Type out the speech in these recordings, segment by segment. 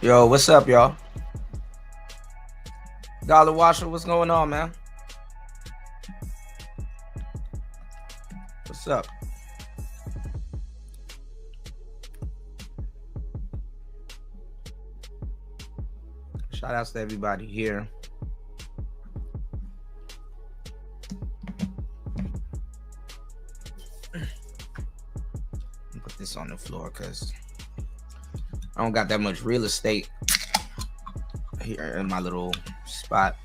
Yo, what's up, y'all? Dollar Washer, what's going on, man? What's up? Shout outs to everybody here. Put this on the floor because I don't got that much real estate here in my little spot.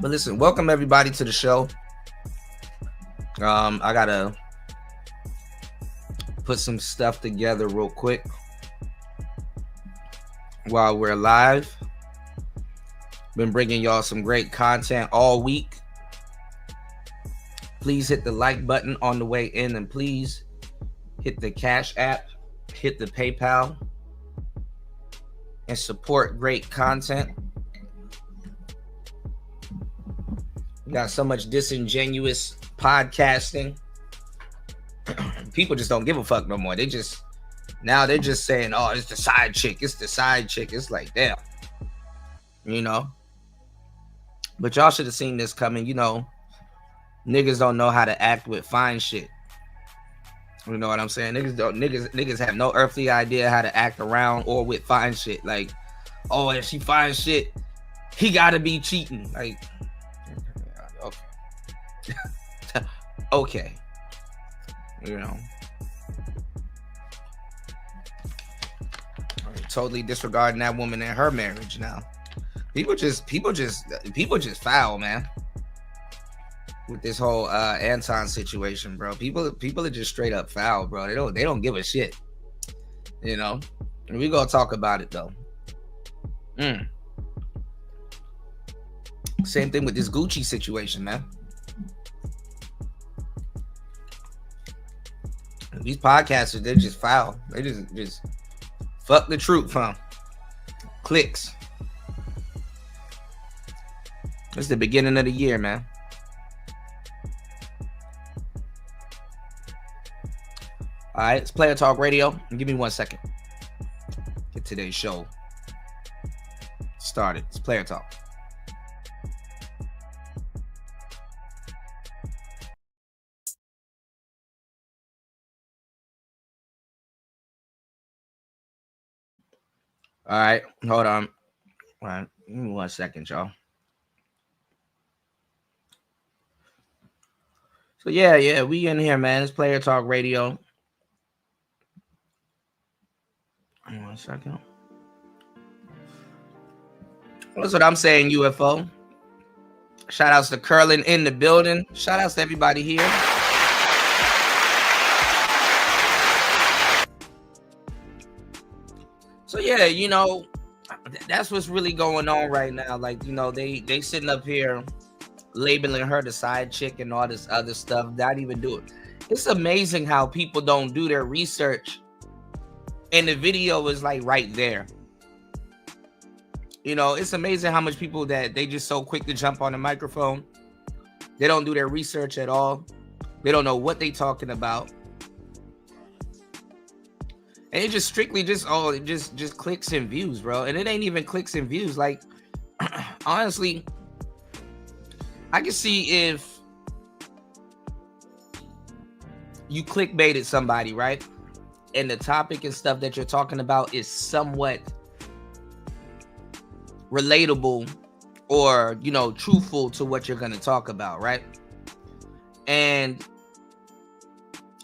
But listen, welcome everybody to the show. I gotta put some stuff together real quick while we're live. Been bringing y'all some great content all week. Please hit the like button on the way in, and please hit the Cash App, hit the PayPal, and support great content. We got so much disingenuous podcasting. People just don't give a fuck no more. They're just saying, oh, it's the side chick. It's the side chick. It's like, damn. You know? But y'all should have seen this coming. You know, niggas don't know how to act with fine shit. You know what I'm saying? Niggas have no earthly idea how to act around or with fine shit. Like, oh, if she fine shit, he gotta be cheating. Like, okay. Okay. You know. Totally disregarding that woman and her marriage now. People just foul, man. With this whole Anton situation, bro. People are just straight up foul, bro. They don't give a shit. You know? And we gonna talk about it though. Same thing with this Gucci situation, man. These podcasters, they're just foul. They just fuck the truth, huh? Clicks. It's the beginning of the year, man. All right, it's Player Talk Radio. Give me 1 second. Get today's show started. It's Player Talk. All right, hold on. All right, give me 1 second, y'all. So yeah, we in here, man. It's Player Talk Radio. 1 second. That's what I'm saying, UFO. Shout outs to Curlin in the building. Shout outs to everybody here. So yeah, you know, that's what's really going on right now. Like, you know, they sitting up here labeling her the side chick and all this other stuff. Not even do it. It's amazing how people don't do their research, and the video is like right there. You know, it's amazing how much people that they just so quick to jump on the microphone. They don't do their research at all. They don't know what they talking about. And it just strictly just clicks and views, bro. And it ain't even clicks and views. Like, honestly, I can see if you clickbaited somebody, right? And the topic and stuff that you're talking about is somewhat relatable or, you know, truthful to what you're going to talk about, right? And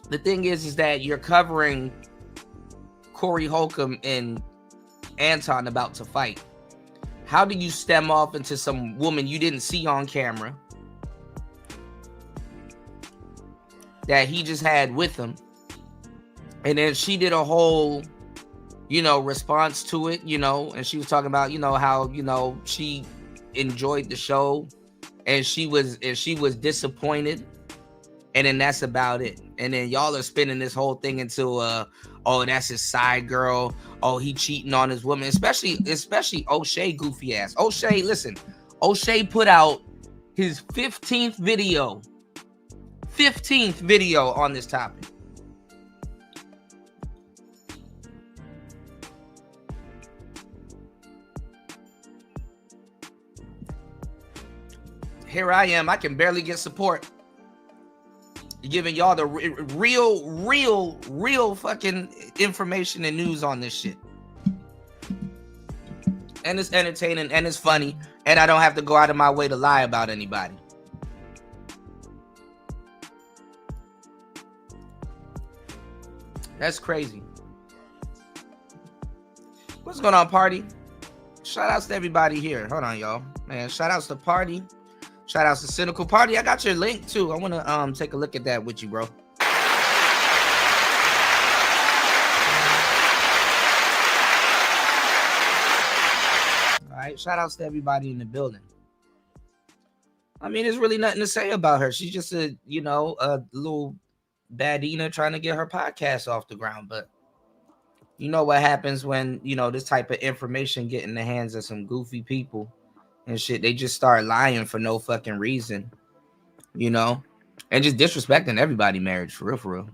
the thing is that you're covering Corey Holcomb and Anton about to fight. How do you stem off into some woman you didn't see on camera that he just had with him, and then she did a whole, you know, response to it, you know, and she was talking about, you know, how, you know, she enjoyed the show and she was disappointed, and then that's about it. And then y'all are spinning this whole thing into oh, that's his side girl. Oh, he cheating on his woman, especially O'Shea goofy ass. O'Shea, listen, O'Shea put out his 15th video 15th video on this topic. Here I am. I can barely get support. Giving y'all the real fucking information and news on this shit. And it's entertaining and it's funny. And I don't have to go out of my way to lie about anybody. That's crazy. What's going on, party? Shout outs to everybody here. Hold on, y'all. Man, shout outs to party. Shout outs to Cynical Party. I got your link too. I want to take a look at that with you, bro. All right, shout outs to everybody in the building. I mean, there's really nothing to say about her. She's just a little badina trying to get her podcast off the ground. But you know what happens when, this type of information get in the hands of some goofy people and shit. They just start lying for no fucking reason, and just disrespecting everybody's marriage, for real.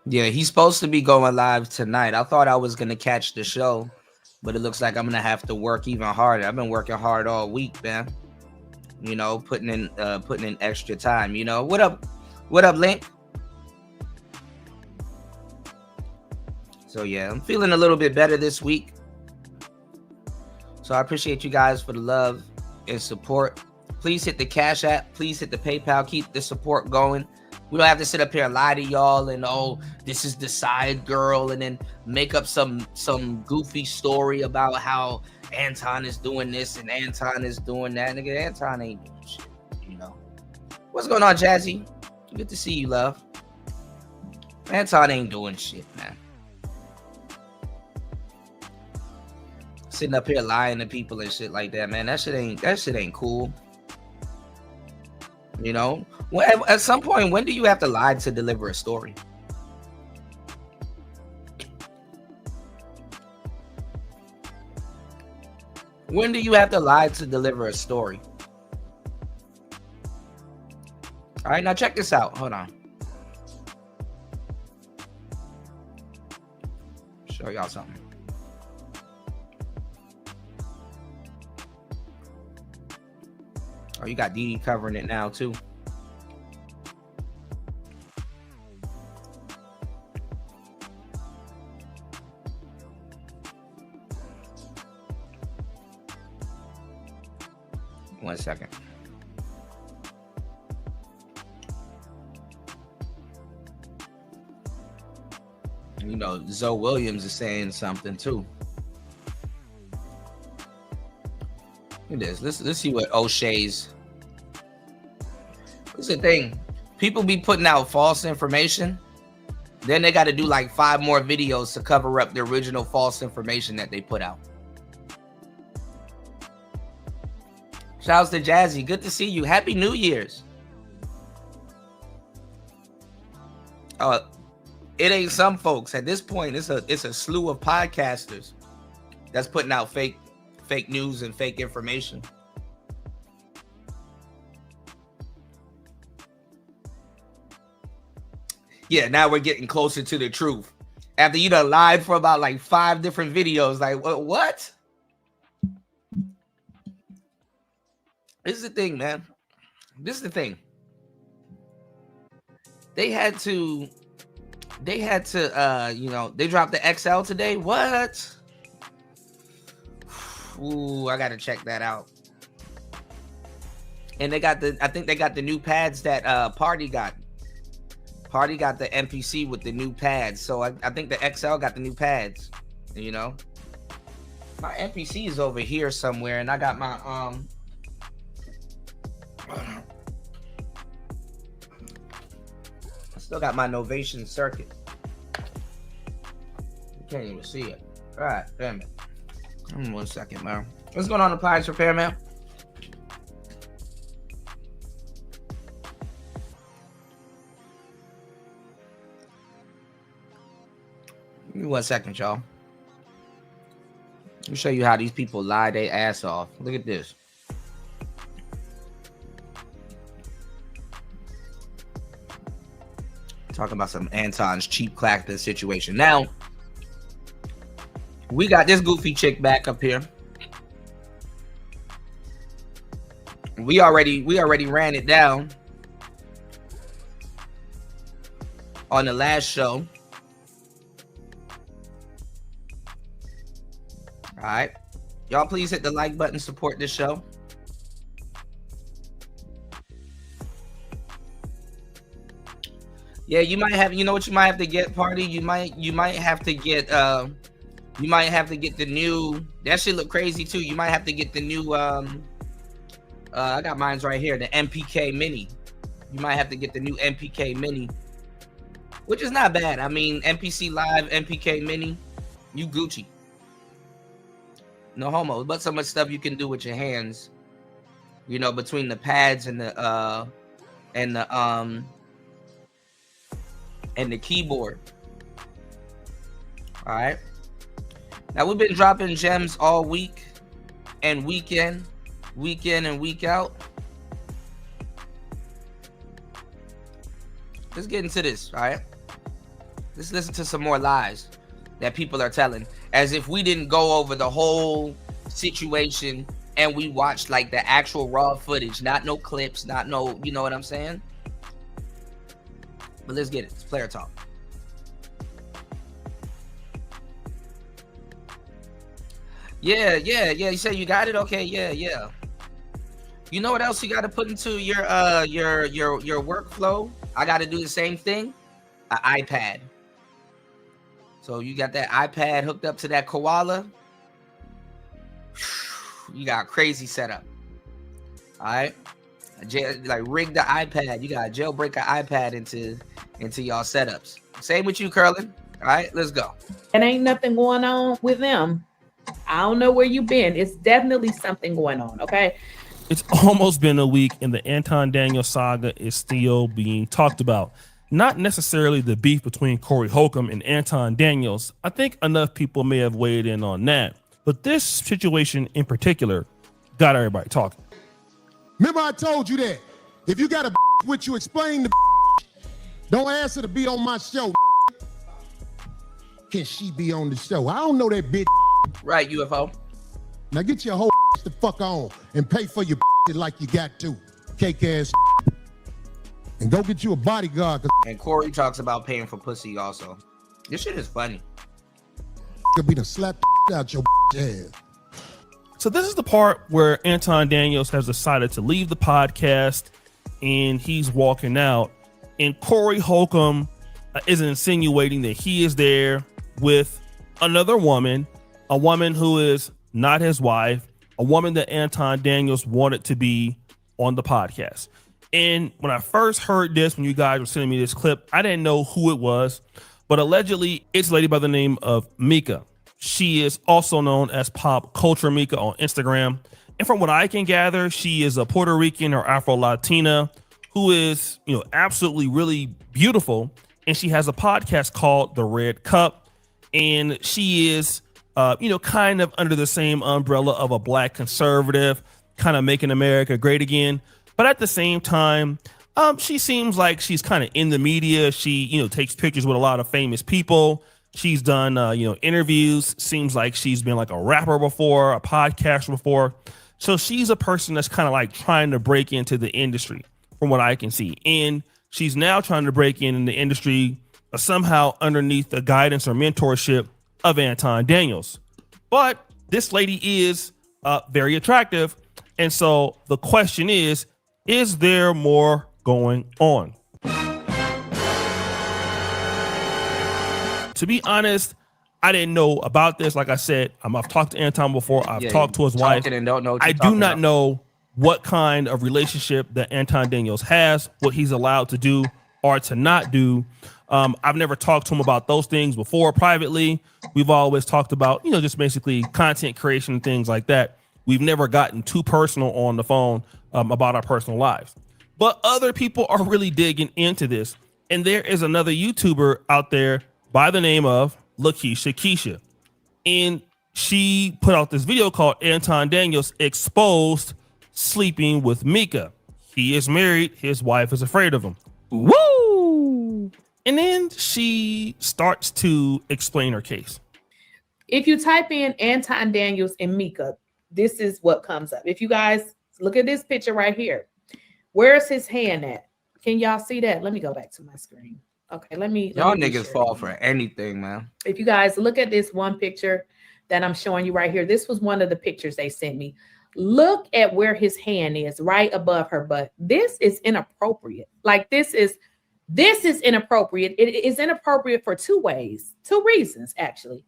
Yeah, he's supposed to be going live tonight. I thought I was going to catch the show, but it looks like I'm going to have to work even harder. I've been working hard all week, man. Putting in extra time, What up, Link? So yeah, I'm feeling a little bit better this week. So I appreciate you guys for the love and support. Please hit the Cash App. Please hit the PayPal. Keep the support going. We don't have to sit up here and lie to y'all and, this is the side girl, and then make up some goofy story about how Anton is doing this and Anton is doing that. Nigga, Anton ain't doing shit, What's going on, Jazzy? Good to see you, love. Anton ain't doing shit, man. Sitting up here lying to people and shit like that, man. That shit ain't cool. At some point, when do you have to lie to deliver a story? When do you have to lie to deliver a story? All right, now check this out. Hold on. Show y'all something. Oh, you got Dee covering it now, too. One second. Zoe Williams is saying something, too. Look at this. Let's see what O'Shea's. What's the thing? People be putting out false information. Then they got to do like 5 more videos to cover up the original false information that they put out. Shouts to Jazzy. Good to see you. Happy New Year's. It ain't some folks. At this point, it's a slew of podcasters that's putting out fake news and fake information. Yeah, now we're getting closer to the truth. After you done lied for about like 5 different videos, like what? This is the thing, man. This is the thing. They had to, they dropped the XL today. What? Ooh, I gotta check that out. And I think they got the new pads that Party got. Party got the MPC with the new pads. So I think the XL got the new pads. My MPC is over here somewhere, and I got my I still got my Novation circuit. You can't even see it. All right, damn it. 1 second, man. What's going on, appliance repair, man? Give me 1 second, y'all. Let me show you how these people lie their ass off. Look at this. Talking about some Anton's cheap clapping situation. Now, we got this goofy chick back up here. We already ran it down on the last show. All right. Y'all please hit the like button, support this show. Yeah, you might have, you know what you might have to get, party? You might have to get the new, that shit look crazy too. You might have to get the new I got mine's right here, the MPK Mini. You might have to get the new MPK Mini, which is not bad. I mean, MPC Live, MPK Mini, you Gucci. No homo, but so much stuff you can do with your hands, you know, between the pads and the keyboard. All right. Now we've been dropping gems all week and weekend and week out. Let's get into this, all right? Let's listen to some more lies that people are telling, as if we didn't go over the whole situation and we watched like the actual raw footage, not no clips, not no, you know what I'm saying? But let's get it. It's player talk. Yeah. You say you got it? Okay, yeah. You know what else you got to put into your workflow? I got to do the same thing. An iPad. So you got that iPad hooked up to that koala. You got a crazy setup. All right. Like rig the iPad. You got to jailbreak an iPad into y'all setups. Same with you, Curlin. All right, let's go. And ain't nothing going on with them. I don't know where you've been. It's definitely something going on, okay? It's almost been a week and the Anton Daniels saga is still being talked about. Not necessarily the beef between Corey Holcomb and Anton Daniels. I think enough people may have weighed in on that. But this situation in particular got everybody talking. Remember I told you that. If you got a with you, explain the don't ask her to be on my show. Can she be on the show? I don't know that bitch. Right, UFO. Now get your whole the fuck on and pay for your like you got to. Cake ass. And go get you a bodyguard. And Corey talks about paying for pussy also. This shit is funny. Could be the slap out your ass. So this is the part where Anton Daniels has decided to leave the podcast and he's walking out. And Corey Holcomb is insinuating that he is there with another woman, a woman who is not his wife, a woman that Anton Daniels wanted to be on the podcast. And when I first heard this, when you guys were sending me this clip, I didn't know who it was, but allegedly it's a lady by the name of Mika. She is also known as Pop Culture Mika on Instagram. And from what I can gather, she is a Puerto Rican or Afro-Latina who is, you know, absolutely really beautiful. And she has a podcast called The Red Cup. And she is, you know, kind of under the same umbrella of a black conservative, kind of making America great again. But at the same time, she seems like she's kind of in the media. She, you know, takes pictures with a lot of famous people. She's done, you know, interviews. Seems like she's been like a rapper before, a podcaster before. So she's a person that's kind of like trying to break into the industry from what I can see. And she's now trying to break in the industry somehow underneath the guidance or mentorship of Anton Daniels. But this lady is very attractive. And so the question is there more going on? To be honest, I didn't know about this. Like I said, I've talked to Anton before. I've talked to his wife. And don't know I do not know what kind of relationship that Anton Daniels has, what he's allowed to do or to not do. I've never talked to him about those things before privately. We've always talked about, you know, just basically content creation and things like that. We've never gotten too personal on the phone about our personal lives. But other people are really digging into this. And there is another YouTuber out there by the name of Lakeisha Keisha. And she put out this video called Anton Daniels Exposed Sleeping with Mika. He is married. His wife is afraid of him. Woo! And then she starts to explain her case. If you type in Anton Daniels and Mika, this is what comes up. If you guys look at this picture right here, where's his hand at? Can y'all see that? Let me go back to my screen. Okay, let me niggas fall for anything, man. If you guys look at this one picture that I'm showing you right here, this was one of the pictures they sent me. Look at where his hand is, right above her butt. This is inappropriate. Like this is inappropriate. It is inappropriate for two reasons, actually.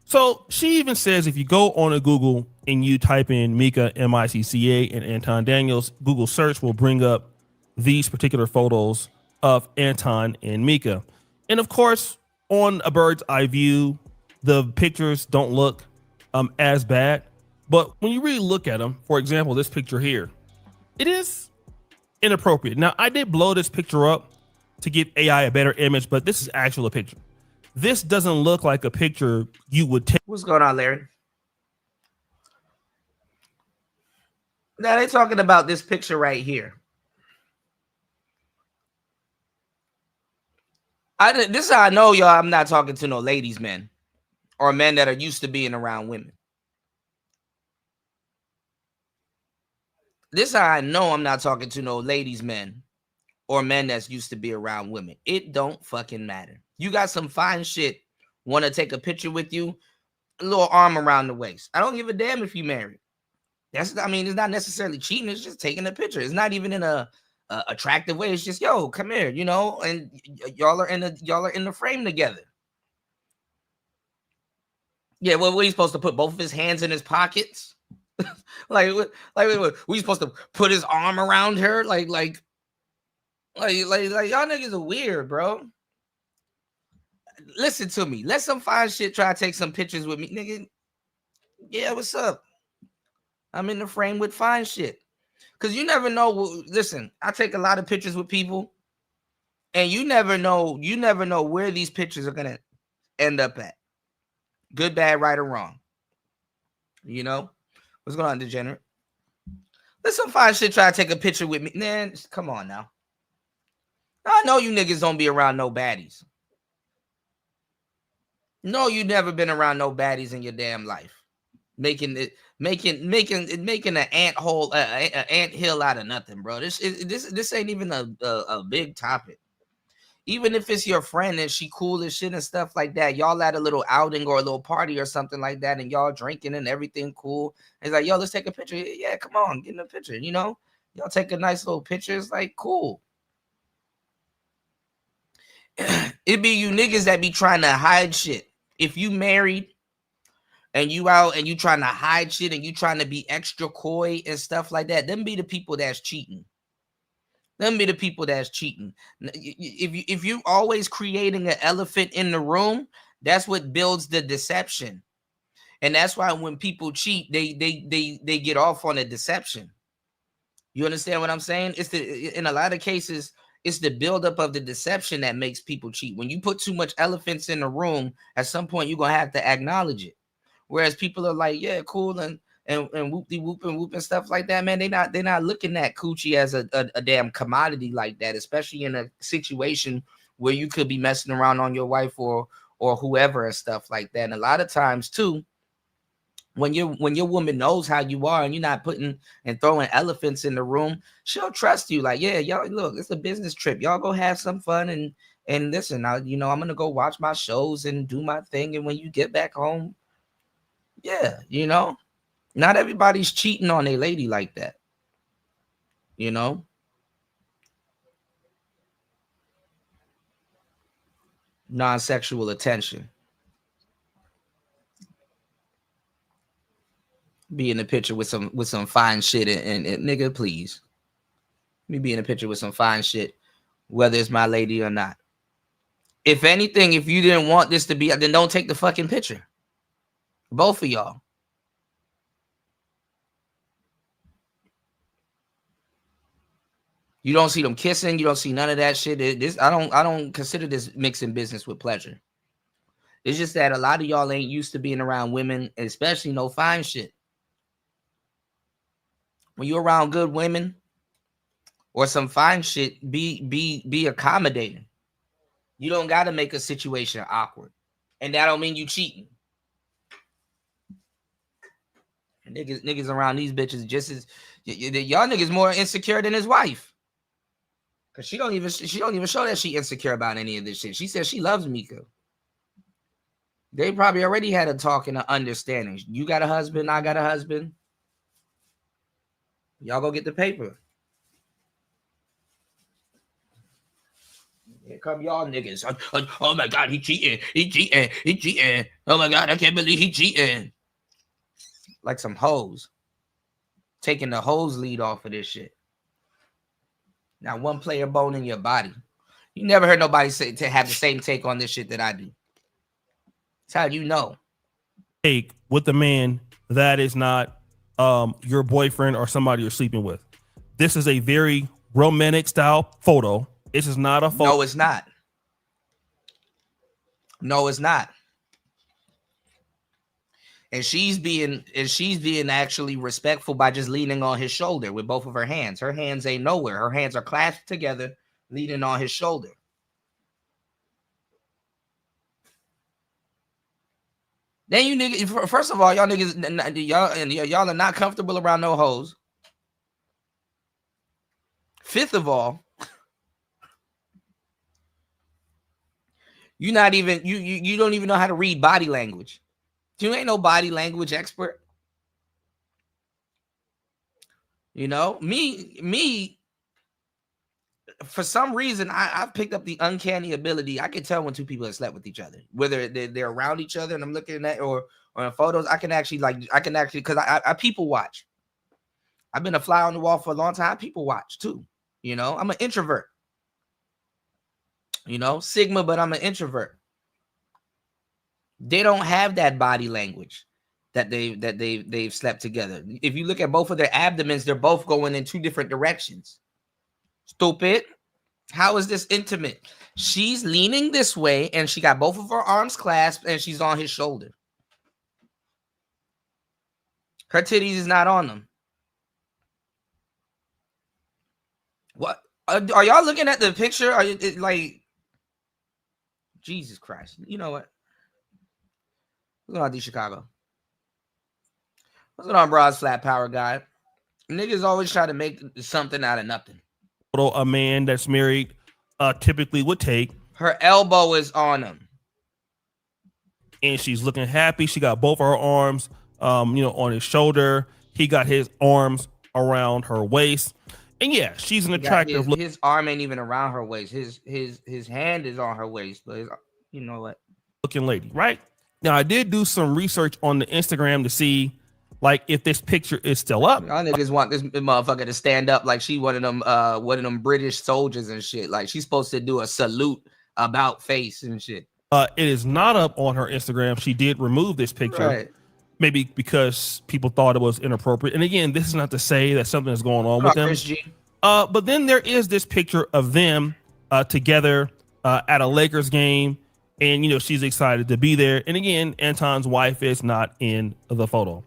So she even says if you go on a Google and you type in Mika, M-I-C-C-A, and Anton Daniels, Google search will bring up these particular photos of Anton and Mika. And of course, on a bird's eye view, the pictures don't look as bad. But when you really look at them, for example, this picture here, it is inappropriate. Now, I did blow this picture up to give AI a better image, but this is actually a picture. This doesn't look like a picture you would take. What's going on, Larry? Now they're talking about this picture right here. This is how I know, y'all, I'm not talking to no ladies men or men that are used to being around women. This is how I know I'm not talking to no ladies men or men that's used to be around women. It don't fucking matter. You got some fine shit, want to take a picture with you, a little arm around the waist. I don't give a damn if you married. It's not necessarily cheating. It's just taking a picture. It's not even in a attractive way. It's just, yo, come here, and y'all are in the frame together. Yeah, well, what are you supposed to put both of his hands in his pockets? like we supposed to put his arm around her? Like y'all niggas are weird, bro. Listen to me. Let some fine shit try to take some pictures with me, nigga. Yeah, what's up? I'm in the frame with fine shit. Because you never know. Listen, I take a lot of pictures with people, and you never know where these pictures are gonna end up at. Good, bad, right, or wrong. What's going on, degenerate? Let some fine shit try to take a picture with me. Man, come on now. I know you niggas don't be around no baddies. No, you never been around no baddies in your damn life. Making an ant hill out of nothing, bro. This ain't even a big topic. Even if it's your friend and she cool as shit and stuff like that, y'all at a little outing or a little party or something like that, and y'all drinking and everything cool. It's like, yo, let's take a picture. Yeah, come on, get in a picture. Y'all take a nice little picture. It's like cool. It be you niggas that be trying to hide shit. If you married and you out and you trying to hide shit and you trying to be extra coy and stuff like that, them be the people that's cheating. If you always creating an elephant in the room, that's what builds the deception. And that's why when people cheat, they get off on a deception. You understand what I'm saying? In a lot of cases, it's the buildup of the deception that makes people cheat. When you put too much elephants in the room, at some point you're gonna have to acknowledge it. Whereas people are like, yeah, cool and whoop and stuff like that, man. They're not looking at coochie as a damn commodity like that, especially in a situation where you could be messing around on your wife or whoever and stuff like that. And a lot of times too, when your woman knows how you are and you're not putting and throwing elephants in the room, she'll trust you. Like, yeah, y'all, look, it's a business trip. Y'all go have some fun and listen. I'm gonna go watch my shows and do my thing. And when you get back home, yeah, not everybody's cheating on a lady like that. Non-sexual attention. Be in the picture with some fine shit and nigga, please. Me be in a picture with some fine shit, whether it's my lady or not. If anything, if you didn't want this to be, then don't take the fucking picture. Both of y'all. You don't see them kissing. You don't see none of that shit. I don't consider this mixing business with pleasure. It's just that a lot of y'all ain't used to being around women, especially no fine shit. When you're around good women or some fine shit, be accommodating. You don't got to make a situation awkward. And that don't mean you cheating. Niggas around these bitches just as y'all niggas more insecure than his wife. Cause she don't even show that she insecure about any of this shit. She says she loves Mika. They probably already had a talk and an understanding. You got a husband, I got a husband. Y'all go get the paper. Here come y'all niggas. Oh my God, he cheating. He cheating. He cheating. Oh my God, I can't believe he cheating. Like some hoes. Taking the hose lead off of this shit. Now, one player bone in your body. You never heard nobody say to have the same take on this shit that I do. That's how you know. Take with the man that is not your boyfriend or somebody you're sleeping with. This is a very romantic style photo. This is not a photo. No, it's not. No, it's not. And she's being actually respectful by just leaning on his shoulder with both of her hands. Her hands ain't nowhere. Her hands are clasped together, leaning on his shoulder. Then you niggas, first of all, y'all niggas, y'all are not comfortable around no hoes. Fifth of all, you don't even know how to read body language. You ain't no body language expert. You know, me, for some reason, I've picked up the uncanny ability. I can tell when two people have slept with each other, whether they're around each other and I'm looking at or in photos. I can actually because I people watch. I've been a fly on the wall for a long time. People watch too. You know, I'm an introvert. You know, Sigma, but I'm an introvert. They don't have that body language that they've slept together. If you look at both of their abdomens, they're both going in two different directions. Stupid. How is this intimate? She's leaning this way and she got both of her arms clasped and she's on his shoulder. Her titties is not on them. What? Are y'all looking at the picture? Are you like, Jesus Christ? You know what? What's going on, D Chicago? What's going on, Bros Flat Power Guy? Niggas always try to make something out of nothing. A man that's married typically would take. Her elbow is on him. And she's looking happy. She got both of her arms on his shoulder. He got his arms around her waist. And yeah, she's an attractive look. His arm ain't even around her waist. His hand is on her waist, but you know what? Looking lady, right? Now I did do some research on the Instagram to see like if this picture is still up. Y'all niggas want this motherfucker to stand up like she one of them British soldiers and shit. Like she's supposed to do a salute about face and shit. It is not up on her Instagram. She did remove this picture. Right. Maybe because people thought it was inappropriate. And again, this is not to say that something is going on with them. But then there is this picture of them together at a Lakers game. And, she's excited to be there. And again, Anton's wife is not in the photo.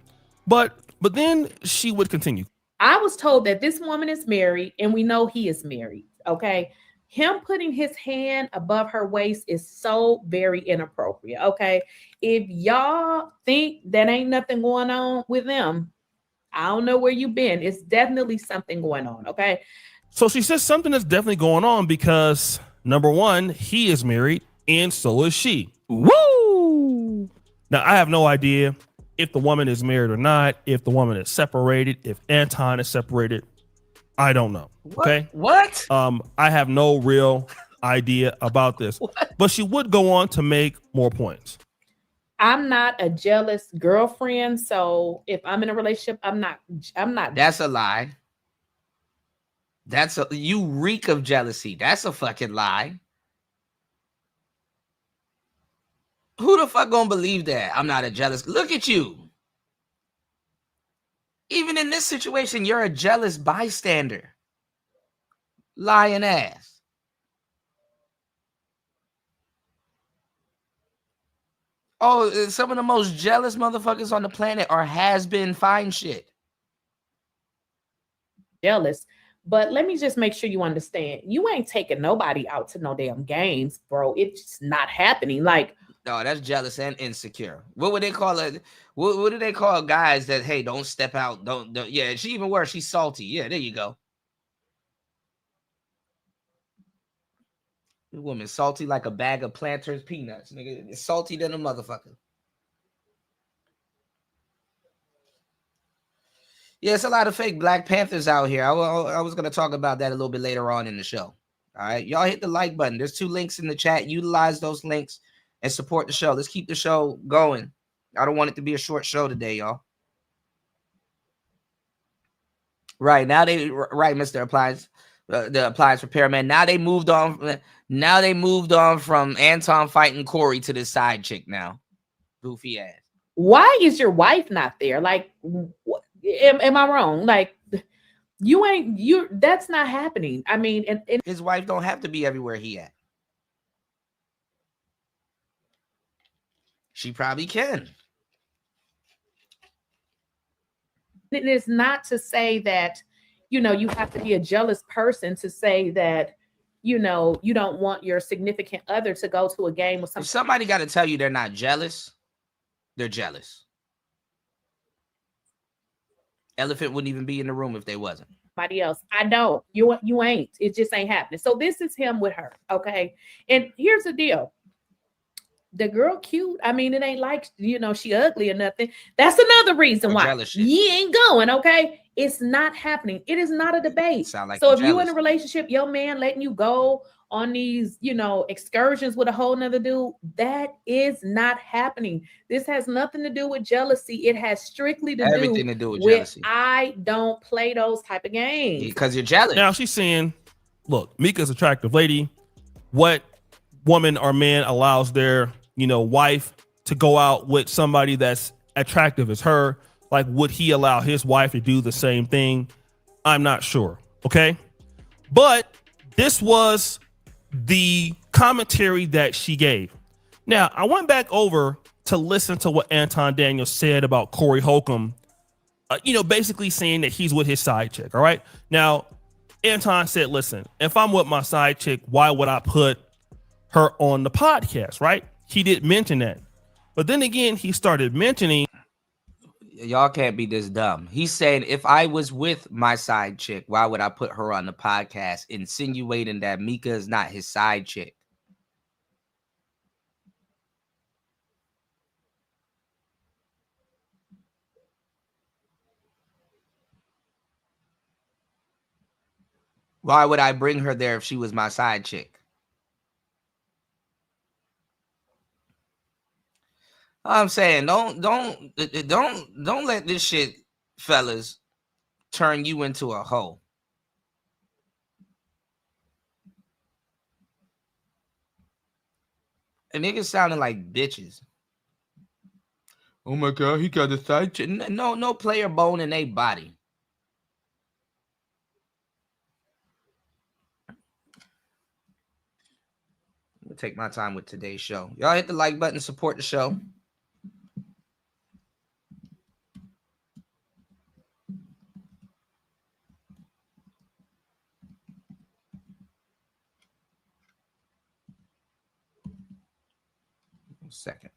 But then she would continue. I was told that this woman is married and we know he is married. Okay. Him putting his hand above her waist is so very inappropriate. Okay. If y'all think that ain't nothing going on with them, I don't know where you've been. It's definitely something going on. Okay. So she says something that's definitely going on because number one, he is married and so is she. Woo! Now, I have no idea if the woman is married or not, if the woman is separated, if Anton is separated. I don't know. Okay. What? I have no real idea about this. What? But she would go on to make more points. I'm not a jealous girlfriend, so if I'm in a relationship, I'm not. That's a lie. You reek of jealousy. That's a fucking lie. Who the fuck gonna believe that? I'm not a jealous. Look at you. Even in this situation, you're a jealous bystander. Lying ass. Oh, some of the most jealous motherfuckers on the planet are has-been fine shit. Jealous, But let me just make sure you understand. You ain't taking nobody out to no damn games, bro. It's not happening. Like, no, that's jealous and insecure. What would they call it? What do they call guys that, hey, don't step out? Don't. Yeah, she even worse. She's salty. Yeah, there you go. The woman salty like a bag of Planters peanuts. Nigga, it's salty than a motherfucker. Yeah, it's a lot of fake Black Panthers out here. I was going to talk about that a little bit later on in the show. All right. Y'all hit the like button. There's 2 links in the chat. Utilize those links and support the show. Let's keep the show going. I don't want it to be a short show today, y'all. Right. Now right, Mr. Appliance, the appliance repairman. Now they moved on. Now they moved on from Anton fighting Corey to this side chick now. Goofy ass. why is your wife not there? Like, am I wrong? Like, that's not happening. I mean, and His wife don't have to be everywhere he at. She probably can. it is not to say that, you have to be a jealous person to say that, you don't want your significant other to go to a game with If somebody got to tell you they're not jealous, they're jealous. Elephant wouldn't even be in the room if they wasn't. somebody else. I know you ain't. It just ain't happening. So this is him with her. Okay. And here's the deal. The girl cute. I mean, it ain't like, she ugly or nothing. That's another reason why you ain't going. Okay. It's not happening. It is not a debate. Sound like so if jealous. you in a relationship, your man letting you go on these, excursions with a whole nother dude, that is not happening. This has nothing to do with jealousy. It has strictly to everything do to do with jealousy. jealousy. I don't play those type of games. Because you're jealous. Now she's saying, look, Mika's an attractive lady. What woman or man allows their, wife to go out with somebody that's attractive as her? Like, would he allow his wife to do the same thing? I'm not sure. Okay. But this was the commentary that she gave. Now, I went back over to listen to what Anton Daniels said about Corey Holcomb, basically saying that he's with his side chick. All right. Now, Anton said, listen, if I'm with my side chick, why would I put her on the podcast? Right. He didn't mention that. But then again, he started mentioning. Y'all can't be this dumb. He's saying, if I was with my side chick, why would I put her on the podcast? Insinuating that Mika is not his side chick. Why would I bring her there if she was my side chick? I'm saying, don't let this shit, fellas, turn you into a hoe. And niggas sounding like bitches. Oh my God, he got a side chick. No player bone in their body. I'm gonna take my time with today's show. Y'all hit the like button, support the show. Second.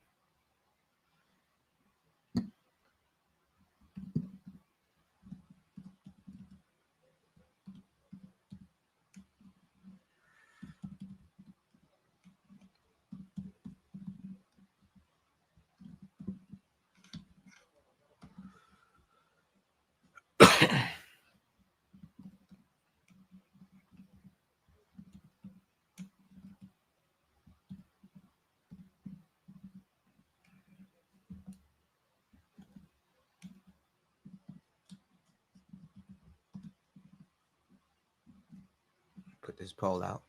Put this poll out.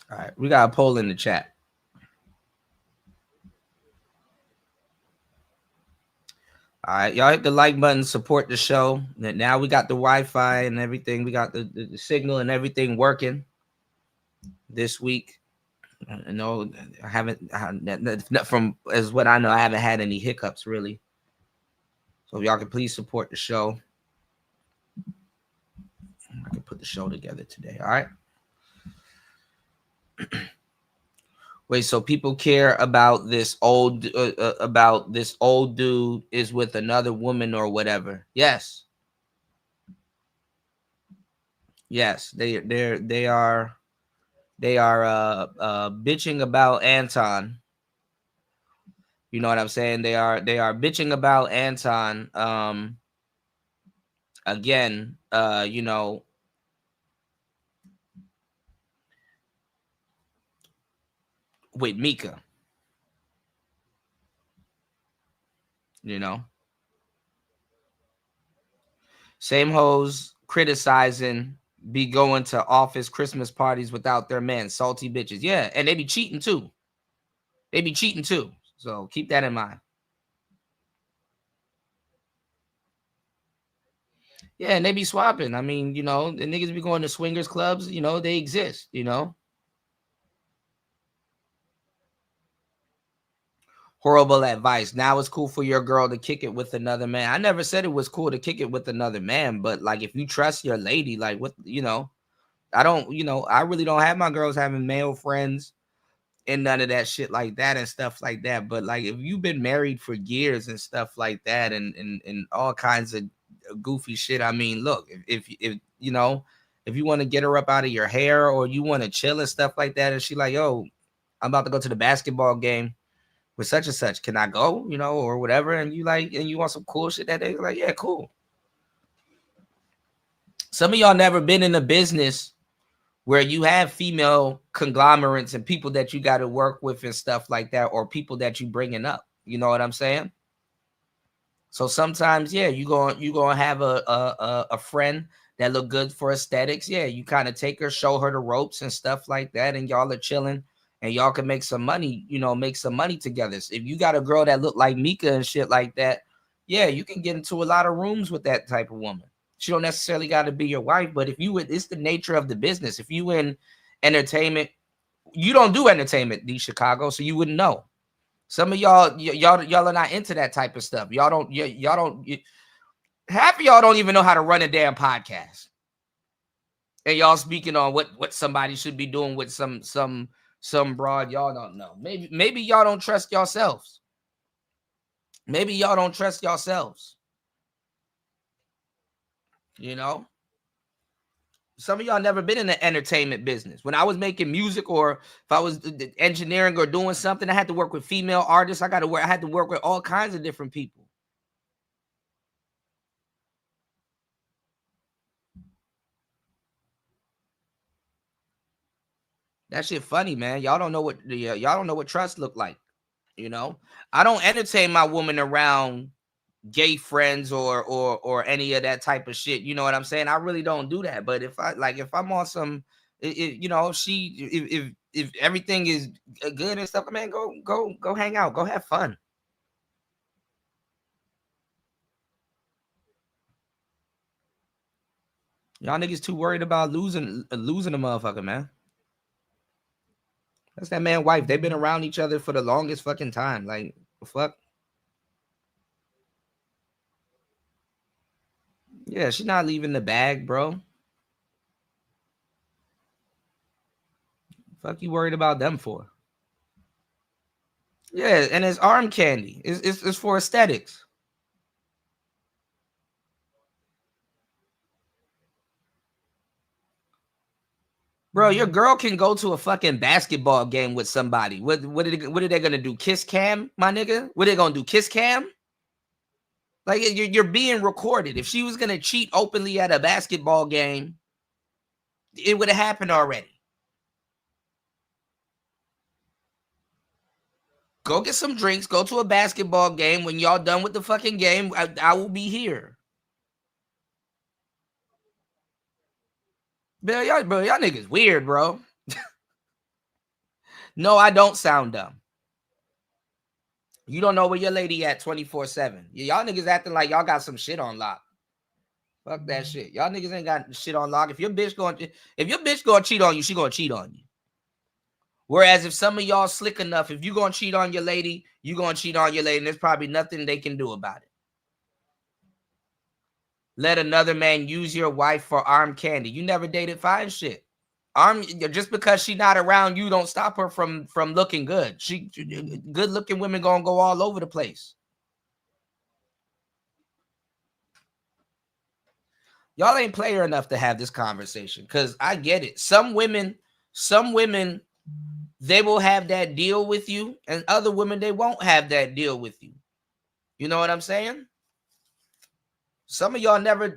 All right, we got a poll in the chat. All right, y'all hit the like button, support the show. Now we got the Wi-Fi and everything. We got the signal and everything working this week. I know I haven't, from as what I know, I haven't had any hiccups really. So if y'all can please support the show. I can put the show together today. All right. Wait, so people care about this old dude is with another woman or whatever? Yes. Yes, they are bitching about Anton. You know what I'm saying? They are bitching about Anton. Again, you know, with Mika. You know, same hoes criticizing be going to office Christmas parties without their men, salty bitches. Yeah, and they be cheating too. So keep that in mind. Yeah, and they be swapping. I mean, you know, the niggas be going to swingers clubs. You know, they exist. You know. Horrible advice. Now it's cool for your girl to kick it with another man. I never said it was cool to kick it with another man, but like if you trust your lady, like what, you know, I don't, you know, I really don't have my girls having male friends and none of that shit like that and stuff like that. But like if you've been married for years and stuff like that and all kinds of goofy shit, I mean, look, if you know, if you want to get her up out of your hair or you want to chill and stuff like that, and she like, yo, I'm about to go to the basketball game with such and such, can I go, you know, or whatever, and you like, and you want some cool shit that day, like, yeah, cool. Some of y'all never been in a business where you have female conglomerates and people that you got to work with and stuff like that, or people that you bringing up, you know what I'm saying? So sometimes, yeah, you gonna have a friend that look good for aesthetics. Yeah, you kind of take her, show her the ropes and stuff like that, and y'all are chilling. And y'all can make some money, you know, make some money together. So if you got a girl that look like Mika and shit like that, yeah, you can get into a lot of rooms with that type of woman. She don't necessarily got to be your wife, but if you would, it's the nature of the business. If you in entertainment, you don't do entertainment, the Chicago, so you wouldn't know. Some of y'all are not into that type of stuff. Half of y'all don't even know how to run a damn podcast. And y'all speaking on what somebody should be doing with some broad y'all don't know. Maybe y'all don't trust yourselves. Maybe y'all don't trust yourselves. You know, some of y'all never been in the entertainment business. When I was making music, or if I was engineering or doing something, I had to work with female artists. I had to work with all kinds of different people. That shit funny, man. Y'all don't know what trust look like. You know, I don't entertain my woman around gay friends or any of that type of shit. You know what I'm saying? I really don't do that. But if I'm on some, you know, if everything is good and stuff, man, go hang out, go have fun. Y'all niggas too worried about losing a motherfucker, man. That's that man wife. They've been around each other for the longest fucking time. Like, fuck. Yeah, she's not leaving the bag, bro. Fuck you worried about them for? Yeah, and it's arm candy. It's for aesthetics. Bro, your girl can go to a fucking basketball game with somebody. What are they gonna do? Kiss cam, my nigga? What are they gonna do? Kiss cam? Like you're being recorded. If she was gonna cheat openly at a basketball game, it would have happened already. Go get some drinks. Go to a basketball game. When y'all done with the fucking game, I will be here. Bro, y'all niggas weird, bro. No, I don't sound dumb. You don't know where your lady at 24/7. Y'all niggas acting like y'all got some shit on lock. Fuck that shit. Y'all niggas ain't got shit on lock. If your bitch gonna cheat on you, she gonna cheat on you. Whereas if some of y'all slick enough, if you gonna cheat on your lady, you gonna cheat on your lady, and there's probably nothing they can do about it. Let another man use your wife for arm candy. You never dated fine shit. Just because she not around you, don't stop her from looking good. Good looking women gonna go all over the place. Y'all ain't player enough to have this conversation, because I get it. Some women, they will have that deal with you, and other women, they won't have that deal with you. You know what I'm saying? Some of y'all never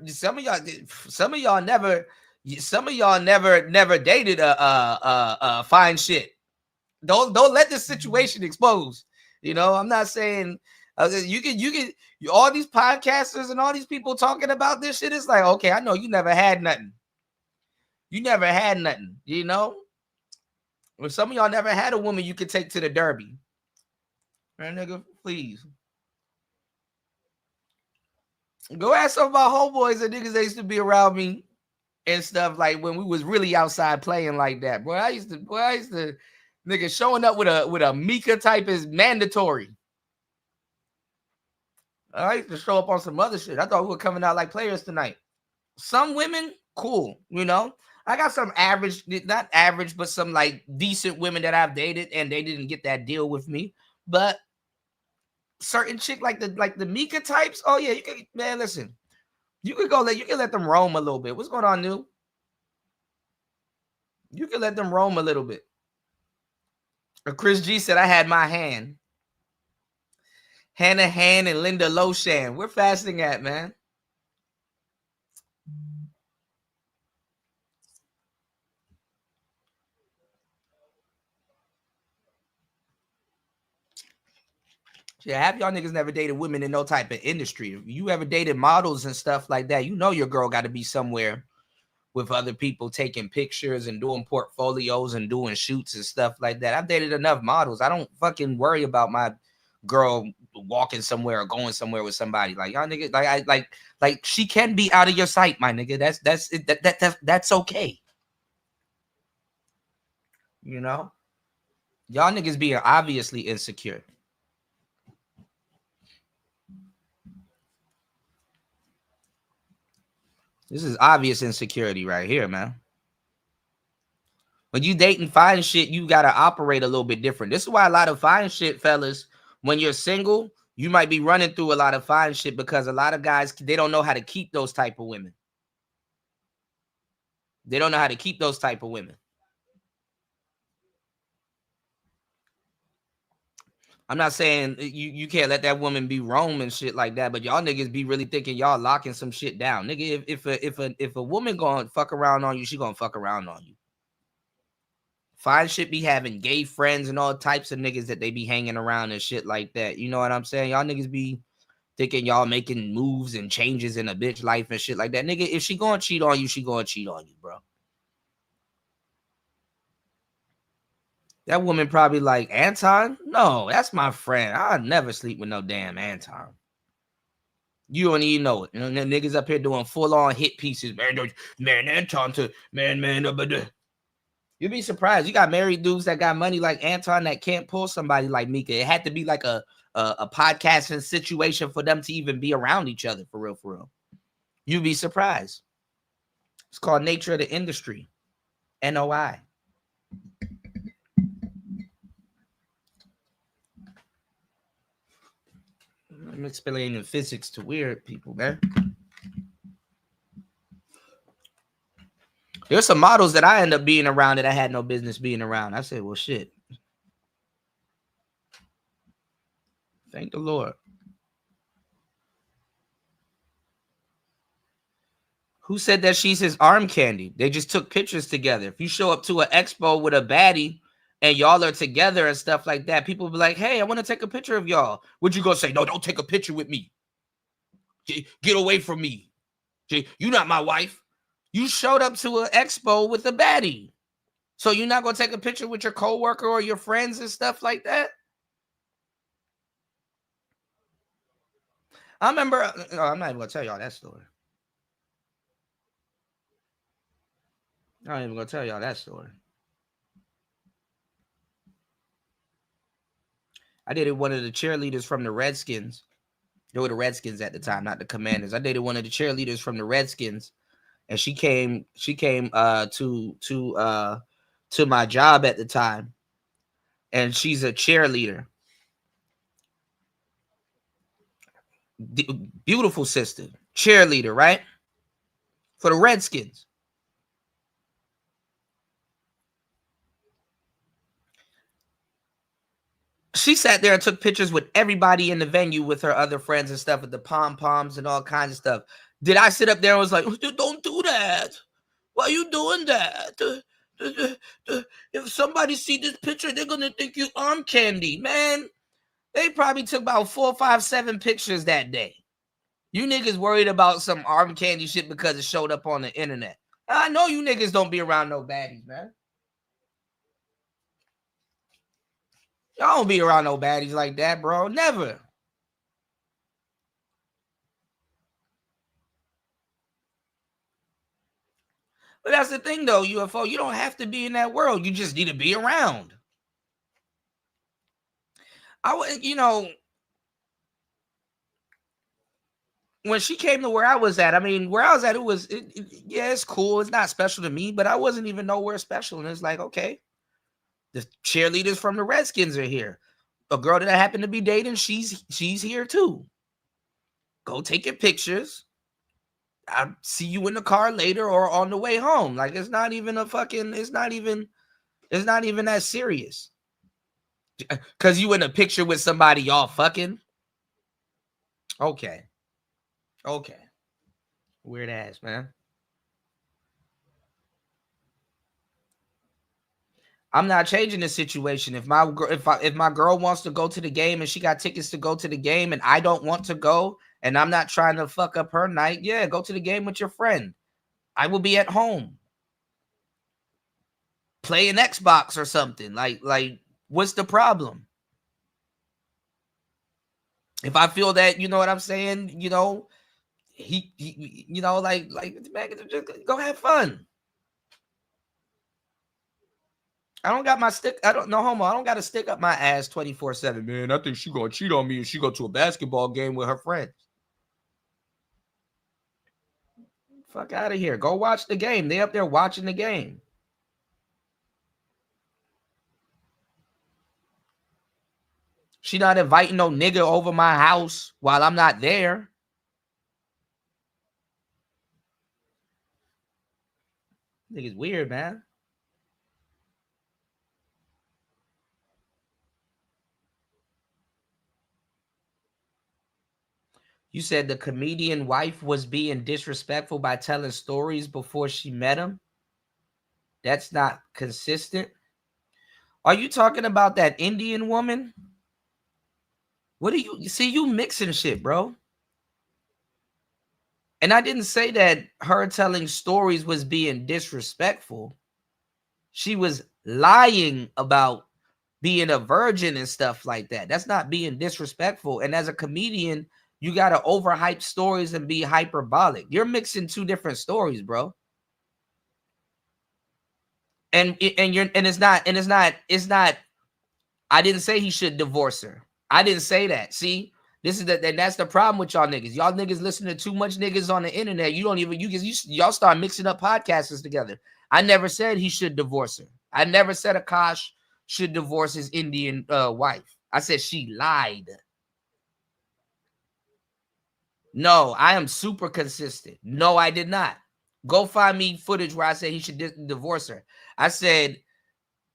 dated a fine shit. Don't let this situation expose. You know, I'm not saying you can all these podcasters and all these people talking about this shit. It's like, okay, I know you never had nothing. You never had nothing, you know? Well, some of y'all never had a woman you could take to the derby. Man, nigga, please. Go ask some of my homeboys and niggas that used to be around me and stuff, like when we was really outside playing like that. Boy, I used to nigga, showing up with a Mika type is mandatory. I used to show up on some other shit. I thought we were coming out like players tonight. Some women, cool, you know. I got some average, not average, but some like decent women that I've dated, and they didn't get that deal with me. But certain chick like the Mika types, oh yeah, you can, man, listen. You can let them roam a little bit. What's going on, New? You can let them roam a little bit. Chris G said I had my hand. Hannah Han and Linda Loshan. We're fasting at, man. Yeah, half y'all niggas never dated women in no type of industry. If you ever dated models and stuff like that, you know your girl got to be somewhere with other people taking pictures and doing portfolios and doing shoots and stuff like that. I've dated enough models. I don't fucking worry about my girl walking somewhere or going somewhere with somebody. Like y'all niggas, like she can be out of your sight, my nigga. That's okay. You know, y'all niggas being obviously insecure. This is obvious insecurity right here, man. When you dating fine shit, you got to operate a little bit different. This is why a lot of fine shit, fellas, when you're single, you might be running through a lot of fine shit because a lot of guys, they don't know how to keep those type of women. They don't know how to keep those type of women. I'm not saying you can't let that woman be roam and shit like that, but y'all niggas be really thinking y'all locking some shit down. Nigga, if a woman gonna fuck around on you, she gonna fuck around on you. Fine shit be having gay friends and all types of niggas that they be hanging around and shit like that. You know what I'm saying? Y'all niggas be thinking y'all making moves and changes in a bitch life and shit like that. Nigga, if she gonna cheat on you, she gonna cheat on you, bro. That woman probably like, Anton? No, that's my friend. I'll never sleep with no damn Anton. You don't even know it. You know, niggas up here doing full-on hit pieces. Man, Anton to man. You'd be surprised. You got married dudes that got money like Anton that can't pull somebody like Mika. It had to be like a podcasting situation for them to even be around each other, for real. You'd be surprised. It's called nature of the industry. NOI. I'm explaining physics to weird people, man. There's some models that I end up being around that I had no business being around. I said, well, shit. Thank the Lord. Who said that she's his arm candy? They just took pictures together. If you show up to an expo with a baddie and y'all are together and stuff like that, people will be like, hey, I want to take a picture of y'all. Would you go say, no, don't take a picture with me. Get away from me. You're not my wife. You showed up to an expo with a baddie. So you're not gonna take a picture with your coworker or your friends and stuff like that? I remember. I'm not even gonna tell y'all that story. I'm not even gonna tell y'all that story. I dated one of the cheerleaders from the Redskins. They were the Redskins at the time, not the Commanders. I dated one of the cheerleaders from the Redskins, and she came to my job at the time, and she's a cheerleader. Beautiful sister, cheerleader, right? For the Redskins. She sat there and took pictures with everybody in the venue with her other friends and stuff with the pom-poms and all kinds of stuff. Did I sit up there and was like, don't do that? Why are you doing that? If somebody see this picture, they're going to think you arm candy. Man, they probably took about 4, 5, 7 pictures that day. You niggas worried about some arm candy shit because it showed up on the internet. I know you niggas don't be around no baddies, man. Y'all don't be around no baddies like that, bro. Never. But that's the thing, though, UFO. You don't have to be in that world. You just need to be around. When she came to where I was at, it's cool. It's not special to me, but I wasn't even nowhere special. And it's like, okay, the cheerleaders from the Redskins are here. A girl that I happen to be dating, she's here too. Go take your pictures. I'll see you in the car later or on the way home. Like, it's not even that serious. Because you in a picture with somebody y'all fucking. Okay. Weird ass, man. I'm not changing the situation. If my girl wants to go to the game and she got tickets to go to the game and I don't want to go and I'm not trying to fuck up her night, yeah, go to the game with your friend. I will be at home. Play an Xbox or something. Like what's the problem? If I feel that, you know what I'm saying, man, just go have fun. I don't got my stick. I don't got to stick up my ass 24/7, man. I think she gonna cheat on me if she go to a basketball game with her friends. Fuck out of here. Go watch the game. They up there watching the game. She not inviting no nigga over my house while I'm not there. Nigga's weird, man. You said the comedian wife was being disrespectful by telling stories before she met him. That's not consistent. Are you talking about that Indian woman? What do you see? You mixing shit, bro. And I didn't say that her telling stories was being disrespectful. She was lying about being a virgin and stuff like that. That's not being disrespectful. And as a comedian, you got to overhype stories and be hyperbolic. You're mixing two different stories, bro. And it's not. I didn't say he should divorce her. I didn't say that. See, that's the problem with y'all niggas. Y'all niggas listen to too much niggas on the internet. Y'all start mixing up podcasters together. I never said he should divorce her. I never said Akash should divorce his Indian wife. I said she lied. No, I am super consistent. No, I did not. Go find me footage where I said he should divorce her. I said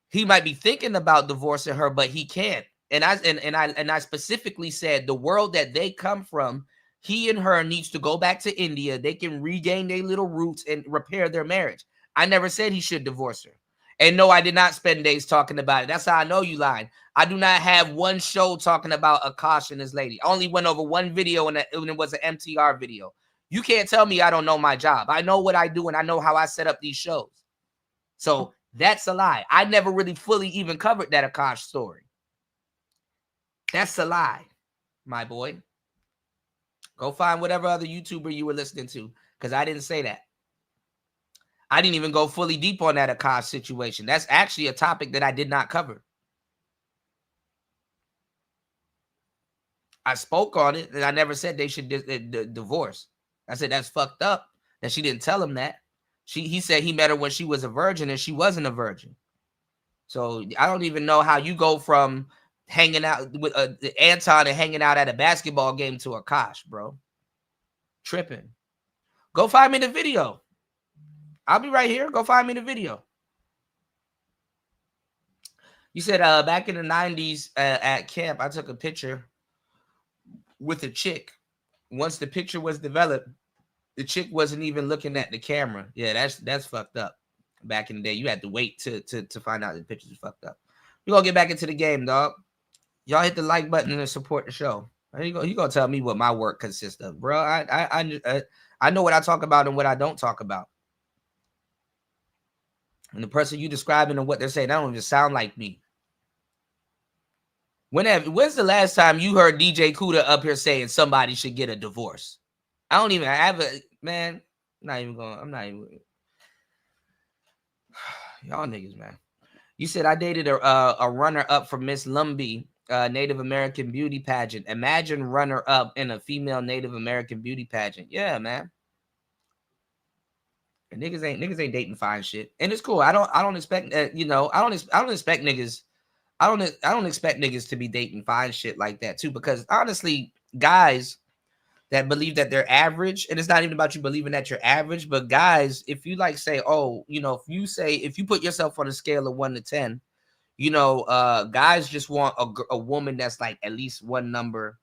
he might be thinking about divorcing her, but he can't. And I specifically said the world that they come from, he and her needs to go back to India. They can regain their little roots and repair their marriage. I never said he should divorce her. And no, I did not spend days talking about it. That's how I know you lying. I do not have one show talking about Akash and his lady. I only went over one video and it was an MTR video. You can't tell me I don't know my job. I know what I do and I know how I set up these shows. So That's a lie. I never really fully even covered that Akash story. That's a lie, my boy. Go find whatever other YouTuber you were listening to, because I didn't say that. I didn't even go fully deep on that Akash situation. That's actually a topic that I did not cover. I spoke on it, and I never said they should divorce. I said that's fucked up that she didn't tell him that. He said he met her when she was a virgin, and she wasn't a virgin. So I don't even know how you go from hanging out with Anton and hanging out at a basketball game to Akash, bro. Tripping. Go find me the video. I'll be right here. Go find me the video. You said back in the 90s at camp, I took a picture with a chick. Once the picture was developed, the chick wasn't even looking at the camera. Yeah, that's fucked up. Back in the day, you had to wait to find out the pictures were fucked up. We're gonna get back into the game, dog. Y'all hit the like button and support the show. You gonna tell me what my work consists of, bro? I know what I talk about and what I don't talk about. And the person you describing and what they're saying, that don't even sound like me. When's the last time you heard DJ Kuda up here saying somebody should get a divorce? I don't even have a man. I'm not even. Y'all niggas, man. You said I dated a runner-up for Miss Lumbee, Native American beauty pageant. Imagine runner-up in a female Native American beauty pageant. Yeah, man. And niggas ain't dating fine shit, and it's cool. I don't expect I don't expect niggas. I don't expect niggas to be dating fine shit like that too, because honestly, guys that believe that they're average, and it's not even about you believing that you're average, but guys, if you like say, oh, if you put yourself on a scale of 1 to 10, guys just want a woman that's like at least one number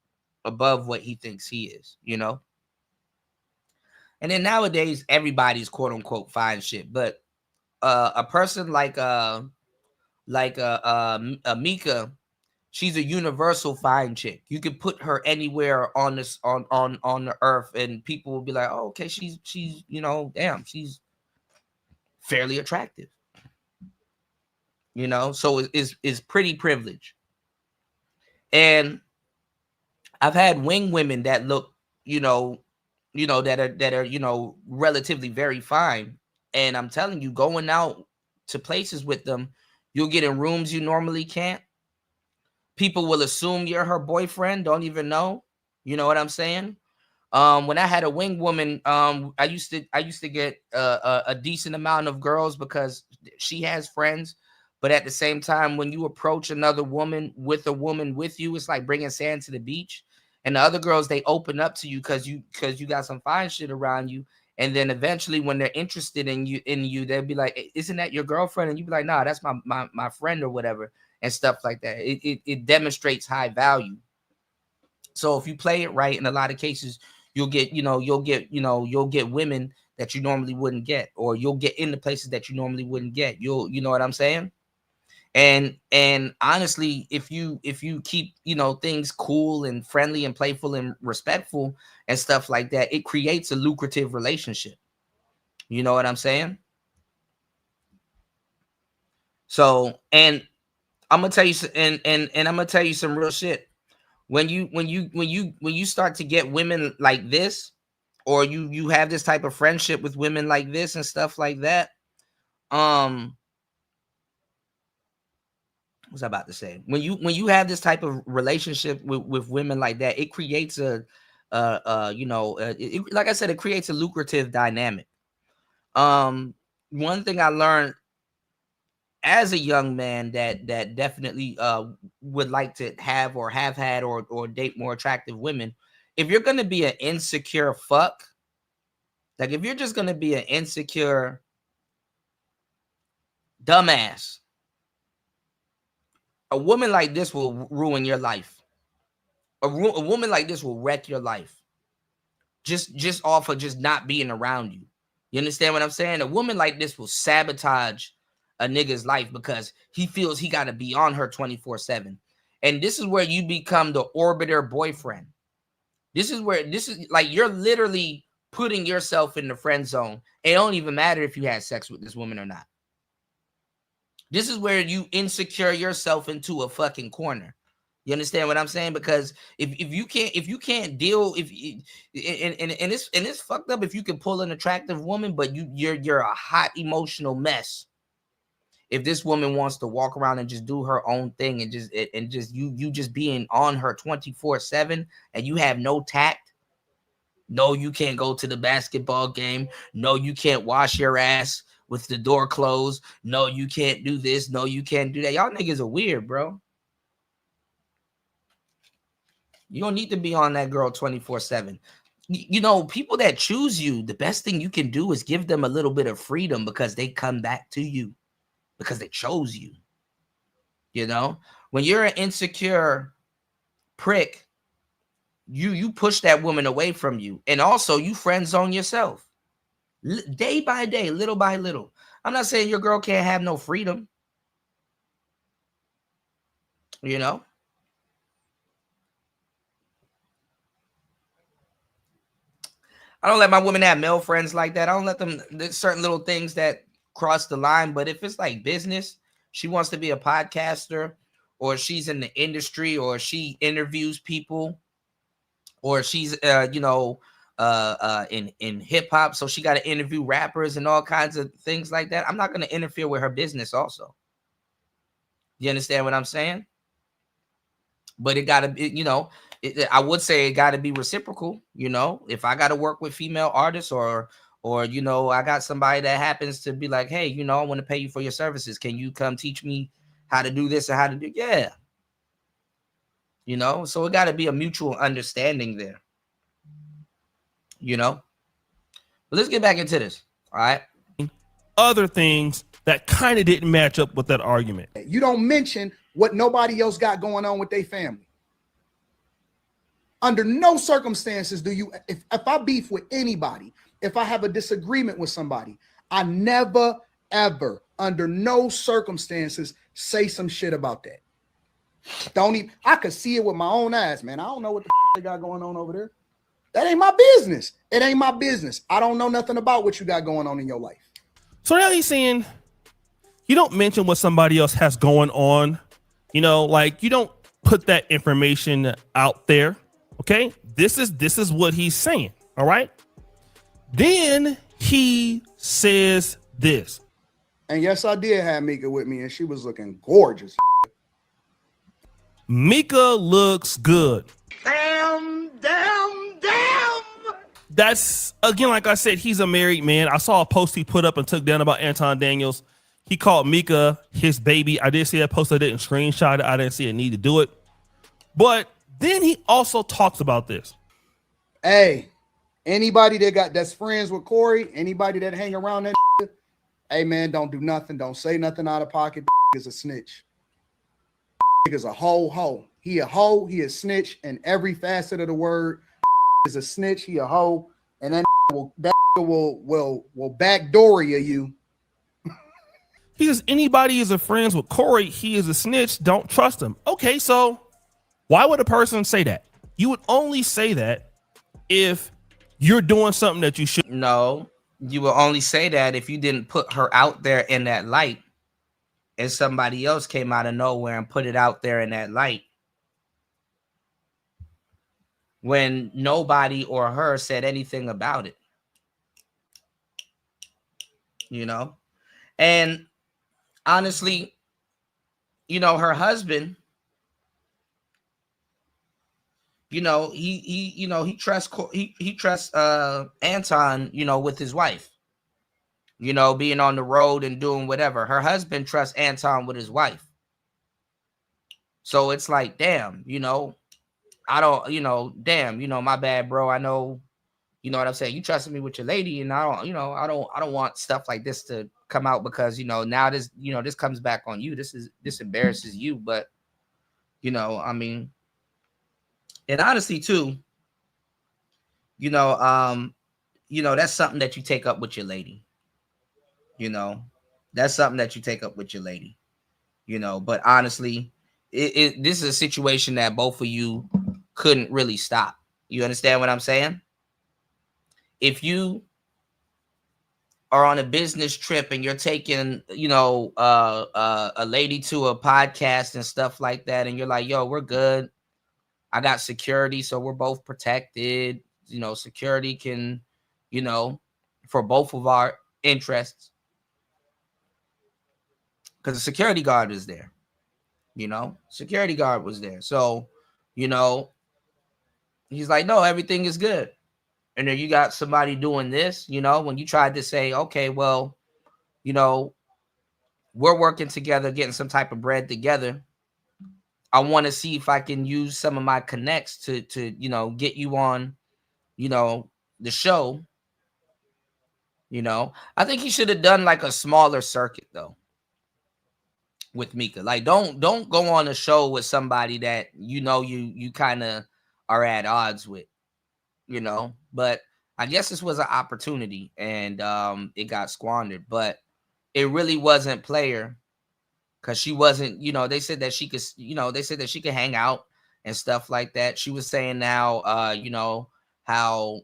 above what he thinks he is, And then nowadays, everybody's quote unquote fine shit, but a person like Mika, she's a universal fine chick. You could put her anywhere on this on the earth, and people will be like, "Oh, okay, she's damn, she's fairly attractive." So it's pretty privilege. And I've had wing women that look, that are relatively very fine, and I'm telling you, going out to places with them, you'll get in rooms you normally can't. People will assume you're her boyfriend, don't even know. You know what I'm saying? When I had a wing woman, I used to get a decent amount of girls because she has friends. But at the same time, when you approach another woman with a woman with you, it's like bringing sand to the beach. And the other girls, they open up to you because you got some fine shit around you. And then eventually, when they're interested in you, they'll be like, "Isn't that your girlfriend?" And you be like, "Nah, that's my friend or whatever," and stuff like that. It demonstrates high value. So if you play it right, in a lot of cases, you'll get women that you normally wouldn't get, or you'll get into places that you normally wouldn't get. You know what I'm saying? And honestly, if you keep things cool and friendly and playful and respectful and stuff like that, it creates a lucrative relationship. You know what I'm saying? So, and I'm gonna tell you, and I'm gonna tell you some real shit. When you start to get women like this, or you have this type of friendship with women like this and stuff like that, what's I about to say? When you have this type of relationship with women like that, it creates like I said, it creates a lucrative dynamic. One thing I learned as a young man that definitely would like to have or have had or date more attractive women, if you're gonna be an insecure fuck, like if you're just gonna be an insecure dumbass, a woman like this will ruin your life. A woman like this will wreck your life. Just off of just not being around you. You understand what I'm saying? A woman like this will sabotage a nigga's life because he feels he got to be on her 24/7. And this is where you become the orbiter boyfriend. This is like you're literally putting yourself in the friend zone. It don't even matter if you had sex with this woman or not. This is where you insecure yourself into a fucking corner. You understand what I'm saying? Because if you can't deal, and it's fucked up if you can pull an attractive woman, but you're a hot emotional mess. If this woman wants to walk around and just do her own thing and just you just being on her 24/7 and you have no tact, no, you can't go to the basketball game. No, you can't wash your ass with the door closed. No, you can't do this. No, you can't do that. Y'all niggas are weird, bro. You don't need to be on that girl 24/7. You know, people that choose you, the best thing you can do is give them a little bit of freedom because they come back to you because they chose you. You know, when you're an insecure prick, you push that woman away from you. And also you friend zone yourself day by day, little by little. I'm not saying your girl can't have no freedom. You know, I don't let my women have male friends like that. I don't let them. There's certain little things that cross the line. But if it's like business, she wants to be a podcaster, or she's in the industry, or she interviews people, or she's in hip hop, so she got to interview rappers and all kinds of things like that. I'm not going to interfere with her business. Also, you understand what I'm saying? But it got to be, you know. I would say it got to be reciprocal, you know. If I got to work with female artists or you know, I got somebody that happens to be like, hey, you know, I want to pay you for your services. Can you come teach me how to do this and how to do? Yeah. You know, so it got to be a mutual understanding there. You know, but let's get back into this. All right. Other things that kind of didn't match up with that argument. You don't mention what nobody else got going on with their family. Under no circumstances do you, if I beef with anybody, if I have a disagreement with somebody, I never, ever, under no circumstances, say some shit about that. Don't even, I could see it with my own eyes, man. I don't know what the they got going on over there. That ain't my business. It ain't my business. I don't know nothing about what you got going on in your life. So now he's saying you don't mention what somebody else has going on. You know, like you don't put that information out there. Okay, this is what he's saying. All right. Then he says this. And yes, I did have Mika with me, and she was looking gorgeous. Mika looks good. Damn. That's, again, like I said, he's a married man. I saw a post he put up and took down about Anton Daniels. He called Mika his baby. I did see that post. I didn't screenshot it. I didn't see a need to do it. But then he also talks about this. Hey, anybody that's friends with Corey, anybody that hang around that, hey man, don't do nothing. Don't say nothing out of pocket. Is a snitch. Is a hoe. He a hoe. He a snitch in every facet of the word. Is a snitch. He a hoe, and then will backdoor you. He says anybody is a friends with Corey, he is a snitch. Don't trust him. Okay, so why would a person say that? You would only say that if you're doing something that you should. No, you will only say that if you didn't put her out there in that light and somebody else came out of nowhere and put it out there in that light when nobody or her said anything about it. You know? And honestly, you know, her husband, you know, he trusts Anton, you know, with his wife, you know, being on the road and doing whatever. Her husband trusts Anton with his wife. So it's like, damn, you know, I don't, you know, damn, you know, my bad, bro. I know, you know what I'm saying? You trusted me with your lady, and I don't, you know, I don't want stuff like this to come out because, you know, now this, you know, this comes back on you. This embarrasses you. But, you know, I mean, and honestly too, you know, that's something that you take up with your lady. You know, that's something that you take up with your lady, you know, but honestly, this is a situation that both of you couldn't really stop. You understand what I'm saying? If you are on a business trip and you're taking, a lady to a podcast and stuff like that, and you're like, yo, we're good. I got security, so we're both protected. Security can, for both of our interests, because the security guard is there. Security guard was there. So, he's like, no, everything is good. And then you got somebody doing this, when you tried to say, okay, well, we're working together, getting some type of bread together. I want to see if I can use some of my connects to get you on, the show. I think he should have done like a smaller circuit though with Mika. Like, don't go on a show with somebody that you kind of are at odds with, But I guess this was an opportunity, and it got squandered. But it really wasn't player, because she wasn't. They said that she could. They said that she could hang out and stuff like that. She was saying now, how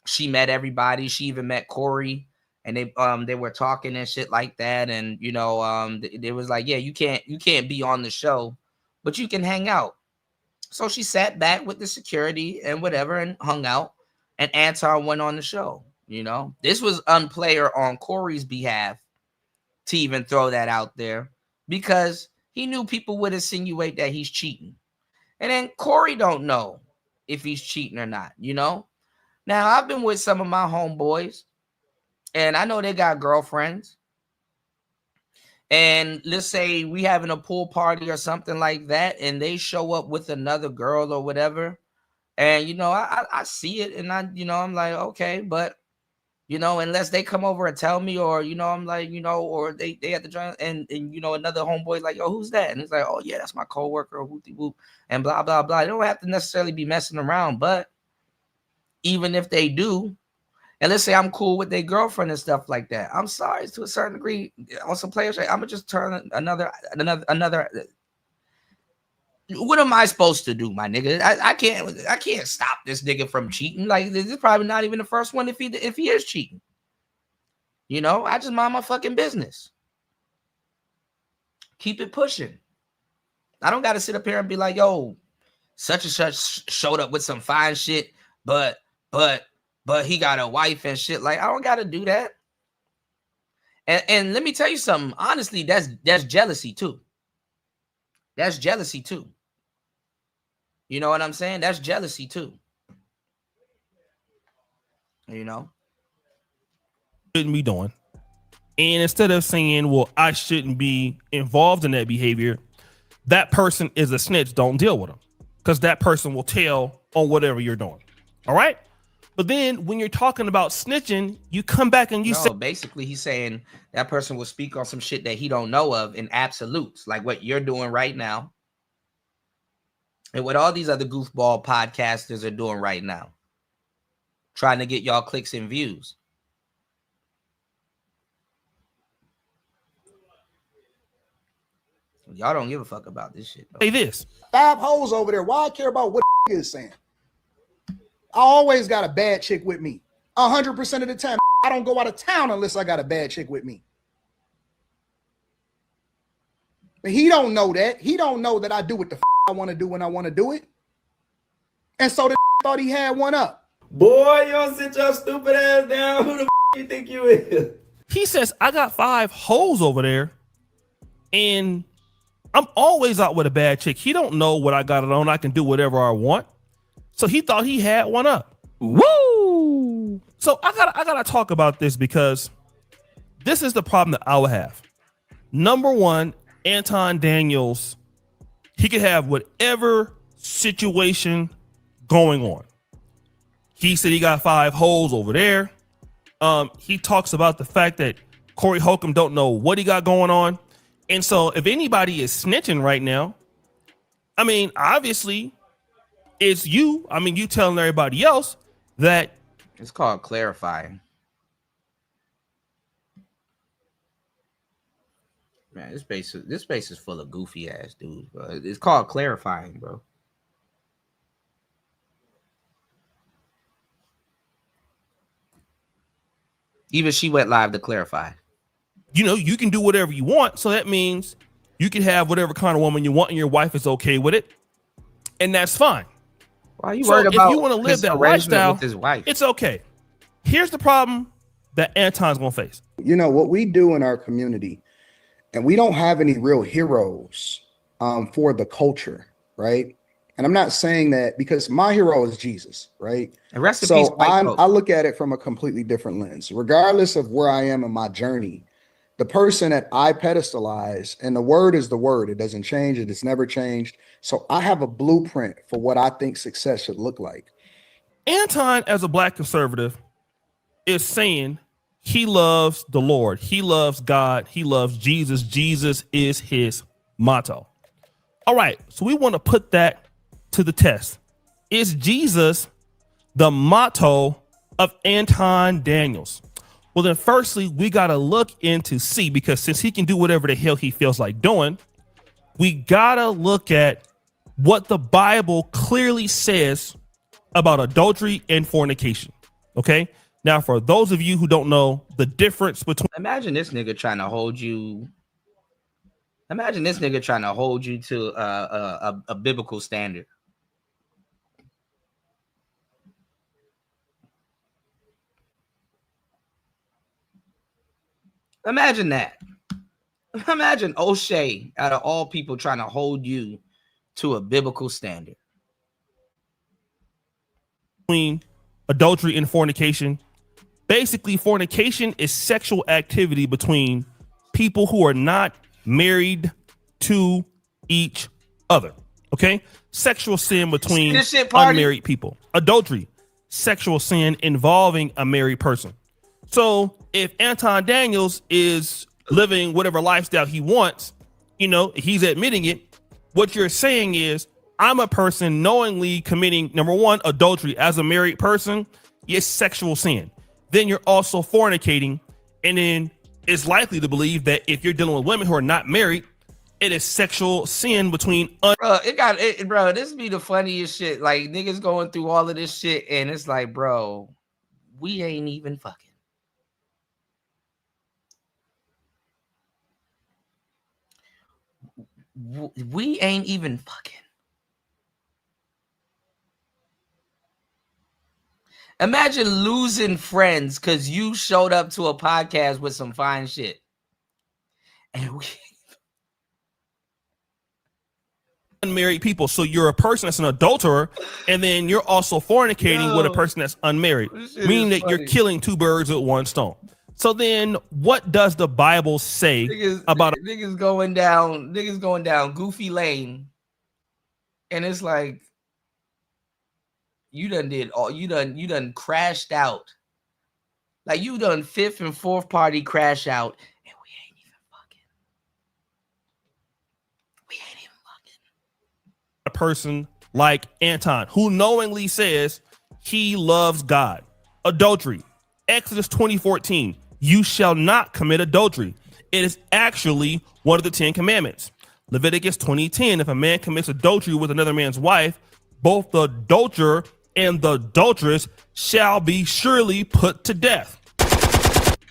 she met everybody. She even met Corey, and they were talking and shit like that. And they was like, yeah, you can't be on the show, but you can hang out. So she sat back with the security and whatever and hung out, and Anton went on the show. This was unplayer on Corey's behalf to even throw that out there, because he knew people would insinuate that he's cheating. And then Corey don't know if he's cheating or not, Now, I've been with some of my homeboys, and I know they got girlfriends. And let's say we having a pool party or something like that, and they show up with another girl or whatever. And, I see it, and I'm like, okay, but, unless they come over and tell me, or, I'm like, or they have to join, and another homeboy like, yo, who's that? And it's like, oh, yeah, that's my coworker, whoopty whoop, and blah, blah, blah. They don't have to necessarily be messing around, but even if they do, and let's say I'm cool with their girlfriend and stuff like that, I'm sorry, to a certain degree, on some players, I'm gonna just turn another. What am I supposed to do, my nigga? I can't stop this nigga from cheating. Like, this is probably not even the first one if he is cheating. I just mind my fucking business. Keep it pushing. I don't got to sit up here and be like, yo, such and such showed up with some fine shit, but he got a wife and shit. Like, I don't got to do that. And let me tell you something. Honestly, that's jealousy too. That's jealousy too. You know what I'm saying? That's jealousy too. Shouldn't be doing. And instead of saying, well, I shouldn't be involved in that behavior, that person is a snitch. Don't deal with them, because that person will tell on whatever you're doing. All right. But then when you're talking about snitching, you come back and you say, basically he's saying that person will speak on some shit that he don't know of in absolutes, like what you're doing right now. And what all these other goofball podcasters are doing right now, trying to get y'all clicks and views. Y'all don't give a fuck about this shit, though. Say this. 5 hoes over there. Why I care about what is saying? I always got a bad chick with me. 100% of the time. I don't go out of town unless I got a bad chick with me. But he don't know that. He don't know that I do what the I want to do when I want to do it. And so the thought he had one up. Boy, y'all sit your stupid ass down. Who the you think you is? He says, I got 5 hoes over there, and I'm always out with a bad chick. He don't know what I got it on. I can do whatever I want. So he thought he had one up. Woo! So I gotta talk about this, because this is the problem that I would have. Number one, Anton Daniels, he could have whatever situation going on. He said he got 5 hoes over there. He talks about the fact that Corey Holcomb don't know what he got going on. And so if anybody is snitching right now, I mean, obviously it's you. I mean, you telling everybody else that. It's called clarifying. Man, this space is full of goofy ass dudes, bro. It's called clarifying, bro. Even she went live to clarify. You know, you can do whatever you want. So that means you can have whatever kind of woman you want and your wife is okay with it. And that's fine. Why are you So worried if about you want to live his that arrangement lifestyle, with his wife? it's okay. Here's the problem that Anton's going to face. You know, what we do in our community, and we don't have any real heroes for the culture, right? And I'm not saying that because my hero is Jesus, right? And rest in peace, So white folk. I look at it from a completely different lens. Regardless of where I am in my journey, the person that I pedestalize, and the word is the word, it doesn't change, it has never changed. So I have a blueprint for what I think success should look like. Anton, as a black conservative, is saying he loves the Lord. He loves God. He loves Jesus. Jesus is his motto. All right. So we want to put that to the test. Is Jesus the motto of Anton Daniels? Well, then firstly, we got to look into C, because since he can do whatever the hell he feels like doing, we got to look at what the Bible clearly says about adultery and fornication. Okay. Now, for those of you who don't know the difference between, Imagine this nigga trying to hold you. Imagine this nigga trying to hold you to a biblical standard. Imagine that. Imagine O'Shea, out of all people, trying to hold you to a biblical standard. adultery and fornication. Basically, fornication is sexual activity between people who are not married to each other. Okay? Sexual sin between unmarried people. Adultery, sexual sin involving a married person. So if Anton Daniels is living whatever lifestyle he wants, you know, he's admitting it. What you're saying is, I'm a person knowingly committing, number one, adultery as a married person. It's sexual sin. Then you're also fornicating. And then it's likely to believe that if you're dealing with women who are not married, it is sexual sin between. Bro, this be the funniest shit. Like, niggas going through all of this shit, and it's like, bro, we ain't even fucking. We ain't even fucking. Imagine losing friends because you showed up to a podcast with some fine shit. And we unmarried people. So you're a person that's an adulterer, and then you're also fornicating with a person that's unmarried, meaning that you're killing two birds with one stone. So then what does the Bible say about niggas going down goofy lane? And it's like, you done crashed out. Like, you done fifth and fourth party crash out, and we ain't even fucking. a person like Anton, who knowingly says he loves God? Adultery. Exodus 20:14. You shall not commit adultery. It is actually one of the 10 commandments. Leviticus 20:10. If a man commits adultery with another man's wife, both the adulterer and the adulteress shall be surely put to death.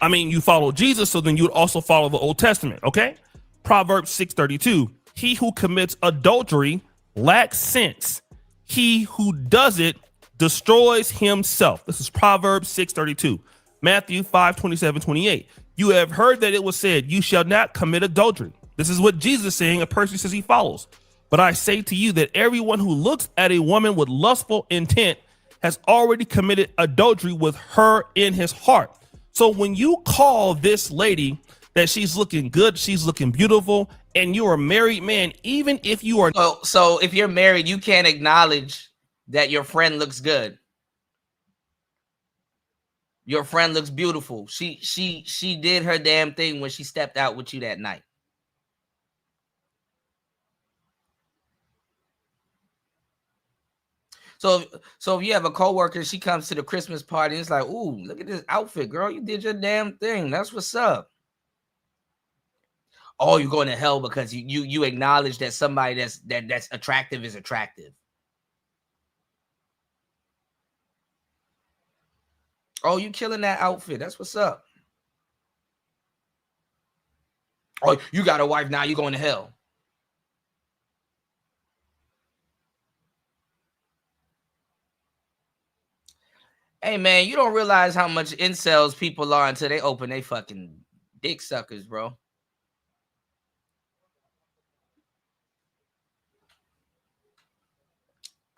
I mean, you follow Jesus, so then you would also follow the Old Testament, okay? Proverbs 6:32. He who commits adultery lacks sense. He who does it destroys himself. This is Proverbs 6:32. Matthew 5:27-28. You have heard that it was said, you shall not commit adultery. This is what Jesus is saying, a person says he follows. But I say to you that everyone who looks at a woman with lustful intent has already committed adultery with her in his heart. So when you call this lady that she's looking good, she's looking beautiful, and you're a married man, even if you are. So if you're married, you can't acknowledge that your friend looks good. Your friend looks beautiful. She did her damn thing when she stepped out with you that night. So if you have a coworker, she comes to the Christmas party, and it's like, ooh, look at this outfit, girl. You did your damn thing. That's what's up. Oh, you're going to hell because you acknowledge that somebody that's attractive is attractive. Oh, you killing that outfit. That's what's up. Oh, you got a wife now, you going to hell. Hey man, you don't realize how much incels people are until they open they fucking dick suckers, bro.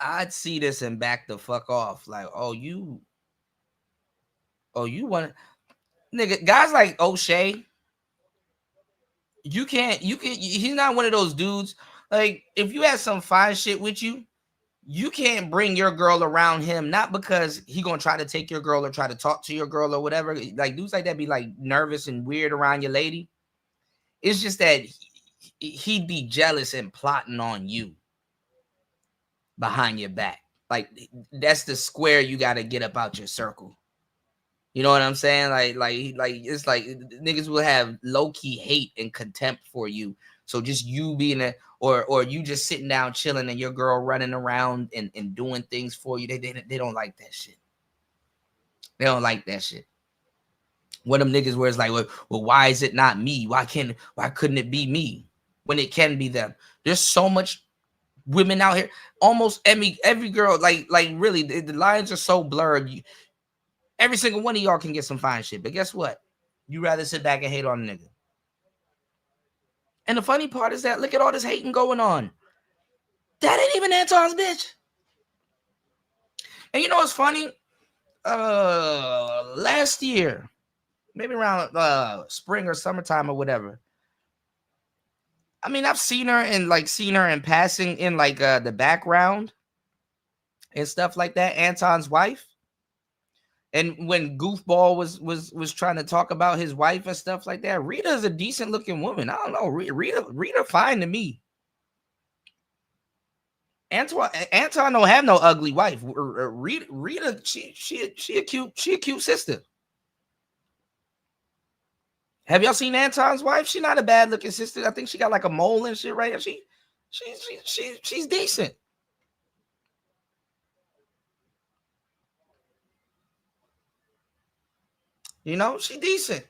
I'd see this and back the fuck off. Like, oh, you want nigga, guys like O'Shea, he's not one of those dudes. Like, if you had some fine shit with you, you can't bring your girl around him, not because he gonna try to take your girl or try to talk to your girl or whatever. Like, dudes like that be like nervous and weird around your lady. It's just that he'd be jealous and plotting on you behind your back. Like, that's the square you got to get up out your circle. You know what I'm saying? Like it's like niggas will have low-key hate and contempt for you. So just you being or you just sitting down chilling and your girl running around and doing things for you, they don't like that shit. They don't like that shit. One of them niggas where it's like, well, why is it not me? Why couldn't it be me when it can be them? There's so much women out here. Almost every girl, like really, the lines are so blurred. Every single one of y'all can get some fine shit, but guess what? You rather sit back and hate on a nigga. And the funny part is that look at all this hating going on. That ain't even Anton's bitch. And you know what's funny? Last year, maybe around spring or summertime or whatever. I mean, I've seen her in passing in like the background and stuff like that. Anton's wife. And when Goofball was trying to talk about his wife and stuff like that, Rita's a decent looking woman. I don't know. Rita fine to me. Anton don't have no ugly wife. Rita, she a cute sister. Have y'all seen Anton's wife? She's not a bad looking sister. I think she got like a mole and shit, right? She's decent. You know, she decent.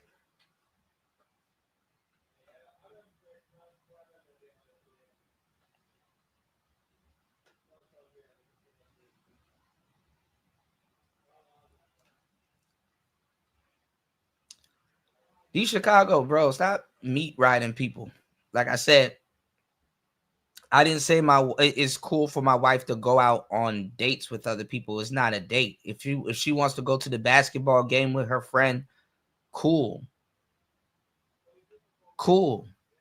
These Chicago bros, stop meat riding people. Like I said, I didn't say it's cool for my wife to go out on dates with other people. It's not a date. If she wants to go to the basketball game with her friend, cool.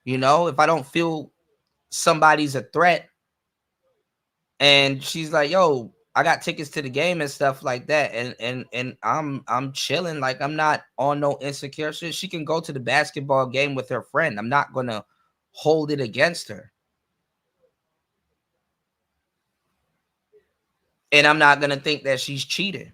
You know, if I don't feel somebody's a threat and she's like, yo, I got tickets to the game and stuff like that, and I'm chilling, like I'm not on no insecure shit. She can go to the basketball game with her friend. I'm not gonna hold it against her. And I'm not gonna think that she's cheating.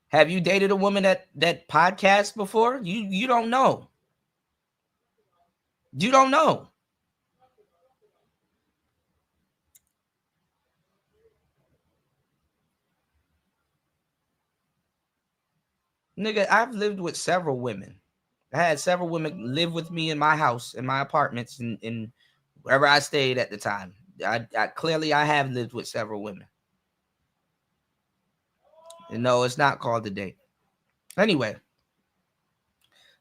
Have you dated a woman that podcasts before? You don't know. You don't know. Nigga, I've lived with several women. I had several women live with me in my house, in my apartments, in wherever I stayed at the time. I clearly have lived with several women. And no, it's not called a date. Anyway,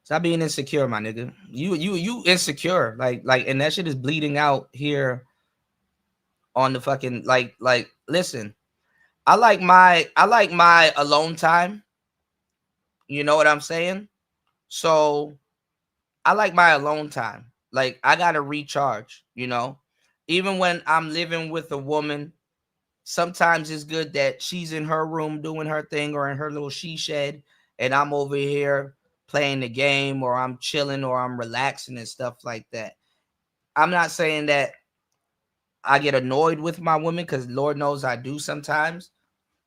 stop being insecure, my nigga. You insecure, like, and that shit is bleeding out here on the fucking like. Listen, I like my alone time. You know what I'm saying? So I like my alone time. Like, I gotta recharge. You know, even when I'm living with a woman, sometimes it's good that she's in her room doing her thing or in her little she shed, and I'm over here playing the game, or I'm chilling, or I'm relaxing and stuff like that. I'm not saying that I get annoyed with my woman, because Lord knows I do sometimes,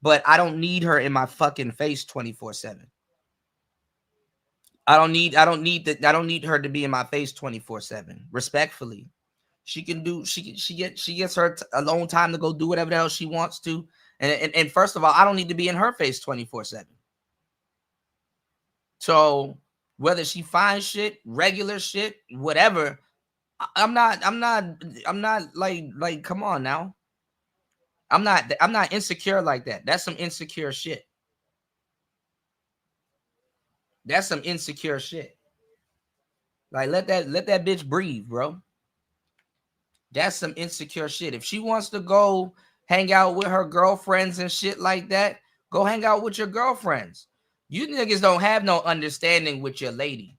but I don't need her in my fucking face 24/7. I don't need her to be in my face 24/7. Respectfully. She gets her alone time to go do whatever the hell she wants to. And first of all, I don't need to be in her face 24/7. So whether she finds shit, regular shit, whatever, I'm not like, come on now. I'm not insecure like that. That's some insecure shit. That's some insecure shit. Like, let that bitch breathe, bro. That's some insecure shit. If she wants to go hang out with her girlfriends and shit like that, go hang out with your girlfriends. You niggas don't have no understanding with your lady.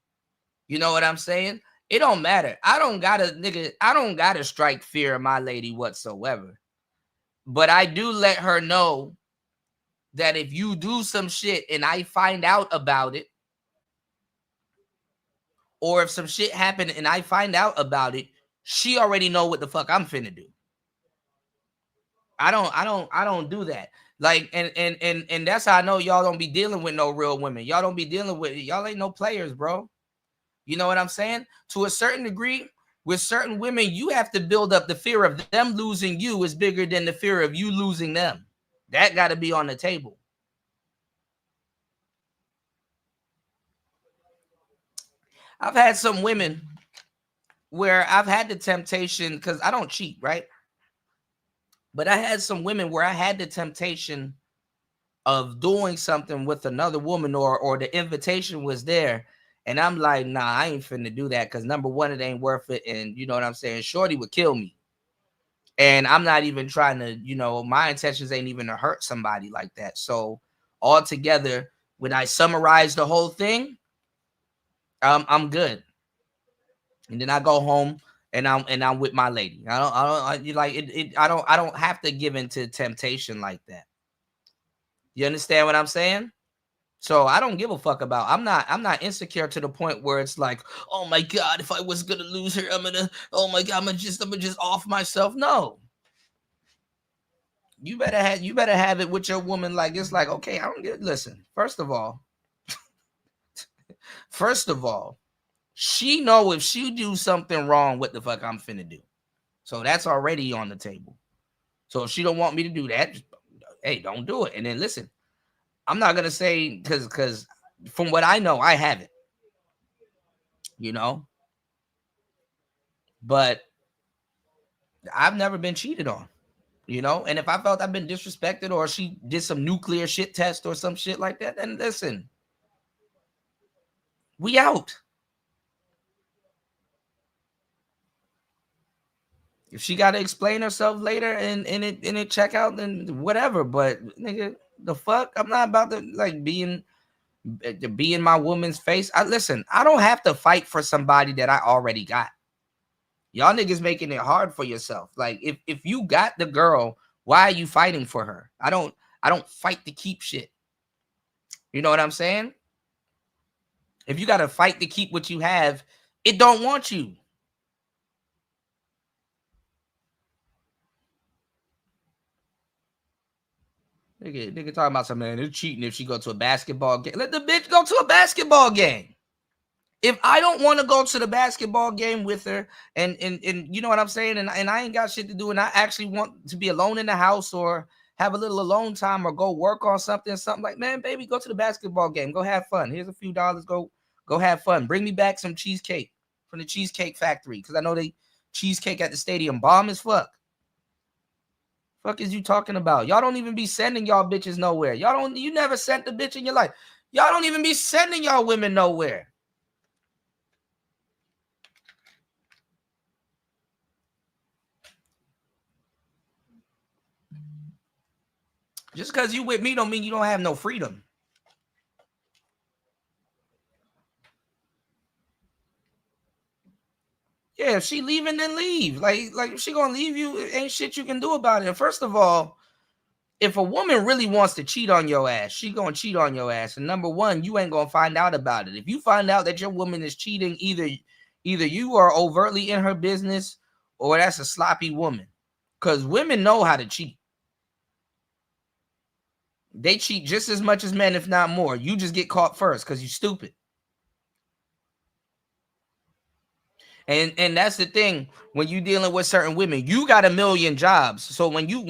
You know what I'm saying? It don't matter. I don't gotta strike fear of my lady whatsoever. But I do let her know that if you do some shit and I find out about it, or if some shit happened and I find out about it, she already know what the fuck I'm finna do. I don't do that. Like, and that's how I know y'all don't be dealing with no real women. Y'all don't be dealing with, y'all ain't no players, bro. You know what I'm saying? To a certain degree, with certain women, you have to build up the fear of them losing you is bigger than the fear of you losing them. That got to be on the table. I've had some women where I've had the temptation, because I don't cheat, right? But I had some women where I had the temptation of doing something with another woman, or the invitation was there. And I'm like, nah, I ain't finna do that, because number one, it ain't worth it. And you know what I'm saying? Shorty would kill me. And I'm not even trying to, my intentions ain't even to hurt somebody like that. So altogether, when I summarize the whole thing, I'm good. And then I go home and I'm with my lady. I don't have to give into temptation like that. You understand what I'm saying? So I don't give a fuck about. I'm not insecure to the point where it's like, oh my God, if I was gonna lose her, oh my God, I'm gonna just off myself. No. You better have it with your woman. Like, it's like, okay, I don't get. Listen, first of all, she know if she do something wrong, what the fuck I'm finna do. So that's already on the table. So if she don't want me to do that, hey, don't do it. And then listen, I'm not gonna say, because from what I know, I haven't. But I've never been cheated on. And if I felt I've been disrespected, or she did some nuclear shit test or some shit like that, then listen, we out. If she got to explain herself later and it check out, then whatever. But nigga, the fuck, I'm not about to like be in my woman's face. Listen, I don't have to fight for somebody that I already got. Y'all niggas making it hard for yourself. Like, if you got the girl, why are you fighting for her? I don't fight to keep shit. You know what I'm saying? If you got to fight to keep what you have, it don't want you. Nigga talking about some, man, it's cheating if she go to a basketball game. Let the bitch go to a basketball game. If I don't want to go to the basketball game with her, and you know what I'm saying, and I ain't got shit to do, and I actually want to be alone in the house or have a little alone time or go work on something like, man, baby, go to the basketball game. Go have fun. Here's a few dollars. Go have fun. Bring me back some cheesecake from the Cheesecake Factory, because I know they cheesecake at the stadium bomb as fuck. Fuck is you talking about? Y'all don't even be sending y'all bitches nowhere. You never sent the bitch in your life. Y'all don't even be sending y'all women nowhere. Just because you with me don't mean you don't have no freedom. Yeah, if she leaving, then leave. Like if she gonna leave you, ain't shit you can do about it. And first of all, if a woman really wants to cheat on your ass, she gonna cheat on your ass. And number one, you ain't gonna find out about it. If you find out that your woman is cheating, either you are overtly in her business, or that's a sloppy woman. Because women know how to cheat. They cheat just as much as men, if not more. You just get caught first because you're stupid. And that's the thing. When you dealing with certain women, you got a million jobs. So when you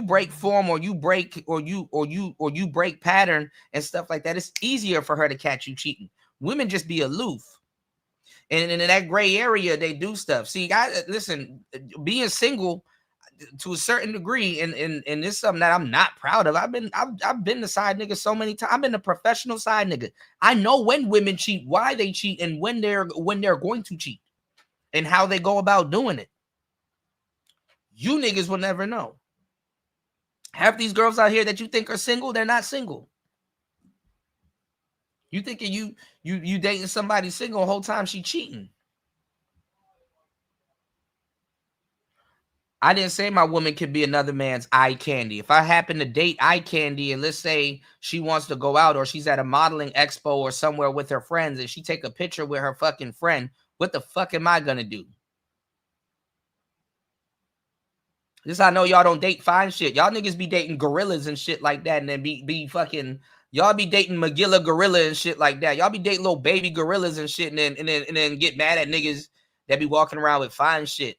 break form, or you break pattern and stuff like that, it's easier for her to catch you cheating. Women just be aloof. And in that gray area, they do stuff. See, guys, listen, being single to a certain degree, and this is something that I'm not proud of. I've been the side nigga so many times. I've been the professional side nigga. I know when women cheat, why they cheat, and when they're going to cheat, and how they go about doing it. You niggas will never know. Half these girls out here that you think are single, they're not single. You thinking you dating somebody single the whole time she cheating. I didn't say my woman could be another man's eye candy. If I happen to date eye candy, and let's say she wants to go out, or she's at a modeling expo or somewhere with her friends, and she take a picture with her fucking friend, what the fuck am I gonna do? This I know y'all don't date fine shit. Y'all niggas be dating gorillas and shit like that, and then be fucking, y'all be dating Magilla gorilla and shit like that. Y'all be dating little baby gorillas and shit, and then get mad at niggas that be walking around with fine shit.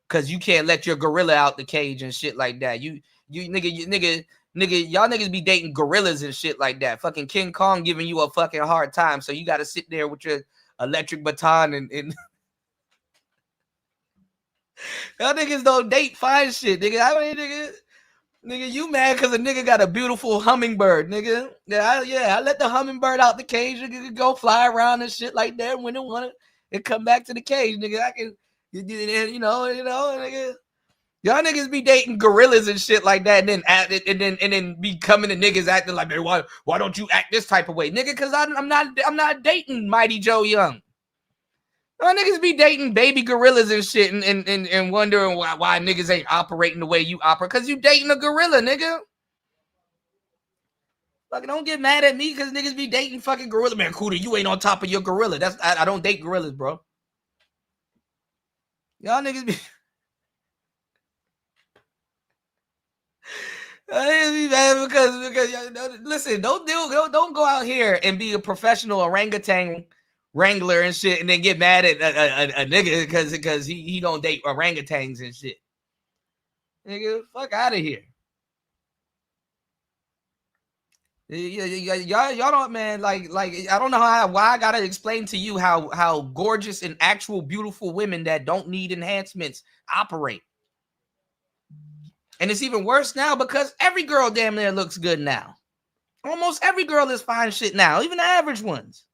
Cause you can't let your gorilla out the cage and shit like that. You nigga, y'all niggas be dating gorillas and shit like that. Fucking King Kong giving you a fucking hard time. So you gotta sit there with your electric baton and y'all niggas don't date fine shit, nigga. I mean, nigga, you mad because a nigga got a beautiful hummingbird, nigga. I let the hummingbird out the cage, nigga, go fly around and shit like that. When it want it come back to the cage, nigga. I can. You know, nigga. Y'all niggas be dating gorillas and shit like that, and then be coming to niggas acting like, man, why don't you act this type of way, nigga? Because I'm not dating Mighty Joe Young. Y'all niggas be dating baby gorillas and shit, and wondering why niggas ain't operating the way you operate. Because you dating a gorilla, nigga. Fucking don't get mad at me because niggas be dating fucking gorilla. Man, Cooter, you ain't on top of your gorilla. I don't date gorillas, bro. Y'all niggas be because listen, don't go out here and be a professional orangutan wrangler and shit, and then get mad at a nigga because he don't date orangutans and shit. Nigga, fuck out of here. Y'all don't, man. Like I don't know why I gotta explain to you how gorgeous and actual beautiful women that don't need enhancements operate. And it's even worse now because every girl damn near looks good now. Almost every girl is fine shit now, even the average ones.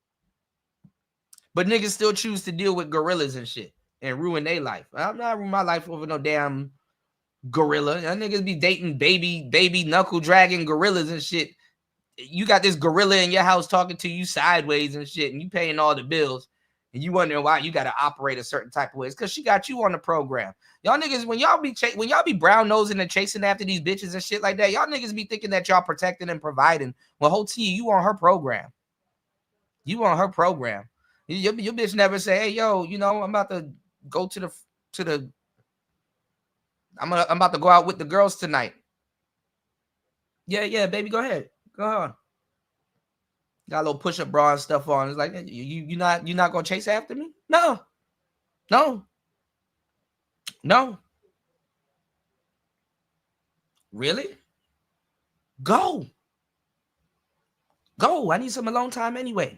But niggas still choose to deal with gorillas and shit and ruin their life. I'm not ruining my life over no damn gorilla. Y'all niggas be dating baby knuckle dragging gorillas and shit. You got this gorilla in your house talking to you sideways and shit, and you paying all the bills, and you wondering why you got to operate a certain type of way. It's because she got you on the program. Y'all niggas, when y'all be brown nosing and chasing after these bitches and shit like that, y'all niggas be thinking that y'all protecting and providing. Well, whole T, you on her program. You on her program. Your bitch never say, hey, yo, you know, I'm about to go to the. I'm about to go out with the girls tonight. Yeah, baby, go ahead. Go on. Got a little push-up bra and stuff on. It's like, you not gonna chase after me? No. Really? Go. I need some alone time anyway.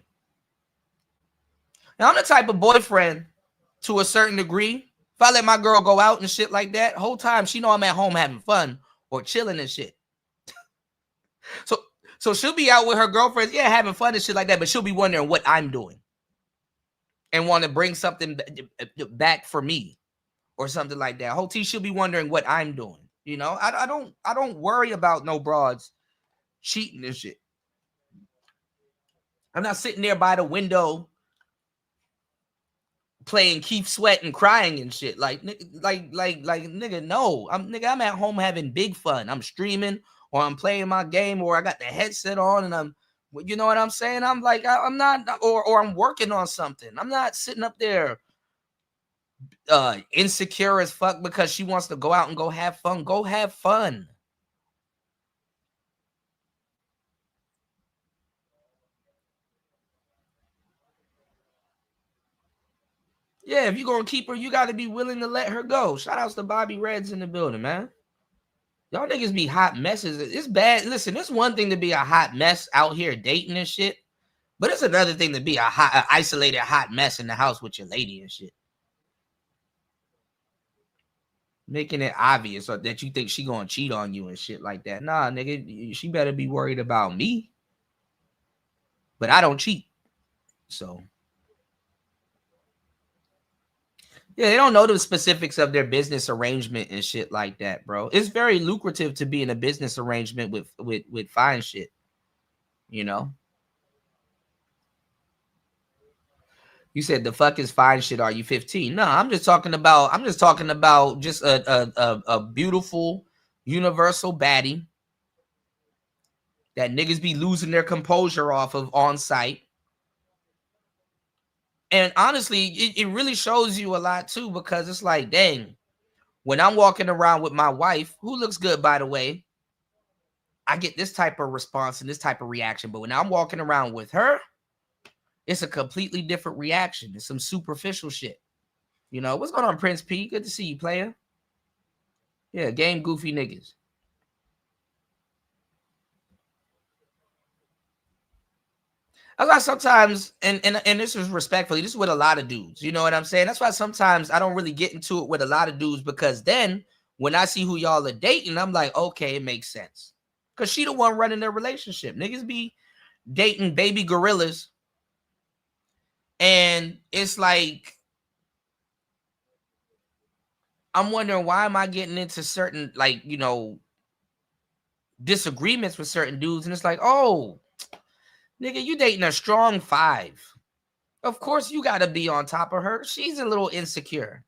Now, I'm the type of boyfriend, to a certain degree, if I let my girl go out and shit like that, whole time she know I'm at home having fun or chilling and shit. So she'll be out with her girlfriends, yeah, having fun and shit like that, but she'll be wondering what I'm doing and want to bring something back for me or something like that. Whole T, she'll be wondering what I'm doing. You know, I don't worry about no broads cheating and shit. I'm not sitting there by the window playing Keith Sweat and crying and shit. Like nigga, no. I'm at home having big fun. I'm streaming or I'm playing my game or I got the headset on and I'm, you know what I'm saying? I'm like, I'm not, or I'm working on something. I'm not sitting up there insecure as fuck because she wants to go out and go have fun. Go have fun. Yeah, if you're gonna keep her, you gotta be willing to let her go. Shout outs to Bobby Reds in the building, man. Y'all niggas be hot messes. It's bad. Listen, it's one thing to be a hot mess out here dating and shit, but it's another thing to be a isolated hot mess in the house with your lady and shit. Making it obvious that you think she gonna cheat on you and shit like that. Nah, nigga, she better be worried about me. But I don't cheat. So yeah, they don't know the specifics of their business arrangement and shit like that, bro. It's very lucrative to be in a business arrangement with fine shit, you know. You said the fuck is fine shit. Are you 15? No, I'm just talking about just a beautiful universal baddie that niggas be losing their composure off of on site. And honestly, it really shows you a lot too, because it's like, dang, when I'm walking around with my wife, who looks good, by the way, I get this type of response and this type of reaction. But when I'm walking around with her, it's a completely different reaction. It's some superficial shit. You know, what's going on, Prince P? Good to see you, player. Yeah, game goofy niggas. That's why sometimes, and this is respectfully, this is with a lot of dudes. You know what I'm saying? That's why sometimes I don't really get into it with a lot of dudes, because then when I see who y'all are dating, I'm like, okay, it makes sense. Because she the one running their relationship. Niggas be dating baby gorillas. And it's like, I'm wondering, why am I getting into certain, like, you know, disagreements with certain dudes? And it's like, oh, nigga, you dating a strong 5. Of course you got to be on top of her. She's a little insecure.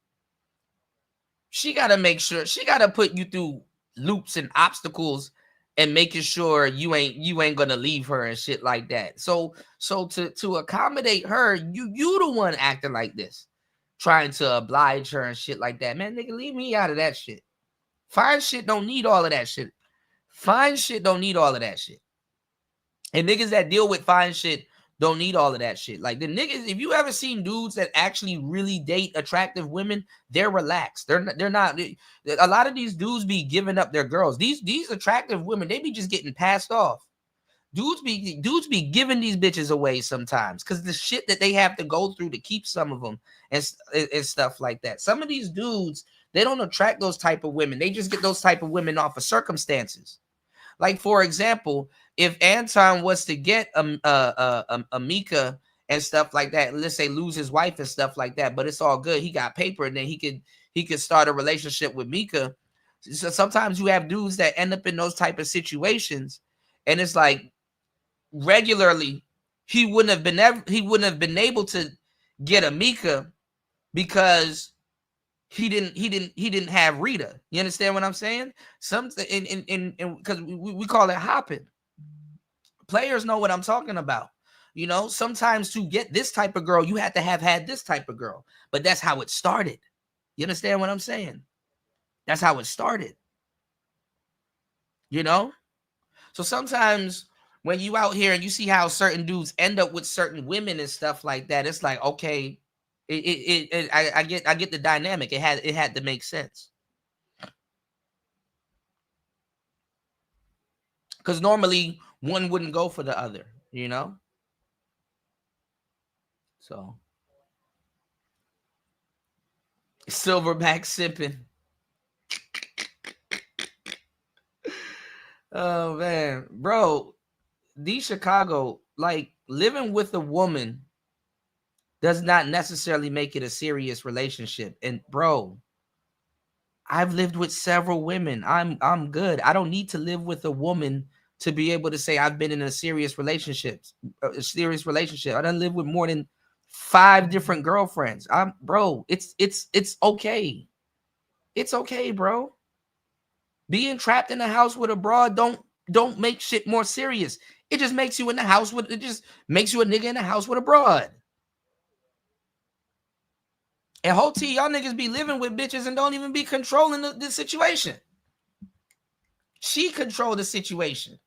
She got to make sure, she got to put you through loops and obstacles and making sure you ain't going to leave her and shit like that. So to accommodate her, you the one acting like this, trying to oblige her and shit like that. Man, nigga, leave me out of that shit. Fine shit don't need all of that shit. Fine shit don't need all of that shit. And niggas that deal with fine shit don't need all of that shit. Like the niggas, if you ever seen dudes that actually really date attractive women, they're relaxed. They're not. A lot of these dudes be giving up their girls. These attractive women, they be just getting passed off. Dudes be giving these bitches away sometimes because the shit that they have to go through to keep some of them and stuff like that. Some of these dudes, they don't attract those type of women. They just get those type of women off of circumstances. Like, for example, if Anton was to get a Mika and stuff like that, let's say lose his wife and stuff like that, but it's all good. He got paper, and then he could start a relationship with Mika. So sometimes you have dudes that end up in those type of situations, and it's like regularly he wouldn't have been able to get a Mika because he didn't have Rita. You understand what I'm saying? Something in because we call it hopping. Players know what I'm talking about. You know, sometimes to get this type of girl, you had to have had this type of girl. But that's how it started. You understand what I'm saying? That's how it started. You know? So sometimes when you out here and you see how certain dudes end up with certain women and stuff like that, it's like, okay, I get the dynamic. It had to make sense. Because normally one wouldn't go for the other, you know? So Silverback sipping. Oh man, bro, these Chicago, like, living with a woman does not necessarily make it a serious relationship. And bro, I've lived with several women. I'm good. I don't need to live with a woman to be able to say I've been in a serious relationship. I done live with more than 5 different girlfriends. Bro, it's okay. It's okay, bro. Being trapped in a house with a broad don't make shit more serious. It just makes you in the house with, it just makes you a nigga in the house with a broad. And whole T, y'all niggas be living with bitches and don't even be controlling the situation. She controlled the situation.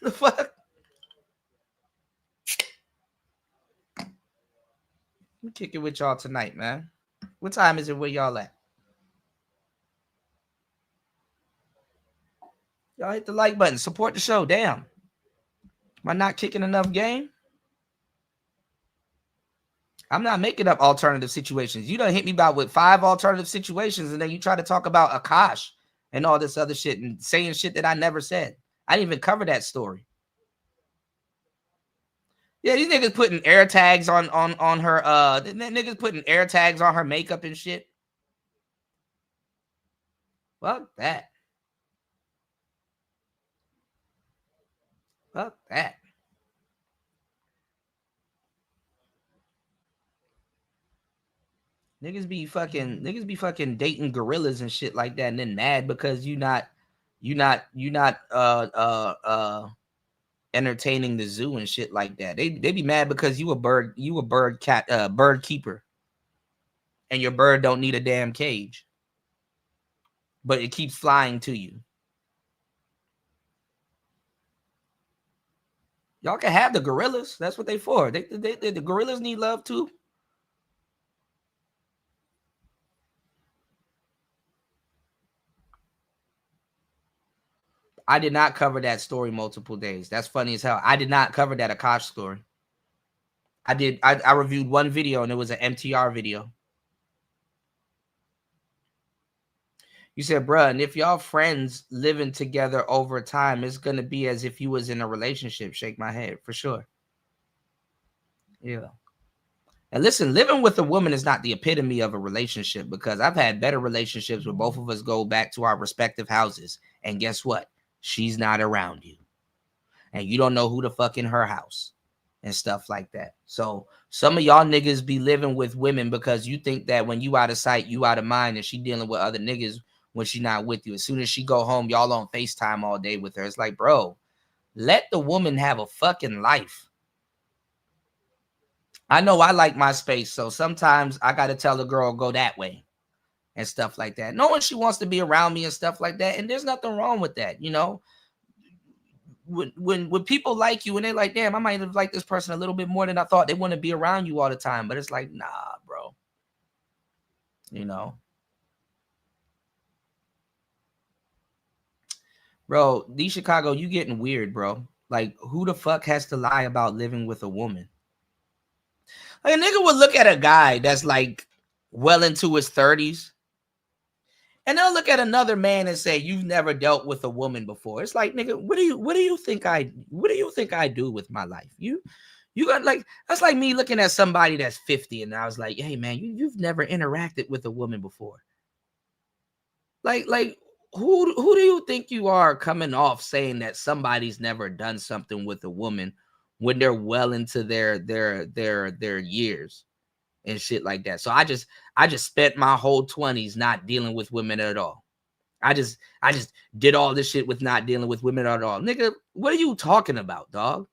The fuck? Let me kick it with y'all tonight, man. What time is it where y'all at? Y'all hit the like button. Support the show. Damn. Am I not kicking enough game? I'm not making up alternative situations. You done hit me about with 5 alternative situations, and then you try to talk about Akash and all this other shit and saying shit that I never said. I didn't even cover that story. Yeah, these niggas putting air tags on her. Niggas putting air tags on her makeup and shit. Fuck that. Fuck that. Niggas be fucking dating gorillas and shit like that, and then mad because you not entertaining the zoo and shit like that. They be mad because you a bird keeper, and your bird don't need a damn cage, but it keeps flying to you. Y'all can have the gorillas. That's what they for. The gorillas need love too. I did not cover that story multiple days. That's funny as hell. I did not cover that Akash story. I did. I reviewed one video, and it was an MTR video. You said, bruh, and if y'all friends living together over time, it's going to be as if you was in a relationship. Shake my head, for sure. Yeah. And listen, living with a woman is not the epitome of a relationship, because I've had better relationships where both of us go back to our respective houses. And guess what? She's not around you. And you don't know who the fuck in her house and stuff like that. So some of y'all niggas be living with women because you think that when you out of sight, you out of mind, and she dealing with other niggas when she not with you. As soon as she go home, y'all on FaceTime all day with her. It's like, bro, let the woman have a fucking life. I know I like my space, so sometimes I got to tell the girl, go that way and stuff like that. Knowing she wants to be around me and stuff like that, and there's nothing wrong with that, you know? When people like you and they're like, damn, I might have liked this person a little bit more than I thought. They want to be around you all the time, but it's like, nah, bro. You know? Bro, D Chicago, you getting weird, bro. Like, who the fuck has to lie about living with a woman? Like, a nigga would look at a guy that's like well into his 30s, and they'll look at another man and say, you've never dealt with a woman before. It's like, nigga, what do you think I do with my life? You got, like, that's like me looking at somebody that's 50 and I was like, hey man, you've never interacted with a woman before. Like who do you think you are coming off saying that somebody's never done something with a woman when they're well into their years and shit like that? So I just spent my whole 20s not dealing with women at all. I just did all this shit with not dealing with women at all. Nigga, what are you talking about, dog?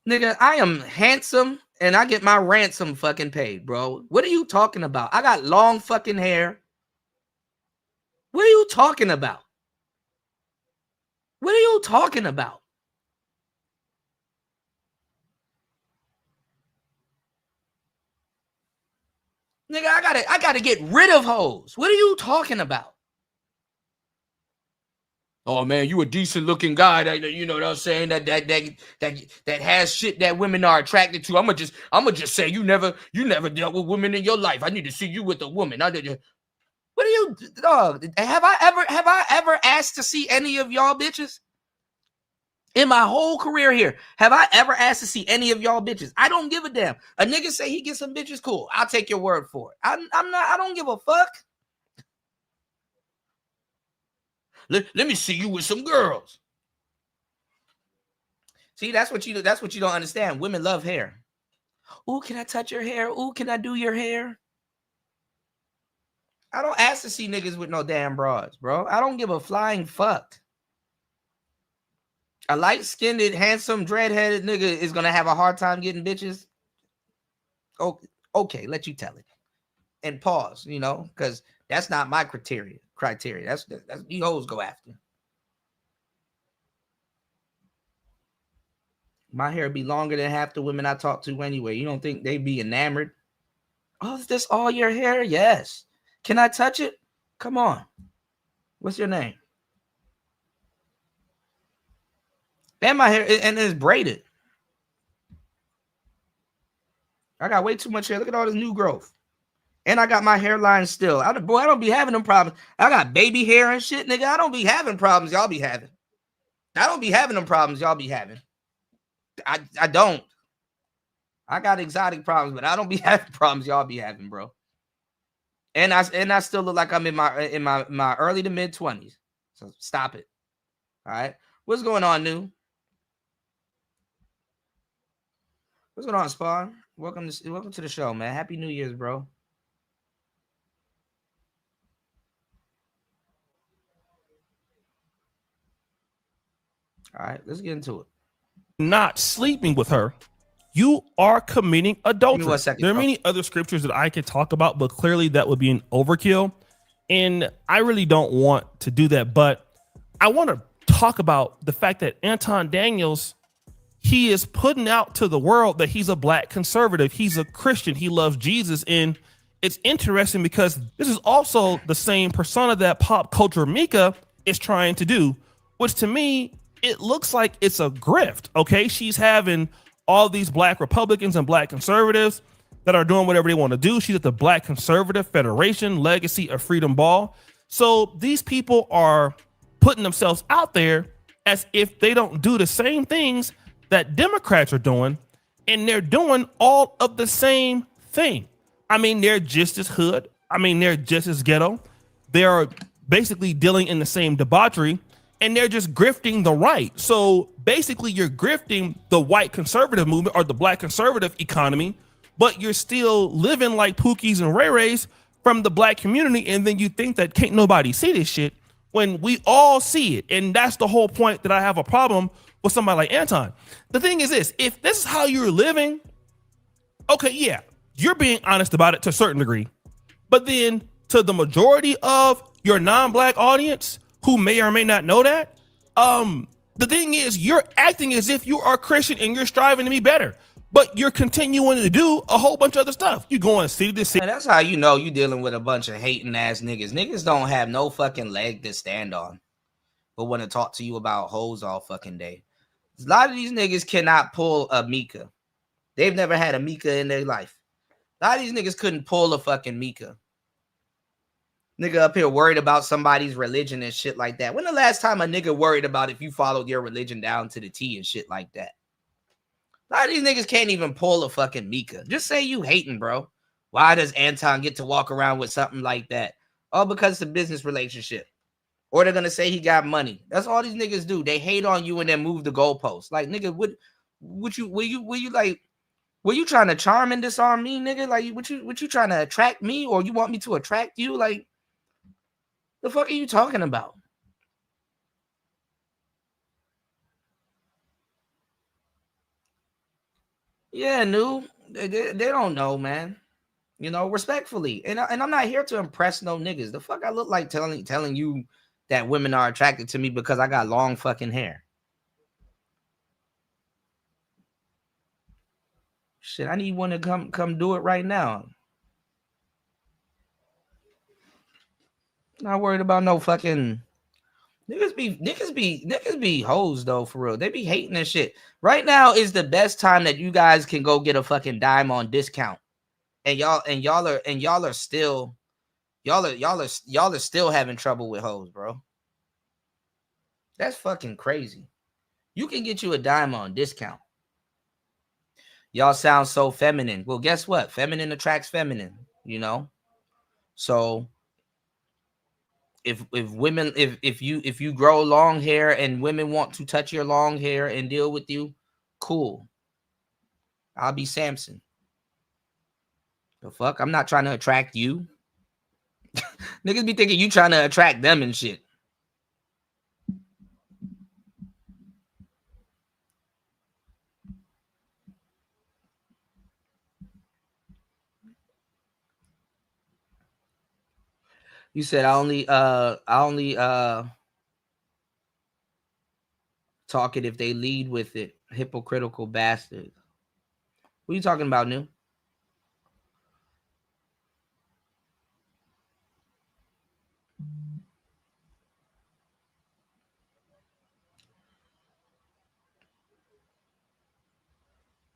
Nigga, I am handsome and I get my ransom fucking paid, bro. What are you talking about? I got long fucking hair. What are you talking about? What are you talking about? Nigga, I gotta get rid of hoes. What are you talking about? Oh man, you a decent looking guy that, you know what I'm saying, that has shit that women are attracted to. I'ma just say you never dealt with women in your life. I need to see you with a woman. What are you, dog? Have I ever asked to see any of y'all bitches? In my whole career here, have I ever asked to see any of y'all bitches? I don't give a damn. A nigga say he gets some bitches, cool. I'll take your word for it. I don't give a fuck. Let me see you with some girls. See, that's what you don't understand. Women love hair. Ooh, can I touch your hair? Ooh, can I do your hair? I don't ask to see niggas with no damn bras, bro. I don't give a flying fuck. A light-skinned, handsome, dread-headed nigga is gonna have a hard time getting bitches. Oh, okay, let you tell it. And pause, you know, because that's not my criteria. That's you hoes go after. My hair be longer than half the women I talk to anyway. You don't think they be enamored? Oh, is this all your hair? Yes. Can I touch it? Come on. What's your name? And my hair, and it's braided. I got way too much hair. Look at all this new growth. And I got my hairline still. I don't be having them problems. I got baby hair and shit, nigga. I don't be having problems y'all be having. I don't be having them problems y'all be having. I don't. I got exotic problems, but I don't be having problems y'all be having, bro. And I still look like I'm in my early to mid 20s. So stop it. All right. What's going on, New? What's going on, Spawn? Welcome to the show, man. Happy New Year's, bro. All right, let's get into it. Not sleeping with her, you are committing adultery. Give me 1 second, there are bro. many other scriptures that I could talk about, but clearly that would be an overkill. And I really don't want to do that. But I want to talk about the fact that Anton Daniels, he is putting out to the world that he's a black conservative. He's a Christian. He loves Jesus. And it's interesting because this is also the same persona that Pop Culture Mika is trying to do, which to me, it looks like it's a grift. Okay. She's having all these black Republicans and black conservatives that are doing whatever they want to do. She's at the Black Conservative Federation Legacy of Freedom Ball. So these people are putting themselves out there as if they don't do the same things that Democrats are doing, and they're doing all of the same thing. I mean, they're just as hood. I mean, they're just as ghetto. They are basically dealing in the same debauchery, and they're just grifting the right. So basically, you're grifting the white conservative movement or the black conservative economy, but you're still living like Pookies and Ray Rays from the black community, and then you think that can't nobody see this shit when we all see it. And that's the whole point that I have a problem with somebody like Anton. The thing is this, if this is how you're living, okay, yeah, you're being honest about it to a certain degree. But then to the majority of your non-black audience who may or may not know that, the thing is you're acting as if you are Christian and you're striving to be better, but you're continuing to do a whole bunch of other stuff. You going city to city. And that's how you know you dealing with a bunch of hating ass niggas. Niggas don't have no fucking leg to stand on, but want to talk to you about hoes all fucking day. A lot of these niggas cannot pull a Mika. They've never had a Mika in their life. A lot of these niggas couldn't pull a fucking Mika. Nigga up here worried about somebody's religion and shit like that. When the last time a nigga worried about if you followed your religion down to the T and shit like that? A lot of these niggas can't even pull a fucking Mika. Just say you hating, bro. Why does Anton get to walk around with something like that? Oh, because it's a business relationship. Or they're gonna say he got money. That's all these niggas do. They hate on you and then move the goalposts. Like, nigga, were you trying to charm and disarm me, nigga? Like, what you trying to attract me, or you want me to attract you? Like, the fuck are you talking about? Yeah, new. They don't know, man. You know, respectfully. And I'm not here to impress no niggas. The fuck I look like telling you that women are attracted to me because I got long fucking hair. Shit, I need one to come do it right now. Not worried about no fucking niggas be hoes though, for real. They be hating and shit. Right now is the best time that you guys can go get a fucking dime on discount. And y'all are still having trouble with hoes, bro. That's fucking crazy. You can get you a dime on discount. Y'all sound so feminine. Well, guess what? Feminine attracts feminine, you know? So if you grow long hair and women want to touch your long hair and deal with you, cool. I'll be Samson. The fuck? I'm not trying to attract you. Niggas be thinking you trying to attract them and shit. You said I only told talk it if they lead with it. Hypocritical bastards. What are you talking about, New?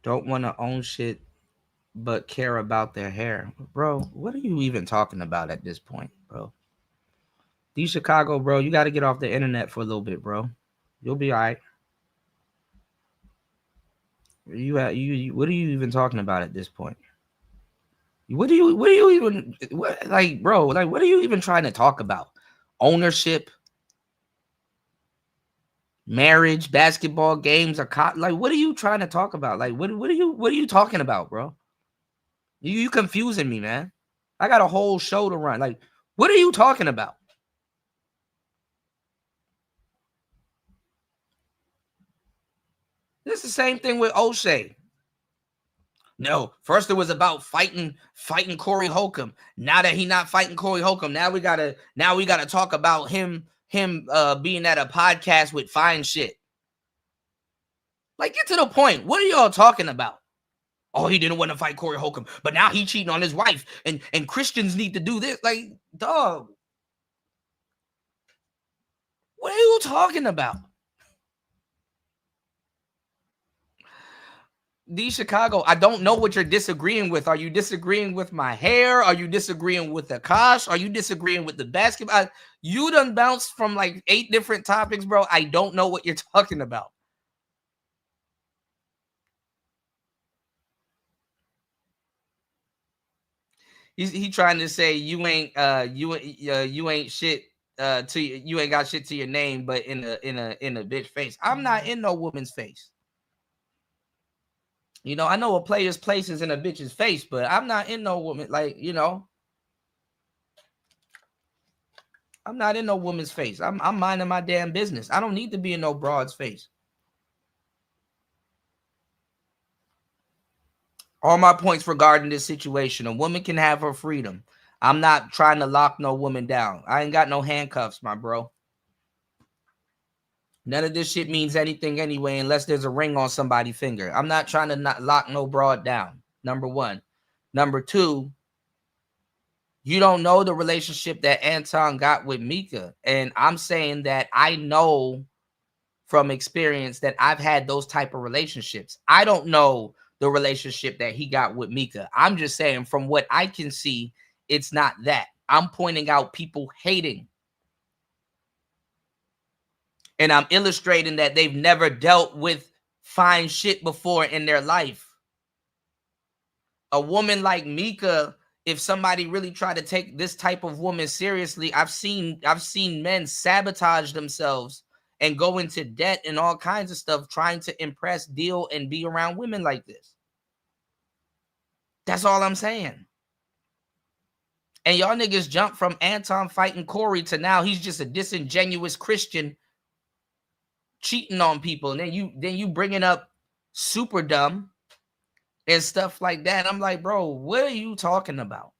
Don't want to own shit but care about their hair. Bro, what are you even talking about at this point, bro? These Chicago, bro, you got to get off the internet for a little bit, bro. You'll be all right. You what are you even talking about at this point? What are you even like, bro? Like, what are you even trying to talk about? Ownership, marriage, basketball games, or like, what are you trying to talk about? Like, what are you talking about, bro? You confusing me, man. I got a whole show to run. Like, what are you talking about? It's the same thing with O'Shea. No, first it was about fighting Corey Holcomb. Now that he not fighting Corey Holcomb, now we gotta talk about him being at a podcast with fine shit. Like, get to the point. What are y'all talking about? Oh, he didn't want to fight Corey Holcomb, but now he cheating on his wife, and Christians need to do this. Like, dog, what are you talking about? The Chicago, I don't know what you're disagreeing with. Are you disagreeing with my hair? Are you disagreeing with the Kosh? Are you disagreeing with the basketball? You done bounced from like 8 different topics, bro. I don't know what you're talking about. He trying to say you ain't shit to you ain't got shit to your name, but in a bitch face. I'm not in no woman's face. You know, I know a player's place is in a bitch's face, but I'm not in no woman. Like, you know, I'm not in no woman's face. I'm minding my damn business. I don't need to be in no broad's face. All my points regarding this situation: a woman can have her freedom. I'm not trying to lock no woman down. I ain't got no handcuffs, my bro. None of this shit means anything anyway, unless there's a ring on somebody's finger. I'm not trying to not lock no broad down. Number one. Number two, you don't know the relationship that Anton got with Mika. And I'm saying that I know from experience that I've had those type of relationships. I don't know the relationship that he got with Mika. I'm just saying from what I can see, it's not that. I'm pointing out people hating. And I'm illustrating that they've never dealt with fine shit before in their life. A woman like Mika, if somebody really tried to take this type of woman seriously, I've seen men sabotage themselves and go into debt and all kinds of stuff trying to impress, deal, and be around women like this. That's all I'm saying. And y'all niggas jump from Anton fighting Corey to now he's just a disingenuous Christian cheating on people, and then you bringing up super dumb and stuff like that. I'm like, bro, what are you talking about?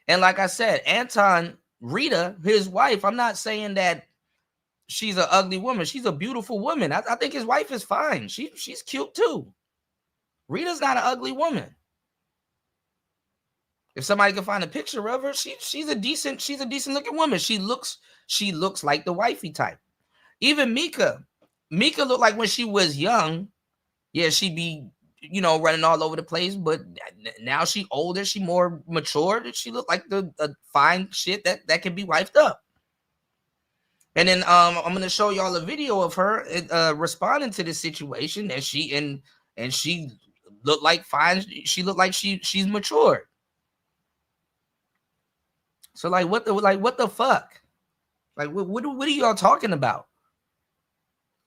And like I said, Anton, Rita, his wife, I'm not saying that she's an ugly woman. She's a beautiful woman. I think his wife is fine. She's cute too. Rita's not an ugly woman. If somebody can find a picture of her, she's a decent looking woman. She looks like the wifey type. Even Mika looked like when she was young, yeah, she'd be, you know, running all over the place. But now she older, she more matured. She looked like the fine shit that can be wifed up. And then I'm gonna show y'all a video of her responding to this situation, and she looked like fine. She looked like she's matured. So like what the fuck? Like what are y'all talking about?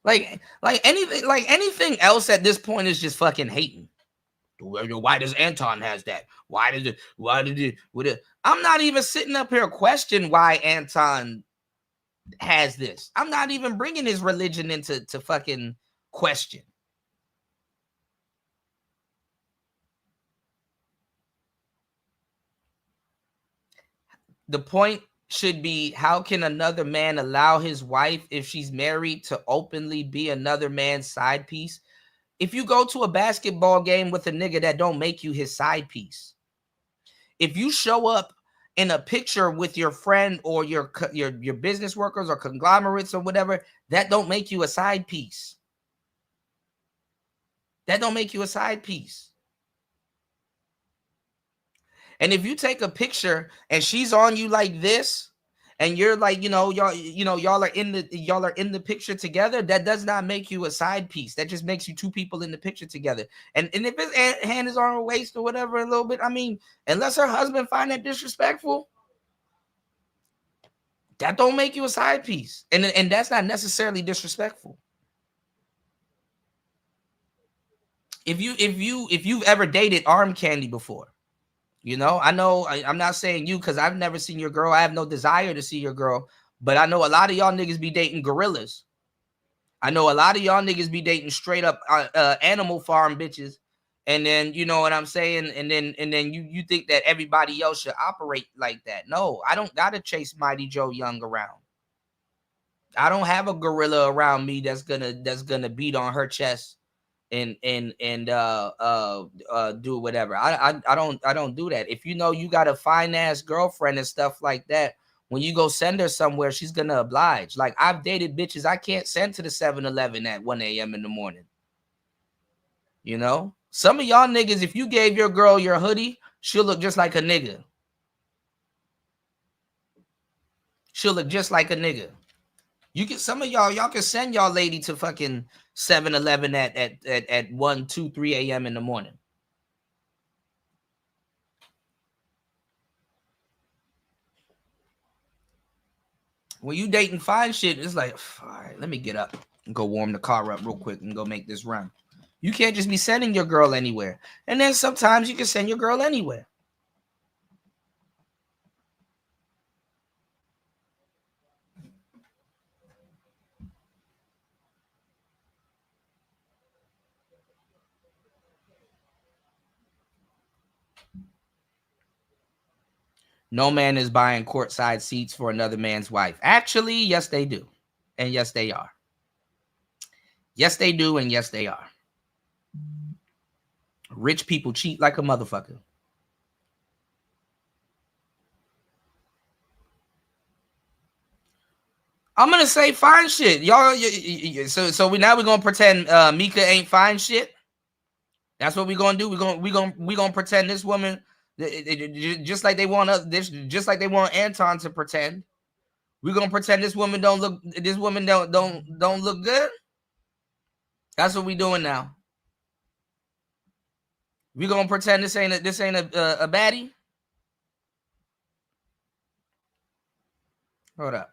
Like anything else at this point is just fucking hating. Why does Anton has that? Why did it? I'm not even sitting up here questioning why Anton has this. I'm not even bringing his religion into fucking question. The point should be, how can another man allow his wife, if she's married, to openly be another man's side piece? If you go to a basketball game with a nigga that don't make you his side piece, if you show up in a picture with your friend or your business workers or conglomerates or whatever, that don't make you a side piece. That don't make you a side piece. And if you take a picture and she's on you like this, and you're like, y'all are in the picture together, that does not make you a side piece. That just makes you two people in the picture together. And if his hand is on her waist or whatever a little bit, I mean, unless her husband find that disrespectful, that don't make you a side piece. And that's not necessarily disrespectful. If you've ever dated arm candy before, I know I'm not saying you, because I've never seen your girl. I have no desire to see your girl, but I know a lot of y'all niggas be dating gorillas. I know a lot of y'all niggas be dating straight up Animal Farm bitches, and then you know what I'm saying, and then you think that everybody else should operate like that. No, I don't gotta chase Mighty Joe Young around. I don't have a gorilla around me that's gonna beat on her chest and do whatever. I don't do that. If you know you got a fine ass girlfriend and stuff like that, when you go send her somewhere, she's gonna oblige. Like, I've dated bitches I can't send to the 7-Eleven at 1 a.m. in the morning. Some of y'all niggas, if you gave your girl your hoodie, she'll look just like a nigga. She'll look just like a nigga. You can, some of y'all can send y'all lady to fucking 7-Eleven at 1, 2, 3 a.m. in the morning. When you dating fine shit, it's like, all right, let me get up and go warm the car up real quick and go make this run. You can't just be sending your girl anywhere. And then sometimes you can send your girl anywhere. No man is buying courtside seats for another man's wife. Actually, yes, they do. And yes, they are. Yes, they do. And yes, they are. Rich people cheat like a motherfucker. I'm going to say fine shit. Y'all, so we're going to pretend Mika ain't fine shit. That's what we're going to do. We're going to pretend this woman, just like they want Anton to pretend. We're going to pretend this woman don't look good. That's what we're doing now. We're going to pretend this ain't a baddie. Hold up.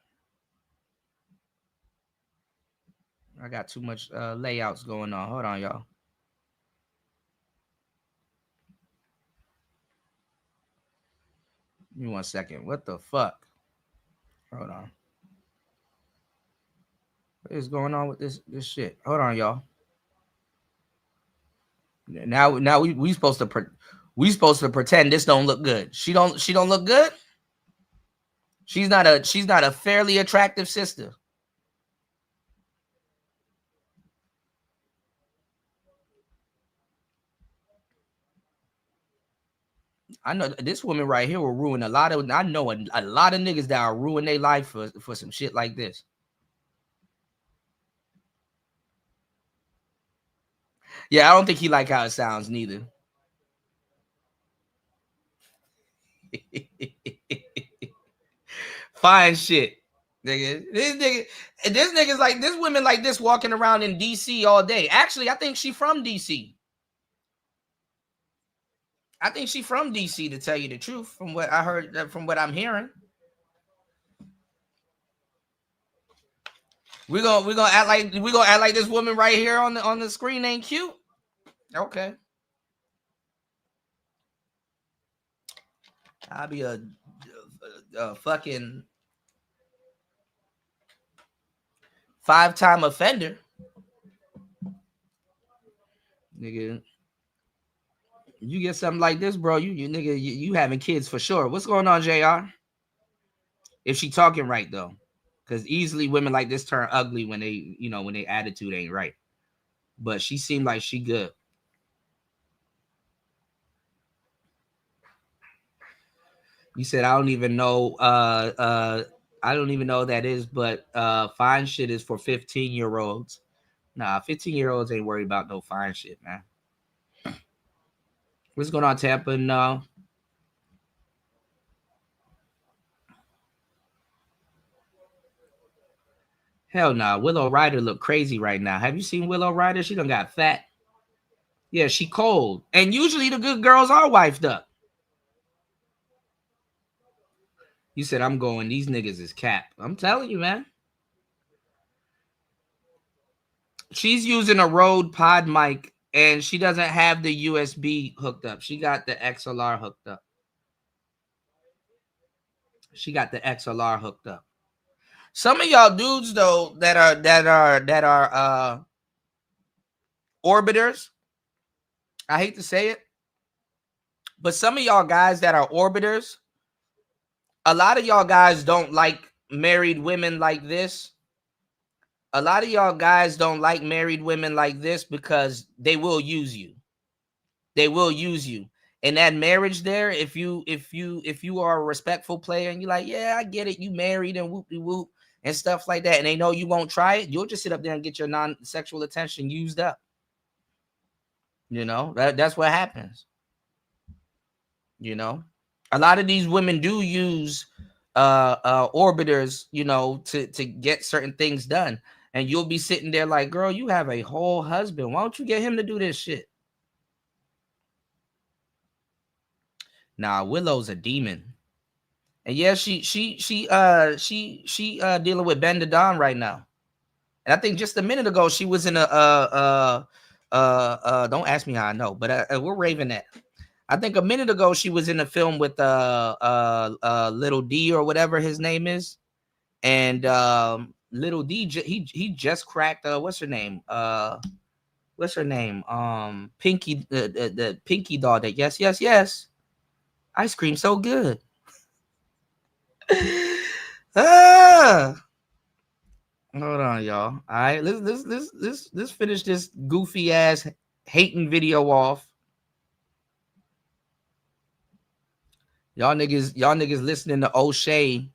I got too much layouts going on. Hold on, y'all. Give me 1 second. What the fuck? Hold on. What is going on with this shit? Hold on, y'all. Now we supposed to pretend this don't look good. She don't look good. She's not a fairly attractive sister. I know this woman right here will ruin a lot of. I know a lot of niggas that will ruin their life for some shit like this. Yeah, I don't think he like how it sounds neither. Fine shit, nigga. This nigga's like, this women like this walking around in DC all day. Actually, I think she from DC. I think she from DC, to tell you the truth, from what I heard, from what I'm hearing. We're gonna act like this woman right here on the screen ain't cute. Okay. I'll be a fucking 5-time offender. Nigga. You get something like this, bro. You having kids for sure. What's going on, JR? If she talking right though, because easily women like this turn ugly when they, you know, when their attitude ain't right. But she seemed like she good. You said I don't even know. I don't even know what that is, but fine shit is for 15-year-olds. Nah, 15-year-olds ain't worried about no fine shit, man. What's going on, Tampa? No. Hell no. Willow Ryder look crazy right now. Have you seen Willow Ryder? She done got fat. Yeah, she cold. And usually the good girls are wifed up. You said I'm going. These niggas is cap. I'm telling you, man. She's using a Rode Pod mic, and she doesn't have the USB hooked up. She got the XLR hooked up. She got the XLR hooked up. Some of y'all dudes though that are orbiters. I hate to say it, but some of y'all guys that are orbiters, a lot of y'all guys don't like married women like this. A lot of y'all guys don't like married women like this because they will use you. They will use you. In that marriage there, if you are a respectful player and you're like, yeah, I get it, you married and whoop and stuff like that, and they know you won't try it, you'll just sit up there and get your non-sexual attention used up. You know, that's what happens. You know, a lot of these women do use orbiters, you know, to get certain things done. And you'll be sitting there like, girl, you have a whole husband. Why don't you get him to do this shit? Nah, Willow's a demon. And yeah, she dealing with Ben the Don right now. And I think just a minute ago she was in a don't ask me how I know, but we're raving that. I think a minute ago she was in a film with Little D or whatever his name is, and Little D he just cracked what's her name? Pinky, the Pinky doll that yes. Ice cream so good. Hold on, y'all. All right, let's finish this goofy ass hating video off. Y'all niggas listening to O'Shea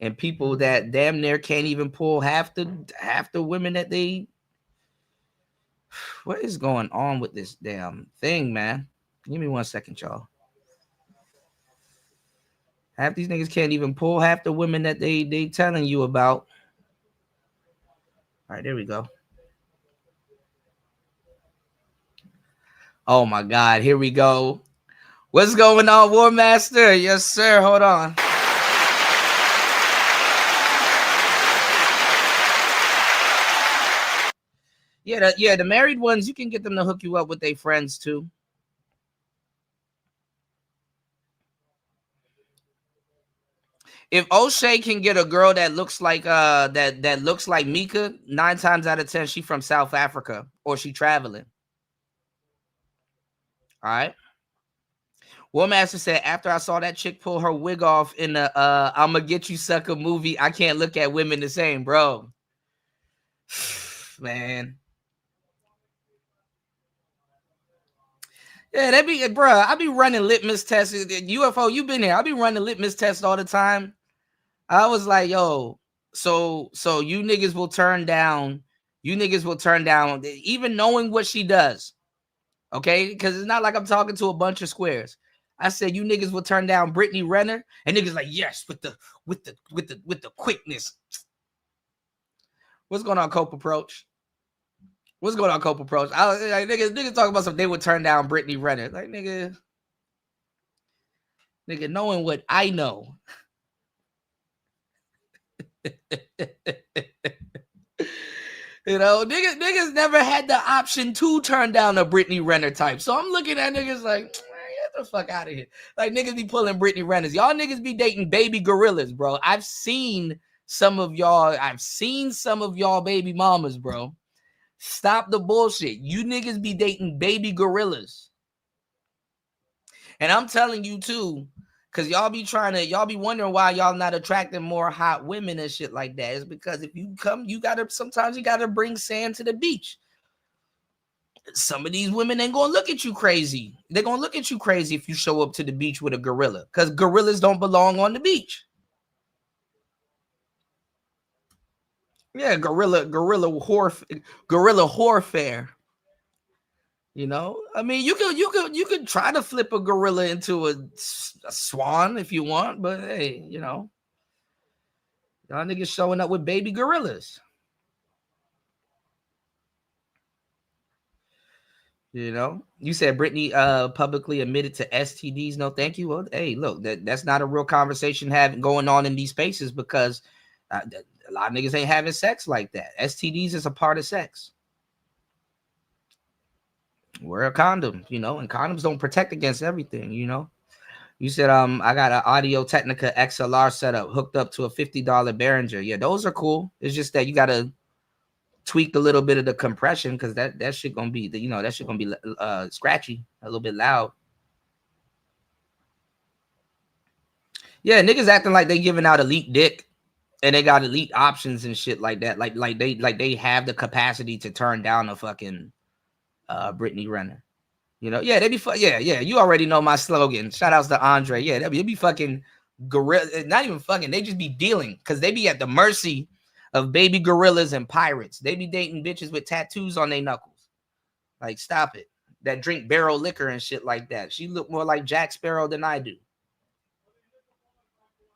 and people that damn near can't even pull half the women that they. What is going on with this damn thing, man? Give me 1 second, y'all. Half these niggas can't even pull half the women that they telling you about. All right, there we go. Oh my God, here we go. What's going on, War Master? Yes, sir. Hold on. Yeah, the married ones, you can get them to hook you up with their friends too. If O'Shea can get a girl that looks like that looks like Mika, 9 times out of 10, she from South Africa or she traveling. All right. War Master said, after I saw that chick pull her wig off in the I'ma Get You Sucker movie, I can't look at women the same, bro. Man. Yeah, that be, bro. I be running litmus tests. UFO, you been here. I be running litmus tests all the time. I was like, yo, so you niggas will turn down. You niggas will turn down, even knowing what she does. Okay, because it's not like I'm talking to a bunch of squares. I said you niggas will turn down Brittany Renner, and niggas like, yes, with the quickness. What's going on, Cope Approach? What's going on, Cope Approach? Niggas talking about something. They would turn down Brittany Renner. Like, nigga, knowing what I know. You know, niggas never had the option to turn down a Brittany Renner type. So I'm looking at niggas like, man, get the fuck out of here. Like, niggas be pulling Brittany Renners. Y'all niggas be dating baby gorillas, bro. I've seen some of y'all baby mamas, bro. Stop the bullshit. You niggas be dating baby gorillas. And I'm telling you too, Cause y'all be wondering why y'all not attracting more hot women and shit like that. It's because if you come, sometimes you gotta bring sand to the beach. Some of these women ain't gonna look at you crazy. They're gonna look at you crazy if you show up to the beach with a gorilla, because gorillas don't belong on the beach. Yeah, gorilla warfare. You know, I mean, you could try to flip a gorilla into a swan if you want, but hey, you know, y'all niggas showing up with baby gorillas. You know, you said Britney publicly admitted to STDs. No, thank you. Well, hey, look, that's not a real conversation going on in these spaces, because a lot of niggas ain't having sex like that. STDs is a part of sex. Wear a condom, you know, and condoms don't protect against everything, you know. You said, I got an Audio Technica XLR setup hooked up to a $50 Behringer. Yeah, those are cool. It's just that you gotta tweak a little bit of the compression, because that shit gonna be, you know, that shit gonna be scratchy, a little bit loud. Yeah, niggas acting like they giving out elite dick and they got elite options and shit like that. Like they have the capacity to turn down a fucking Brittany Renner. You know, yeah, they be yeah. You already know my slogan. Shout outs to Andre. Yeah, they be fucking gorilla, not even fucking. They just be dealing, because they be at the mercy of baby gorillas and pirates. They be dating bitches with tattoos on their knuckles. Like, stop it. That drink barrel liquor and shit like that. She look more like Jack Sparrow than I do.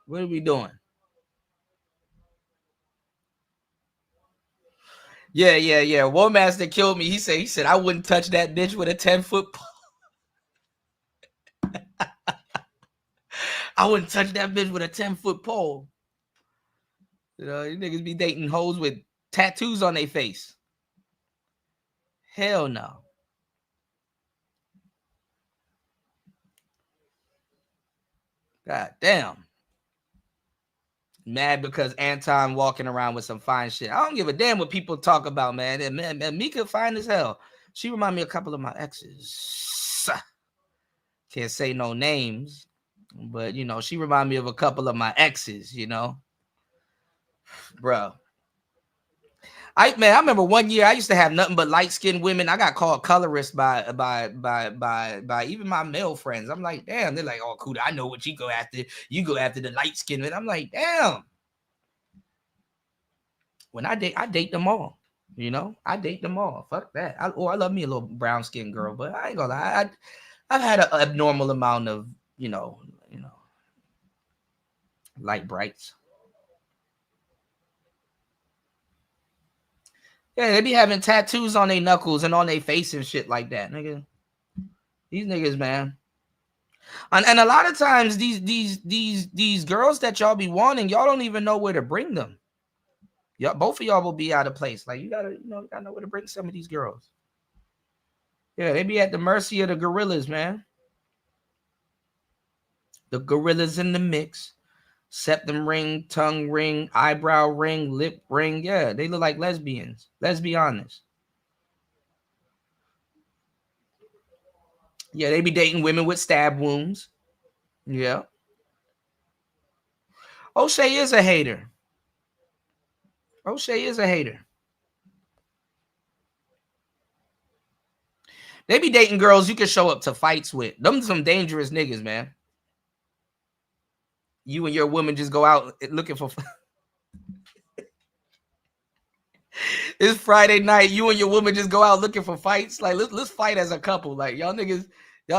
What are we doing? Yeah. Warmaster killed me. He said I wouldn't touch that bitch with a 10-foot pole. I wouldn't touch that bitch with a 10-foot pole. You know, you niggas be dating hoes with tattoos on their face. Hell no. God damn. Mad because Anton walking around with some fine shit. I don't give a damn what people talk about, man. And man, Mika fine as hell. She remind me of a couple of my exes. Can't say no names, but you know, she remind me of a couple of my exes, you know. Bro. I remember one year I used to have nothing but light-skinned women. I got called colorist by even my male friends. I'm like, damn. They're like, oh, cool. I know what you go after. You go after the light-skinned. I'm like, damn. When I date them all. You know, I date them all. Fuck that. I love me a little brown-skinned girl, but I ain't gonna lie. I've had an abnormal amount of, you know, light brights. Yeah, they be having tattoos on their knuckles and on their face and shit like that, nigga. These niggas, man. And a lot of times these girls that y'all be wanting, y'all don't even know where to bring them. Y'all, both of y'all will be out of place. Like, you gotta know where to bring some of these girls. Yeah, they be at the mercy of the gorillas, man. The gorillas in the mix. Septum ring, tongue ring, eyebrow ring, lip ring. Yeah, they look like lesbians. Let's be honest. Yeah, they be dating women with stab wounds. Yeah. O'Shea is a hater. O'Shea is a hater. They be dating girls you can show up to fights with. Them some dangerous niggas, man. You and your woman just go out looking for. It's Friday night. You and your woman just go out looking for fights. Like, let's fight as a couple. Like, y'all niggas. You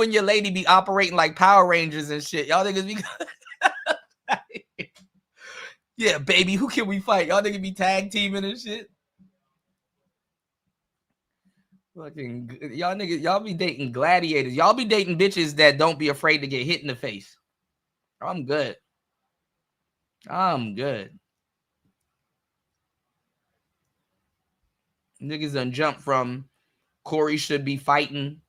and your lady be operating like Power Rangers and shit. Y'all niggas be. Yeah, baby, who can we fight? Y'all niggas be tag teaming and shit. Fucking y'all niggas, y'all be dating gladiators. Y'all be dating bitches that don't be afraid to get hit in the face. I'm good. Niggas done jump from Corey should be fighting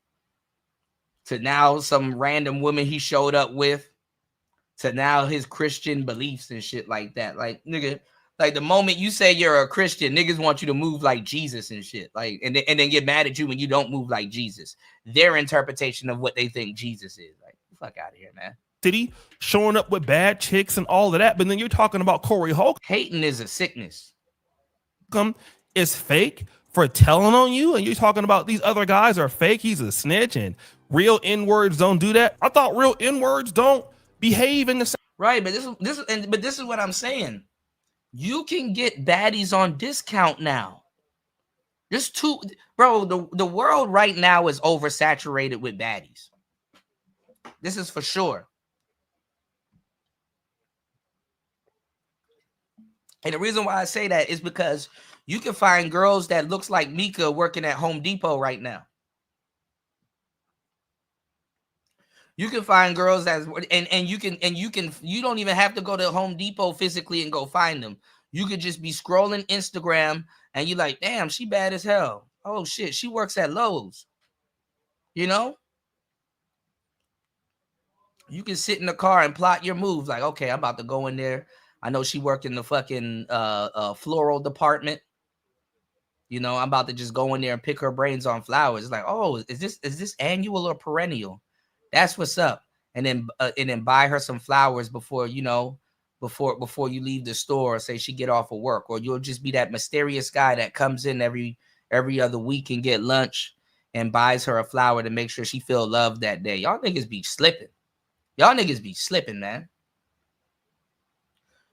to now some random woman he showed up with to now his Christian beliefs and shit like that. Like, nigga, like the moment you say you're a Christian, niggas want you to move like Jesus and shit. Like, and then get mad at you when you don't move like Jesus. Their interpretation of what they think Jesus is. Like, Fuck out of here, man. City showing up with bad chicks and all of that, but then you're talking about Corey Hating is a sickness. Holcomb is fake for telling on you, and you're talking about these other guys are fake. He's a snitch, and real N-words don't do that. I thought real N-words don't behave in the same. Right, but this is what I'm saying. You can get baddies on discount now. Bro, the world right now is oversaturated with baddies. This is for sure. And the reason why I say that is because you can find girls that looks like Mika working at Home Depot right now. You can find girls that you don't even have to go to Home Depot physically and go find them. You could just be scrolling Instagram and you're like, damn, she bad as hell. Oh shit, she works at Lowe's. You know? You can sit in the car and plot your moves. Like, okay, I'm about to go in there. I know she worked in the fucking floral department. You know, I'm about to just go in there and pick her brains on flowers. It's like, oh, is this annual or perennial? That's what's up. And then buy her some flowers before you leave the store, or say she get off of work. Or you'll just be that mysterious guy that comes in every other week and get lunch and buys her a flower to make sure she feel loved that day. Y'all niggas be slipping. Man.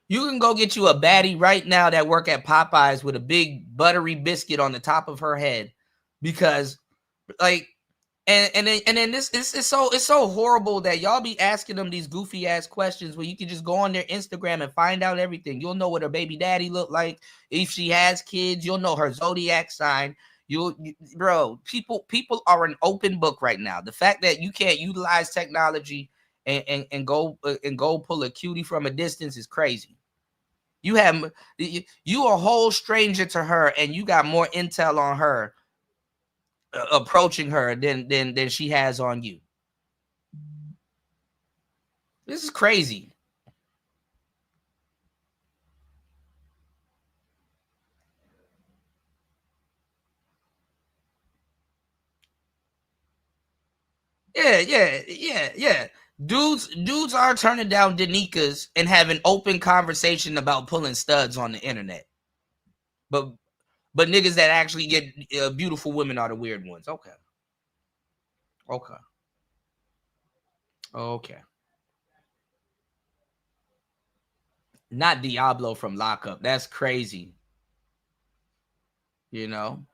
You can go get you a baddie right now that work at Popeyes with a big buttery biscuit on the top of her head, because like, and then this is so horrible that y'all be asking them these goofy ass questions where you can just go on their Instagram and find out everything. You'll know what her baby daddy look like. If she has kids, you'll know her zodiac sign. Bro, people are an open book right now. The fact that you can't utilize technology and go pull a cutie from a distance is crazy. You a whole stranger to her, and you got more intel on her approaching her than she has on you. This is crazy. Yeah. Dudes are turning down Danikas and having open conversation about pulling studs on the internet. But niggas that actually get beautiful women are the weird ones. Okay. Not Diablo from Lockup. That's crazy. You know?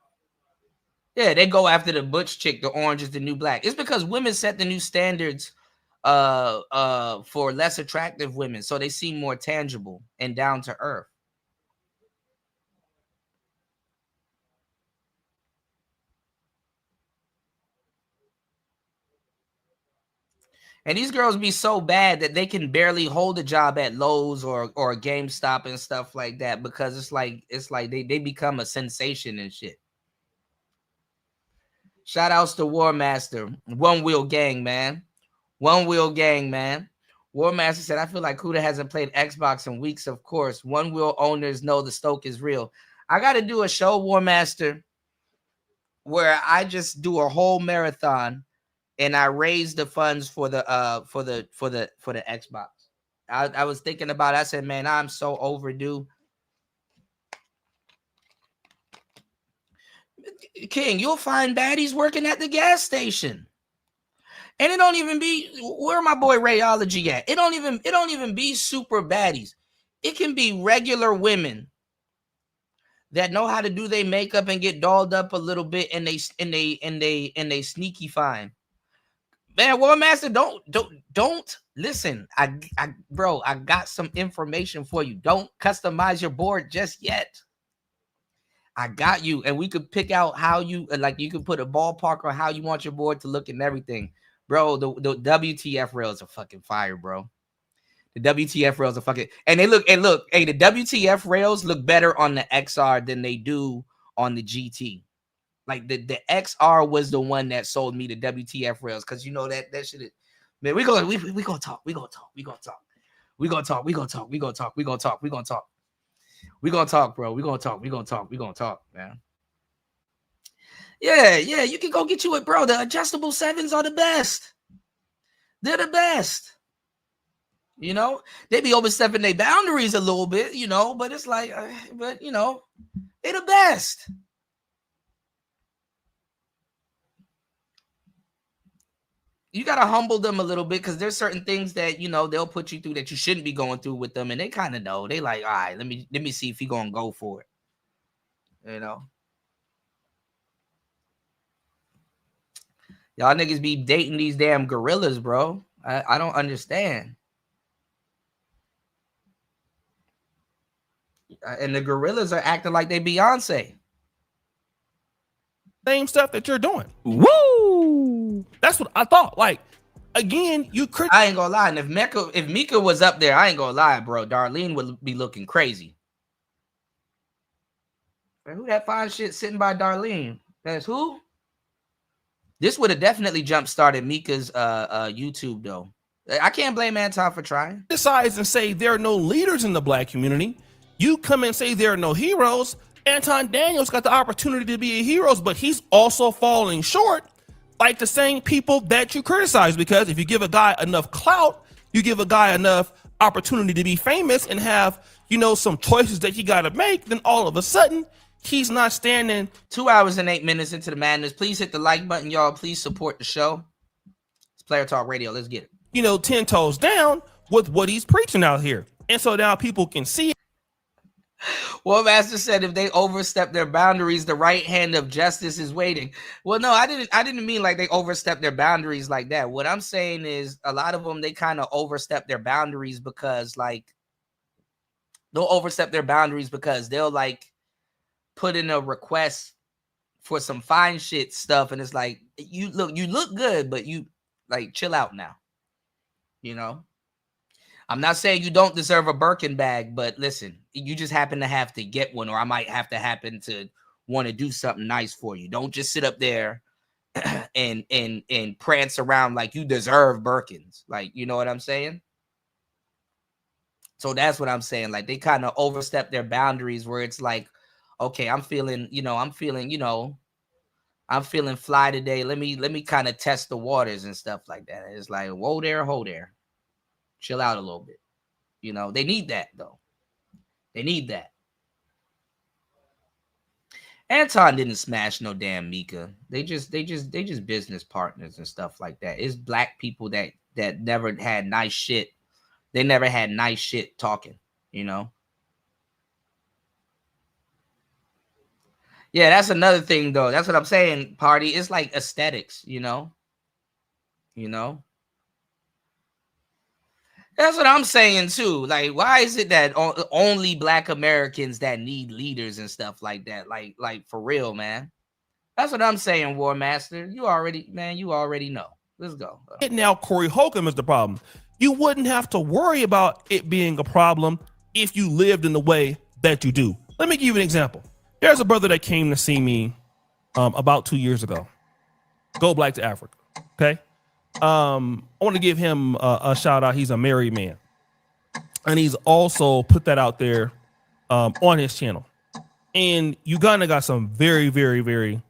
Yeah, they go after the butch chick. The orange is the new black. It's because women set the new standards for less attractive women, so they seem more tangible and down to earth. And these girls be so bad that they can barely hold a job at Lowe's or GameStop and stuff like that, because it's like they become a sensation and shit. Shout outs to War Master. One Wheel Gang, man. War Master said, I feel like Kuda hasn't played Xbox in weeks. Of course, One Wheel owners know the stoke is real. I got to do a show, War Master, where I just do a whole marathon and I raise the funds for the Xbox. I was thinking about it. I said, man, I'm so overdue. King, you'll find baddies working at the gas station. And it don't even be, where my boy Rayology at? It don't even be super baddies. It can be regular women that know how to do their makeup and get dolled up a little bit, and they sneaky fine. Man, War Master, don't listen. I got some information for you. Don't customize your board just yet. I got you, and we could pick out how you you could put a ballpark on how you want your board to look and everything. Bro, the WTF rails are fucking fire, bro. The WTF rails are fucking, and they look, hey, the WTF rails look better on the XR than they do on the GT. Like the XR was the one that sold me the WTF rails, because you know that shit is, man, we gonna talk, man. Yeah, you can go get you it, bro. The adjustable 7s are the best. They're the best. You know, they be overstepping their boundaries a little bit, you know, but it's like, but you know, they're the best. You gotta humble them a little bit because there's certain things that you know they'll put you through that you shouldn't be going through with them, and they kind of know. They like, all right, let me see if he gonna go for it. You know, y'all niggas be dating these damn gorillas, bro. I don't understand. And the gorillas are acting like they Beyonce. Same stuff that you're doing. Woo! That's what I thought. Like, again, you could. I ain't gonna lie. And if Mika was up there, I ain't gonna lie, bro. Darlene would be looking crazy. Man, who that fine shit sitting by Darlene? That's who? This would have definitely jump started Mika's YouTube though. I can't blame Anton for trying. Decides and say there are no leaders in the black community. You come and say there are no heroes. Anton Daniels got the opportunity to be a hero, but he's also falling short like the same people that you criticize, because if you give a guy enough clout, you give a guy enough opportunity to be famous and have, you know, some choices that he got to make, then all of a sudden he's not standing. 2 hours and 8 minutes into the madness. Please hit the like button, y'all. Please support the show. It's Player Talk Radio. Let's get it. You know, 10 toes down with what he's preaching out here. And so now people can see it. Well, Master said if they overstep their boundaries, the right hand of justice is waiting. Well, no, I didn't mean like they overstep their boundaries like that. What I'm saying is a lot of them, they kind of overstep their boundaries because like they'll overstep their boundaries because they'll like put in a request for some fine shit stuff. And it's like, you look good, but you like chill out now. You know? I'm not saying you don't deserve a Birkin bag, but listen, you just happen to have to get one, or I might have to happen to want to do something nice for you. Don't just sit up there and prance around like you deserve Birkins. Like, you know what I'm saying? So that's what I'm saying. Like they kind of overstep their boundaries where it's like, okay, I'm feeling fly today. Let me kind of test the waters and stuff like that. It's like, whoa there, ho there. Chill out a little bit. You know, they need that though. They need that. Anton didn't smash no damn Mika. They just business partners and stuff like that. It's black people that never had nice shit. They never had nice shit talking, you know. Yeah, that's another thing though. That's what I'm saying, party. It's like aesthetics, you know. You know. That's what I'm saying too. Like, why is it that only black Americans that need leaders and stuff like that? Like for real, man. That's what I'm saying, War Master. You already know. Let's go. Now Corey Holcomb is the problem. You wouldn't have to worry about it being a problem if you lived in the way that you do. Let me give you an example. There's a brother that came to see me about 2 years ago. Go Black to Africa. Okay. I want to give him a shout out. He's a married man, and he's also put that out there on his channel. And Uganda got some very, very, very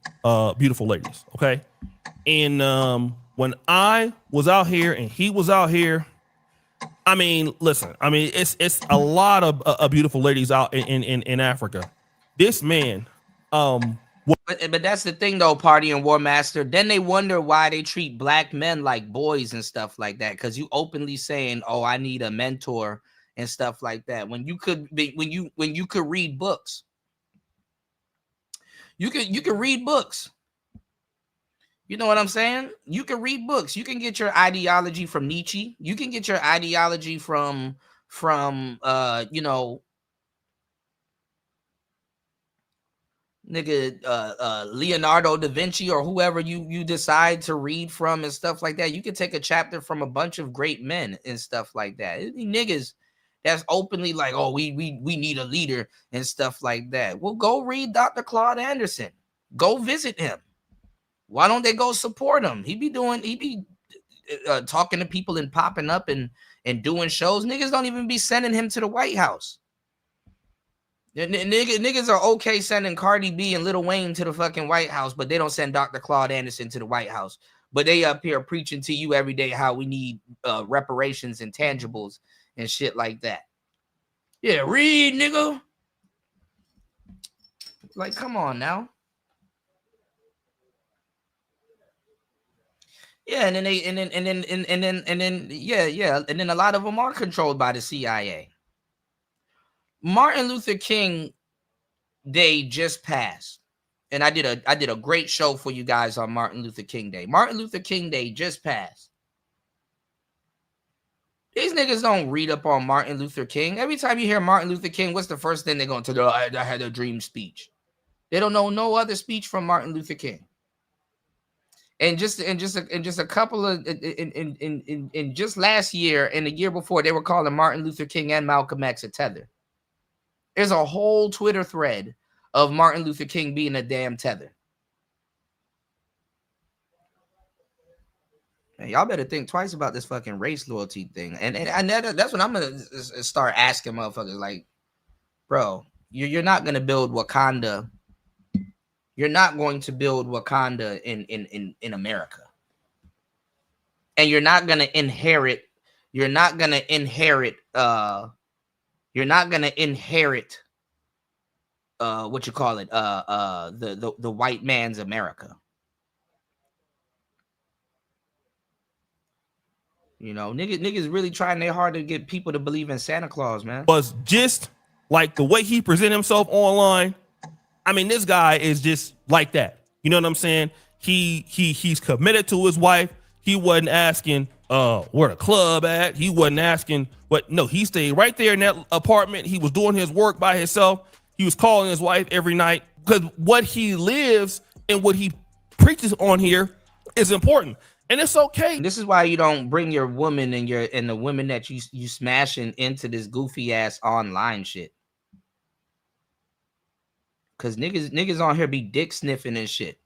beautiful ladies. Okay. And when I was out here and he was out here, I mean, listen, I mean, it's a lot of beautiful ladies out in Africa. This man, but that's the thing though, Party and War Master. Then they wonder why they treat black men like boys and stuff like that. Because you openly saying, "Oh, I need a mentor" and stuff like that. When you could be, when you could read books, you could read books. You know what I'm saying? You can read books. You can get your ideology from Nietzsche. You can get your ideology from Leonardo da Vinci or whoever you decide to read from and stuff like that. You can take a chapter from a bunch of great men and stuff like that. It'd be niggas that's openly like, oh, we need a leader and stuff like that. Well, go read Dr. Claude Anderson. Go visit him. Why don't they go support him? He be talking to people and popping up and doing shows. Niggas don't even be sending him to the White House. Niggas are okay sending Cardi B and Lil Wayne to the fucking White House, but they don't send Dr. Claude Anderson to the White House. but they up here preaching to you every day how we need reparations and tangibles and shit like that. Yeah, read, nigga. Like, come on now. Yeah, and then a lot of them are controlled by the CIA. Martin Luther King Day just passed, and I did a great show for you guys on Martin Luther King Day. Martin Luther King Day just passed. These niggas don't read up on Martin Luther King. Every time you hear Martin Luther King, what's the first thing they're going to do? I had a dream speech. They don't know no other speech from Martin Luther King. And just a couple of in just last year and the year before, they were calling Martin Luther King and Malcolm X a tether. There's a whole Twitter thread of Martin Luther King being a damn tether. Man, y'all better think twice about this fucking race loyalty thing. And that's what I'm gonna start asking motherfuckers. Like, bro, you're not gonna build Wakanda. You're not going to build Wakanda in America. And you're not gonna inherit. You're not gonna inherit. What you call it? The white man's America. You know, niggas really trying their hard to get people to believe in Santa Claus, man. Was just like the way he present himself online. I mean, this guy is just like that. You know what I'm saying? He's committed to his wife. He wasn't asking where the club at. He wasn't asking what. No, he stayed right there in that apartment. He was doing his work by himself. He was calling his wife every night because what he lives and what he preaches on here is important. And it's okay. This is why you don't bring your woman and the women that you smashing into this goofy ass online shit. Cause niggas on here be dick sniffing and shit.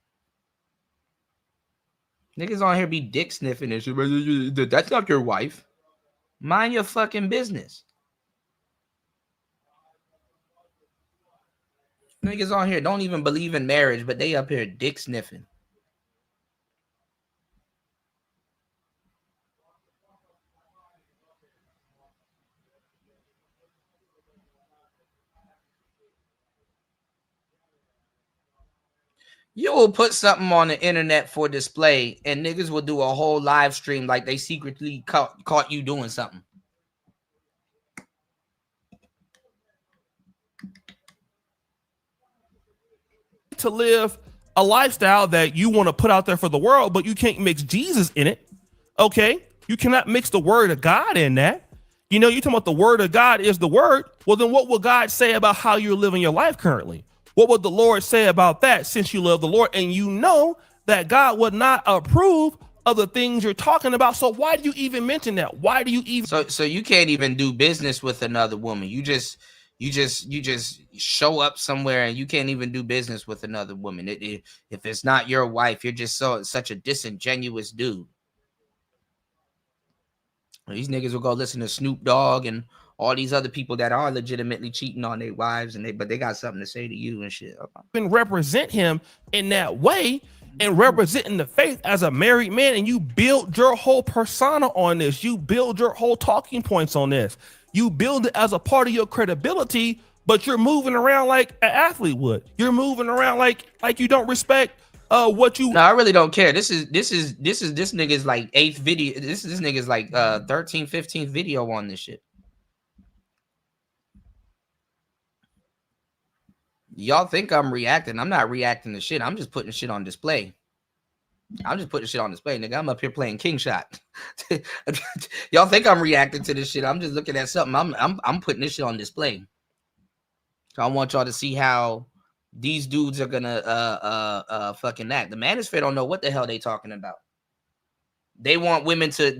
Niggas on here be dick sniffing and shit. That's not your wife. Mind your fucking business. Niggas on here don't even believe in marriage, but they up here dick sniffing. You will put something on the internet for display, and niggas will do a whole live stream like they secretly caught you doing something. To live a lifestyle that you want to put out there for the world, but you can't mix Jesus in it. Okay? You cannot mix the word of God in that. You know, you're talking about the word of God is the word. Well, then what will God say about how you're living your life currently? What would the Lord say about that since you love the Lord? And you know that God would not approve of the things you're talking about. So why do you even mention that? Why do you even? So you can't even do business with another woman. You just show up somewhere and you can't even do business with another woman. If it's not your wife, you're just such a disingenuous dude. These niggas will go listen to Snoop Dogg and all these other people that are legitimately cheating on their wives, but they got something to say to you and shit. And represent him in that way and representing the faith as a married man, and you build your whole persona on this. You build your whole talking points on this. You build it as a part of your credibility, but you're moving around like an athlete would. You're moving around like you don't respect what you. No, I really don't care. This nigga's like 8th video. This nigga's like 13th, 15th video on this shit. Y'all think I'm reacting. I'm not reacting to shit. I'm just putting shit on display. Nigga. I'm up here playing King Shot. Y'all think I'm reacting to this shit. I'm just looking at something. I'm putting this shit on display. So I want y'all to see how these dudes are gonna fucking act. The manosphere don't know what the hell they talking about. They want women to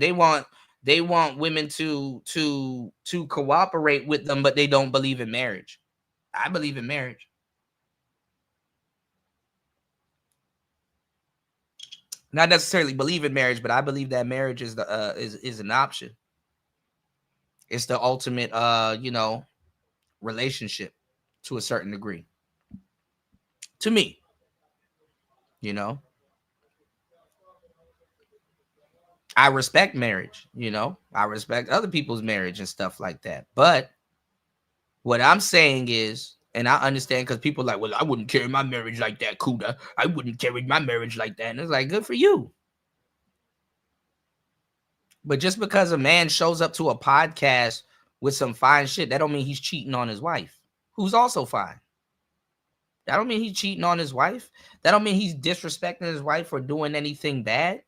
cooperate with them, but they don't believe in marriage. I believe in marriage. Not necessarily believe in marriage, but I believe that marriage is is an option. It's the ultimate relationship to a certain degree. To me, I respect marriage, you know, I respect other people's marriage and stuff like that. But what I'm saying is, and I understand because people are like, well, I wouldn't carry my marriage like that, Kuda. I wouldn't carry my marriage like that. And it's like, good for you. But just because a man shows up to a podcast with some fine shit, that don't mean he's cheating on his wife, who's also fine. That don't mean he's cheating on his wife. That don't mean he's disrespecting his wife or doing anything bad.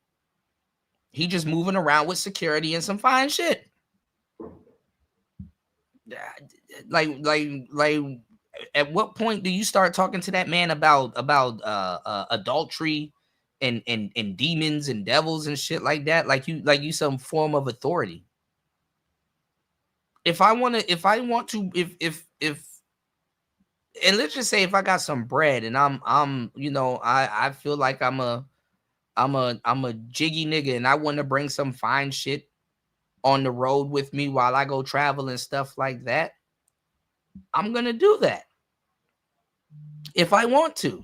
He just moving around with security and some fine shit. Like, at what point do you start talking to that man about adultery and demons and devils and shit like that? Like you some form of authority. If I want to, and let's just say if I got some bread and I'm you know, I feel like I'm a jiggy nigga and I want to bring some fine shit on the road with me while I go travel and stuff like that, I'm going to do that if I want to.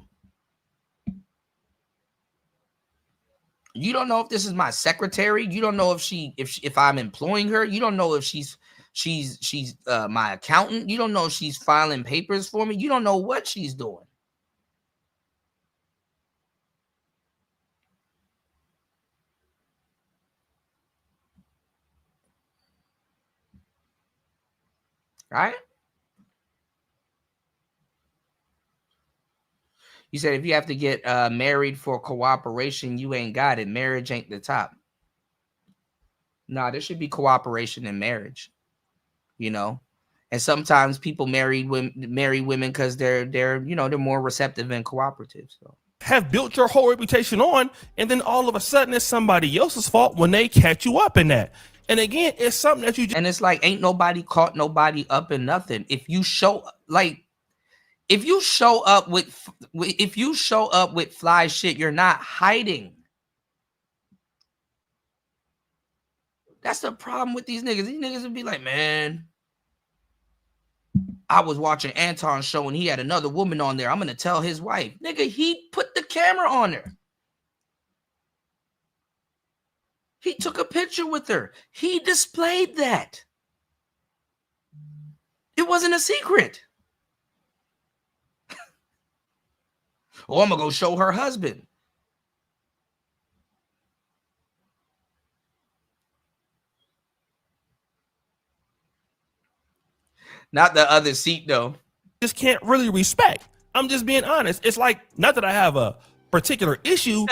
You don't know if this is my secretary. You don't know if I'm employing her. You don't know if she's my accountant. You don't know if she's filing papers for me. You don't know what she's doing. Right? You said if you have to get married for cooperation, you ain't got it. Marriage ain't the top. Nah, there should be cooperation in marriage, you know. And sometimes people marry women because they're you know, they're more receptive and cooperative. So have built your whole reputation on, and then all of a sudden it's somebody else's fault when they catch you up in that. And again, it's something that you just, and it's like ain't nobody caught nobody up in nothing. If you show up with fly shit, you're not hiding. That's the problem with these niggas. These niggas would be like, man, I was watching Anton's show and he had another woman on there. I'm gonna tell his wife. Nigga, he put the camera on her. He took a picture with her. He displayed that. It wasn't a secret. Oh, I'm going to go show her husband. Not the other seat, though. just can't really respect. I'm just being honest. It's like, not that I have a particular issue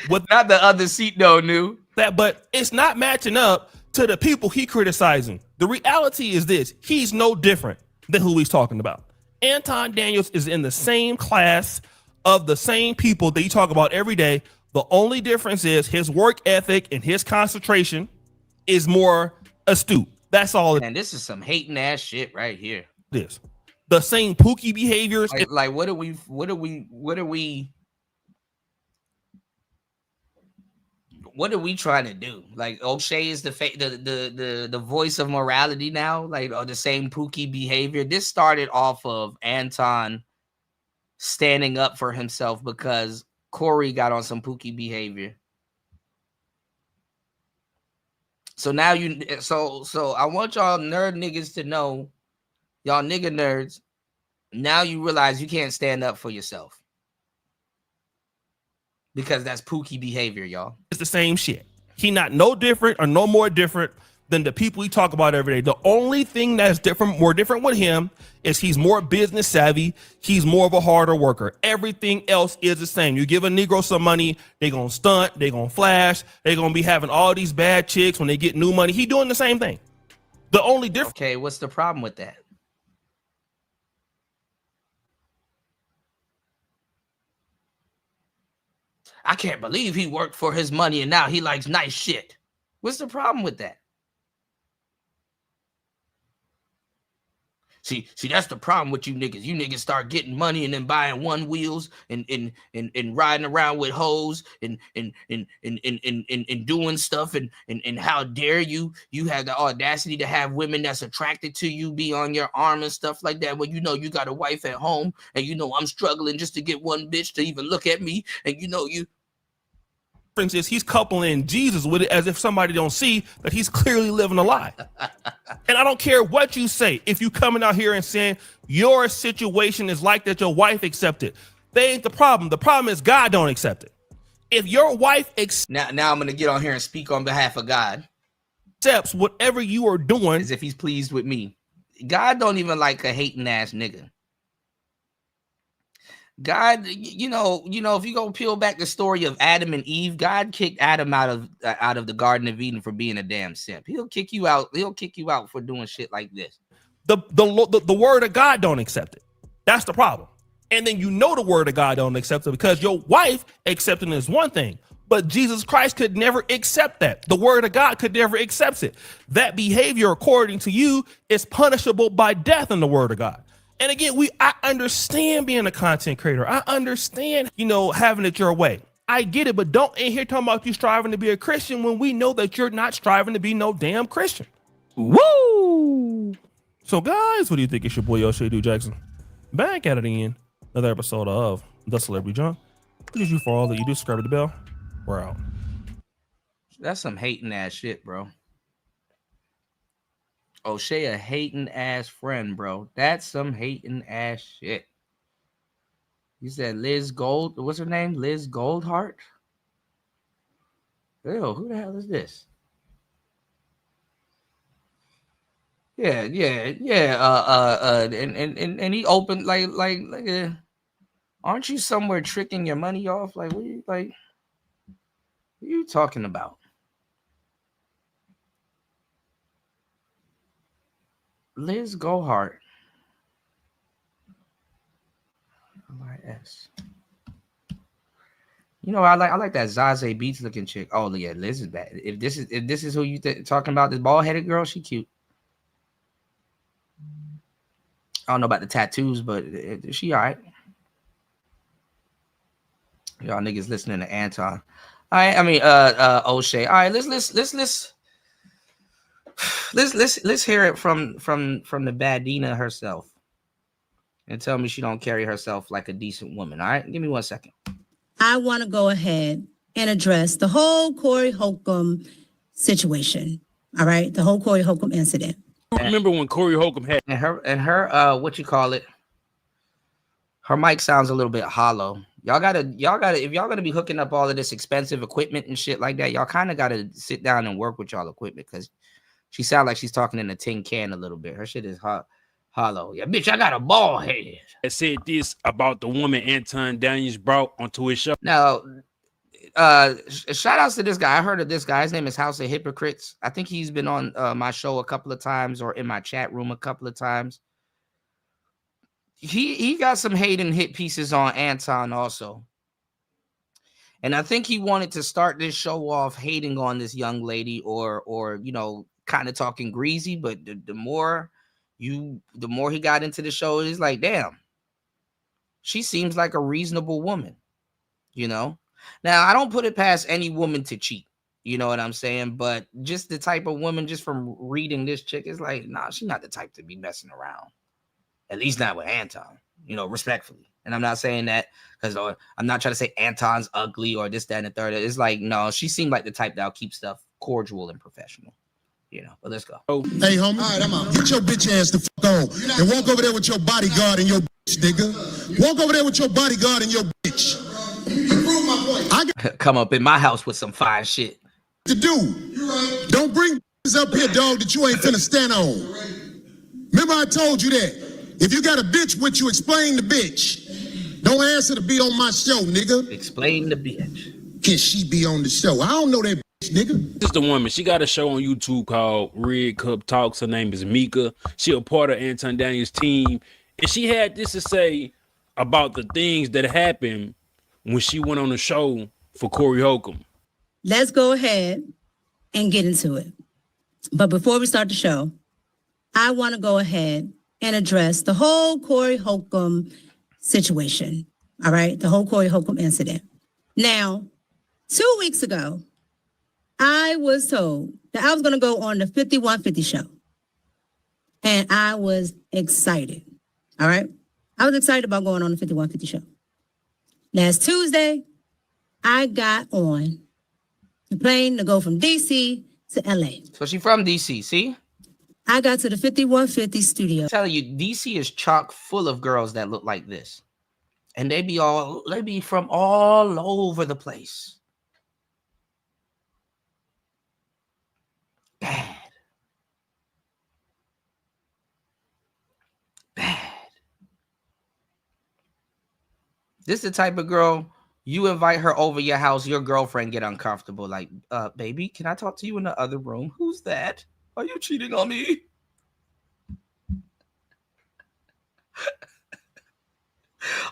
with not the other seat, though, new. That, but it's not matching up to the people he criticizing. The reality is this: he's no different than who he's talking about. Anton Daniels is in the same class of the same people that you talk about every day. The only difference is his work ethic and his concentration is more astute. That's all. And this is some hating ass shit right here. This the same pookie behaviors. Like what are we trying to do? Like O'Shea is the voice of morality now, like the same pookie behavior. This started off of Anton standing up for himself because Corey got on some pookie behavior. So now so I want y'all nerd niggas to know, y'all nigga nerds, now you realize you can't stand up for yourself. Because that's pookie behavior, y'all. It's the same shit. He not no different or no more different than the people we talk about every day. The only thing that's more different with him is he's more business savvy. He's more of a harder worker. Everything else is the same. You give a Negro some money, they gonna stunt, they gonna flash, they gonna be having all these bad chicks when they get new money. He doing the same thing. The only difference. Okay, what's the problem with that? I can't believe he worked for his money and now he likes nice shit. What's the problem with that? See, that's the problem with you niggas. You niggas start getting money and then buying one wheels and riding around with hoes and doing stuff and how dare you have the audacity to have women that's attracted to you be on your arm and stuff like that when you know you got a wife at home and you know I'm struggling just to get one bitch to even look at me and you know you difference is he's coupling Jesus with it as if somebody don't see that he's clearly living a lie. And I don't care what you say. If you coming out here and saying your situation is like that your wife accepted, they ain't the problem. The problem is God don't accept it. If your wife now I'm gonna get on here and speak on behalf of God. Accepts whatever you are doing, as if he's pleased with me. God don't even like a hating ass nigga. God, you know, if you go peel back the story of Adam and Eve, God kicked Adam out of the Garden of Eden for being a damn simp. He'll kick you out. He'll kick you out for doing shit like this. The word of God don't accept it. That's the problem. And then the word of God don't accept it because your wife accepting is one thing, but Jesus Christ could never accept that. The word of God could never accept it. That behavior, according to you, is punishable by death in the word of God. And again, I understand being a content creator. I understand, having it your way. I get it, but don't in here talking about you striving to be a Christian when we know that you're not striving to be no damn Christian. Woo! So guys, what do you think? It's your boy O'Shea Dude Jackson. Back at it again. Another episode of The Celebrity Junk. What did you for all that you do? Subscribe to the bell. We're out. That's some hating ass shit, bro. O'Shea a hating ass friend, bro. That's some hating ass shit. You said Liz Gold. What's her name? Liz Goldheart? Ew, who the hell is this? Yeah. And he opened like aren't you somewhere tricking your money off? Like, what are you talking about? Liz Goldheart. LIS. I like that Zazie Beats looking chick. Oh yeah, Liz is bad. If this is who you talking about, this bald headed girl, she cute. I don't know about the tattoos, but she all right. Y'all niggas listening to Anton. All right, O'Shea. All right, let's hear it from the Badina herself, and tell me she don't carry herself like a decent woman. All right, give me 1 second. I want to go ahead and address the whole Corey Holcomb situation. All right, the whole Corey Holcomb incident. I remember when Corey Holcomb had her what you call it? Her mic sounds a little bit hollow. Y'all gotta if y'all gonna be hooking up all of this expensive equipment and shit like that, y'all kind of gotta sit down and work with y'all equipment because she sounds like she's talking in a tin can a little bit. Her shit is hollow. Yeah, bitch, I got a bald head. said this about the woman Anton Daniels brought onto his show. Now, shout outs to this guy. I heard of this guy. His name is House of Hypocrites. I think he's been on my show a couple of times or in my chat room a couple of times. He got some hate and hit pieces on Anton also. And I think he wanted to start this show off hating on this young lady or kind of talking greasy, but the more he got into the show, it's like, damn, she seems like a reasonable woman, Now, I don't put it past any woman to cheat, you know what I'm saying? But just the type of woman, just from reading this chick, is like, nah, she's not the type to be messing around. At least not with Anton, respectfully. And I'm not saying that because I'm not trying to say Anton's ugly or this, that, and the third. It's like, no, she seemed like the type that'll keep stuff cordial and professional. But let's go. Hey, homie. All right, I'm out. Get your bitch ass the fuck on and walk over there with your bodyguard and your bitch, nigga. Walk over there with your bodyguard and your bitch. You prove my point. I got come up in my house with some fine shit to do. You right. Don't bring up here, dog, that you ain't finna stand on. Remember I told you that. If you got a bitch with you, explain the bitch. Don't answer to be on my show, nigga. Explain the bitch. Can she be on the show? I don't know that bitch, nigga. This is the woman. She got a show on YouTube called Red Cup Talks. Her name is Mika. She a part of Anton Daniels' team. And she had this to say about the things that happened when she went on the show for Corey Holcomb. Let's go ahead and get into it. But before we start the show, I want to go ahead and address the whole Corey Holcomb situation. All right, the whole Corey Holcomb incident. Now, 2 weeks ago, I was told that I was going to go on the 5150 show. And I was excited. All right. I was excited about going on the 5150 show. Last Tuesday, I got on the plane to go from DC to LA. So she from DC, see? I got to the 5150 studio. I'm telling you, DC is chock full of girls that look like this. And they be from all over the place. Bad. This is the type of girl you invite her over your house, your girlfriend get uncomfortable. Like, baby, can I talk to you in the other room? Who's that? Are you cheating on me?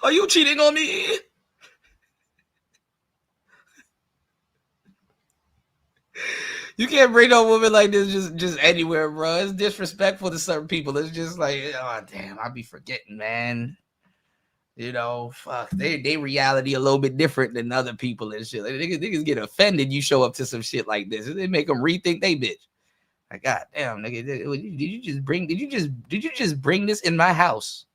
Are you cheating on me? You can't bring no woman like this just anywhere, bro. It's disrespectful to certain people. It's just like, oh damn, I be forgetting, man. You know, fuck, they reality a little bit different than other people and shit. Like, niggas get offended. You show up to some shit like this, they make them rethink they bitch. Like, god damn, nigga, did you just bring this in my house?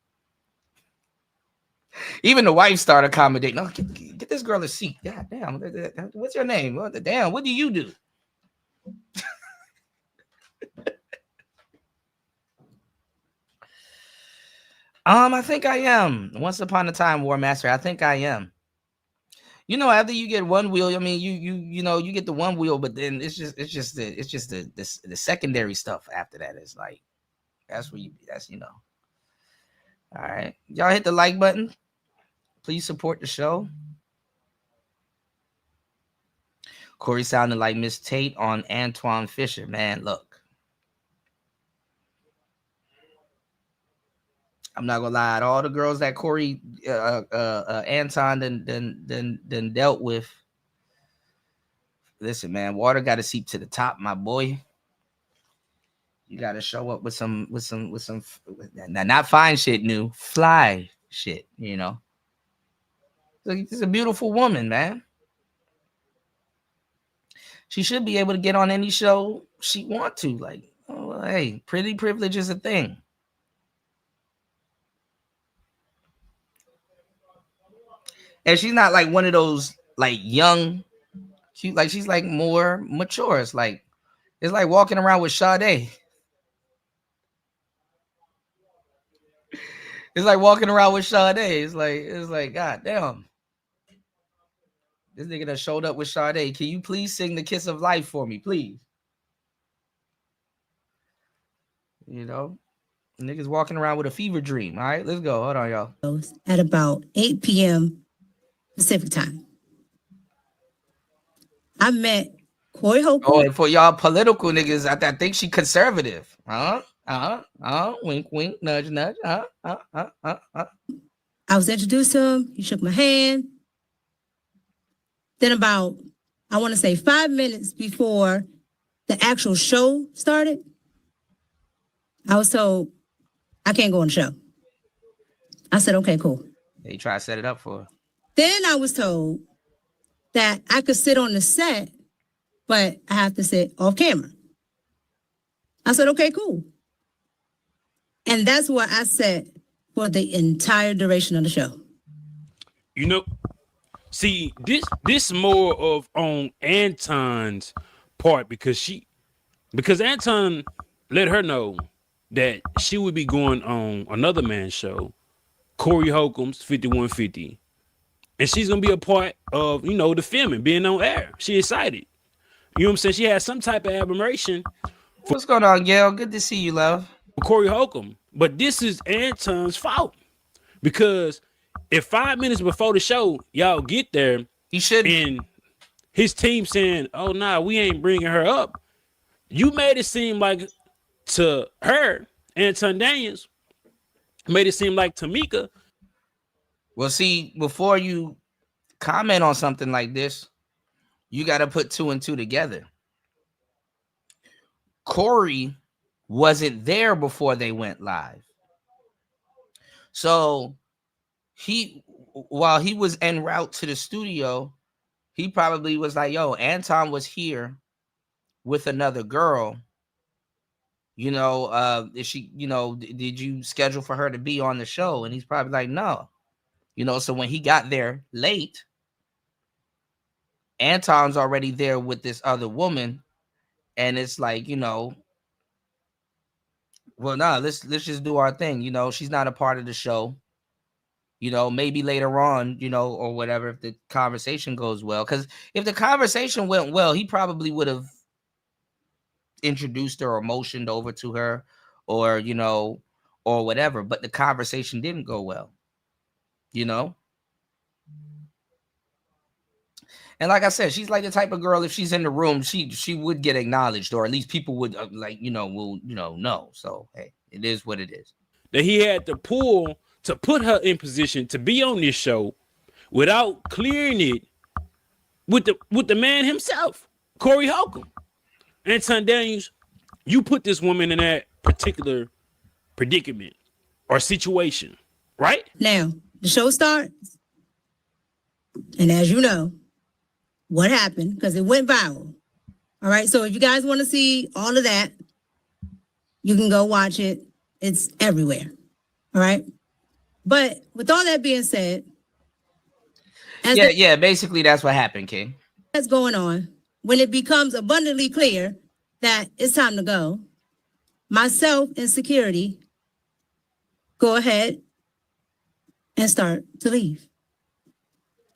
Even the wife started accommodating. No, get this girl a seat. God damn, what's your name? What do you do? I think I am. Once upon a time, War Master. I think I am. You know, after you get one wheel, I mean, you know, you get the one wheel, but then it's just the secondary stuff after that. It's like that's you know. All right, y'all hit the like button. Please support the show. Corey sounded like Miss Tate on Antoine Fisher. Man, look. I'm not gonna lie. All the girls that Corey, Anton, then dealt with. Listen, man, water got to seep to the top, my boy. You got to show up with some, not fine shit, new fly shit. You know, it's a beautiful woman, man. She should be able to get on any show she want to. Like, oh, hey, pretty privilege is a thing. And she's not like one of those like young, cute, like she's like more mature. It's like walking around with Sade. It's like walking around with Sade. It's like, god damn. This nigga that showed up with Sade. Can you please sing the Kiss of Life for me, please? You know, niggas walking around with a fever dream. All right, let's go. Hold on, y'all. At about 8 p.m. Pacific time. I met Corey Holcomb. Oh, and for y'all political niggas, I think she conservative. Wink, wink, nudge, nudge. I was introduced to him. He shook my hand. Then about, I want to say 5 minutes before the actual show started, I was told I can't go on the show. I said, okay, cool. They try to set it up for her. Then I was told that I could sit on the set, but I have to sit off camera. I said, okay, cool. And that's where I sat for the entire duration of the show. You know, see, this more of on Anton's part because Anton let her know that she would be going on another man's show, Corey Holcomb's 5150. And she's going to be a part of, you know, the filming, being on air. She excited. You know what I'm saying? She has some type of admiration. What's going on, Gail? Good to see you, love. Corey Holcomb. But this is Anton's fault. Because if 5 minutes before the show, y'all get there, he should. And his team saying, oh, nah, we ain't bringing her up. You made it seem like to her, Anton Daniels, made it seem like Tamika. Well, see, before you comment on something like this, you got to put two and two together. Corey wasn't there before they went live. So while he was en route to the studio, he probably was like, yo, Anton was here with another girl. You know, is she, you know, did you schedule for her to be on the show? And he's probably like, no. You know, so when he got there late, Anton's already there with this other woman, and it's like, you know, well, nah, let's just do our thing. You know, she's not a part of the show. You know, maybe later on, you know, or whatever, if the conversation goes well. Because if the conversation went well, he probably would have introduced her or motioned over to her, or, you know, or whatever. But the conversation didn't go well, you know. And like I said, she's like the type of girl, if she's in the room, she would get acknowledged, or at least people would like, you know, will, you know. So hey, it is what it is. That he had to pull to put her in position to be on this show without clearing it with the man himself, Corey Holcomb. Anton Daniels, you put this woman in that particular predicament or situation, right? Now, the show starts. And as you know, what happened, because it went viral. All right. So if you guys want to see all of that, you can go watch it. It's everywhere. All right. But with all that being said, basically that's what happened, King. That's going on. When it becomes abundantly clear that it's time to go, myself and security go ahead and start to leave.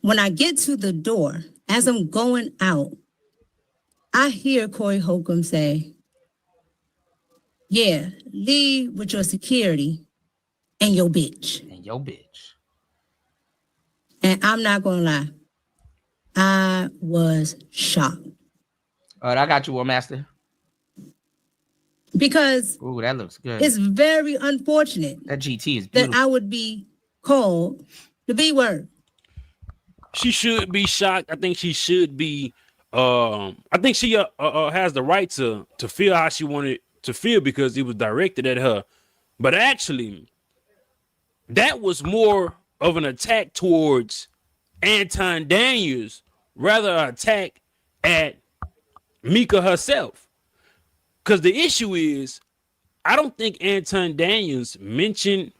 When I get to the door, as I'm going out, I hear Corey Holcomb say, yeah, leave with your security and your bitch. And I'm not going to lie. I was shocked. All right, I got you, War Master. Because ooh, that looks good. It's very unfortunate that GT is beautiful. That I would be called the B word. She should be shocked. I think she should be. I think she has the right to feel how she wanted to feel because it was directed at her. But actually, that was more of an attack towards Anton Daniels, rather an attack at Mika herself. Because the issue is, I don't think Anton Daniels mentioned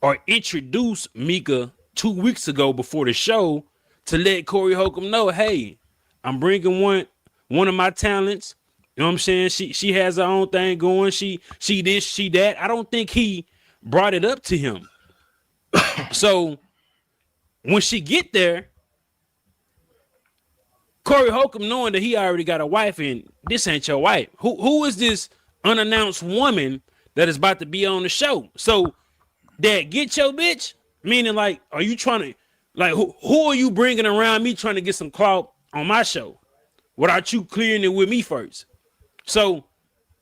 or introduced Mika 2 weeks ago before the show to let Corey Holcomb know, hey, I'm bringing one of my talents. You know what I'm saying? She has her own thing going. She this, she that. I don't think he brought it up to him. So when she get there, Corey Holcomb, knowing that he already got a wife and this ain't your wife. Who is this unannounced woman that is about to be on the show? So that get your bitch, meaning like, are you trying to, like, who are you bringing around me trying to get some clout on my show without you clearing it with me first? So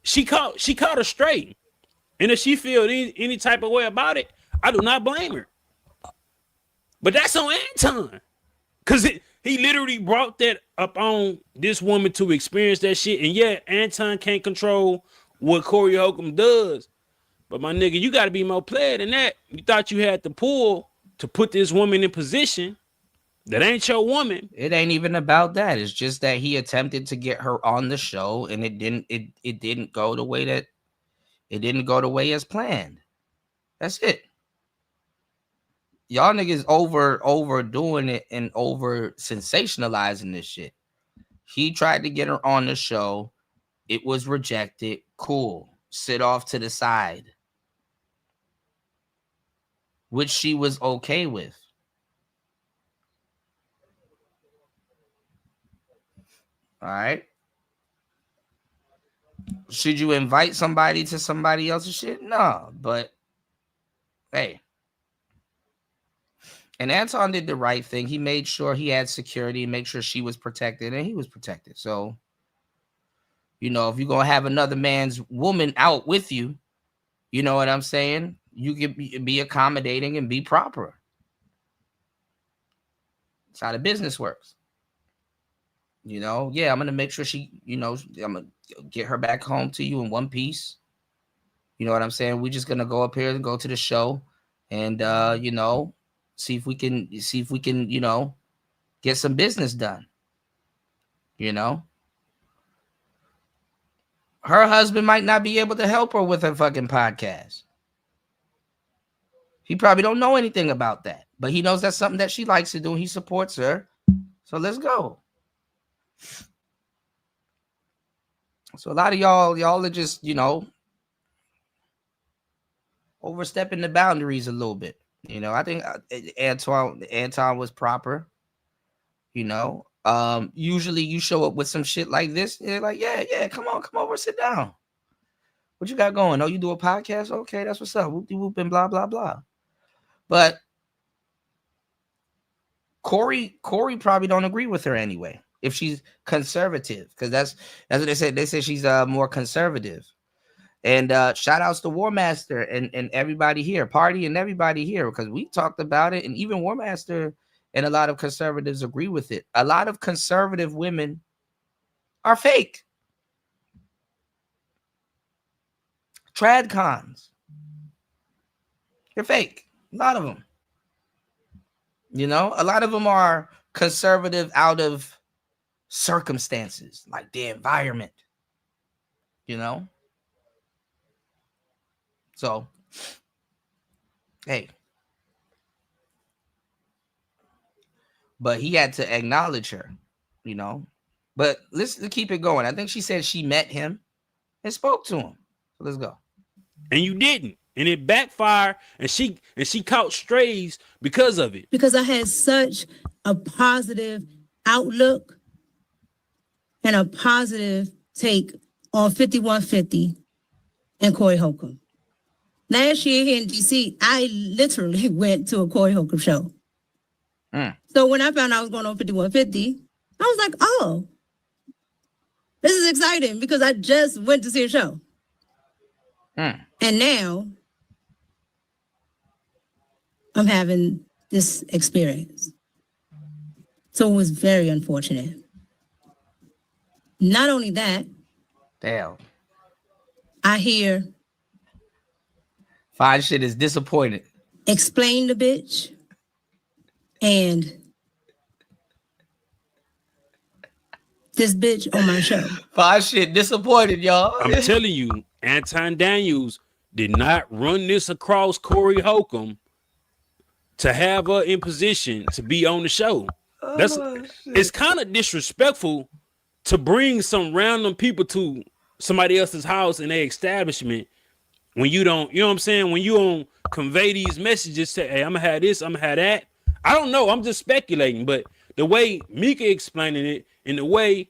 she caught her straight. And if she feel any type of way about it, I do not blame her. But that's on Anton. Because he literally brought that up on this woman to experience that shit. And yeah, Anton can't control what Corey Holcomb does. But my nigga, you got to be more player than that. You thought you had the pull to put this woman in position that ain't your woman. It ain't even about that. It's just that he attempted to get her on the show, and it didn't go the way as planned. That's it. Y'all niggas overdoing it and over sensationalizing this shit. He tried to get her on the show. It was rejected. Cool. Sit off to the side. Which she was okay with. All right. Should you invite somebody to somebody else's shit? No, but hey. And Anton did the right thing. He made sure he had security, make sure she was protected, and he was protected. So, you know, if you're going to have another man's woman out with you, you know what I'm saying? You can be accommodating and be proper. That's how the business works. You know, yeah, I'm going to make sure she, you know, I'm going to get her back home to you in one piece. You know what I'm saying? We're just going to go up here and go to the show and, you know, see if we can, you know, get some business done. You know, her husband might not be able to help her with her fucking podcast. He probably don't know anything about that, but he knows that's something that she likes to do. And he supports her. So let's go. So a lot of y'all are just, overstepping the boundaries a little bit. I think Anton was proper. Usually you show up with some shit like this, you're like, yeah, come over, sit down. What you got going? Oh, you do a podcast? Okay, that's what's up. Whoop de whoop and blah blah blah. But Corey probably don't agree with her anyway. If she's conservative, because that's what they said. They say she's more conservative. And shout outs to War Master and everybody here, Party and everybody here, because we talked about it, and even War Master and a lot of conservatives agree with it. A lot of conservative women are fake. Trad cons. They're fake. A lot of them. A lot of them are conservative out of circumstances, like the environment. So, hey. But he had to acknowledge her, But let's keep it going. I think she said she met him and spoke to him. So let's go. And you didn't. And it backfired, and she caught strays because of it. Because I had such a positive outlook and a positive take on 5150 and Corey Holcomb. Last year here in DC, I literally went to a Corey Holcomb show. So when I found out I was going on 5150, I was like, oh, this is exciting because I just went to see a show. And now I'm having this experience. So it was very unfortunate. Not only that, damn, I hear fine shit is disappointed. Explain the bitch and this bitch on my show. Fine shit disappointed, y'all. I'm telling you, Anton Daniels did not run this across Corey Holcomb to have her in position to be on the show. It's kind of disrespectful to bring some random people to somebody else's house in their establishment when you don't, you know what I'm saying? When you don't convey these messages, say, hey, I'm gonna have this, I'm gonna have that. I don't know. I'm just speculating, but the way Mika explaining it and the way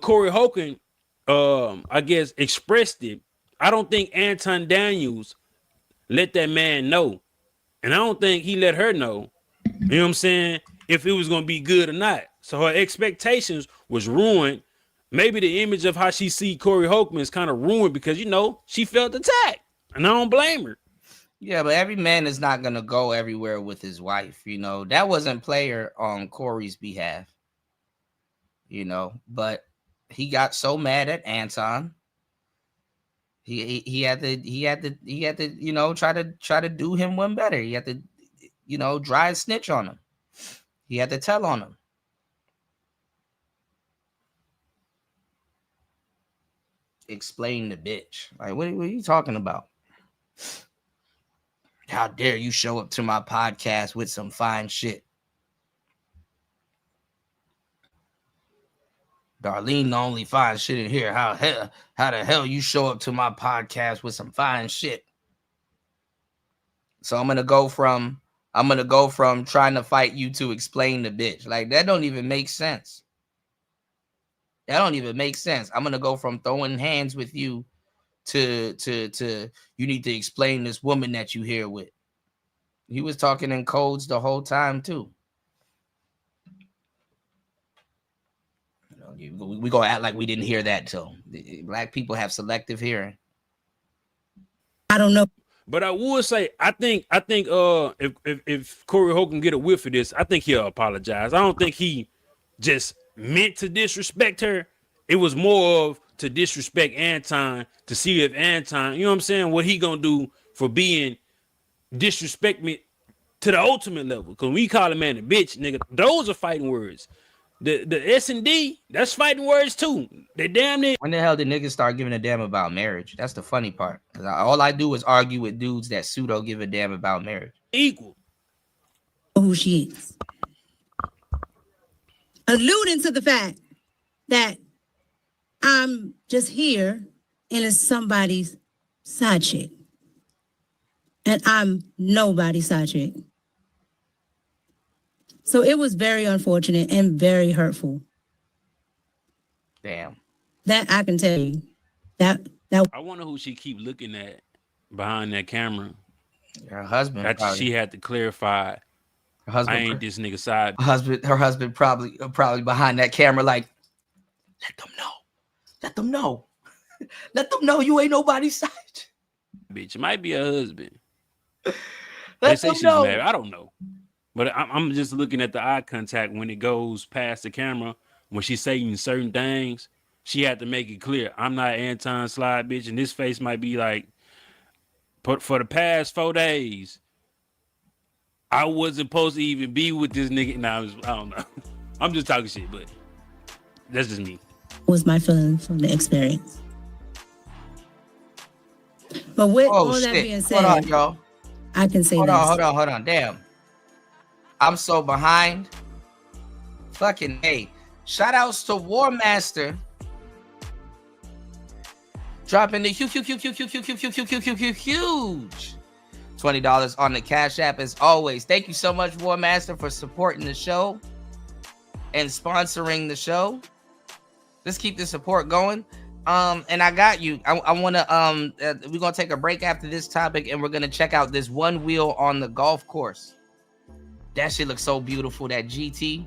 Corey Holcomb, I guess, expressed it, I don't think Anton Daniels let that man know. And I don't think he let her know, you know what I'm saying, if it was going to be good or not. So her expectations was ruined. Maybe the image of how she see Corey Holcomb is kind of ruined because, she felt attacked. And I don't blame her. Yeah, but every man is not going to go everywhere with his wife. That wasn't player on Corey's behalf. But he got so mad at Anton. He had to try to do him one better. He had to dry snitch on him. He had to tell on him. Explain the bitch. Like, what are you talking about? How dare you show up to my podcast with some fine shit? Darlene, the only fine shit in here. How the hell you show up to my podcast with some fine shit? So I'm gonna go from trying to fight you to explain the bitch. Like, that don't even make sense. That don't even make sense. I'm gonna go from throwing hands with you to you need to explain this woman that you here with. He was talking in codes the whole time too. We gonna act like we didn't hear that too. Black people have selective hearing. I don't know. But I would say, I think if Corey Holcomb get a whiff of this, I think he'll apologize. I don't think he just meant to disrespect her. It was more of to disrespect Anton to see if Anton, you know what I'm saying, what he gonna do for being disrespect me to the ultimate level. Because we call a man a bitch, nigga. Those are fighting words. The S&D, that's fighting words too. They damn near. When the hell did niggas start giving a damn about marriage? That's the funny part. All I do is argue with dudes that pseudo give a damn about marriage. Equal. Who she is. Alluding to the fact that I'm just here and it's somebody's side chick. And I'm nobody's side chick. So it was very unfortunate and very hurtful. Damn. That I can tell you. That I wonder who she keep looking at behind that camera. Her husband. After she had to clarify, her husband, I ain't this nigga side. Her husband probably behind that camera, like, let them know. Let them know. Let them know you ain't nobody's side. Bitch, it might be her husband. Let they say them she's know. married. I don't know. But I'm just looking at the eye contact when it goes past the camera. When she's saying certain things, she had to make it clear. I'm not Anton slide, bitch. And this face might be like, but for the past 4 days, I wasn't supposed to even be with this nigga. Nah, I don't know. I'm just talking shit, but that's just me. Was my feeling from the experience. But with all that being said, hold on, y'all. I can say hold this. Hold on. Damn. I'm so behind. Fucking hey. Shout outs to War Master. Dropping the huge $20 on the Cash App as always. Thank you so much, War Master, for supporting the show and sponsoring the show. Let's keep the support going. And I got you. I want to we're gonna take a break after this topic, and we're gonna check out this one wheel on the golf course. That shit looks so beautiful. That GT.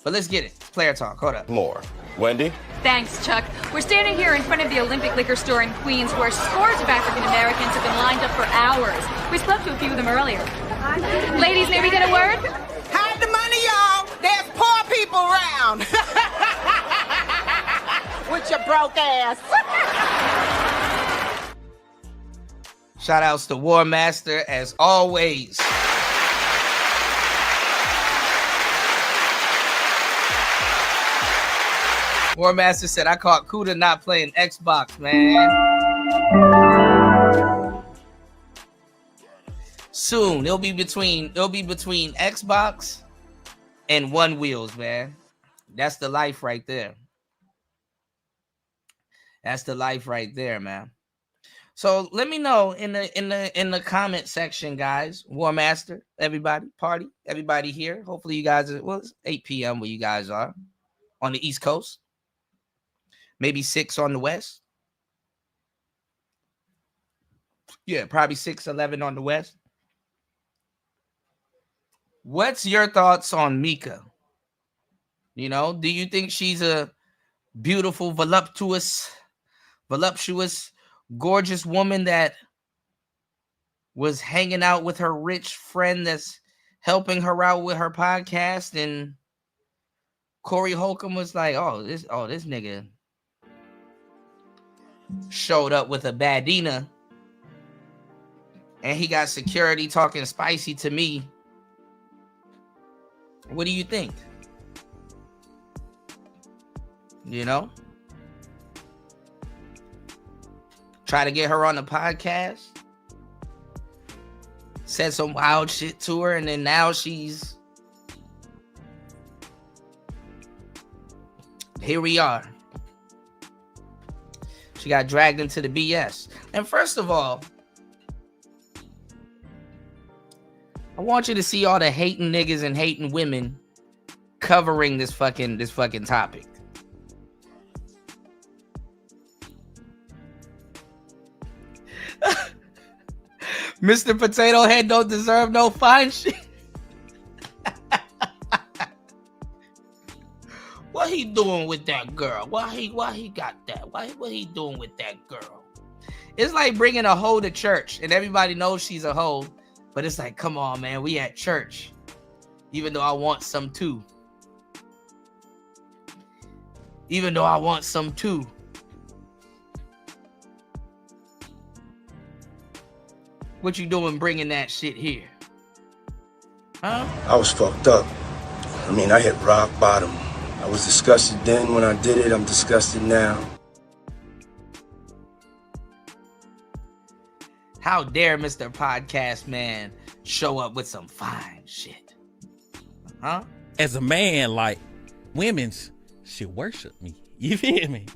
But let's get it. It's player talk. Hold up. More. Wendy? Thanks, Chuck. We're standing here in front of the Olympic Liquor Store in Queens, where scores of African Americans have been lined up for hours. We spoke to a few of them earlier. Ladies, may we get a word? Hide the money, y'all. There's poor people around. With your broke ass. Shout outs to War Master as always. War Master said, I caught Kuda not playing Xbox, man. Soon. It'll be between Xbox and One Wheels, man. That's the life right there. That's the life right there, man. So let me know in the comment section, guys. War Master, everybody, party, everybody here. Hopefully you guys are, well, it's 8 p.m. where you guys are on the East Coast. Maybe 6 on the West. Yeah, probably 6:11 on the West. What's your thoughts on Mika? You know, do you think she's a beautiful, voluptuous, gorgeous woman that was hanging out with her rich friend that's helping her out with her podcast, and Corey Holcomb was like, oh, this nigga showed up with a badina and he got security talking spicy to me. What do you think? You know? Try to get her on the podcast. Said some wild shit to her, and then now she's... Here we are. She got dragged into the BS. And first of all, I want you to see all the hating niggas and hating women covering this fucking topic. Mr. Potato Head don't deserve no fine shit. What he doing with that girl? Why he got that? What he doing with that girl? It's like bringing a hoe to church, and everybody knows she's a hoe, but it's like, come on, man, we at church. Even though I want some too. What you doing bringing that shit here? Huh? I was fucked up. I mean, I hit rock bottom. I was disgusted then when I did it. I'm disgusted now. How dare Mr. Podcast Man show up with some fine shit? Huh? As a man, like, women's she worship me. You feel me?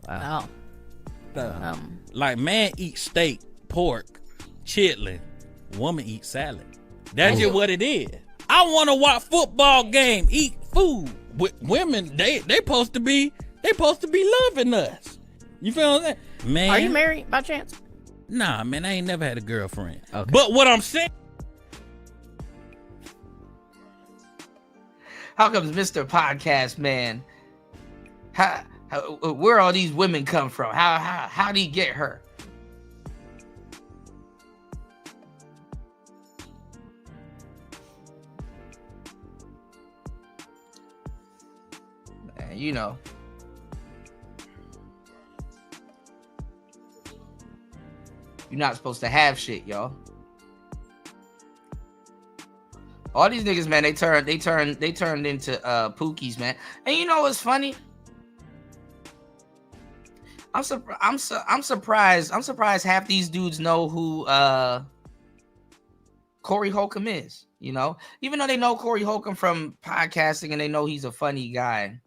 Wow. Like man eat steak, pork, chitlin. Woman eat salad. That's just what it is. I want to watch football game, eat food. With women, they supposed to be loving us. You feel what I'm saying? Man, Are you married by chance? Nah, man, I ain't never had a girlfriend. Okay. But what I'm saying, How comes Mr. Podcast Man? Where all these women come from? How did he get her? Man, you know. You're not supposed to have shit, y'all. All these niggas, man, they turned into pookies, man. And you know what's funny? I'm surprised half these dudes know who Corey Holcomb is, you know? Even though they know Corey Holcomb from podcasting and they know he's a funny guy.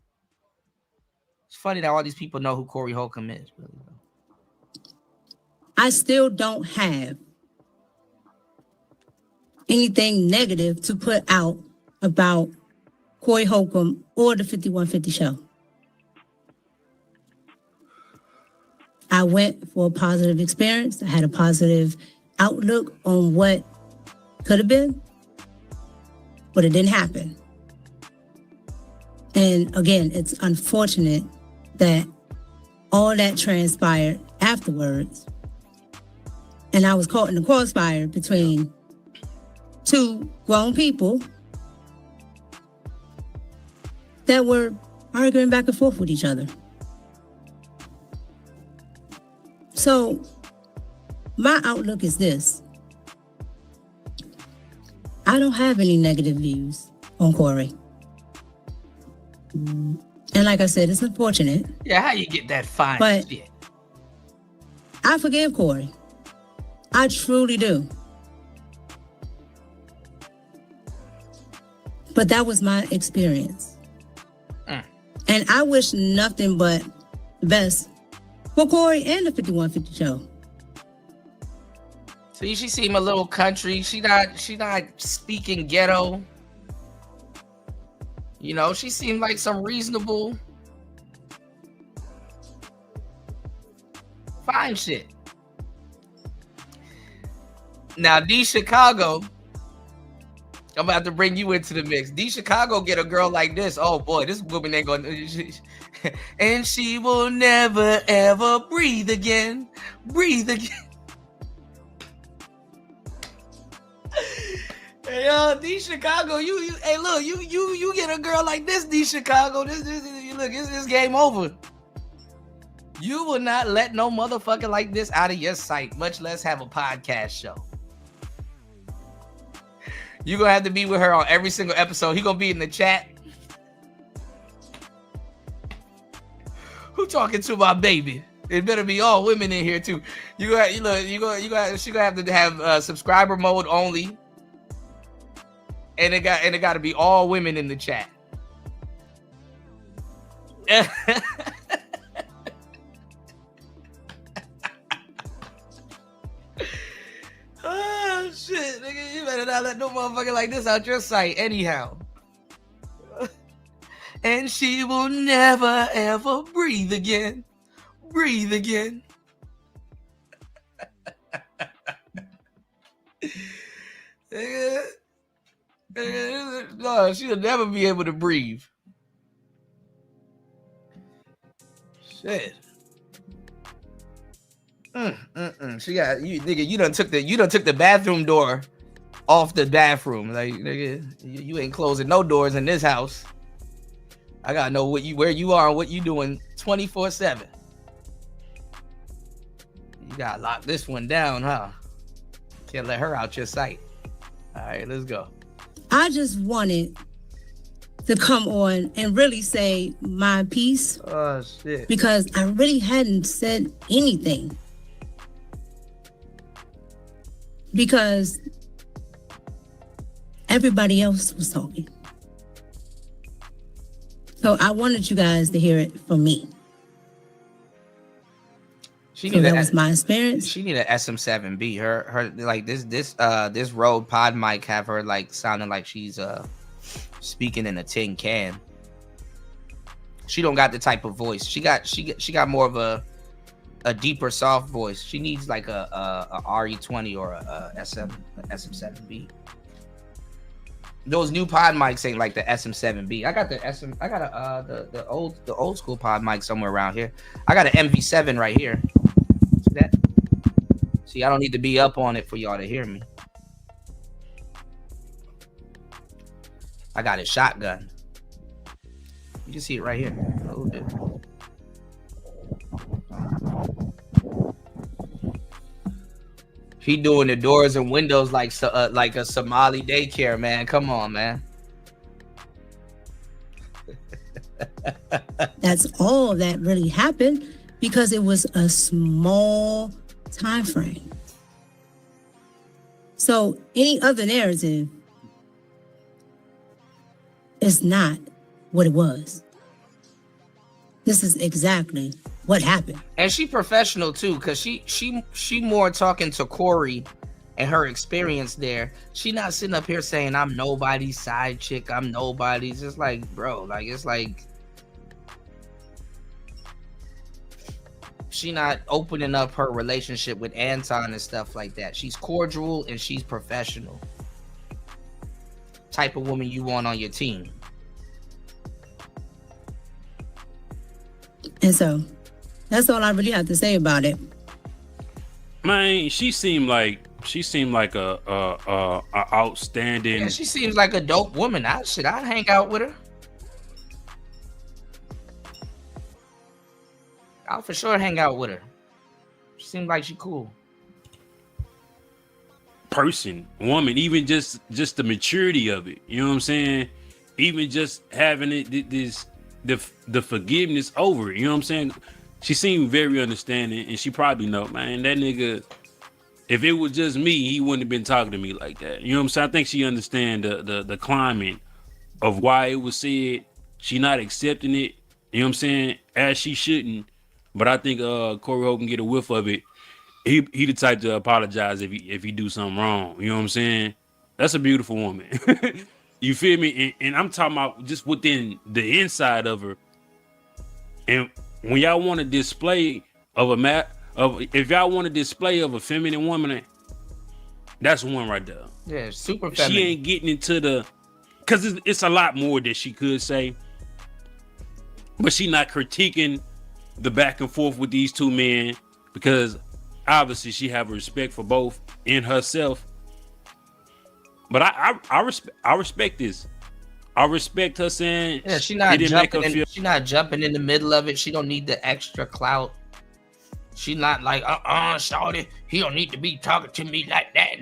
It's funny that all these people know who Corey Holcomb is. I still don't have anything negative to put out about Corey Holcomb or the 5150 show. I went for a positive experience. I had a positive outlook on what could have been, but it didn't happen. And again, it's unfortunate that all that transpired afterwards. And I was caught in the crossfire between two grown people that were arguing back and forth with each other. So my outlook is this. I don't have any negative views on Corey. And like I said, it's unfortunate. Yeah, how you get that fine but shit? I forgive Corey. I truly do. But that was my experience. And I wish nothing but the best for Corey and the 5150 show. See, she seem a little country. She not speaking ghetto. You know, she seemed like some reasonable, fine shit. Now, D Chicago, I'm about to bring you into the mix. D Chicago get a girl like this. Oh boy, this woman ain't gonna. And she will never ever breathe again. Breathe again. Hey, D Chicago, you hey look, you get a girl like this, D Chicago. This game over. You will not let no motherfucker like this out of your sight, much less have a podcast show. You're gonna have to be with her on every single episode. He gonna be in the chat. Who talking to my baby? It better be all women in here too. She gonna have to have subscriber mode only. And it got to be all women in the chat. Oh shit, nigga, you better not let no motherfucker like this out your sight anyhow. And she will never ever breathe again. Breathe again. No, she'll never be able to breathe. Shit. She got you, nigga. You done took the bathroom door off the bathroom. Like, nigga, you ain't closing no doors in this house. I gotta know where you are and what you doing 24/7. You gotta lock this one down, huh? Can't let her out your sight. All right, let's go. I just wanted to come on and really say my piece. Oh shit. Because I really hadn't said anything. Because everybody else was talking. So I wanted you guys to hear it from me. So that was my experience. She need an SM7B. Her like this Rode pod mic have her like sounding like she's speaking in a tin can. She don't got the type of voice. She got more of a deeper, soft voice. She needs like a RE20 or a SM7B. Those new pod mics ain't like the SM7B. I got the old school pod mic somewhere around here. I got an MV7 right here. See that? See, I don't need to be up on it for y'all to hear me. I got a shotgun. You can see it right here. A little bit. He doing the doors and windows like a Somali daycare, man. Come on, man. That's all that really happened because it was a small time frame. So any other narrative is not what it was. This is exactly what happened. And she professional too, because she more talking to Corey and her experience there. She not sitting up here saying I'm nobody's side chick, I'm nobody's. It's like, bro, like it's like she not opening up her relationship with Anton and stuff like that. She's cordial and she's professional. Type of woman you want on your team. And so that's all I really have to say about it. Man, she seemed like a outstanding. Yeah, she seems like a dope woman. I'd hang out with her. I'll for sure hang out with her. She seemed like she cool. Woman, even just the maturity of it. You know what I'm saying? Even just having the forgiveness over it. You know what I'm saying? She seemed very understanding, and she probably know, man, that nigga, if it was just me, he wouldn't have been talking to me like that. You know what I'm saying? I think she understand the climate of why it was said. She not accepting it. You know what I'm saying? As she shouldn't. But I think Corey Hope can get a whiff of it. He the type to apologize if he do something wrong. You know what I'm saying? That's a beautiful woman. You feel me? And I'm talking about just within the inside of her. And when y'all want a display of if y'all want a display of a feminine woman, that's one right there. Yeah, super feminine. She ain't getting into because it's a lot more that she could say, but she not critiquing the back and forth with these two men because obviously she have respect for both in herself. But I respect this. I respect her saying, yeah, she not jumping in the middle of it. She don't need the extra clout. She not like, shawty, he don't need to be talking to me like that.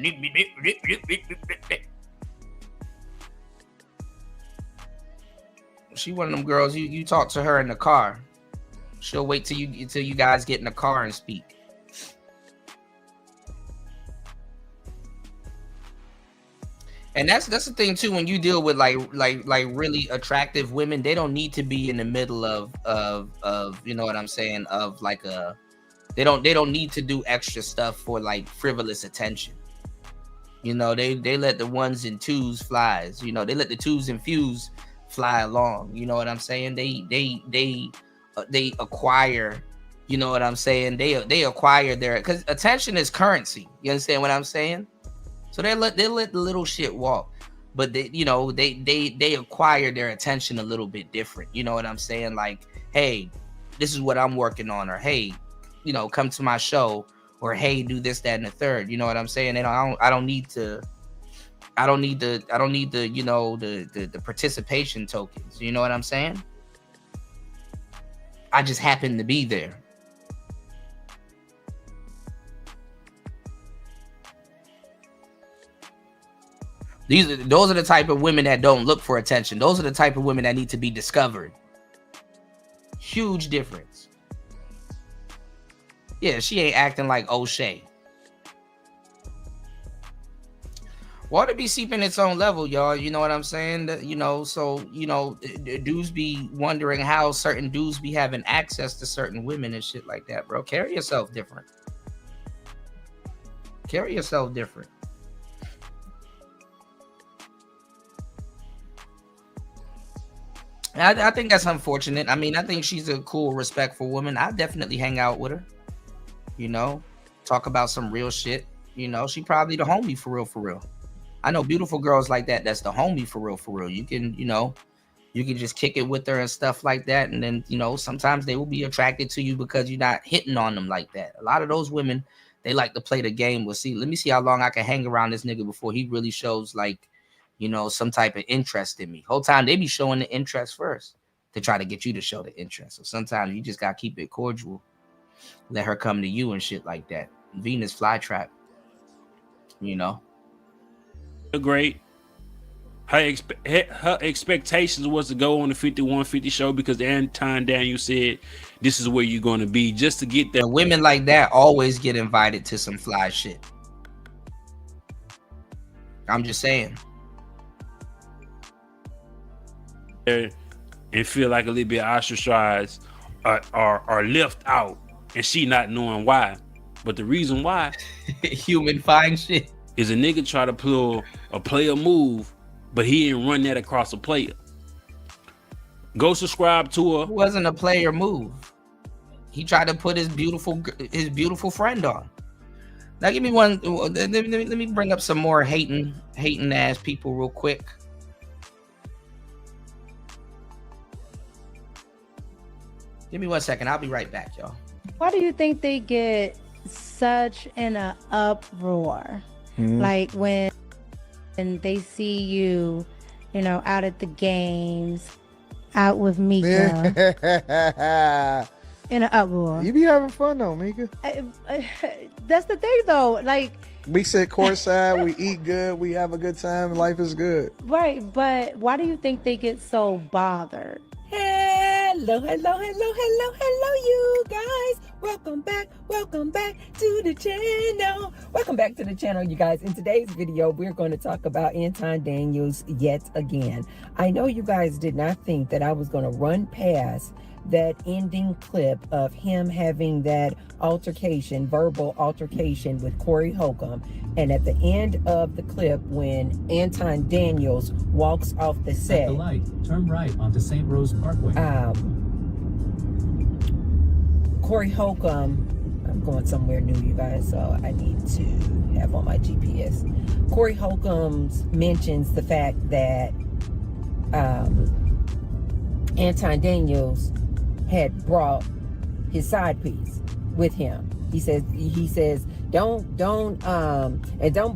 She one of them girls, you talk to her in the car. She'll wait till you guys get in the car and speak. And that's the thing too, when you deal with like really attractive women, they don't need to be in the middle of you know what I'm saying, of like they don't need to do extra stuff for like frivolous attention. You know, they let the ones and twos flies, you know, they let the twos and fews fly along. You know what I'm saying? They acquire, you know what I'm saying? They acquire because attention is currency. You understand what I'm saying? So they let the little shit walk, but they acquire their attention a little bit different. You know what I'm saying? Like, hey, this is what I'm working on, or hey, you know, come to my show, or hey, do this, that, and the third. You know what I'm saying? And I don't need the you know the participation tokens. You know what I'm saying? I just happen to be there. Those are the type of women that don't look for attention. Those are the type of women that need to be discovered. Huge difference. Yeah, she ain't acting like O'Shea. Water be seeping its own level, y'all. You know what I'm saying? So dudes be wondering how certain dudes be having access to certain women and shit like that, bro. Carry yourself different. Carry yourself different. I think that's unfortunate. I mean, I think she's a cool, respectful woman. I definitely hang out with her. Talk about some real shit. She probably the homie for real. I know beautiful girls like that. That's the homie for real. You can just kick it with her and stuff like that. And then, sometimes they will be attracted to you because you're not hitting on them like that. A lot of those women, they like to play the game. Let me see how long I can hang around this nigga before he really shows like, some type of interest in me. Whole time they be showing the interest first to try to get you to show the interest. So sometimes you just got to keep it cordial. Let her come to you and shit like that. Venus flytrap, Great. Her expectations was to go on the 5150 show because Anton Daniels said this is where you're going to be just to get there. Women like that always get invited to some fly shit. I'm just saying. And feel like a little bit ostracized or left out, and she not knowing why. But the reason why human fine shit is a nigga try to pull a player move, but he didn't run that across a player. Go subscribe to her. It wasn't a player move. He tried to put his beautiful friend on. Now give me one. Let me bring up some more hating ass people real quick. Give me 1 second. I'll be right back, y'all. Why do you think they get such an uproar? Like when they see you, out at the games, out with Mika, in an uproar. You be having fun though, Mika. That's the thing though. Like we sit courtside, we eat good, we have a good time, life is good. Right, but why do you think they get so bothered? Hello, you guys. Welcome back to the channel. Welcome back to the channel, you guys. In today's video, we're going to talk about Anton Daniels yet again. I know you guys did not think that I was going to run past that ending clip of him having that verbal altercation with Corey Holcomb. And at the end of the clip, when Anton Daniels walks off the set, at the light, turn right onto St. Rose Parkway. Corey Holcomb, I'm going somewhere new, you guys, so I need to have on my GPS. Corey Holcomb mentions the fact that Anton Daniels had brought his side piece with him. He says don't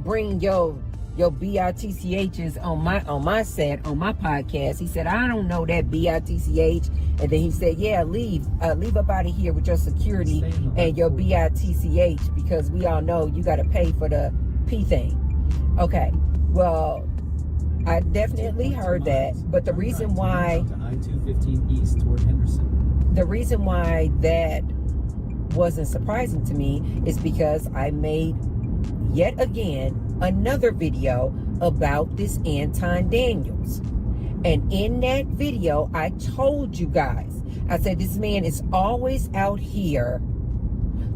bring your BITCHs on my set, on my podcast. He said, I don't know that BITCH. And then he said, yeah, leave up out of here with your security and your BITCH, because we all know you got to pay for the P thing. Okay, well, I definitely heard that, but the reason why I-215 east toward Henderson. The reason why that wasn't surprising to me is because I made yet again another video about this Anton Daniels. And in that video, I told you guys, I said, this man is always out here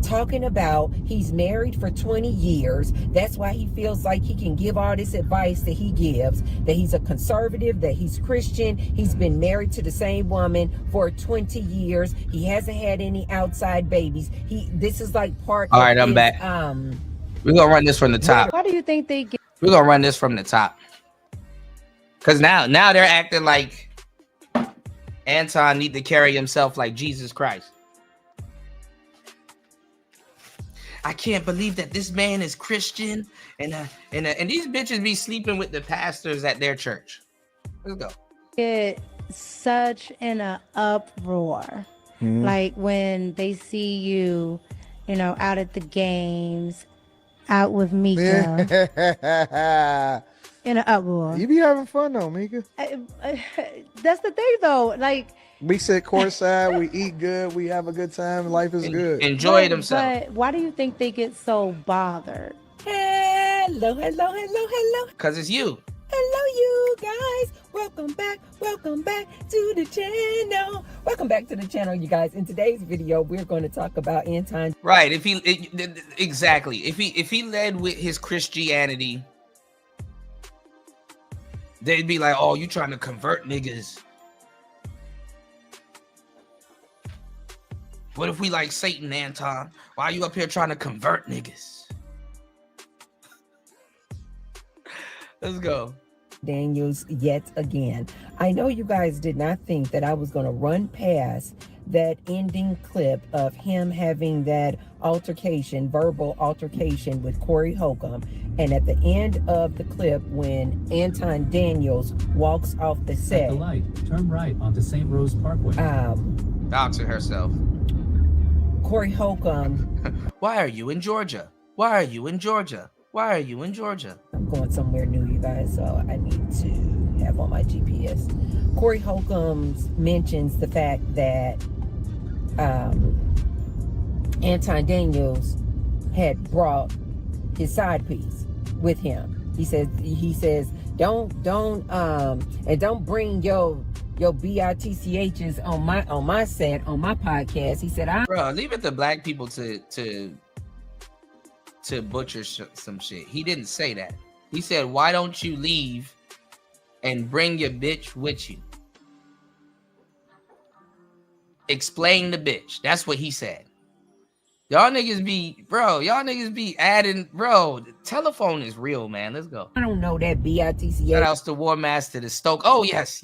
talking about he's married for 20 years. That's why he feels like he can give all this advice that he gives, that he's a conservative, that he's Christian. He's been married to the same woman for 20 years. He hasn't had any outside babies. This is like part All right, of I'm his, back. We're going to run this from the top. Why do you think they get? We're going to run this from the top. Because now they're acting like Anton need to carry himself like Jesus Christ. I can't believe that this man is Christian and these bitches be sleeping with the pastors at their church. Let's go. Get such an uproar. Like when they see you, out at the games, out with Mika. In an uproar. You be having fun though, Mika. That's the thing though. Like we sit courtside, we eat good, we have a good time, life is good. Enjoy themselves. But why do you think they get so bothered? Hello, Hello, hello, hello, hello. Cause it's you. Hello, you guys. Welcome back to the channel. Welcome back to the channel, you guys. In today's video, we're going to talk about Anton. Right. Exactly. If he led with his Christianity, they'd be like, "Oh, you trying to convert niggas?" What if we like Satan, Anton? Why are you up here trying to convert niggas? Let's go. Daniels yet again. I know you guys did not think that I was going to run past that ending clip of him having that verbal altercation with Corey Holcomb. And at the end of the clip, when Anton Daniels walks off the set. At the light, turn right onto St. Rose Parkway. Out to herself. Corey Holcomb. Why are you in Georgia? Why are you in Georgia? Why are you in Georgia? I'm going somewhere new, you guys, so I need to have on my GPS. Corey Holcomb mentions the fact that Anton Daniels had brought his side piece with him. He says, don't bring your bitchs on my set, on my podcast. He said, Bro, leave it to black people to butcher some shit. He didn't say that. He said, why don't you leave and bring your bitch with you? Explain the bitch. That's what he said. Y'all niggas be adding, bro. The telephone is real, man. Let's go. I don't know that bitch. Shout outs to War Master, the Stoke. Oh, yes.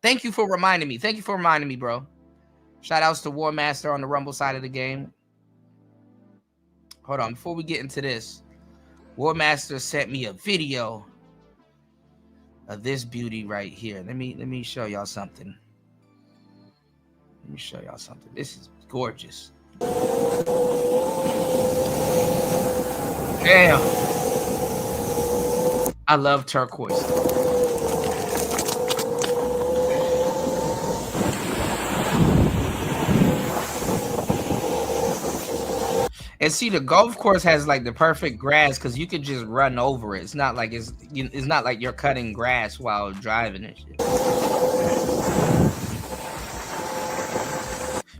Thank you for reminding me, bro. Shout outs to War Master on the Rumble side of the game. Hold on, before we get into this, War Master sent me a video of this beauty right here. Let me show y'all something. This is gorgeous. Damn. I love turquoise. And see, the golf course has like the perfect grass because you could just run over it. It's not like it's not like you're cutting grass while driving and shit.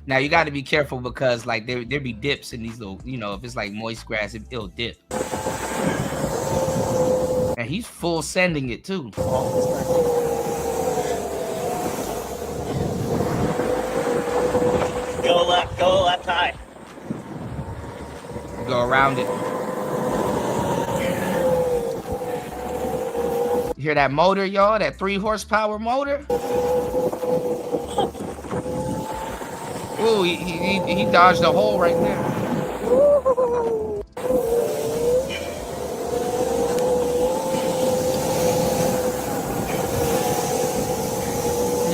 Now you got to be careful because like there be dips in these little, if it's like moist grass, it'll dip. And he's full sending it too. Go left high. Go around it. You hear that motor, y'all? That 3 horsepower motor? Ooh, he dodged a hole right there.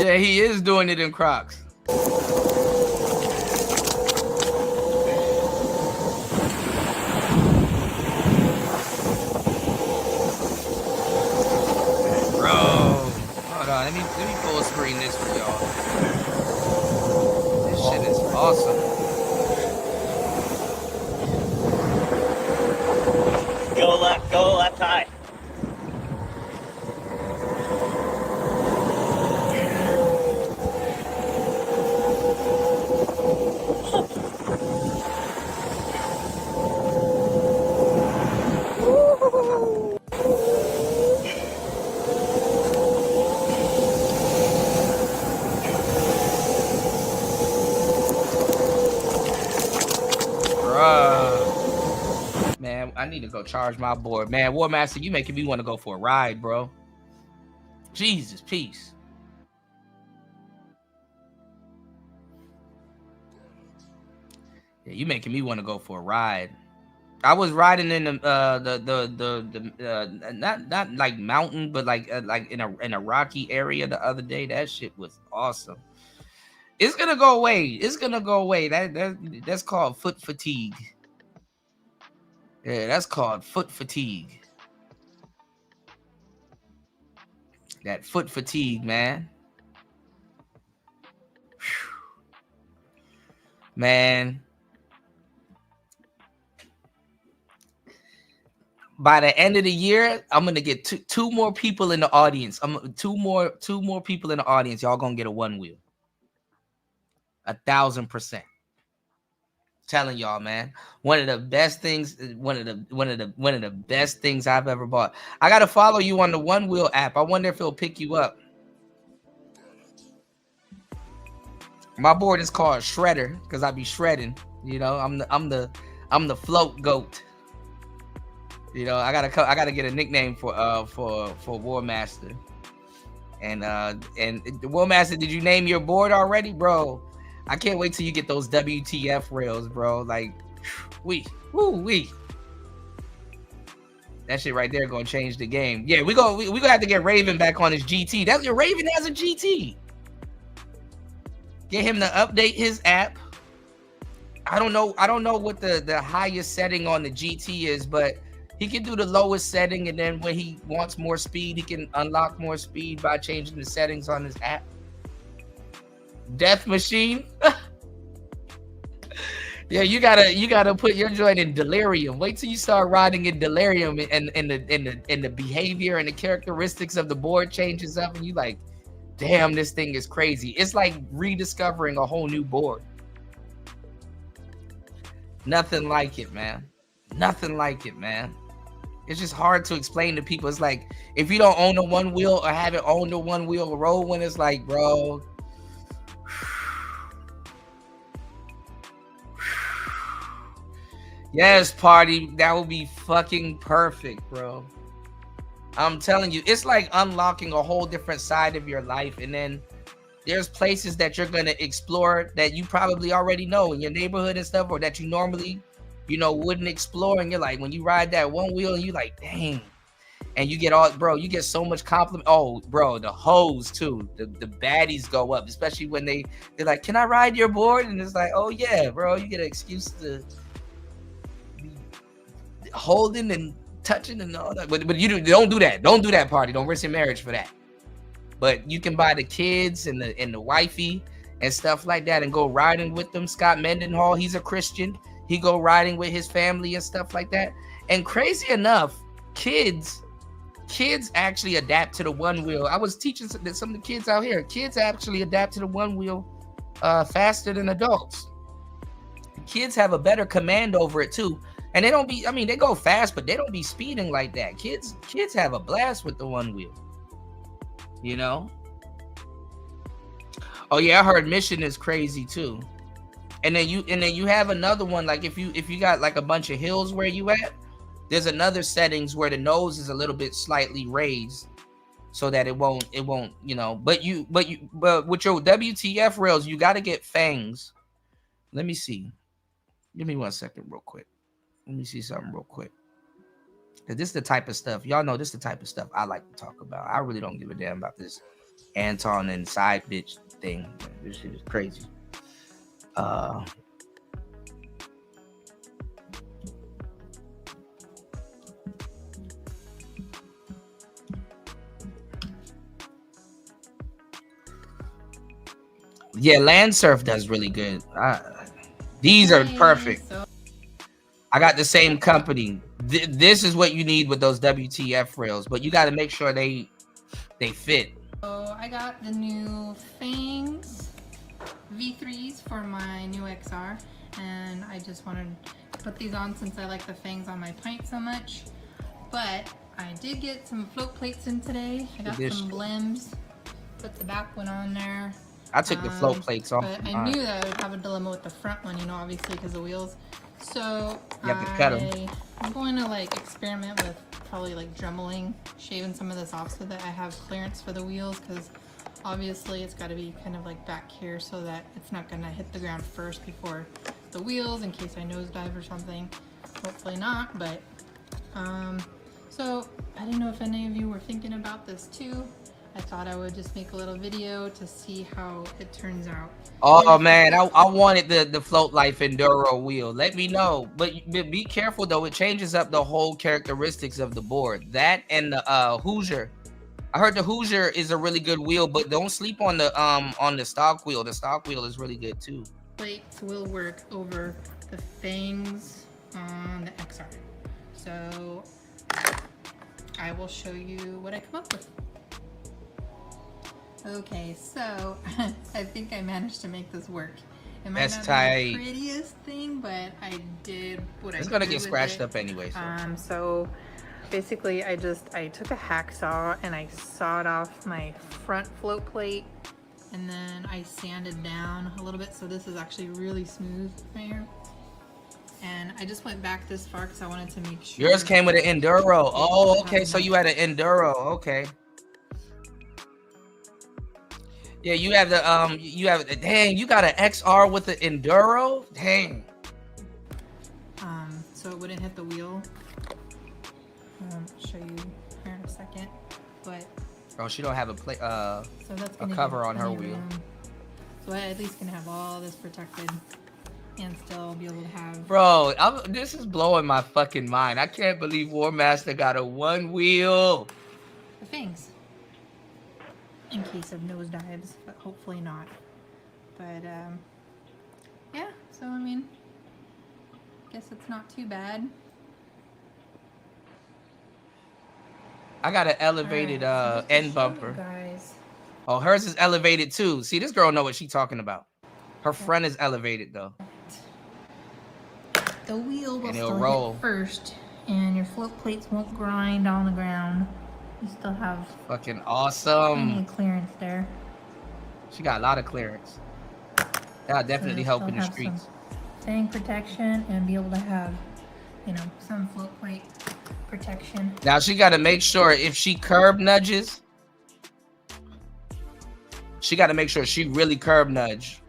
Yeah, he is doing it in Crocs. Let me full screen this for y'all. This shit is awesome. Go left high. Man, I need to go charge my board. Man, War Master, you making me want to go for a ride, bro. Jesus, peace. Yeah, you making me want to go for a ride. I was riding in the not like mountain, but like in a rocky area the other day. That shit was awesome. It's gonna go away. It's gonna go away. That's called foot fatigue. Yeah, that's called foot fatigue. That foot fatigue, man. Whew. Man. by the end of the year, I'm gonna get two more people in the audience. Two more people in the audience. Y'all gonna get a one wheel. 1,000%. Telling y'all, man. One of the best things I've ever bought. I gotta follow you on the One Wheel app. I wonder if it'll pick you up. My board is called Shredder because I be shredding. You know, I'm the float goat. You know, I gotta get a nickname for War Master. And War Master, did you name your board already, bro? I can't wait till you get those WTF rails, bro. Like, we. That shit right there gonna change the game. Yeah, we gonna have to get Raven back on his GT. That's your Raven has a GT. Get him to update his app. I don't know what the highest setting on the GT is, but he can do the lowest setting, and then when he wants more speed, he can unlock more speed by changing the settings on his app. Death Machine. Yeah, you gotta put your joint in delirium. Wait till you start riding in delirium, and the behavior and the characteristics of the board changes up, and you like, damn, this thing is crazy. It's like rediscovering a whole new board. Nothing like it, man. Nothing like it, man. It's just hard to explain to people. It's like, if you don't own a one wheel or haven't owned a one wheel roll, when it's like, bro, yes, party, that would be fucking perfect, bro. I'm telling you, it's like unlocking a whole different side of your life, and then there's places that you're gonna explore that you probably already know in your neighborhood and stuff, or that you normally, wouldn't explore. And you're like, when you ride that one wheel, and you like, dang, and you get you get so much compliment. Oh, bro, the hoes too, the baddies go up, especially when they're like, can I ride your board? And it's like, oh yeah, bro, you get an excuse to be holding and touching and all that. But you don't do that. Don't do that, party. Don't risk your marriage for that. But you can buy the kids and the wifey and stuff like that and go riding with them. Scott Mendenhall, he's a Christian. He go riding with his family and stuff like that. And crazy enough, kids actually adapt to the one wheel. I was teaching some of the kids out here. Kids actually adapt to the one wheel faster than adults. Kids have a better command over it too. And they don't be, they go fast, but they don't be speeding like that. Kids have a blast with the one wheel. Oh yeah, I heard Mission is crazy too. And then you have another one, like if you got like a bunch of hills where you at, there's another settings where the nose is a little bit slightly raised so that it won't, but with your WTF rails, you got to get fangs. Let me see. Give me 1 second real quick. Let me see something real quick. Cause this is the type of stuff, y'all know, this is the type of stuff I like to talk about. I really don't give a damn about this Anton and side bitch thing. This shit is crazy. Yeah, Land Surf does really good. These are perfect. I got the same company. This is what you need with those WTF rails, but you got to make sure they fit. So I got the new Fangs V3s for my new XR, and I just wanted to put these on since I like the Fangs on my pint so much. But I did get some float plates in today. I got some blims. Put the back one on there. I took the float plates off. But I knew that I would have a dilemma with the front one, obviously because of the wheels. So you have to cut them. I'm going to experiment with probably dremeling, shaving some of this off so that I have clearance for the wheels, because obviously it's got to be kind of back here so that it's not going to hit the ground first before the wheels in case I nosedive or something. Hopefully not, but so I didn't know if any of you were thinking about this too. I thought I would just make a little video to see how it turns out. Oh man, I wanted the Float Life Enduro wheel. Let me know, but be careful though. It changes up the whole characteristics of the board. That and the Hoosier. I heard the Hoosier is a really good wheel, but don't sleep on the stock wheel. The stock wheel is really good too. Plates will work over the Fangs on the XR. So I will show you what I come up with. Okay, so I think I managed to make this work. It might That's not tight. be the prettiest thing, but I did what I could. It's gonna get with scratched it. up anyway. So basically I took a hacksaw and I sawed off my front float plate, and then I sanded down a little bit, so this is actually really smooth right here. And I just went back this far because I wanted to make sure. Yours came with an Enduro. Oh, okay. So you had an Enduro. Okay. Yeah, you have the dang, you got an XR with the Enduro? Dang. So it wouldn't hit the wheel. I'll show you here in a second. But Oh, she don't have a so that's a gonna cover give on her plenty of wheel. room. So I at least can have all this protected and still be able to have. Bro, this is blowing my fucking mind. I can't believe War Master got a one wheel. The things. In case of nosedives, but hopefully not. But yeah, so I mean, guess it's not too bad. I got an elevated Right, so just to end show you bumper. guys. Oh, hers is elevated too. See, this girl know what she's talking about. Her front is elevated though. The wheel will And it'll still roll. hit first, and your float plates won't grind on the ground. You still have Fucking plenty awesome. of clearance there. She got a lot of clearance. That'll definitely help in the streets. Fang protection and be able to have, you know, some float plate protection. Now she got to make sure if she curb nudges, she got to make sure she really curb nudge,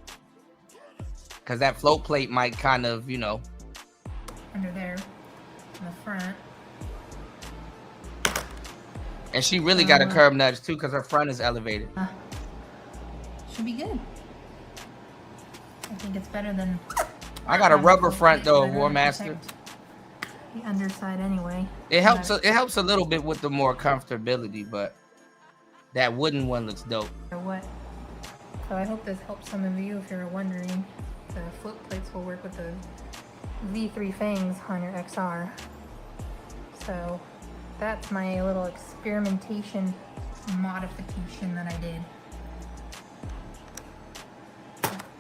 because that float plate might kind of, you know. Under there, in the front. And she really got a curb nudge too, because her front is elevated. Should be good. I think it's better than. I got a rubber front though, War Master. The underside anyway. It helps. It helps a little bit with the more comfortability, but that wooden one looks dope. Or what? So I hope this helps some of you if you're wondering. The float plates will work with the V3 fangs on your XR. So that's my little experimentation modification that I did.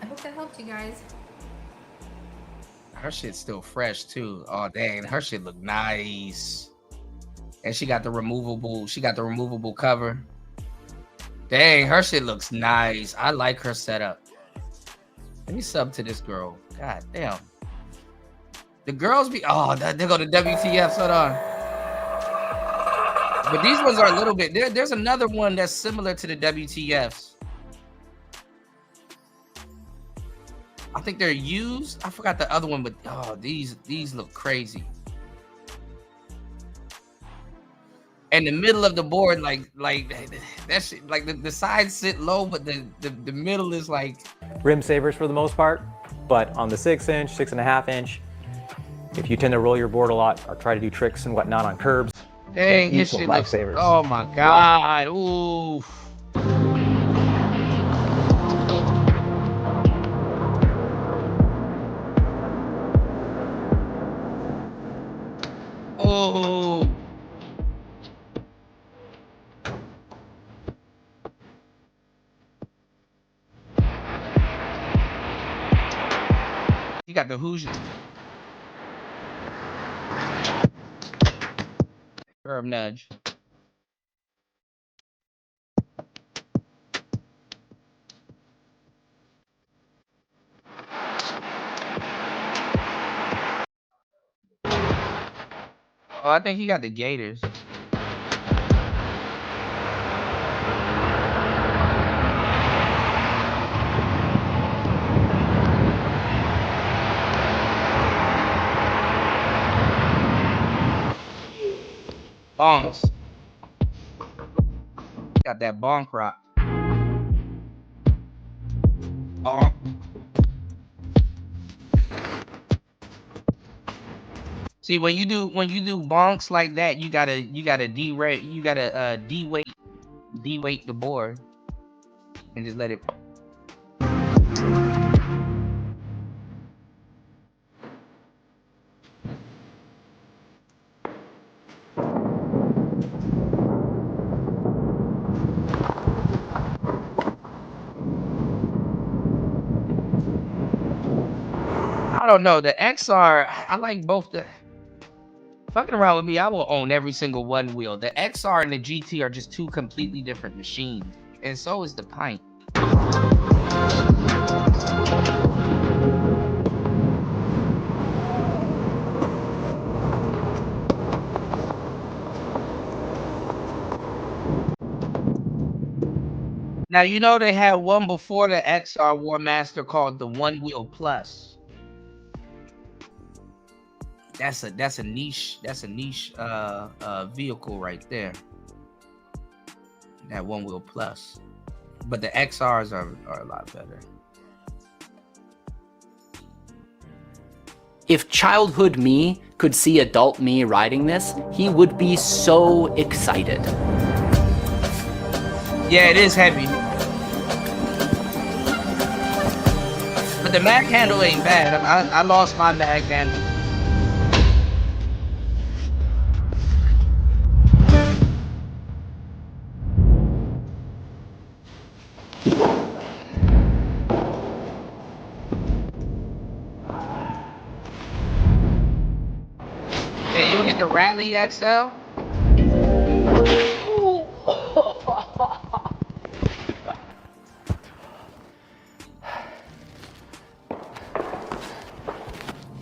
I hope that helped you guys. Her shit's still fresh too. Oh dang, her shit look nice. And she got the removable cover. Dang, her shit looks nice. I like her setup. Let me sub to this girl. God damn. The girls be they go to WTF. Hold on. But these ones are a little bit. There's another one that's similar to the WTFs. I think they're used. I forgot the other one, but these look crazy. And the middle of the board, like that shit, like the sides sit low, but the middle is like rim savers for the most part. But on the 6-inch, 6.5-inch, if you tend to roll your board a lot or try to do tricks and whatnot on curbs, dang, his shit lifesavers. Oh my god! Ooh. Oh. You got the Hoosiers. Curb nudge. Oh, I think he got the Gators. Bonks. Got that bonk rock. Bonk. See, when you do bonks like that, you gotta derate, you gotta de-weight the board and just let it. don't know. The XR, I like both. The fucking around with me, I will own every single one wheel. The XR and the GT are just two completely different machines, and so is the Pint. Now you know they had one before the XR War Master called the One Wheel Plus. That's a niche vehicle right there. That One Wheel Plus. But the XRs are a lot better. If childhood me could see adult me riding this, he would be so excited. Yeah, it is heavy. But the mag handle ain't bad. I lost my mag handle. Yeah, you get the Rally XL?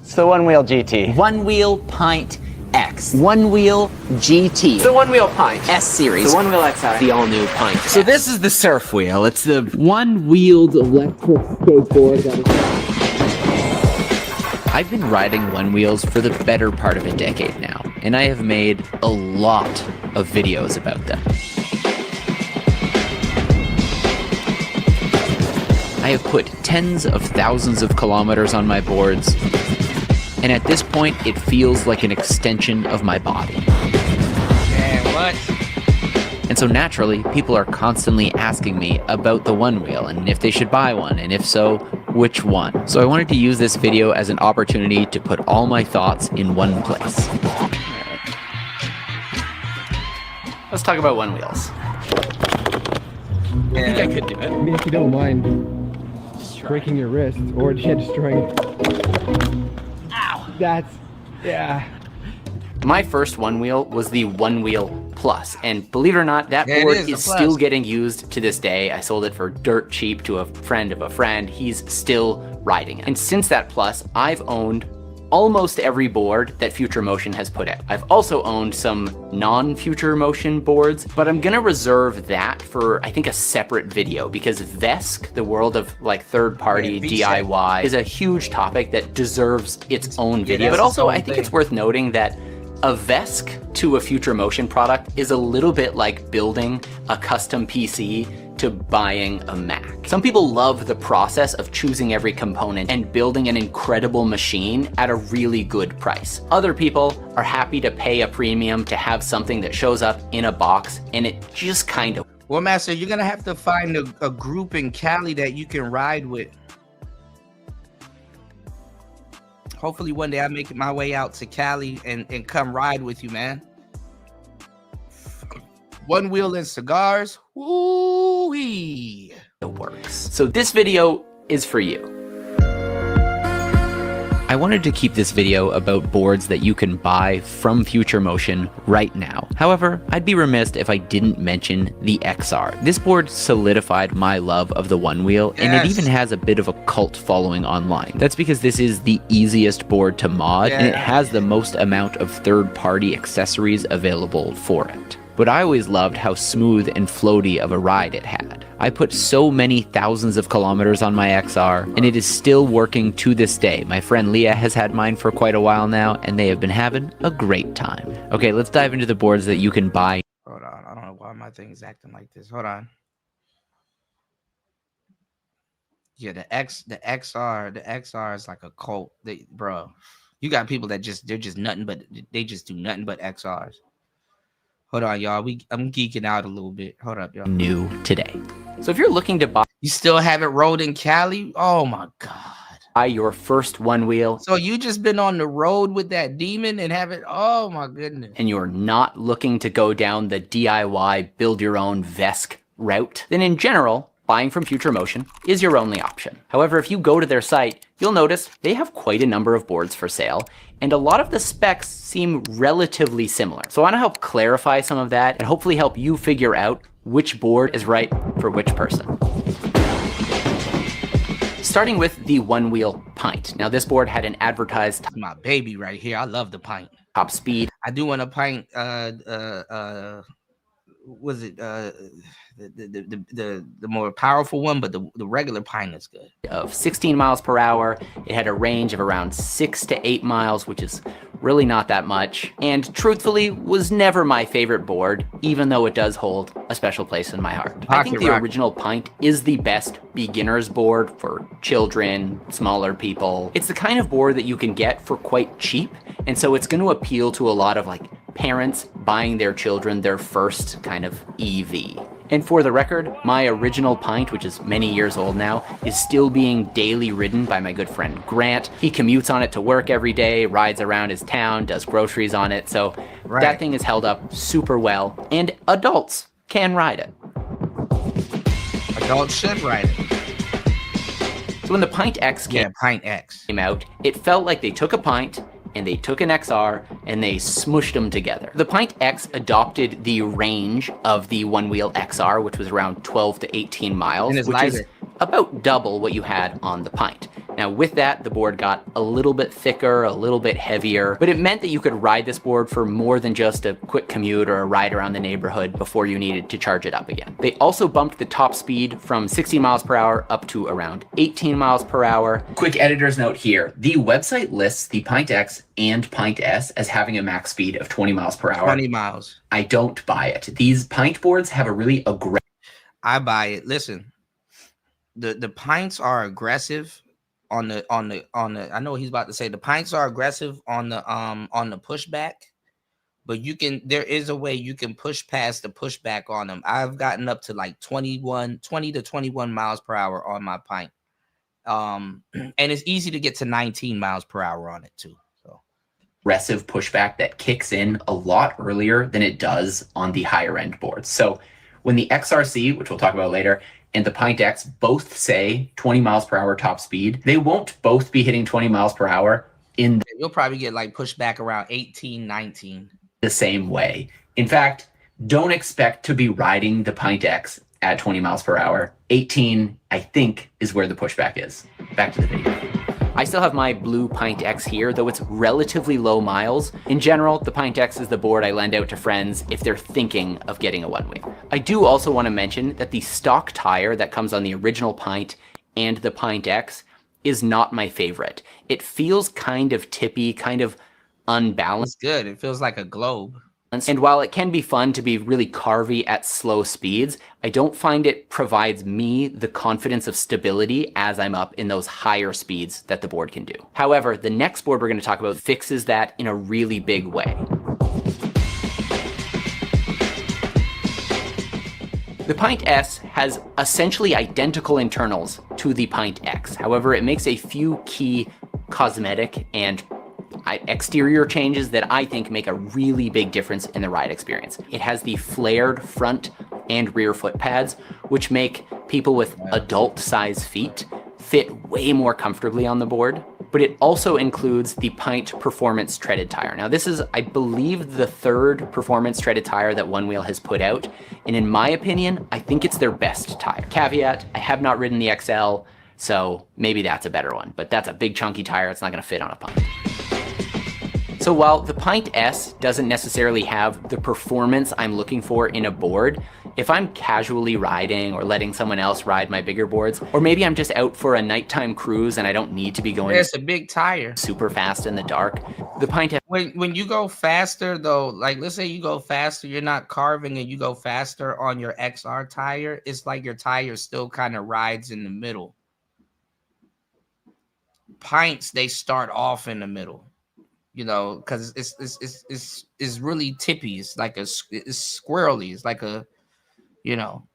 It's the One Wheel GT. One Wheel Pint X. One Wheel GT. It's the One Wheel Pint S Series. It's the One Wheel XR. The all new Pint. So this is the Surf Wheel. It's the one-wheeled electric skateboard that is... I've been riding one wheels for the better part of a decade now, and I have made a lot of videos about them. I have put tens of thousands of kilometers on my boards, and at this point, it feels like an extension of my body. Man, what? And so naturally, people are constantly asking me about the One Wheel and if they should buy one, and if so, which one. So I wanted to use this video as an opportunity to put all my thoughts in one place. Let's talk about One Wheels. I think I could do it. I mean, if you don't mind breaking your wrist or destroying it. Ow! That's, yeah. My first One Wheel was the One Wheel Plus, and believe it or not, that board is still getting used to this day. I sold it for dirt cheap to a friend of a friend. He's still riding it. And since that Plus, I've owned almost every board that Future Motion has put out. I've also owned some non-Future Motion boards, but I'm gonna reserve that for, I think, a separate video, because Vesk, the world of like third-party DIY, is a huge topic that deserves its own video. But also, I think it's worth noting that a Vesk to a Future Motion product is a little bit like building a custom PC to buying a Mac. Some people love the process of choosing every component and building an incredible machine at a really good price. Other people are happy to pay a premium to have something that shows up in a box and it just kind of... Well, Master, you're gonna have to find a group in Cali that you can ride with. Hopefully one day I make my way out to Cali and come ride with you, man. One Wheel and cigars. Woo-wee. It works. So this video is for you. I wanted to keep this video about boards that you can buy from Future Motion right now. However, I'd be remiss if I didn't mention the XR. This board solidified my love of the One Wheel, and it even has a bit of a cult following online. That's because this is the easiest board to mod, and it has the most amount of third-party accessories available for it. But I always loved how smooth and floaty of a ride it had. I put so many thousands of kilometers on my XR, and it is still working to this day. My friend Leah has had mine for quite a while now, and they have been having a great time. Okay, let's dive into the boards that you can buy. Hold on, I don't know why my thing is acting like this. Hold on. Yeah, the XR is like a cult. Bro, you got people that they're just nothing but, they just do nothing but XRs. Hold on, y'all. I'm geeking out a little bit. Hold up, y'all. New today. So if you're looking to buy... You still haven't rode in Cali? Oh my God. Buy your first One Wheel. So you just been on the road with that demon and haven't... Oh my goodness. And you're not looking to go down the DIY, build your own Vesk route, then in general, buying from Future Motion is your only option. However, if you go to their site, you'll notice they have quite a number of boards for sale, and a lot of the specs seem relatively similar. So I want to help clarify some of that and hopefully help you figure out which board is right for which person. Starting with the one wheel Pint. Now this board had an advertised my baby right here. I love the Pint. Top speed. I do want a Pint. Was it the more powerful one, but the regular Pint is good. Of 16 miles per hour. It had a range of around 6 to 8 miles, which is really not that much. And truthfully, was never my favorite board, even though it does hold a special place in my heart. I think the original Pint is the best beginner's board for children, smaller people. It's the kind of board that you can get for quite cheap, and so it's going to appeal to a lot of like parents buying their children their first kind of EV. And for the record, my original Pint, which is many years old now, is still being daily ridden by my good friend Grant. He commutes on it to work every day, rides around his town, does groceries on it, so that thing is held up super well, and adults can ride it. Adults should ride it. So when the Pint X came out, it felt like they took a Pint, and they took an XR and they smushed them together. The Pint X adopted the range of the one-wheel XR, which was around 12 to 18 miles, which is about double what you had on the Pint. Now with that, the board got a little bit thicker, a little bit heavier, but it meant that you could ride this board for more than just a quick commute or a ride around the neighborhood before you needed to charge it up again. They also bumped the top speed from 16 miles per hour up to around 18 miles per hour. Quick editor's note here. The website lists the Pint X and Pint S as having a max speed of 20 miles per hour. 20 miles. I don't buy it. These Pint boards have a really aggressive... I buy it. Listen, the Pints are aggressive on the I know what he's about to say. The Pints are aggressive on the pushback, but there is a way you can push past the pushback on them. I've gotten up to like 20 to 21 miles per hour on my Pint. And it's easy to get to 19 miles per hour on it too. So aggressive pushback that kicks in a lot earlier than it does on the higher end boards. So when the XRC, which we'll talk about later, and the Pint X both say 20 miles per hour top speed, they won't both be hitting 20 miles per hour in you'll probably get like pushback around 18, 19. The same way. In fact, don't expect to be riding the Pint X at 20 miles per hour. 18, I think, is where the pushback is. Back to the video. I still have my blue Pint X here, though it's relatively low miles. In general, the Pint X is the board I lend out to friends if they're thinking of getting a one-wheel. I do also want to mention that the stock tire that comes on the original Pint and the Pint X is not my favorite. It feels kind of tippy, kind of unbalanced. It's good. It feels like a globe. And while it can be fun to be really carvy at slow speeds, I don't find it provides me the confidence of stability as I'm up in those higher speeds that the board can do. However, the next board we're going to talk about fixes that in a really big way. The Pint S has essentially identical internals to the Pint X. However, it makes a few key cosmetic and exterior changes that I think make a really big difference in the ride experience. It has the flared front and rear foot pads, which make people with adult size feet fit way more comfortably on the board. But it also includes the Pint Performance treaded tire. Now this is, I believe, the third performance treaded tire that One Wheel has put out. And in my opinion, I think it's their best tire. Caveat, I have not ridden the XL, so maybe that's a better one. But that's a big chunky tire, it's not gonna fit on a Pint. So while the Pint S doesn't necessarily have the performance I'm looking for in a board, if I'm casually riding or letting someone else ride my bigger boards, or maybe I'm just out for a nighttime cruise and I don't need to be going it's a big tire super fast in the dark, the Pint S... When you go faster though, like let's say you go faster, you're not carving and you go faster on your XR tire, it's like your tire still kind of rides in the middle. Pints, they start off in the middle. You know, because it's really tippy. It's like it's squirrely. It's like a, you know,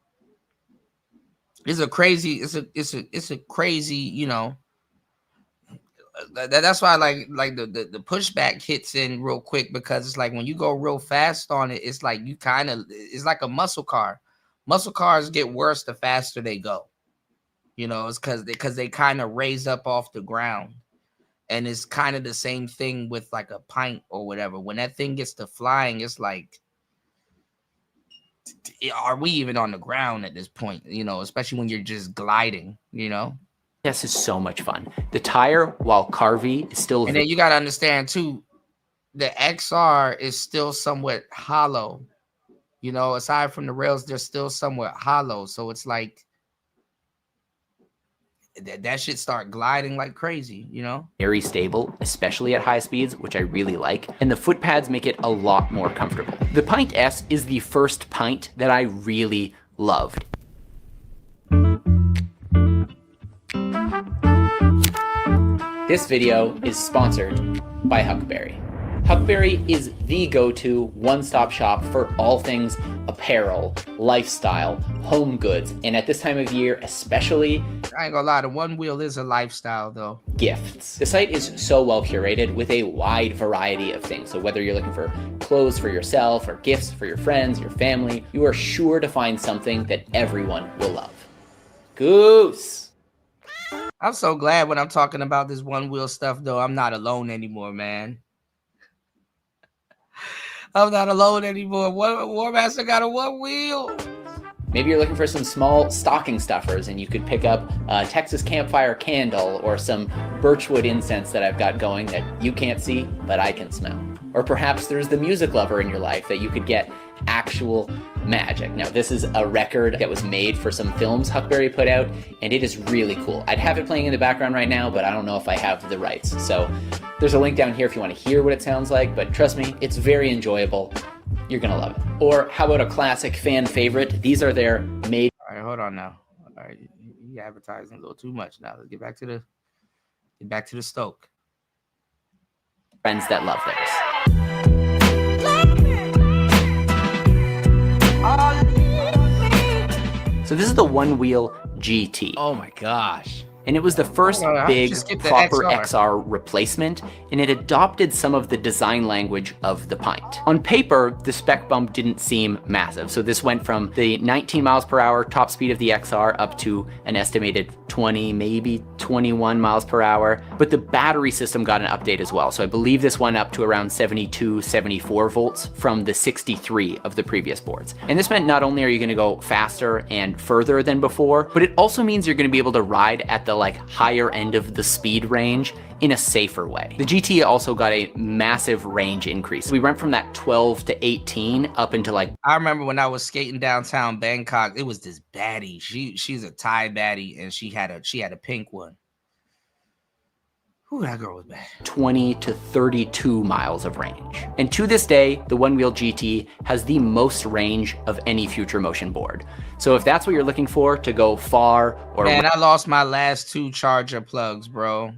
it's a crazy. It's a crazy. You know, that's why like the pushback hits in real quick, because it's like when you go real fast on it, it's like you kind of, it's like a muscle car. Muscle cars get worse the faster they go. You know, it's because they kind of raise up off the ground. And it's kind of the same thing with like a pint or whatever. When that thing gets to flying, it's like, are we even on the ground at this point? You know, especially when you're just gliding, you know? This is so much fun. The tire, while carvy, is still... And then you got to understand too, the XR is still somewhat hollow. You know, aside from the rails, they're still somewhat hollow. So it's like, that shit start gliding like crazy, you know? Very stable, especially at high speeds, which I really like. And the foot pads make it a lot more comfortable. The Pint S is the first Pint that I really loved. This video is sponsored by Huckberry. Huckberry is the go-to one-stop shop for all things apparel, lifestyle, home goods, and at this time of year especially, I ain't gonna lie, the One Wheel is a lifestyle though. Gifts. The site is so well curated with a wide variety of things. So whether you're looking for clothes for yourself or gifts for your friends, your family, you are sure to find something that everyone will love. Goose! I'm so glad when I'm talking about this One Wheel stuff though, I'm not alone anymore, man. I'm not alone anymore. War Master got a One Wheel. Maybe you're looking for some small stocking stuffers and you could pick up a Texas campfire candle or some birchwood incense that I've got going that you can't see, but I can smell. Or perhaps there's the music lover in your life that you could get actual magic. Now, this is a record that was made for some films Huckberry put out, and it is really cool. I'd have it playing in the background right now, but I don't know if I have the rights. So there's a link down here if you want to hear what it sounds like, but trust me, it's very enjoyable. You're gonna love it. Or how about a classic fan favorite? These are their made. All right, hold on now. All right, you advertising a little too much now. Let's get back to the Stoke. Friends that love theirs. So this is the One Wheel GT. Oh my gosh. And it was the first big proper XR. XR replacement, and it adopted some of the design language of the Pint. On paper, the spec bump didn't seem massive. So this went from the 19 miles per hour top speed of the XR up to an estimated 20, maybe 21 miles per hour. But the battery system got an update as well. So I believe this went up to around 72, 74 volts from the 63 of the previous boards. And this meant not only are you gonna go faster and further than before, but it also means you're gonna be able to ride at the like higher end of the speed range in a safer way. The GT also got a massive range increase. We went from that 12 to 18 up into like... I remember when I was skating downtown Bangkok, it was this baddie. She's a Thai baddie, and she had a pink one. Ooh, that girl was bad. 20 to 32 miles of range. And to this day, the One Wheel GT has the most range of any Future Motion board. So if that's what you're looking for to go far or... Man, I lost my last 2 charger plugs, bro.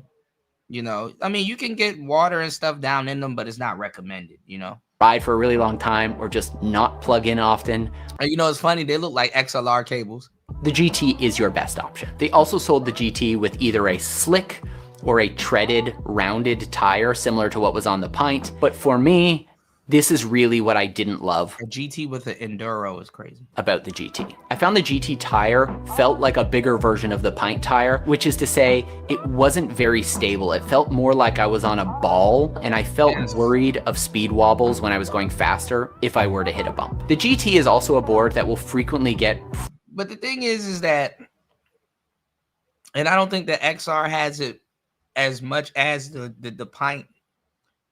You know, I mean, you can get water and stuff down in them, but it's not recommended, you know? Ride for a really long time or just not plug in often. And you know, it's funny, they look like XLR cables. The GT is your best option. They also sold the GT with either a slick or a treaded, rounded tire similar to what was on the Pint. But for me, this is really what I didn't love. A GT with an Enduro is crazy. About the GT. I found the GT tire felt like a bigger version of the Pint tire, which is to say it wasn't very stable. It felt more like I was on a ball, and I felt worried of speed wobbles when I was going faster if I were to hit a bump. The GT is also a board that will frequently get... But the thing is that, and I don't think the XR has it as much as the Pint,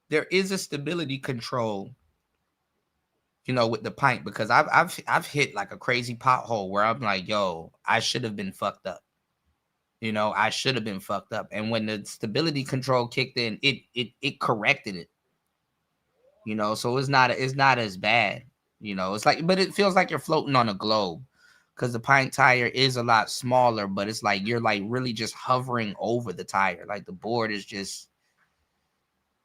there is a stability control, you know, with the Pint, because I've hit like a crazy pothole where I'm like, yo, I should have been fucked up. You know, I should have been fucked up. And when the stability control kicked in, it corrected it. You know, so it's not as bad. You know, it's like, but it feels like you're floating on a globe. Because the Pint tire is a lot smaller, but it's like you're like really just hovering over the tire. Like the board is just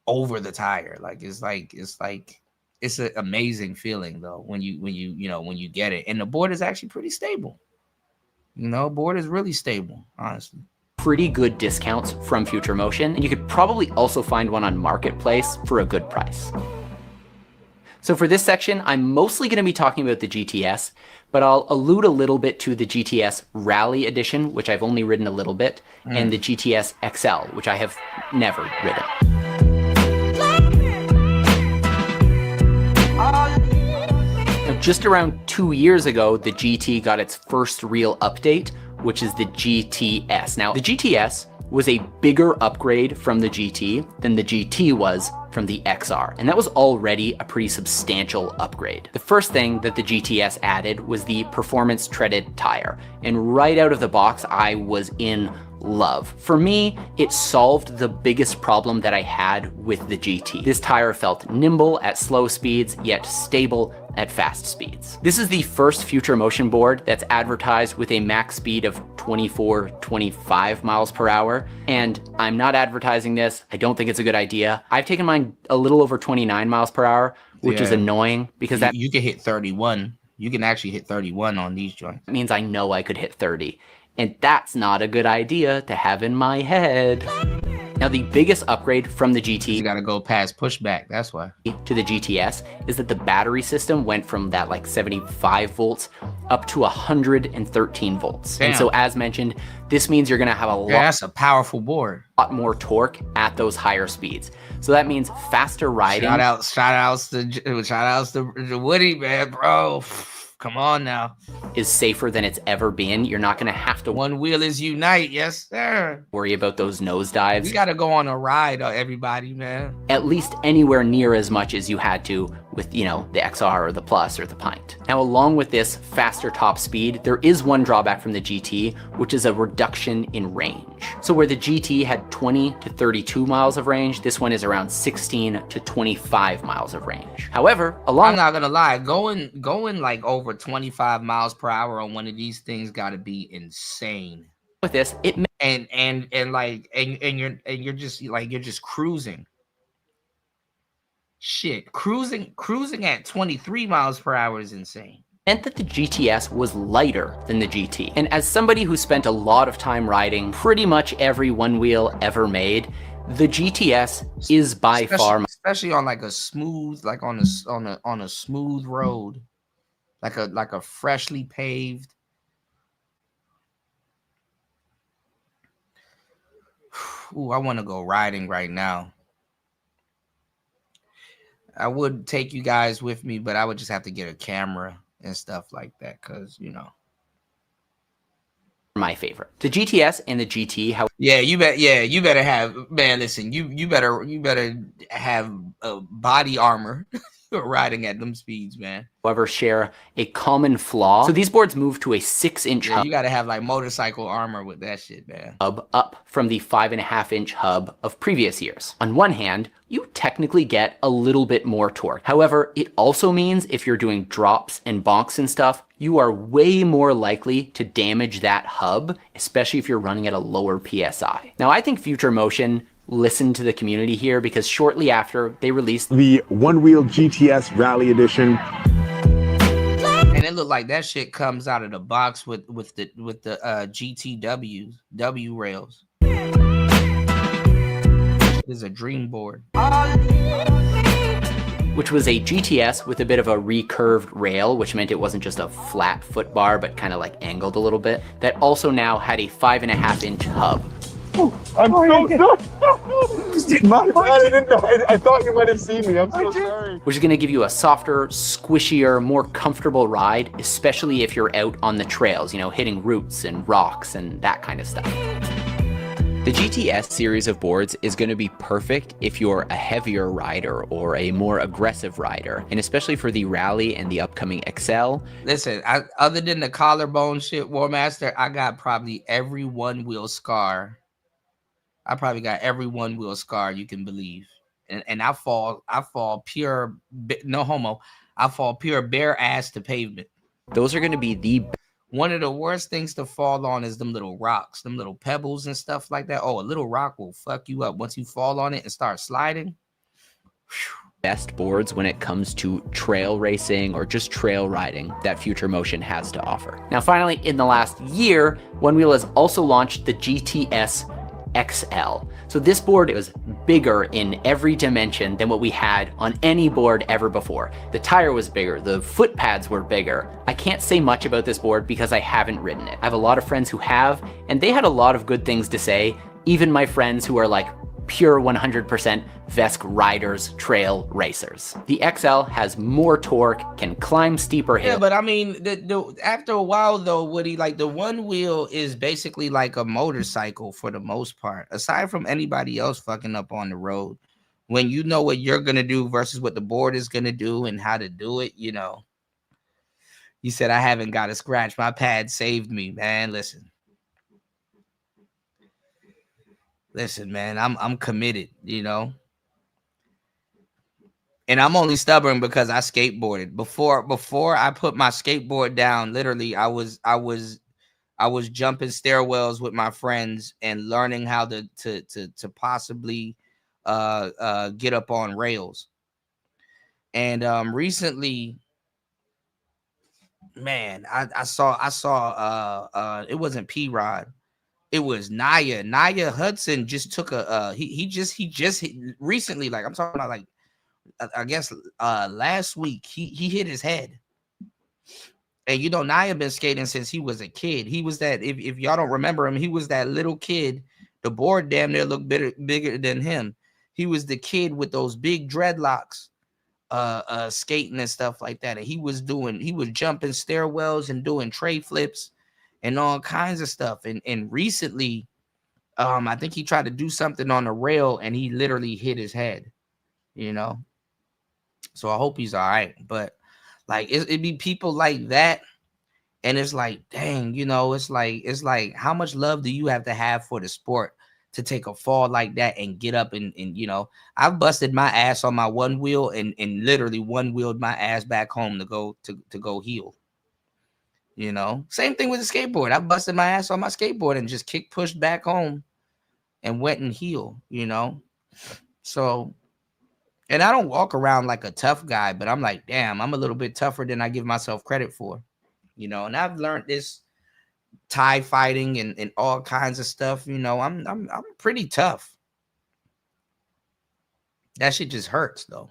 over the tire. Like it's an amazing feeling though when you get it. And the board is actually pretty stable. You know, board is really stable, honestly. Pretty good discounts from Future Motion, and you could probably also find one on Marketplace for a good price. So for this section, I'm mostly going to be talking about the GTS, but I'll allude a little bit to the GTS Rally Edition, which I've only ridden a little bit, and the GTS XL, which I have never ridden. Now, just around 2 years ago, the GT got its first real update, which is the GTS. Now, the GTS was a bigger upgrade from the GT than the GT was from the XR, and that was already a pretty substantial upgrade. The first thing that the GTS added was the performance treaded tire, and right out of the box, I was in love. For me, it solved the biggest problem that I had with the GT. This tire felt nimble at slow speeds, yet stable at fast speeds. This is the first Future Motion board that's advertised with a max speed of 24, 25 miles per hour. And I'm not advertising this. I don't think it's a good idea. I've taken mine a little over 29 miles per hour, which is annoying because that you can hit 31. You can actually hit 31 on these joints. means I know I could hit 30. And that's not a good idea to have in my head. Now, the biggest upgrade from the GT, you gotta go past pushback, that's why, to the GTS is that the battery system went from that like 75 volts up to 113 volts. Damn. And so as mentioned, this means you're gonna have a that's a powerful board. Lot more torque at those higher speeds. So that means faster riding. Shout outs to Woody, man, bro. Come on now. Is safer than it's ever been. You're not gonna have to one wheel is unite, yes sir. Worry about those nosedives. We gotta go on a ride, everybody, man. At least anywhere near as much as you had to with, you know, the XR or the Plus or the Pint. Now, along with this faster top speed, there is one drawback from the GT, which is a reduction in range. So where the GT had 20 to 32 miles of range, this one is around 16 to 25 miles of range. However, I'm not gonna lie, going like over 25 miles per hour on one of these things gotta be insane. With this, it you're just cruising. Shit, cruising at 23 miles per hour is insane. Meant that the GTS was lighter than the GT. And as somebody who spent a lot of time riding pretty much every one wheel ever made, the GTS is by far, especially on like a smooth, like on a smooth road, like a freshly paved. Ooh, I want to go riding right now. I would take you guys with me, but I would just have to get a camera and stuff like that, because, you know. My favorite. The GTS and the GT, how you better have, man, listen, you better have a body armor riding at them speeds, man. However, share a common flaw. So these boards move to a 6-inch hub. You gotta have like motorcycle armor with that shit, man. Hub up from the 5.5-inch hub of previous years. On one hand, you technically get a little bit more torque. However, it also means if you're doing drops and bonks and stuff, you are way more likely to damage that hub, especially if you're running at a lower PSI. Now, I think Future Motion listened to the community here, because shortly after they released the one-wheel GTS Rally Edition. And it looked like that shit comes out of the box with the GTWs, W rails. It is a dream board. Which was a GTS with a bit of a recurved rail, which meant it wasn't just a flat foot bar, but kind of like angled a little bit. That also now had a 5.5-inch hub. I'm so sorry. My bad, I didn't know. I thought you might have seen me. I'm so sorry. Which is going to give you a softer, squishier, more comfortable ride, especially if you're out on the trails, you know, hitting roots and rocks and that kind of stuff. The GTS series of boards is going to be perfect if you're a heavier rider or a more aggressive rider, and especially for the Rally and the upcoming XL. Listen, other than the collarbone shit, War Master, I got probably every one-wheel scar. I probably got every one-wheel scar you can believe, and I fall pure, no homo, I fall pure bare ass to pavement. Those are going to be the one of the worst things to fall on is them little rocks, them little pebbles and stuff like that. Oh, a little rock will fuck you up once you fall on it and start sliding. Best boards when it comes to trail racing or just trail riding that Future Motion has to offer. Now, finally, in the last year, One Wheel has also launched the GTS XL. So this board was bigger in every dimension than what we had on any board ever before. The tire was bigger, the foot pads were bigger. I can't say much about this board because I haven't ridden it. I have a lot of friends who have, and they had a lot of good things to say. Even my friends who are like pure 100% Vesk riders, trail racers. The XL has more torque, can climb steeper hills. Yeah, but I mean, after a while though, Woody, like the one wheel is basically like a motorcycle for the most part. Aside from anybody else fucking up on the road, when you know what you're gonna do versus what the board is gonna do and how to do it, you know. You said I haven't got a scratch. My pad saved me, man. Listen, man, I'm committed, you know. And I'm only stubborn because I skateboarded. Before I put my skateboard down, literally I was jumping stairwells with my friends and learning how to possibly get up on rails. And recently, man, I saw it wasn't P-Rod. It was Naya Hudson just took he just recently, like I'm talking about, like I guess last week he hit his head. And you know, Naya been skating since he was a kid. He was that, if y'all don't remember him, he was that little kid. The board damn near looked bigger than him. He was the kid with those big dreadlocks, skating and stuff like that. And he was jumping stairwells and doing tray flips and all kinds of stuff. And recently, I think he tried to do something on the rail and he literally hit his head, you know. So I hope he's all right. But like it'd be people like that, and it's like, dang, you know, it's like how much love do you have to have for the sport to take a fall like that and get up and you know, I've busted my ass on my one wheel and literally one wheeled my ass back home to go heal. You know, same thing with the skateboard. I busted my ass on my skateboard and just pushed back home and went and healed, you know. So, and I don't walk around like a tough guy, but I'm like, damn, I'm a little bit tougher than I give myself credit for, you know. And I've learned this Thai fighting and all kinds of stuff, you know. I'm pretty tough. That shit just hurts though.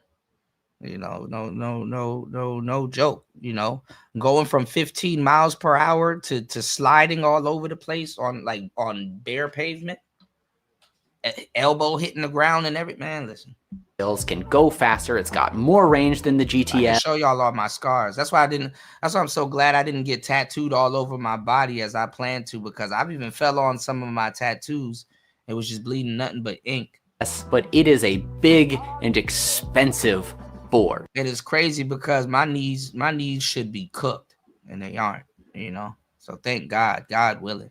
You know, no joke, you know, going from 15 miles per hour to sliding all over the place on bare pavement, elbow hitting the ground and everything, man, listen. Can go faster. It's got more range than the GTS. I can show y'all all my scars. That's why I'm so glad I didn't get tattooed all over my body as I planned to, because I've even fell on some of my tattoos. It was just bleeding nothing but ink. Yes, but it is a big and expensive board. It is crazy because my knees should be cooked and they aren't, you know. So thank God, God willing.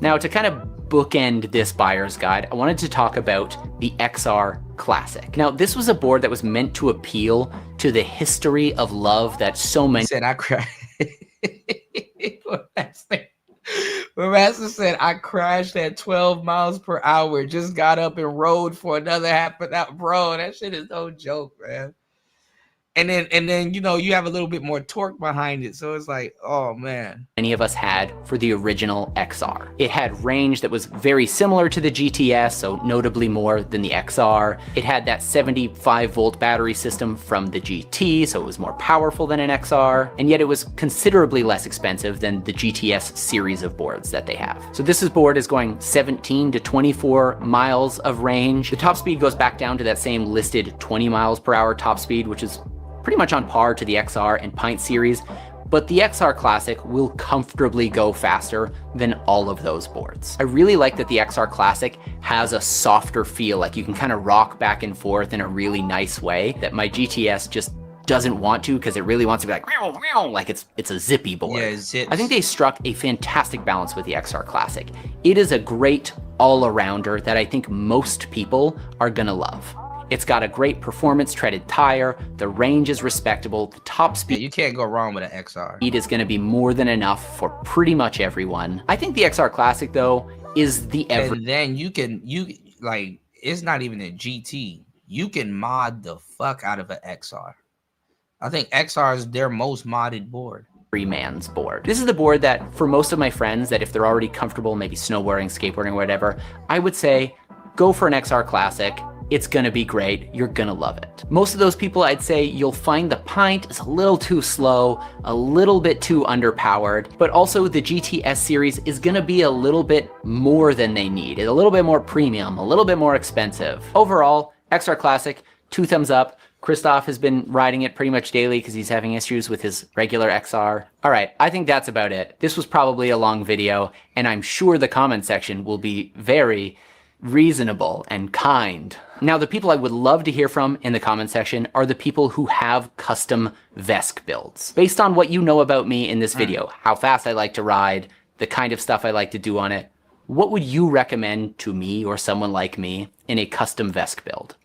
Now, to kind of bookend this buyer's guide, I wanted to talk about the XR Classic. Now, this was a board that was meant to appeal to the history of love that so many... He said, I cried. Master said, I crashed at 12 miles per hour, just got up and rode for another half an hour. Bro, that shit is no joke, man. And then, you know, you have a little bit more torque behind it. So it's like, oh, man. Many of us had for the original XR. It had range that was very similar to the GTS, so notably more than the XR. It had that 75 volt battery system from the GT, so it was more powerful than an XR. And yet it was considerably less expensive than the GTS series of boards that they have. So this board is going 17 to 24 miles of range. The top speed goes back down to that same listed 20 miles per hour top speed, which is pretty much on par to the XR and Pint series, but the XR Classic will comfortably go faster than all of those boards. I really like that the XR Classic has a softer feel, like you can kind of rock back and forth in a really nice way that my GTS just doesn't want to, because it really wants to be like, meow, meow, like it's a zippy board. Yeah, I think they struck a fantastic balance with the XR Classic. It is a great all-arounder that I think most people are gonna love. It's got a great performance treaded tire, the range is respectable, the top speed... Yeah, you can't go wrong with an XR. ...speed is gonna be more than enough for pretty much everyone. I think the XR Classic, though, is the And then it's not even a GT. You can mod the fuck out of an XR. I think XR is their most modded board. man's board. This is the board that for most of my friends that if they're already comfortable, maybe snowboarding, skateboarding, or whatever, I would say go for an XR Classic. It's gonna be great. You're gonna love it. Most of those people, I'd say you'll find the Pint is a little too slow, a little bit too underpowered, but also the GTS series is gonna be a little bit more than they need. It's a little bit more premium, a little bit more expensive. Overall, XR Classic, 2 thumbs up. Christoph has been riding it pretty much daily because he's having issues with his regular XR. All right, I think that's about it. This was probably a long video, and I'm sure the comment section will be very reasonable and kind. Now, the people I would love to hear from in the comment section are the people who have custom Vesk builds. Based on what you know about me in this video, how fast I like to ride, the kind of stuff I like to do on it, what would you recommend to me or someone like me in a custom Vesk build?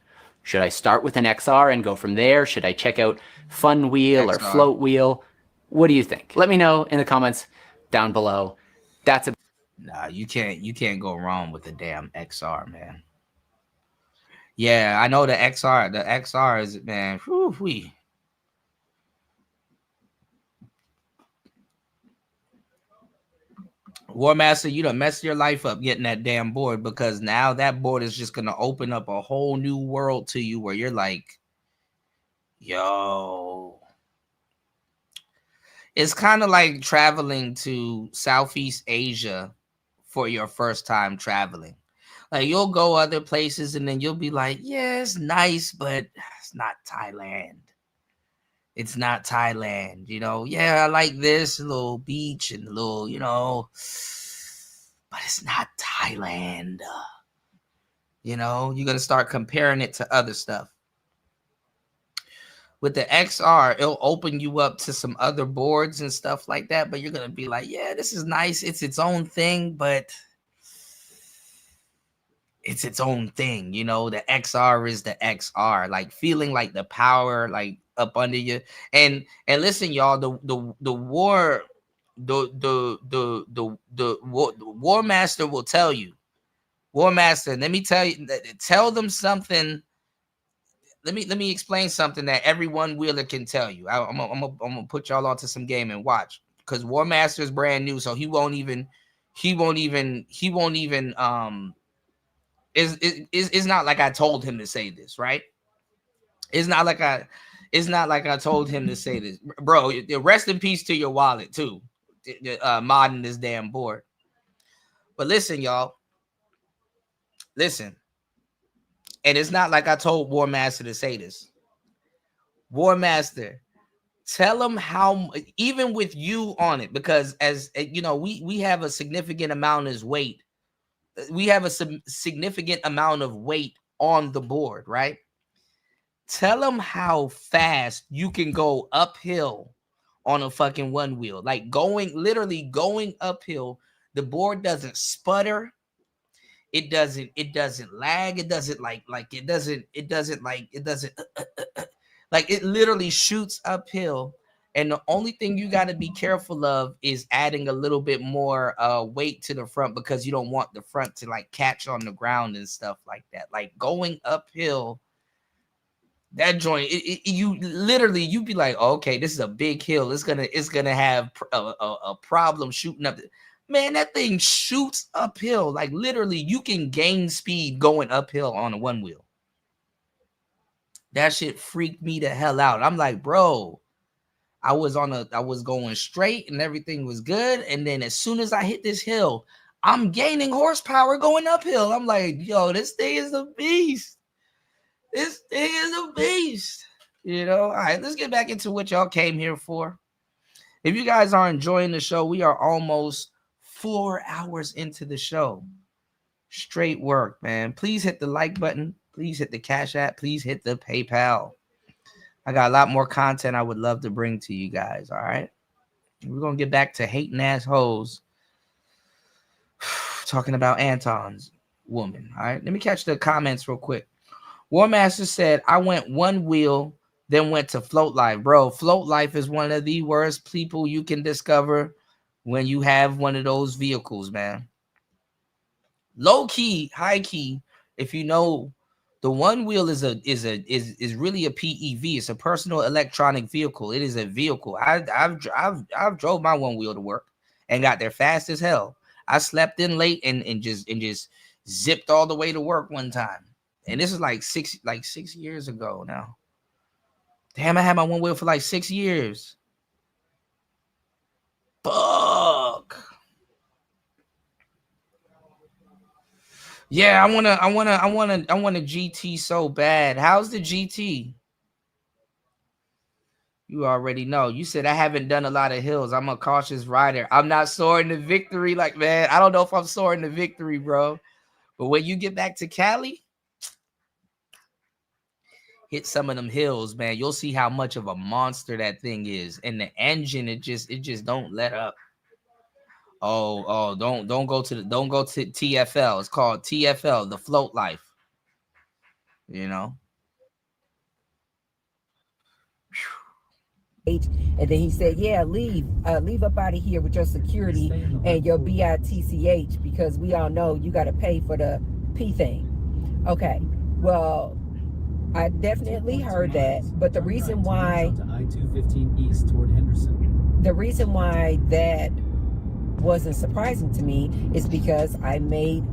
Should I start with an XR and go from there? Should I check out Fun Wheel or Float Wheel? What do you think? Let me know in the comments down below. That's a Nah, you can't go wrong with the damn XR, man. Yeah, I know the XR. The XR is, man, whew. War Master, you done messed your life up getting that damn board, because now that board is just gonna open up a whole new world to you where you're like, yo. It's kind of like traveling to Southeast Asia for your first time traveling. Like, you'll go other places and then you'll be like, yeah, it's nice, but it's not Thailand. It's not Thailand, you know. Yeah, I like this little beach and a little, you know, but it's not Thailand. You know, you're going to start comparing it to other stuff. With the XR, it'll open you up to some other boards and stuff like that, but you're going to be like, yeah, this is nice. It's its own thing, but it's its own thing. You know, the XR is the XR, like feeling like the power, like up under you. And listen, y'all, the War Master will tell you. War Master, let me tell them something. Let me explain something that every one wheeler can tell you. I'm gonna put y'all onto some game and watch, because War Master is brand new, so he won't even it's not like I told him to say this, right? It's not like I told him to say this, bro. Rest in peace to your wallet too, modding this damn board. But listen, y'all, listen. And it's not like I told War Master to say this. War Master, tell him how, even with you on it, because as you know, we have a significant amount of weight. We have a significant amount of weight on the board, right? Tell him how fast you can go uphill on a fucking one wheel. Like literally going uphill. The board doesn't sputter. It doesn't lag. It doesn't like it literally shoots uphill. And the only thing you got to be careful of is adding a little bit more weight to the front, because you don't want the front to like catch on the ground and stuff like that. Like going uphill, that joint, you literally, you'd be like, oh, okay, this is a big hill. It's gonna have a problem shooting up. Man, that thing shoots uphill. Like literally, you can gain speed going uphill on a one wheel. That shit freaked me the hell out. I'm like, bro, I was going straight and everything was good. And then as soon as I hit this hill, I'm gaining horsepower going uphill. I'm like, yo, this thing is a beast. This thing is a beast. You know, all right, let's get back into what y'all came here for. If you guys are enjoying the show, we are almost 4 hours into the show. Straight work, man. Please hit the like button. Please hit the Cash App. Please hit the PayPal. I got a lot more content I would love to bring to you guys, all right? We're going to get back to hating assholes talking about Anton's woman, all right? Let me catch the comments real quick. War Master said, I went one wheel, then went to Float Life. Bro, Float Life is one of the worst people you can discover when you have one of those vehicles, man. Low key, high key, if you know The one wheel is really a PEV. It's a personal electronic vehicle. It is a vehicle. I've drove my one wheel to work and got there fast as hell. I slept in late and just zipped all the way to work one time. And this is like 6 years ago now. Damn, I had my one wheel for like 6 years. Fuck. Yeah, I want a GT so bad. How's the GT? You already know. You said I haven't done a lot of hills. I'm a cautious rider. I'm not soaring to victory. Like, man, I don't know if I'm soaring to victory, bro. But when you get back to Cali, hit some of them hills, man. You'll see how much of a monster that thing is. And the engine, it just don't let up. Don't go to TFL. It's called TFL, the float life. You know. And then he said, yeah, leave up out of here with your security and your BITCH, because we all know you got to pay for the P thing. Okay, well, I definitely heard that, but the reason why that wasn't surprising to me is because I made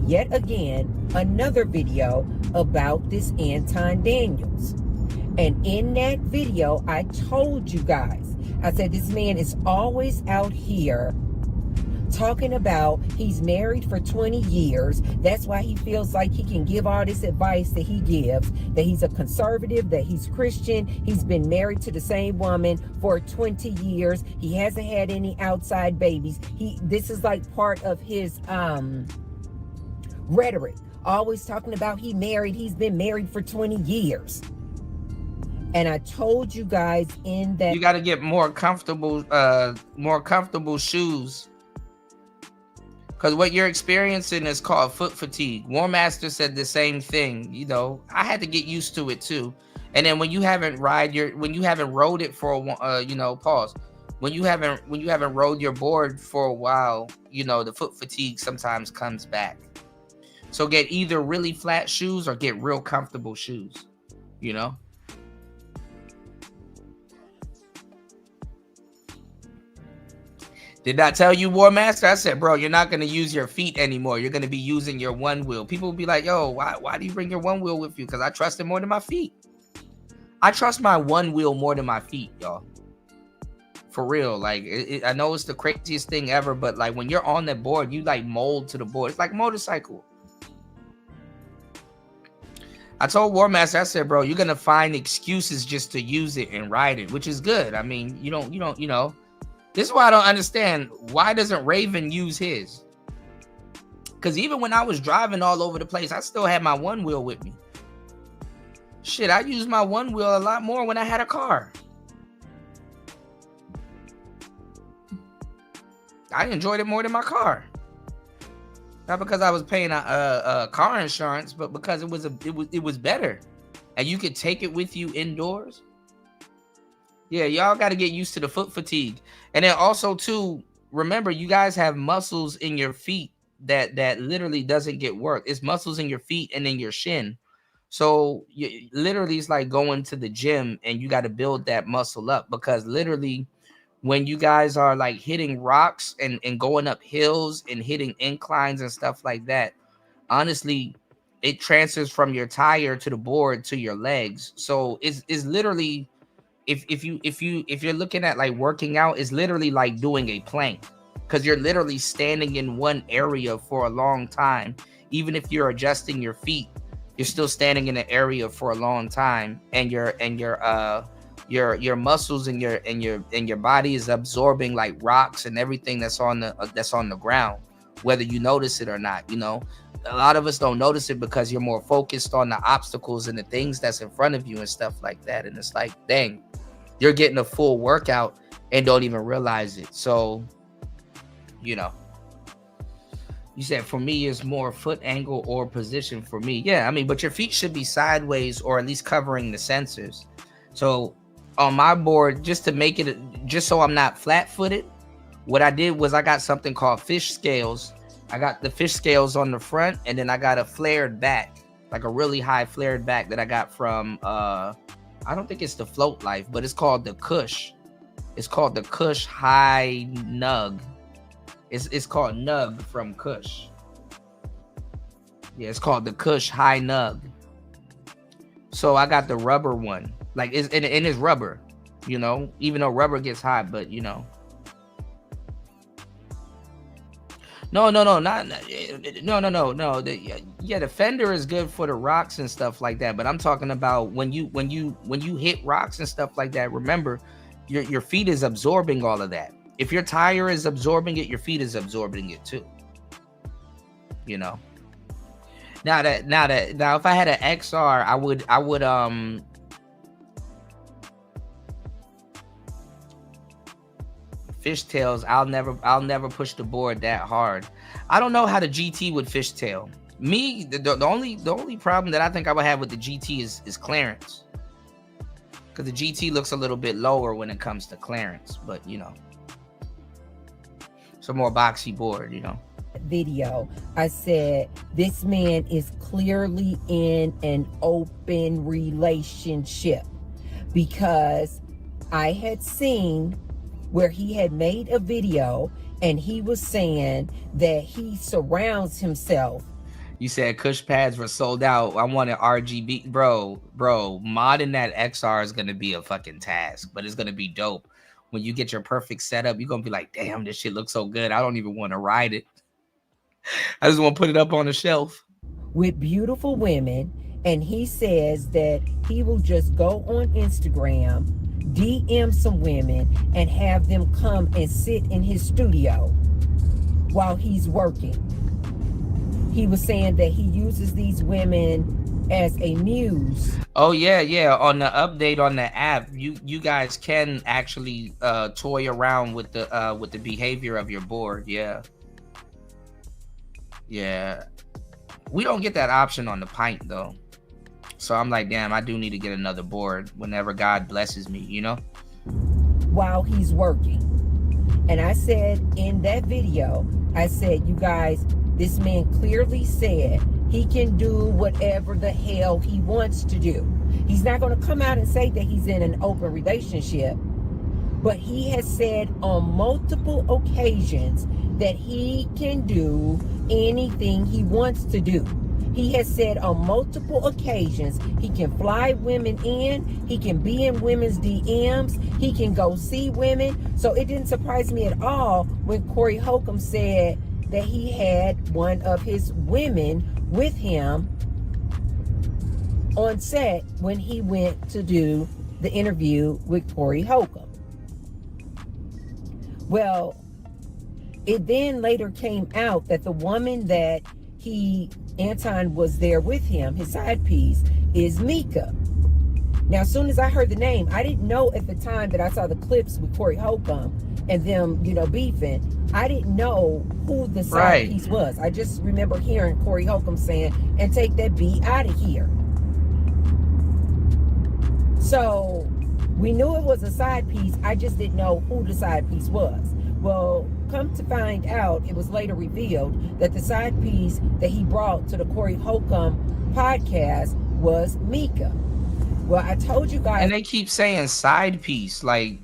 yet again another video about this Anton Daniels. And in that video, I told you guys, I said, this man is always out here talking about he's married for 20 years. That's why he feels like he can give all this advice that he gives, that he's a conservative, that he's Christian. He's been married to the same woman for 20 years. He hasn't had any outside babies. This is like part of his rhetoric. Always talking about he's been married for 20 years. And I told you guys in that you got to get more comfortable shoes, because what you're experiencing is called foot fatigue. War Master said the same thing. You know, I had to get used to it too. And then when you haven't rode it for a pause. When you haven't rode your board for a while, you know, the foot fatigue sometimes comes back. So get either really flat shoes or get real comfortable shoes. You know. Did I tell you, War Master? I said, bro, you're not going to use your feet anymore. You're going to be using your one wheel. People will be like, yo, why do you bring your one wheel with you? Because I trust it more than my feet. I trust my one wheel more than my feet, y'all. For real. Like, I know it's the craziest thing ever, but like when you're on that board, you like mold to the board. It's like a motorcycle. I told War Master, I said, bro, you're going to find excuses just to use it and ride it, which is good. I mean, you know. This is why I don't understand. Why doesn't Raven use his? Because even when I was driving all over the place, I still had my one wheel with me. Shit, I used my one wheel a lot more when I had a car. I enjoyed it more than my car. Not because I was paying a car insurance, but because it was better, and you could take it with you indoors. Yeah, y'all got to get used to the foot fatigue. And then also, too, remember, you guys have muscles in your feet that literally doesn't get worked. It's muscles in your feet and in your shin. So literally, it's like going to the gym and you got to build that muscle up, because literally when you guys are like hitting rocks and going up hills and hitting inclines and stuff like that, honestly, it transfers from your tire to the board to your legs. So it's literally... If you're looking at like working out, is literally like doing a plank, because you're literally standing in one area for a long time. Even if you're adjusting your feet, you're still standing in an area for a long time, and your your muscles and your body is absorbing like rocks and everything that's on the ground, whether you notice it or not. You know, a lot of us don't notice it because you're more focused on the obstacles and the things that's in front of you and stuff like that. And it's like, dang, you're getting a full workout and don't even realize it. So, you know, you said for me it's more foot angle or position for me. Yeah, I mean, but your feet should be sideways or at least covering the sensors. So on my board, just to make it, just so I'm not flat footed, what I did was I got something called fish scales. I got the fish scales on the front, and then I got a flared back. like a really high flared back that I got from I don't think it's the Float Life, but it's called the Kush. It's called the Kush High Nug. It's called Nug from Kush. Yeah, it's called the Kush High Nug. So I got the rubber one. Like it's rubber, you know, even though rubber gets hot, but you know. No. The fender is good for the rocks and stuff like that. But I'm talking about when you hit rocks and stuff like that. Remember, your feet is absorbing all of that. If your tire is absorbing it, your feet is absorbing it too. You know. Now if I had an XR, I would fishtails. I'll never push the board that hard. I don't know how the GT would fishtail. Me, the only problem that I think I would have with the GT is clearance. Because the GT looks a little bit lower when it comes to clearance, but you know. It's a more boxy board, you know. Video, I said this man is clearly in an open relationship, because I had seen where he had made a video and he was saying that he surrounds himself. You said Kush pads were sold out. I wanted RGB. Bro, modding that XR is going to be a fucking task, but it's going to be dope. When you get your perfect setup, you're going to be like, damn, this shit looks so good. I don't even want to ride it. I just want to put it up on the shelf. With beautiful women, and he says that he will just go on Instagram, DM some women, and have them come and sit in his studio while he's working. He was saying that he uses these women as a muse. Oh yeah. On the update on the app, you guys can actually toy around with the behavior of your board. Yeah. We don't get that option on the Pint though. So I'm like, damn, I do need to get another board whenever God blesses me, you know? While he's working. And I said in that video, I said, you guys, this man clearly said he can do whatever the hell he wants to do. He's not going to come out and say that he's in an open relationship, but he has said on multiple occasions that he can do anything he wants to do. He has said on multiple occasions he can fly women in, he can be in women's DMs, he can go see women. So it didn't surprise me at all when Corey Holcomb said that he had one of his women with him on set when he went to do the interview with Corey Holcomb. Well, it then later came out that the woman that Anton was there with him, his side piece, is Mika. Now, as soon as I heard the name, I didn't know at the time that I saw the clips with Corey Holcomb and them, beefing. I didn't know who the side piece was. I just remember hearing Corey Holcomb saying, and take that B out of here. So we knew it was a side piece. I just didn't know who the side piece was. Well, come to find out, it was later revealed that the side piece that he brought to the Corey Holcomb podcast was Mika. Well, I told you guys. And they keep saying side piece, like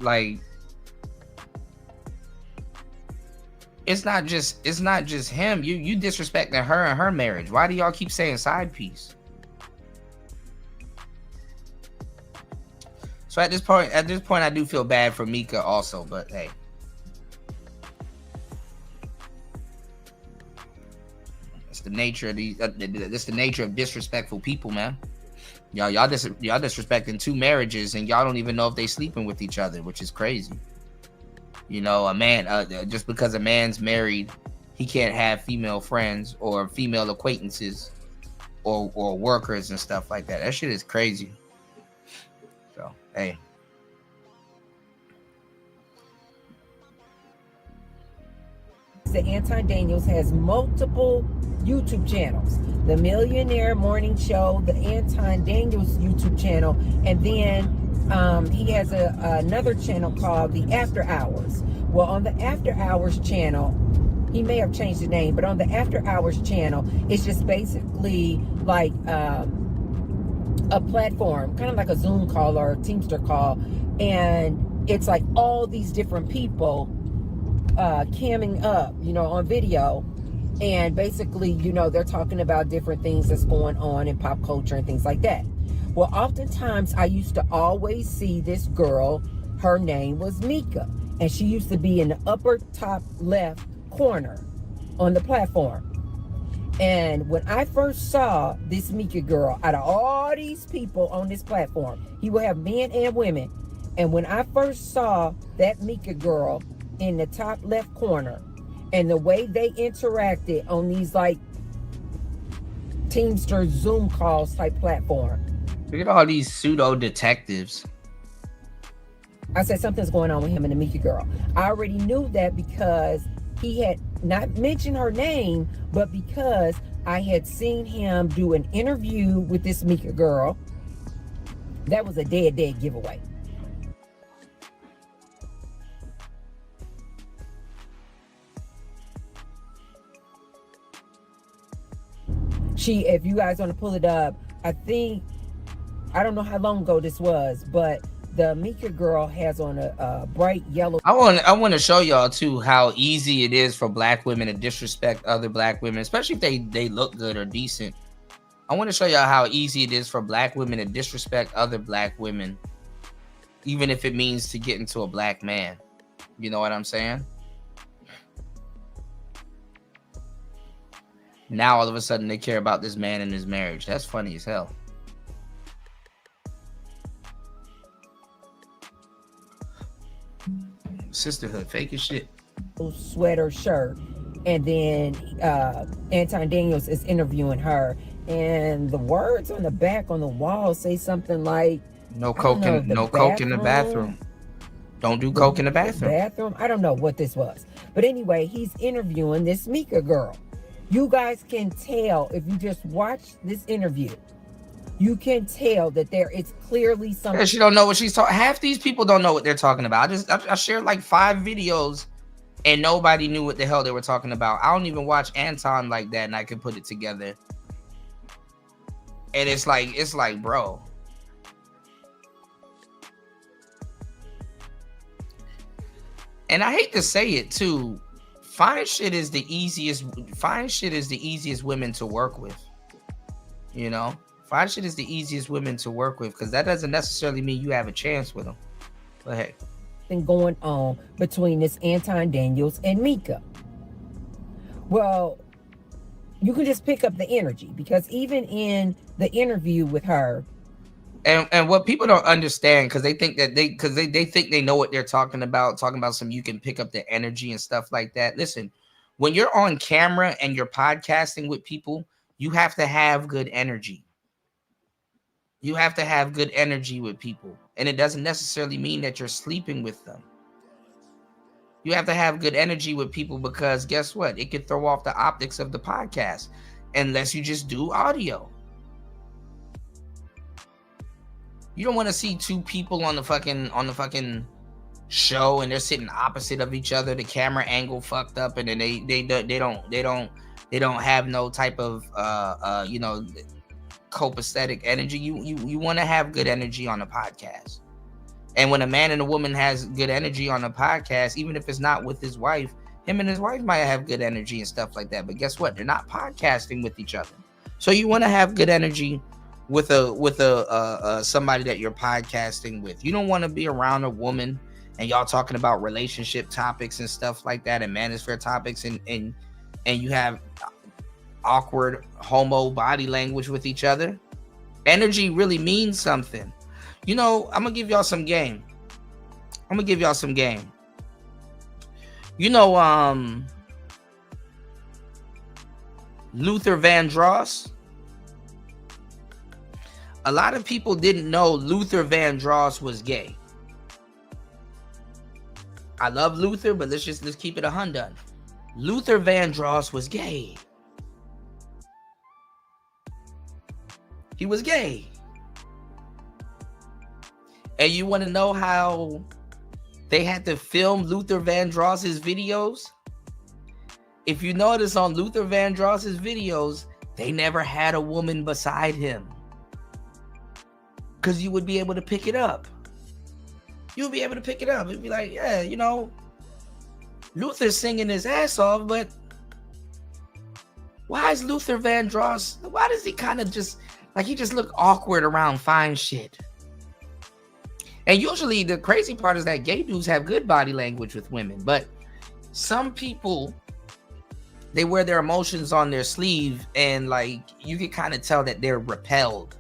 it's not just him. You disrespecting her and her marriage. Why do y'all keep saying side piece? So at this point, I do feel bad for Mika also, but hey. The nature of these that's the nature of disrespectful people, man. Y'all disrespecting two marriages and y'all don't even know if they sleeping with each other, which is crazy. You know, a man just because a man's married, he can't have female friends or female acquaintances or workers and stuff like that. That shit is crazy. So hey, that Anton Daniels has multiple YouTube channels. The Millionaire Morning Show, the Anton Daniels YouTube channel, and then he has another channel called the After Hours. Well, on the After Hours channel, He may have changed the name, but on the After Hours channel, it's just basically like a platform, kind of like a Zoom call or a Teamster call. And it's like all these different people camming up, you know, on video. And basically, you know, they're talking about different things that's going on in pop culture and things like that. Well, oftentimes I used to always see this girl. Her name was Mika. And she used to be in the upper top left corner on the platform. And when I first saw this Mika girl, out of all these people on this platform, he will have men and women. And when I first saw that Mika girl in the top left corner, and the way they interacted on these like Teamster Zoom calls type platform. Look at all these pseudo detectives. I said something's going on with him and the Mika girl. I already knew that because he had not mentioned her name, but because I had seen him do an interview with this Mika girl. That was a dead giveaway. If you guys want to pull it up, I don't know how long ago this was, but the Mika girl has on a bright yellow. I want to show y'all too how easy it is for black women to disrespect other black women, especially if they look good or decent. I want to show y'all how easy it is for black women to disrespect other black women, even if it means to get into a black man. You know what I'm saying? Now all of a sudden they care about this man and his marriage. That's funny as hell. Sisterhood, fake as shit. Sweater shirt, and then Anton Daniels is interviewing her, and the words on the back on the wall say something like, "No coke in the bathroom. Don't do coke in the bathroom." I don't know what this was, but anyway, he's interviewing this Mika girl. You guys can tell if you just watch this interview. You can tell that there is clearly something. Yeah, she don't know what she's talking. Half these people don't know what they're talking about. I shared like 5 videos, and nobody knew what the hell they were talking about. I don't even watch Anton like that, and I can put it together. And it's like, bro. And I hate to say it too. Fine shit is the easiest women to work with. You know? Fine shit is the easiest women to work with, because that doesn't necessarily mean you have a chance with them. But hey. Been going on between this Anton Daniels and Mika. Well, you can just pick up the energy, because even in the interview with her, and what people don't understand, because they think that they think they know what they're talking about some, you can pick up the energy and stuff like that. Listen, when you're on camera and you're podcasting with people, you have to have good energy. You have to have good energy with people, and it doesn't necessarily mean that you're sleeping with them. You have to have good energy with people, because guess what? It could throw off the optics of the podcast unless you just do audio. You don't want to see 2 people on the fucking show and they're sitting opposite of each other, the camera angle fucked up, and then they don't have no type of copacetic energy. You want to have good energy on a podcast. And when a man and a woman has good energy on a podcast, even if it's not with his wife, him and his wife might have good energy and stuff like that. But guess what? They're not podcasting with each other. So you want to have good energy with a somebody that you're podcasting with. You don't want to be around a woman and y'all talking about relationship topics and stuff like that, and manosphere topics, and you have awkward homo body language with each other. Energy really means something. You know, I'm gonna give y'all some game. You know, Luther Vandross. A lot of people didn't know Luther Vandross was gay. I love Luther, but let's keep it 100. Luther Vandross was gay. He was gay. And you want to know how they had to film Luther Vandross's videos? if you notice on Luther Vandross's videos, they never had a woman beside him. Because you would be able to pick it up. You would be able to pick it up. It'd be like, yeah, you know, Luther's singing his ass off, but why is Luther Vandross, why does he kind of just, like, he just look awkward around fine shit? And usually the crazy part is that gay dudes have good body language with women, but some people, they wear their emotions on their sleeve, and like you can kind of tell that they're repelled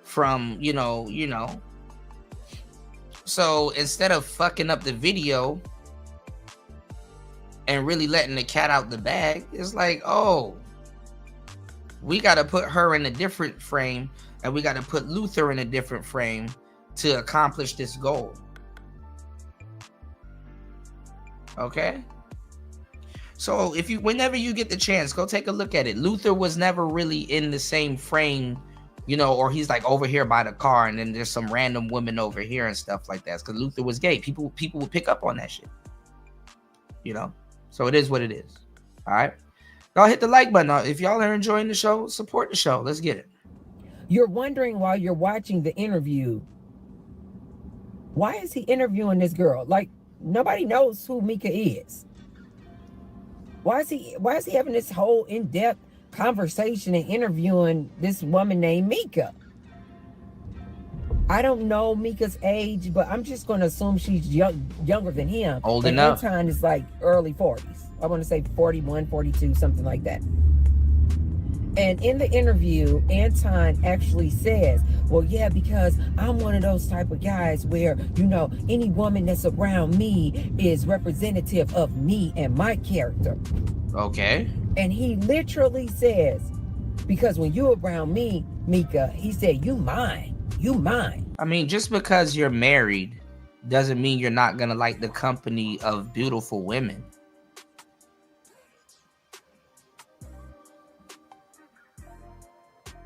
from, you know. So instead of fucking up the video and really letting the cat out the bag, it's like, oh, we got to put her in a different frame, and we got to put Luther in a different frame to accomplish this goal. Okay? So if you, whenever you get the chance, go take a look at it. Luther was never really in the same frame, you know, or he's like over here by the car and then there's some random women over here and stuff like that. Because Luther was gay. People would pick up on that shit. You know? So it is what it is. All right? Y'all hit the like button. If y'all are enjoying the show, support the show. Let's get it. You're wondering while you're watching the interview, why is he interviewing this girl? Like, nobody knows who Mika is. Why is he having this whole in-depth conversation and interviewing this woman named Mika? I don't know Mika's age, but I'm just going to assume she's younger than him. Old enough. Anton is like early 40s. I want to say 41, 42, something like that. And in the interview, Anton actually says, well, yeah, because I'm one of those type of guys where, you know, any woman that's around me is representative of me and my character. Okay. And he literally says, because when you're around me, Mika, he said, you mine. You mine. I mean, just because you're married doesn't mean you're not going to like the company of beautiful women.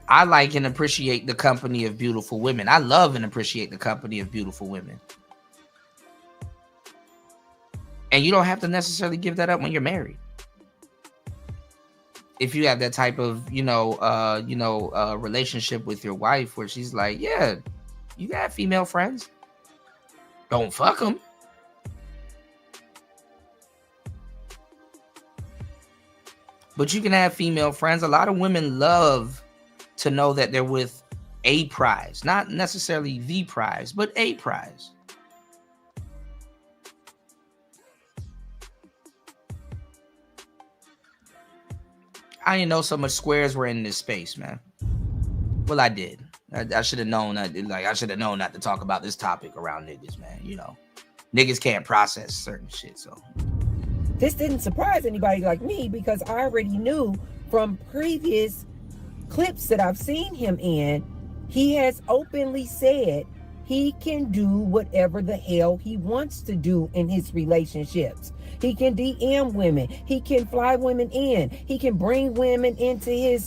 I like and appreciate the company of beautiful women. I love and appreciate the company of beautiful women. And you don't have to necessarily give that up when you're married. If you have that type of, relationship with your wife where she's like, yeah, you got female friends. Don't fuck them. But you can have female friends. A lot of women love to know that they're with a prize, not necessarily the prize, but a prize. I didn't know so much squares were in this space, man. Well, I did. I should have known. I should have known not to talk about this topic around niggas, man. You know, niggas can't process certain shit. So this didn't surprise anybody like me because I already knew from previous clips that I've seen him in, he has openly said he can do whatever the hell he wants to do in his relationships. He can DM women. He can fly women in. He can bring women into his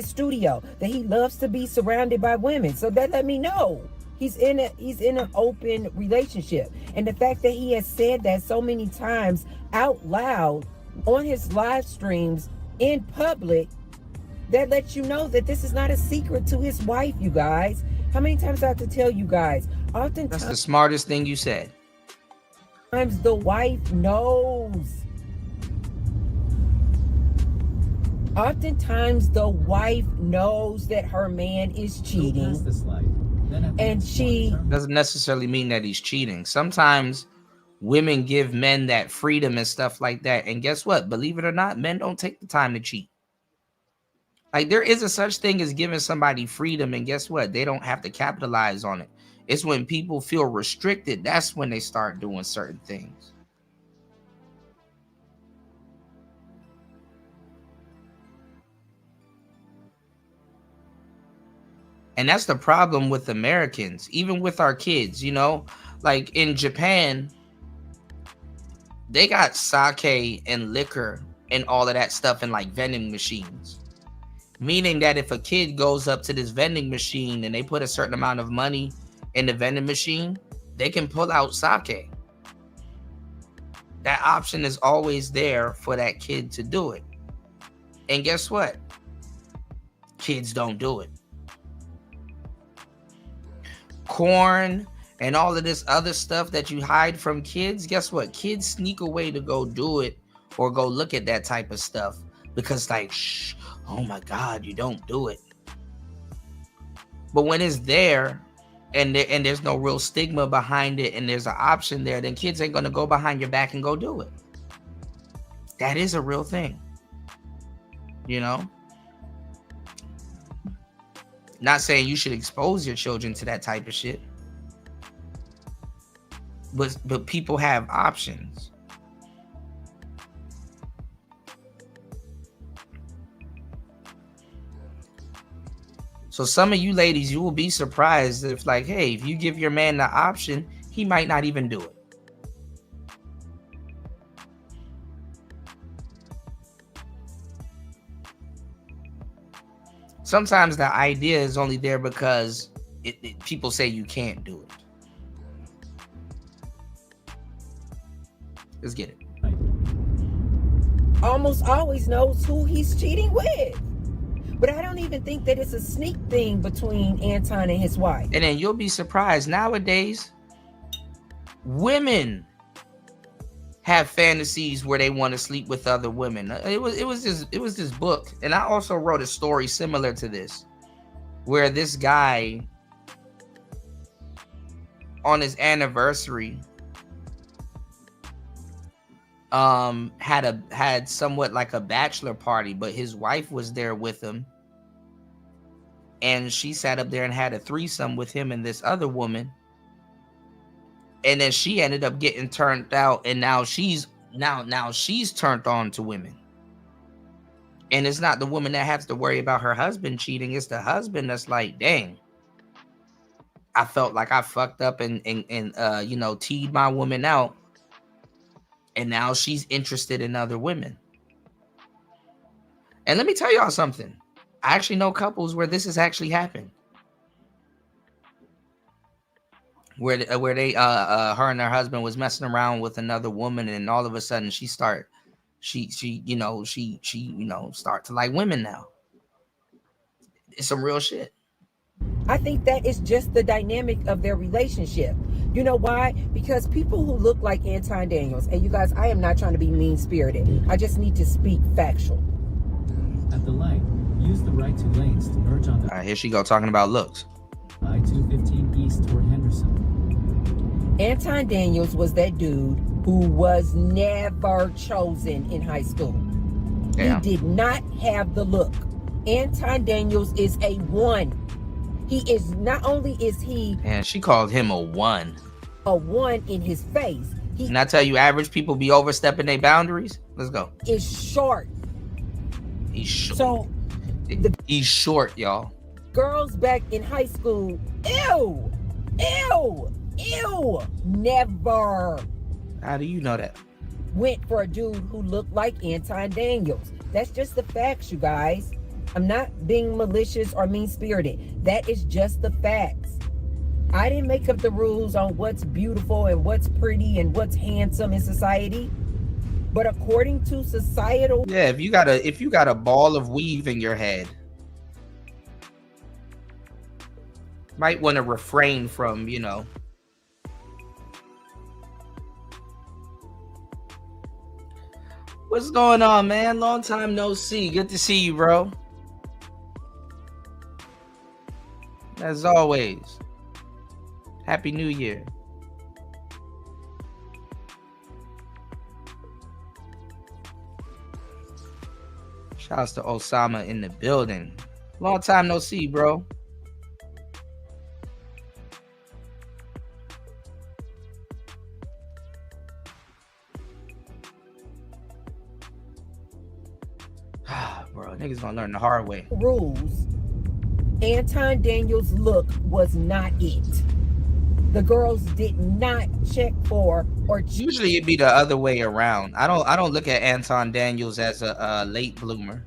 studio. That he loves to be surrounded by women. So that let me know he's in an open relationship. And the fact that he has said that so many times out loud on his live streams in public, that lets you know that this is not a secret to his wife, you guys. How many times I have to tell you guys? Oftentimes, that's the smartest thing you said. Sometimes the wife knows. Oftentimes the wife knows that her man is cheating. And she doesn't necessarily mean that he's cheating. Sometimes women give men that freedom and stuff like that. And guess what? Believe it or not, men don't take the time to cheat. Like, there is a such thing as giving somebody freedom, and guess what? They don't have to capitalize on it. It's when people feel restricted, that's when they start doing certain things. And that's the problem with Americans, even with our kids, you know? Like in Japan, they got sake and liquor and all of that stuff in like vending machines. Meaning that if a kid goes up to this vending machine and they put a certain amount of money in the vending machine, they can pull out sake. that option is always there for that kid to do it. And guess what? Kids don't do it. Corn and all of this other stuff that you hide from kids, guess what? Kids sneak away to go do it or go look at that type of stuff because like, shh, oh my God, you don't do it. But when it's there and there's no real stigma behind it and there's an option there, then kids ain't gonna go behind your back and go do it. That is a real thing, you know? Not saying you should expose your children to that type of shit. But people have options. So some of you ladies, you will be surprised if like, hey, if you give your man the option, he might not even do it. Sometimes the idea is only there because people say you can't do it. Let's get it. Almost always knows who he's cheating with. But I don't even think that it's a sneak thing between Anton and his wife. And then you'll be surprised. Nowadays, women have fantasies where they want to sleep with other women. It was this book, and I also wrote a story similar to this, where this guy on his anniversary had somewhat like a bachelor party, but his wife was there with him, and she sat up there and had a threesome with him and this other woman. And then she ended up getting turned out, and now she's turned on to women. And it's not the woman that has to worry about her husband cheating. It's the husband that's like, dang, I felt like I fucked up and teed my woman out. And now she's interested in other women. And let me tell y'all something. I actually know couples where this has actually happened. Where they her and her husband was messing around with another woman, and all of a sudden she start to like women now. It's some real shit. I think that is just the dynamic of their relationship. You know why? Because people who look like Anton Daniels, and you guys, I am not trying to be mean-spirited. I just need to speak factual. At the light, use the right two lanes to merge on the... All right, here she go talking about looks. I-215 east toward Henderson. Anton Daniels was that dude who was never chosen in high school. Damn. He did not have the look. Anton Daniels is a 1. He is, not only is he... And she called him a 1. A 1 in his face. And I tell you, average people be overstepping their boundaries. Let's go. Is short. He's short. So... he's short, y'all. Girls back in high school, ew, never. How do you know that? Went for a dude who looked like Anton Daniels. That's just the facts, you guys. I'm not being malicious or mean-spirited. That is just the facts. I didn't make up the rules on what's beautiful and what's pretty and what's handsome in society. But according to societal... Yeah, if you got a ball of weave in your head, might want to refrain from, What's going on, man? Long time no see. Good to see you, bro. As always. Happy New Year. Shouts to Osama in the building. Long time no see, bro. Bro, niggas gonna learn the hard way. Rules. Anton Daniels' look was not it. The girls did not check for or... Usually it'd be the other way around. I don't look at Anton Daniels as a late bloomer.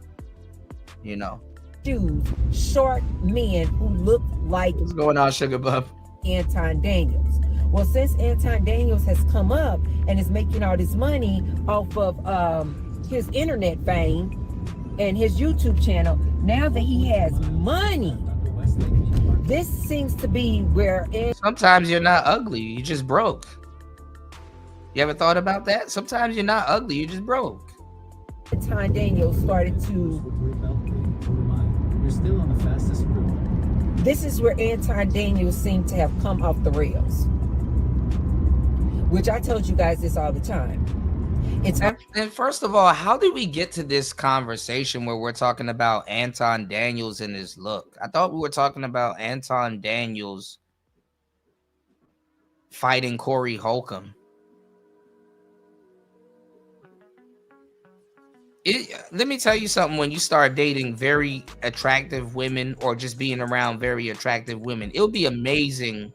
Choose short men who look like... What's going on, Sugar Bub? Anton Daniels. Well, since Anton Daniels has come up and is making all this money off of his internet fame and his YouTube channel, now that he has money, this seems to be where sometimes you're not ugly, you just broke. You ever thought about that? Sometimes you're not ugly, you just broke. Anton Daniels started to. You're still on the fastest route. This is where Anton Daniels seemed to have come off the rails, which I told you guys this all the time. And first of all, how did we get to this conversation where we're talking about Anton Daniels and his look? I thought we were talking about Anton Daniels fighting Corey Holcomb. Let me tell you something. When you start dating very attractive women or just being around very attractive women, it'll be amazing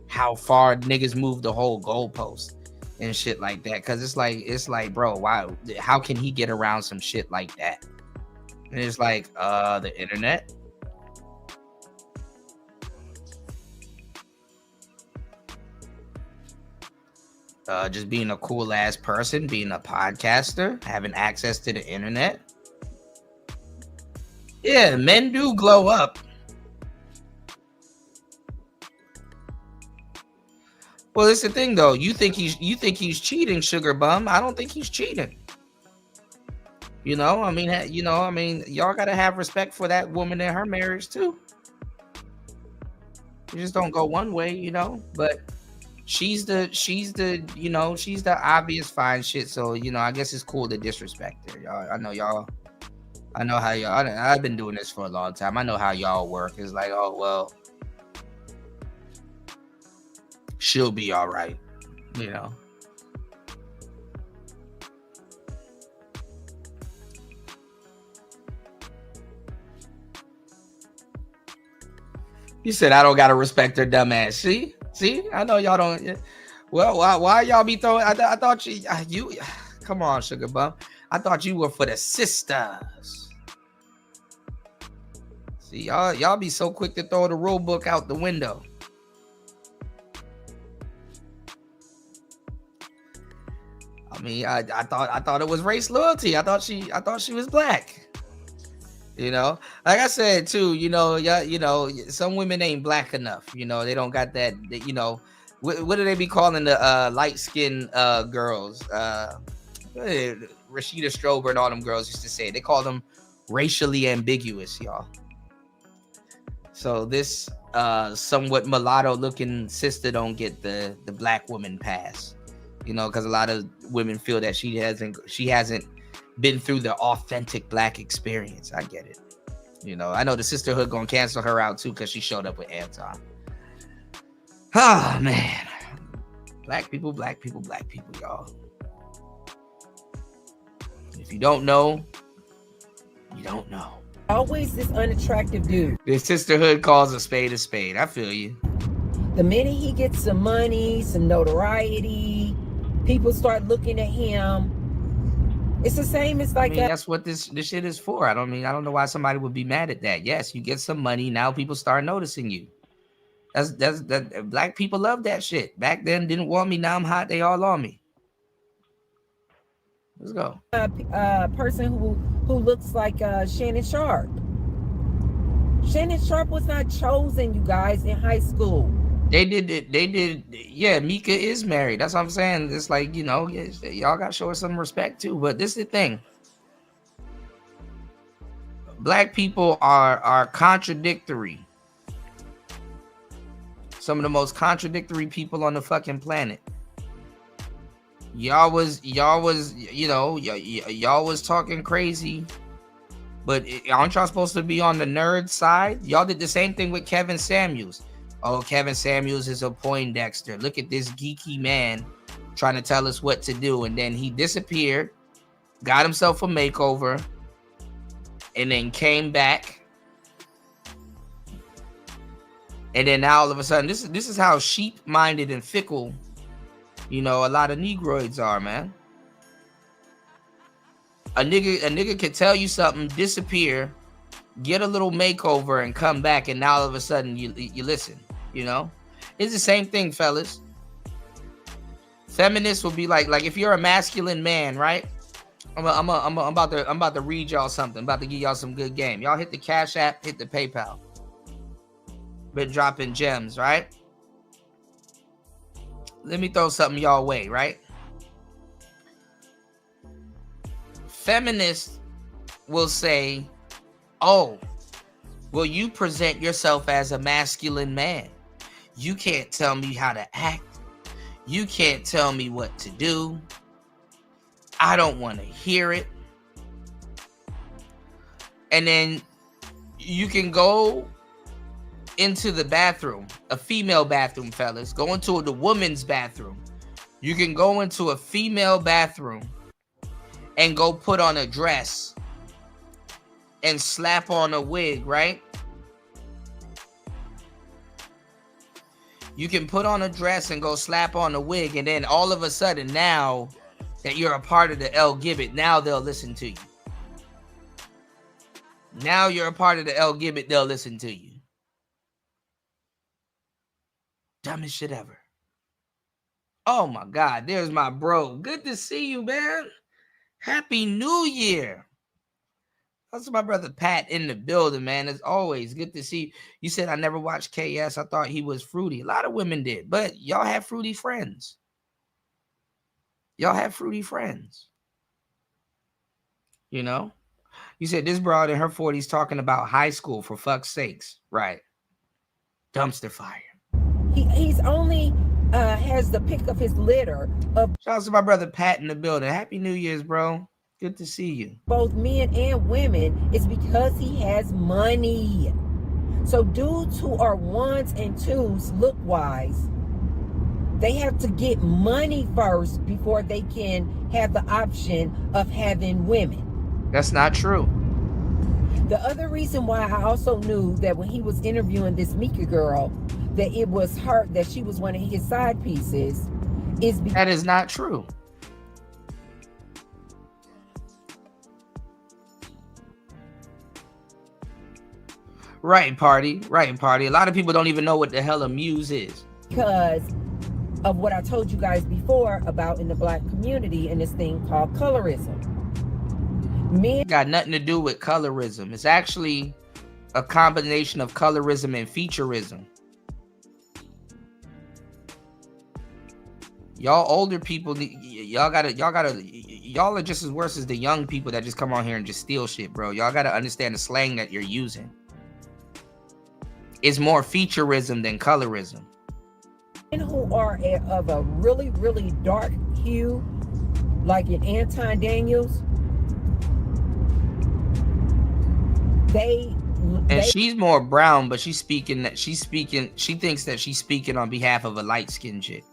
how far niggas move the whole goalpost and shit like that. Cause it's like, bro, why? How can he get around some shit like that? And it's like, the internet. Just being a cool ass person, being a podcaster, having access to the internet. Yeah, men do glow up. Well, it's the thing though. You think he's cheating, sugar bum? I don't think he's cheating. I mean, y'all gotta have respect for that woman in her marriage too. You just don't go one way, but. She's the obvious fine shit. So, I guess it's cool to disrespect her. Y'all, I know how y'all, I've been doing this for a long time. I know how y'all work. It's like, oh, well, she'll be all right. You said, I don't got to respect her dumb ass. See, I know y'all don't. Well, why y'all be throwing? I thought you. Come on, sugar bum. I thought you were for the sisters. See, y'all be so quick to throw the rule book out the window. I mean, I thought it was race loyalty. I thought she was black. Like I said too, some women ain't black enough. They don't got that. What do they be calling the light skinned girls? Rashida Strober and all them girls used to say they call them racially ambiguous, y'all. So this somewhat mulatto looking sister don't get the black woman pass, because a lot of women feel that she hasn't been through the authentic black experience. I get it. I know the sisterhood gonna cancel her out too because she showed up with Anton. Oh man, black people, y'all. If you don't know, you don't know. Always this unattractive dude. The sisterhood calls a spade a spade. I feel you. The minute he gets some money, some notoriety, people start looking at him. It's the same as like that's what this shit is for. I don't know why somebody would be mad at that. Yes, you get some money, now people start noticing you. That's black people love that shit. Back then didn't want me, now I'm hot, they all on me. Let's go. Person who looks like Shannon Sharp. Shannon Sharp was not chosen, you guys, in high school. They did. Yeah, Mika is married. That's what I'm saying. It's like, y'all got to show her some respect too. But this is the thing. Black people are contradictory. Some of the most contradictory people on the fucking planet. Y'all was talking crazy, but aren't y'all supposed to be on the nerd side? Y'all did the same thing with Kevin Samuels. Oh, Kevin Samuels is a Poindexter. Look at this geeky man trying to tell us what to do. And then he disappeared, got himself a makeover, and then came back. And then now all of a sudden, this is how sheep-minded and fickle, a lot of Negroids are, man. A nigga can tell you something, disappear, get a little makeover, and come back, and now all of a sudden you listen, It's the same thing, fellas. Feminists will be like if you're a masculine man, right? I'm about to read y'all something. I'm about to give y'all some good game. Y'all hit the Cash App, hit the PayPal. Been dropping gems, right? Let me throw something y'all way, right? Feminists will say, oh, well, you present yourself as a masculine man. You can't tell me how to act. You can't tell me what to do. I don't want to hear it. And then you can go into the bathroom, a female bathroom, fellas. Go into the woman's bathroom. You can go into a female bathroom and go put on a dress and slap on a wig, right? You can put on a dress and go slap on a wig, and then all of a sudden, now that you're a part of the LGBT, now they'll listen to you. Now you're a part of the LGBT, they'll listen to you. Dumbest shit ever. Oh my God, there's my bro. Good to see you, man. Happy New Year. That's my brother Pat in the building, man. As always, good to see you. You said I never watched KS. I thought he was fruity. A lot of women did, but y'all have fruity friends. Y'all have fruity friends. You know? You said this broad in her 40s talking about high school, for fuck's sakes. Right. Dumpster fire. He's only has the pick of his litter of shout out to my brother Pat in the building. Happy New Year's, bro. Good to see you. Both men and women is because he has money. So dudes who are ones and twos look wise, they have to get money first before they can have the option of having women. That's not true. The other reason why I also knew that when he was interviewing this Mika girl, that it was her, that she was one of his side pieces, is because that is not true. Right, party. A lot of people don't even know what the hell a muse is. Because of what I told you guys before about in the black community and this thing called colorism. Men got nothing to do with colorism. It's actually a combination of colorism and featureism. Y'all older people, y'all are just as worse as the young people that just come on here and just steal shit, bro. Y'all gotta understand the slang that you're using. It's more featureism than colorism. Men who are of a really, really dark hue, like in Anton Daniels, and she's more brown, but she thinks that she's speaking on behalf of a light-skinned chick.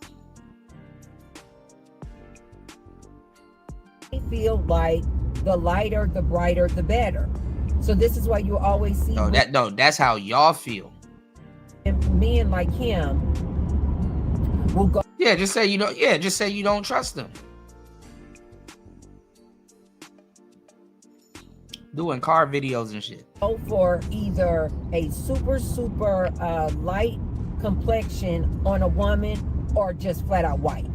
They feel like the lighter, the brighter, the better. So this is why you always see that's how y'all feel. And men like him will go. Yeah, just say you don't trust them. Doing car videos and shit. Go for either a super light complexion on a woman or just flat out white.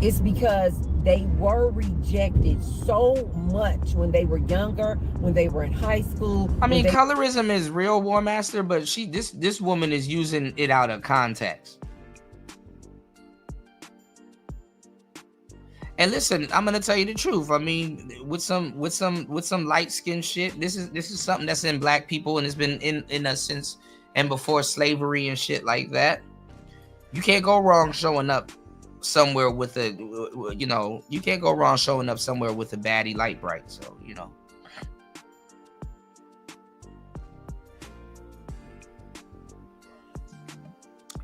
It's because they were rejected so much when they were younger, when they were in high school. I mean, colorism is real, War Master, but this woman is using it out of context. And listen, I'm gonna tell you the truth. I mean, with some light skin shit, this is something that's in black people and it's been in us since and before slavery and shit like that. You can't go wrong showing up somewhere with you can't go wrong showing up somewhere with a baddie light bright. So,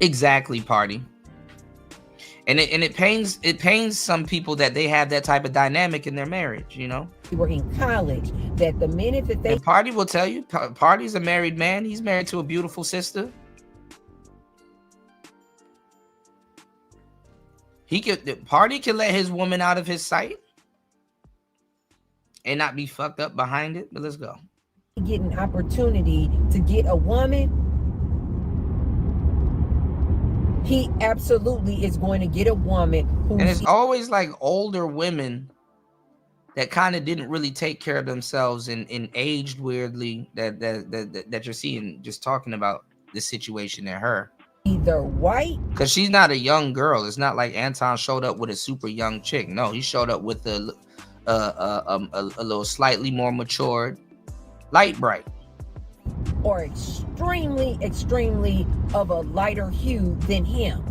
Exactly, party. And it pains some people that they have that type of dynamic in their marriage, They were in college, that the minute that they... And Party will tell you, Party's a married man. He's married to a beautiful sister. Party can let his woman out of his sight and not be fucked up behind it. But let's go. Get an opportunity to get a woman, he absolutely is going to get a woman who. And it's always like older women that kind of didn't really take care of themselves and aged weirdly that you're seeing, just talking about the situation in her. Either white, because she's not a young girl. It's not like Anton showed up with a super young chick. No, he showed up with a little slightly more matured, light bright, or extremely of a lighter hue than him,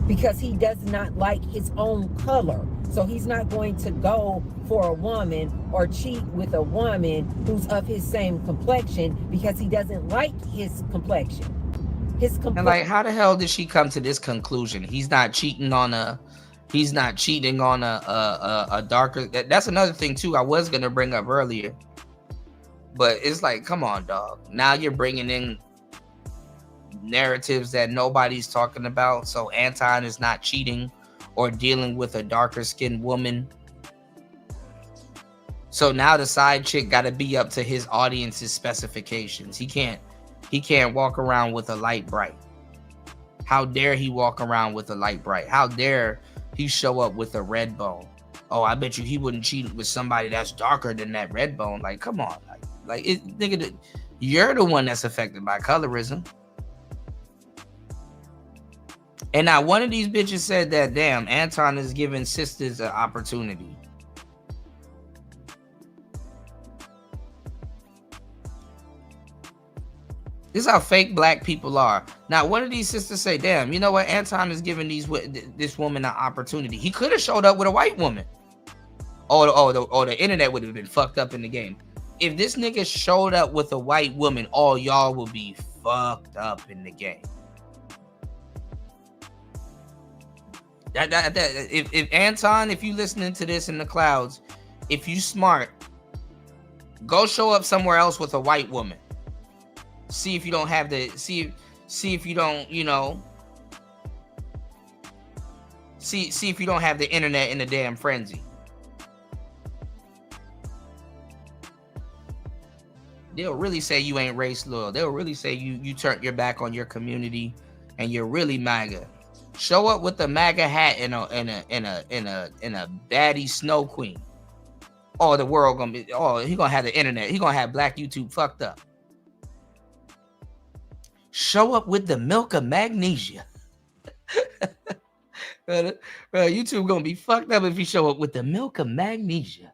because he does not like his own color. So he's not going to go for a woman or cheat with a woman who's of his same complexion because he doesn't like his complexion. And like, how the hell did she come to this conclusion? He's not cheating on a darker. That's another thing too. I was gonna bring up earlier, but it's like, come on, dog. Now you're bringing in narratives that nobody's talking about. So Anton is not cheating or dealing with a darker skinned woman. So now the side chick got to be up to his audience's specifications. He can't walk around with a light bright. How dare he walk around with a light bright? How dare he show up with a red bone? Oh, I bet you he wouldn't cheat with somebody that's darker than that red bone. Like, come on, nigga, you're the one that's affected by colorism. And now one of these bitches said that, damn, Anton is giving sisters an opportunity. This is how fake black people are. Now, one of these sisters say, damn, you know what? Anton is giving this woman an opportunity. He could have showed up with a white woman. The internet would have been fucked up in the game. If this nigga showed up with a white woman, all y'all will be fucked up in the game. If Anton, if you listening to this in the clouds, if you smart, go show up somewhere else with a white woman. See if you don't have the see if you don't, you know, see if you don't have the internet in a damn frenzy. They'll really say you ain't race loyal. They'll really say you turned your back on your community and you're really MAGA. Show up with a MAGA hat and a baddie snow queen. Oh, the world gonna be, he gonna have the internet. He gonna have black YouTube fucked up. Show up with the milk of magnesia. YouTube gonna be fucked up if you show up with the milk of magnesia.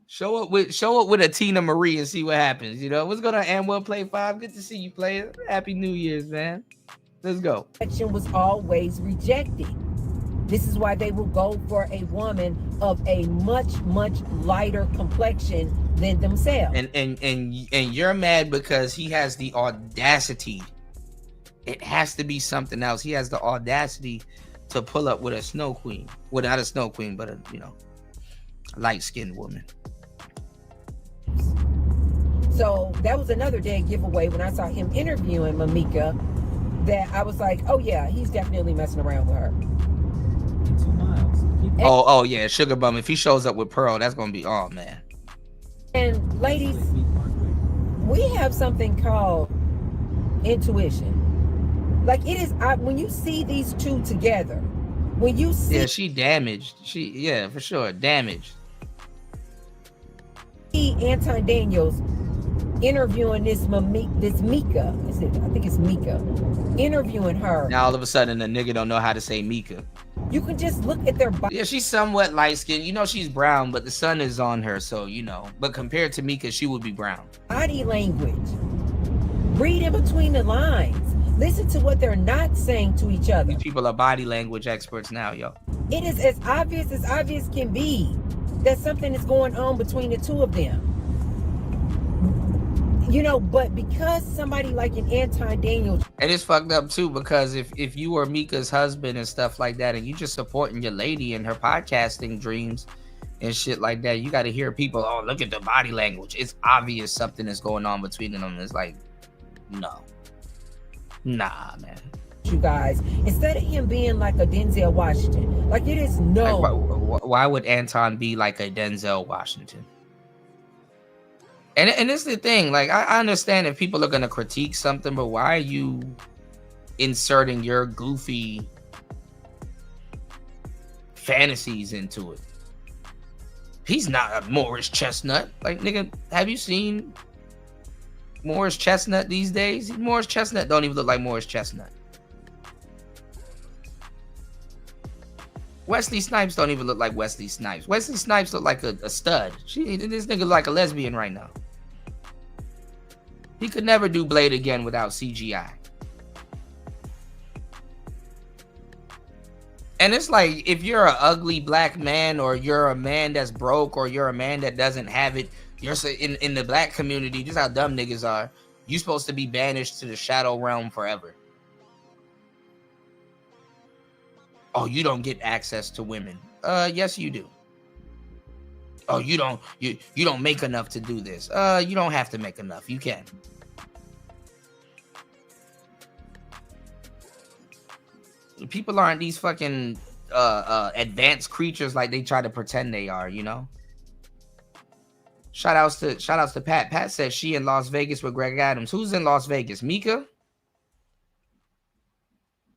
Show up with a Tina Marie and see what happens. You know what's going on? And1 Play 5. Good to see you, player. Happy New Year's, man. Let's go. Action was always rejected. This is why they will go for a woman of a much lighter complexion than themselves. And you're mad because he has the audacity. It has to be something else. He has the audacity to pull up with a snow queen. Well, not a snow queen, but a light-skinned woman. So that was another dead giveaway when I saw him interviewing Mamika, that I was like, oh yeah, he's definitely messing around with her. Oh yeah, Sugar Bum. If he shows up with Pearl, that's gonna be, oh man. And ladies, we have something called intuition. Like, it is, when you see these two together, when you see, she damaged. For sure, damaged. Anton Daniels interviewing this Mika. I think it's Mika. Interviewing her. Now all of a sudden, the nigga don't know how to say Mika. You can just look at their body. Yeah, she's somewhat light skinned. You know, she's brown, but the sun is on her, so you know. But compared to Mika, she would be brown. Body language. Read in between the lines. Listen to what they're not saying to each other. These people are body language experts now, yo. It is as obvious can be that something is going on between the two of them. You know, but because somebody like an Anton Daniels, and it's fucked up too, because if you were Mika's husband and stuff like that, and you just supporting your lady in her podcasting dreams and shit like that, you got to hear people, oh, look at the body language. It's obvious something is going on between them. It's like, no, nah, man. You guys, instead of him being like a Denzel Washington, like it is no. Like, why would Anton be like a Denzel Washington? And it's the thing, like, I understand if people are going to critique something, but why are you inserting your goofy fantasies into it. He's not a Morris Chestnut. Like, nigga, have you seen Morris Chestnut these days? Morris Chestnut don't even look like Morris Chestnut. Wesley Snipes don't even look like Wesley Snipes. Wesley Snipes look like a stud. This nigga look like a lesbian right now. He could never do Blade again without CGI. And it's like, if you're an ugly black man, or you're a man that's broke, or you're a man that doesn't have it, you're in the black community, just how dumb niggas are, you're supposed to be banished to the shadow realm forever. Oh, you don't get access to women. Yes, you do. Oh, you don't make enough to do this. You don't have to make enough. You can. People aren't these fucking advanced creatures like they try to pretend they are, you know? Shout outs to Pat. Pat said she in Las Vegas with Greg Adams. Who's in Las Vegas? Mika?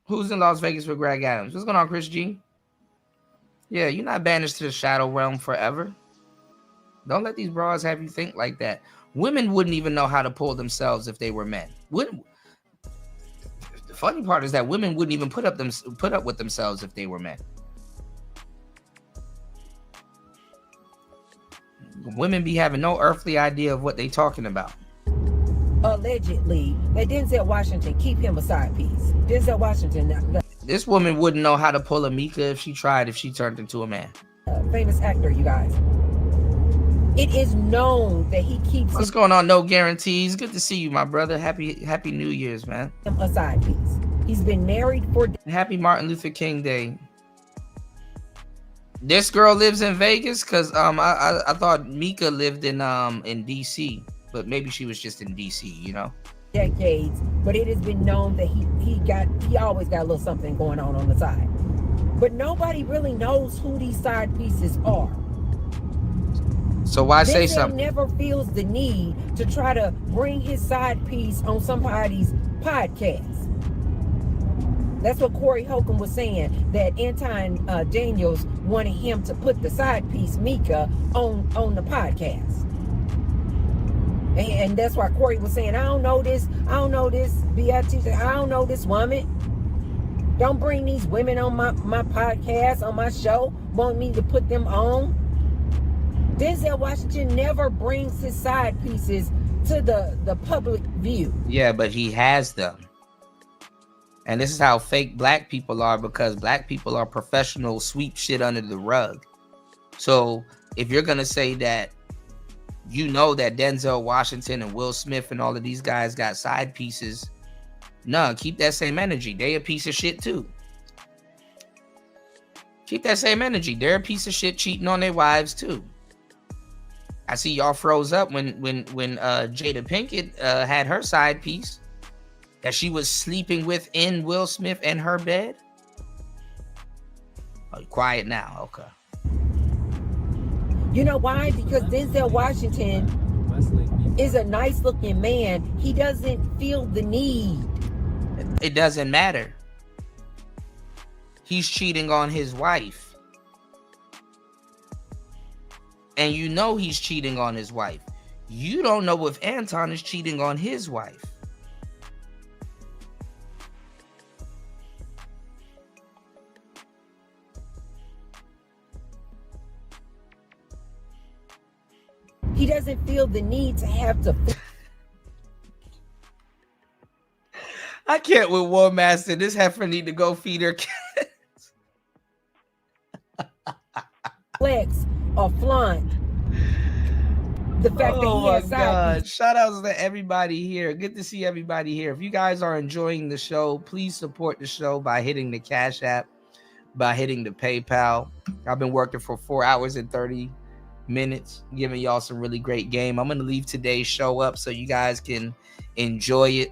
Who's in Las Vegas with Greg Adams? What's going on, Chris G? Yeah, you're not banished to the shadow realm forever. Don't let these bras have you think like that. Women wouldn't even know how to pull themselves if they were men. The funny part is that women wouldn't even put up with themselves if they were men. Women be having no earthly idea of what they talking about. Allegedly, that Denzel Washington keep him a side piece. Denzel Washington, This woman wouldn't know how to pull a Mika if she tried, if she turned into a man. Famous actor, you guys. It is known that he keeps. What's going on? No guarantees. Good to see you, my brother. Happy New Year's, man. Him a side piece. He's been married for. Happy Martin Luther King Day. This girl lives in Vegas, cause I thought Mika lived in DC, but maybe she was just in DC, you know. Decades, but it has been known that he always got a little something going on the side. But nobody really knows who these side pieces are. So why say something? Never feels the need to try to bring his side piece on somebody's podcast. That's what Corey Holcomb was saying, that Anton Daniels wanted him to put the side piece Mika on the podcast. And that's why Corey was saying, I don't know this, B.I.T. said, I don't know this woman. Don't bring these women on my podcast, on my show, want me to put them on. Denzel Washington never brings his side pieces to the public view. Yeah, but he has them. And this is how fake black people are, because black people are professional, sweep shit under the rug. So if you're going to say that, you know that Denzel Washington and Will Smith and all of these guys got side pieces, no, keep that same energy. They a piece of shit too. Keep that same energy. They're a piece of shit cheating on their wives too. I see y'all froze up when Jada Pinkett had her side piece that she was sleeping with in Will Smith and her bed. Oh, quiet now. Okay. You know why? Because Denzel Washington is a nice looking man. He doesn't feel the need. It doesn't matter. He's cheating on his wife. And you know he's cheating on his wife. You don't know if Anton is cheating on his wife. He doesn't feel the need to have to. I can't with War Master. This heifer need to go feed her kids. Flex or flaunt the fact that he has side piece. Shout outs to everybody here. Good to see everybody here. If you guys are enjoying the show, please support the show by hitting the Cash App, by hitting the PayPal. I've been working for 4 hours and 30 minutes, giving y'all some really great game. I'm gonna leave today's show up so you guys can enjoy it.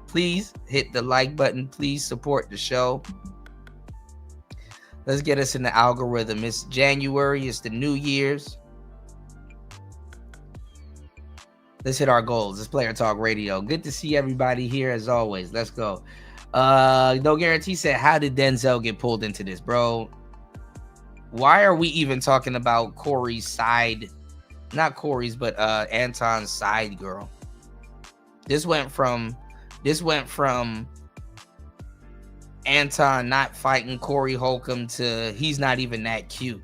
Please hit the like button. Please support the show. Let's get us in the algorithm. It's January. It's the New Year's. Let's hit our goals. It's Player Talk Radio. Good to see everybody here as always. Let's go. No Guarantee said, how did Denzel get pulled into this, bro? Why are we even talking about Corey's side? Not Corey's, but Anton's side girl. This went from Anton not fighting Corey Holcomb to he's not even that cute.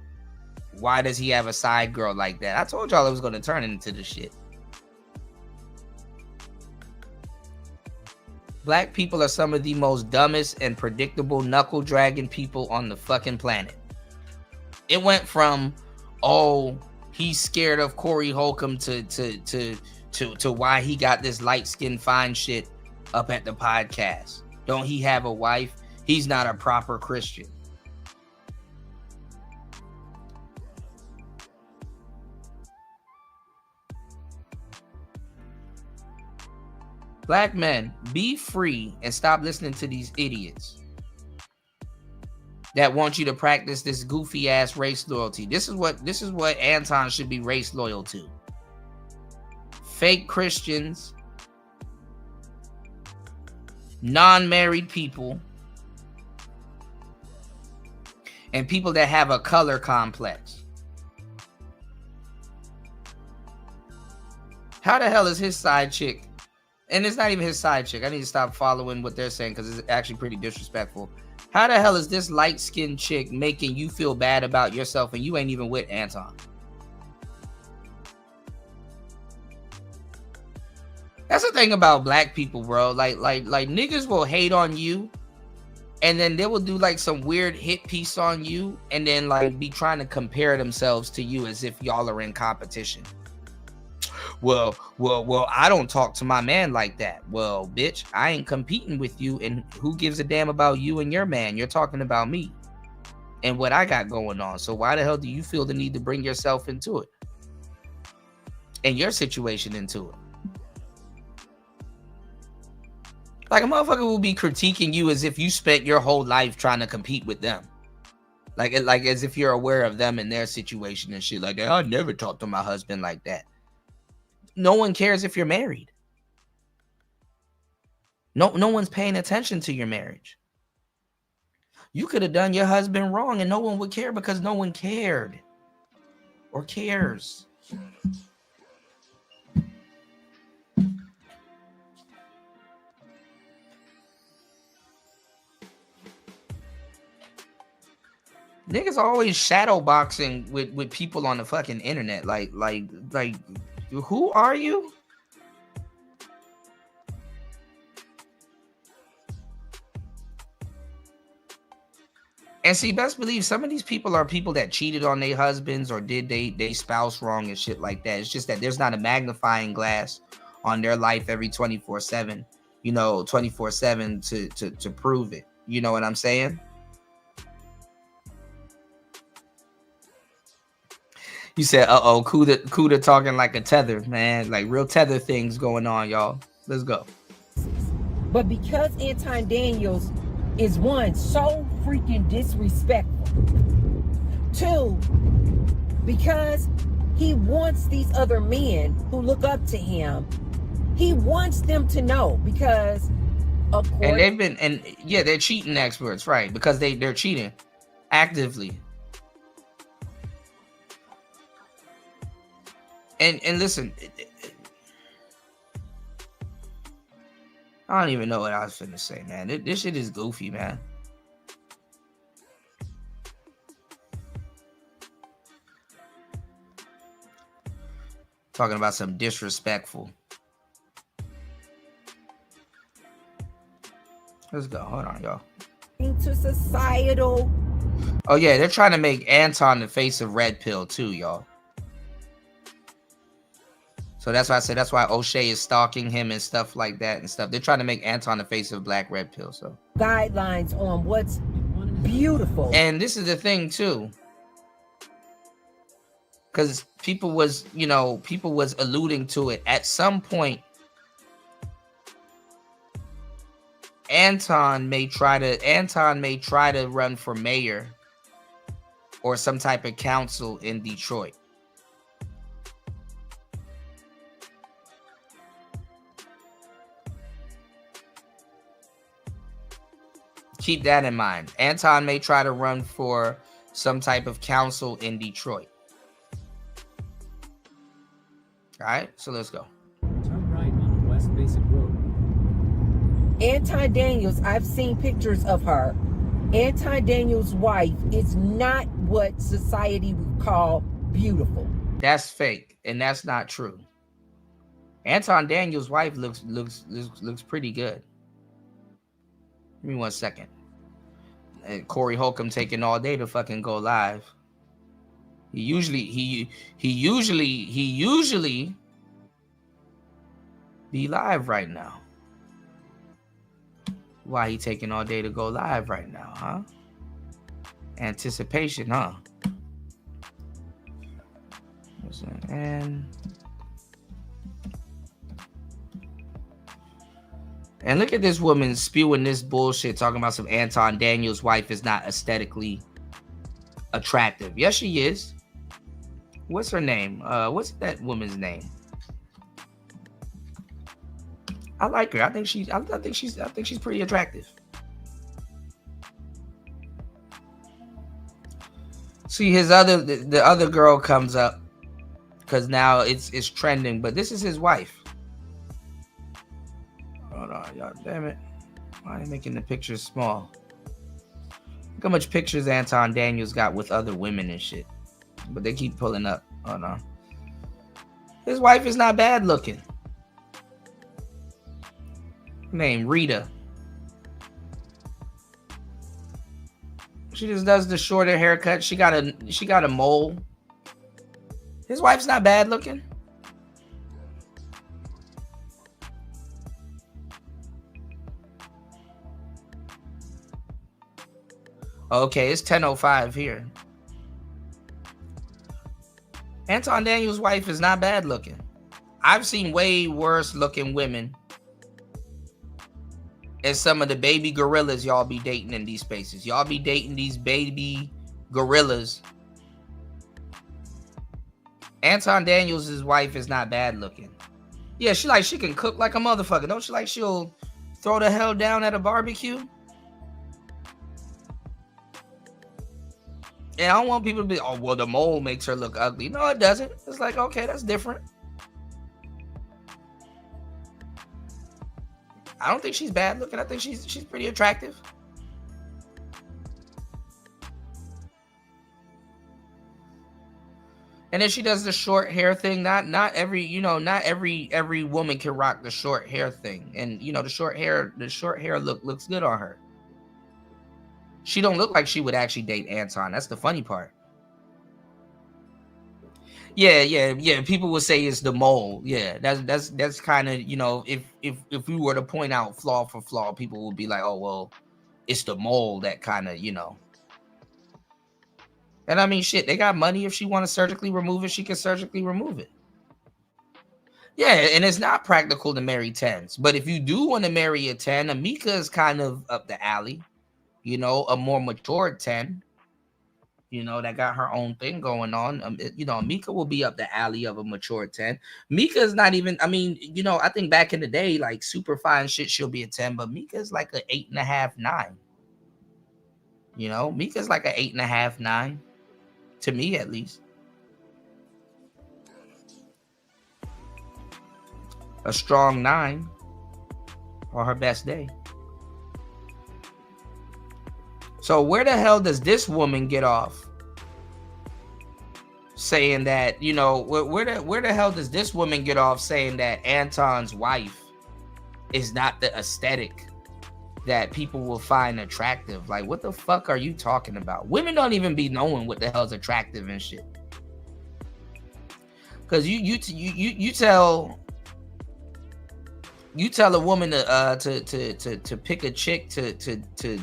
Why does he have a side girl like that? I told y'all it was going to turn into this shit. Black people are some of the most dumbest and predictable knuckle dragging people on the fucking planet. It went from, oh, he's scared of Corey Holcomb to why he got this light skin fine shit up at the podcast. Don't he have a wife? He's not a proper Christian. Black men, be free and stop listening to these idiots that want you to practice this goofy ass race loyalty. This is what Anton should be race loyal to. Fake Christians, non-married people, and people that have a color complex. How the hell is his side chick? And it's not even his side chick. I need to stop following what they're saying because it's actually pretty disrespectful. How the hell is this light-skinned chick making you feel bad about yourself and you ain't even with Anton? That's the thing about black people, bro. Like niggas will hate on you and then they will do like some weird hit piece on you and then like be trying to compare themselves to you as if y'all are in competition. Well, I don't talk to my man like that. Well, bitch, I ain't competing with you, and who gives a damn about you and your man? You're talking about me and what I got going on. So why the hell do you feel the need to bring yourself into it and your situation into it? Like a motherfucker will be critiquing you as if you spent your whole life trying to compete with them. Like as if you're aware of them and their situation and shit like that. I never talk to my husband like that. No one cares if you're married. No one's paying attention to your marriage. You could have done your husband wrong and no one would care because no one cared or cares. Niggas always shadow boxing with people on the fucking internet. Like, who are you? And see, best believe some of these people are people that cheated on their husbands or did they spouse wrong and shit like that. It's just that there's not a magnifying glass on their life every 24/7, 24/7 to prove it. You know what I'm saying? You said, uh-oh, Cuda talking like a tether, man. Like real tether things going on, y'all. Let's go. But because Anton Daniels is one, so freaking disrespectful. Two, because he wants these other men who look up to him, he wants them to know because of course. And they've been, and yeah, they're cheating experts, right? Because they're cheating actively. And listen, I don't even know what I was finna say, man. This shit is goofy, man. Talking about some disrespectful. Let's go. Hold on, y'all. Into societal. Oh yeah, they're trying to make Anton the face of Red Pill too, y'all. So that's why I said that's why O'Shea is stalking him and stuff like that and stuff. They're trying to make Anton the face of Black Red Pill. So guidelines on what's beautiful. And this is the thing too. Because people was alluding to it. At some point, Anton may try to run for mayor or some type of council in Detroit. Keep that in mind. Anton may try to run for some type of council in Detroit. All right, so let's go. Turn right on the West Basic Road. Anton Daniels, I've seen pictures of her. Anton Daniels' wife is not what society would call beautiful. That's fake, and that's not true. Anton Daniels' wife looks pretty good. Give me 1 second. And Corey Holcomb taking all day to fucking go live. He usually be live right now. Why he taking all day to go live right now, huh? Anticipation, huh? And look at this woman spewing this bullshit, talking about some Anton Daniels' wife is not aesthetically attractive. Yes, she is. What's her name? What's that woman's name? I like her. I think she's pretty attractive. See, the other girl comes up because now it's trending, but this is his wife. Hold on, y'all. Damn it. Why are they making the pictures small? Look how much pictures Anton Daniels got with other women and shit. But they keep pulling up. Hold on. His wife is not bad looking. Name Rita. She just does the shorter haircut. She got a mole. His wife's not bad looking. Okay, it's 10:05 here. Anton Daniels' wife is not bad looking. I've seen way worse looking women as some of the baby gorillas y'all be dating in these spaces. Y'all be dating these baby gorillas. Anton Daniels' wife is not bad looking. Yeah, she can cook like a motherfucker. Don't she like she'll throw the hell down at a barbecue? And I don't want people to be, oh, well, the mole makes her look ugly. No, it doesn't. It's like, okay, that's different. I don't think she's bad looking. I think she's pretty attractive. And then she does the short hair thing. Not every woman can rock the short hair thing. And the short hair looks good on her. She don't look like she would actually date Anton. That's the funny part. Yeah. People would say it's the mole. Yeah, that's kind of, if we were to point out flaw for flaw, people would be like, oh, well, it's the mole that kind of, And I mean, shit, they got money. If she want to surgically remove it, she can surgically remove it. Yeah, and it's not practical to marry 10s. But if you do want to marry a 10, Amika is kind of up the alley. A more mature 10, that got her own thing going on. Mika will be up the alley of a mature 10. Mika is not even, I think back in the day, like super fine shit, she'll be a 10, but Mika is like an 8.5, 9. Mika's like an 8.5, 9, to me at least. A strong 9 on her best day. So where the hell does this woman get off saying that, where the hell does this woman get off saying that Anton's wife is not the aesthetic that people will find attractive? Like, what the fuck are you talking about? Women don't even be knowing what the hell's attractive and shit. Because you tell a woman to pick a chick to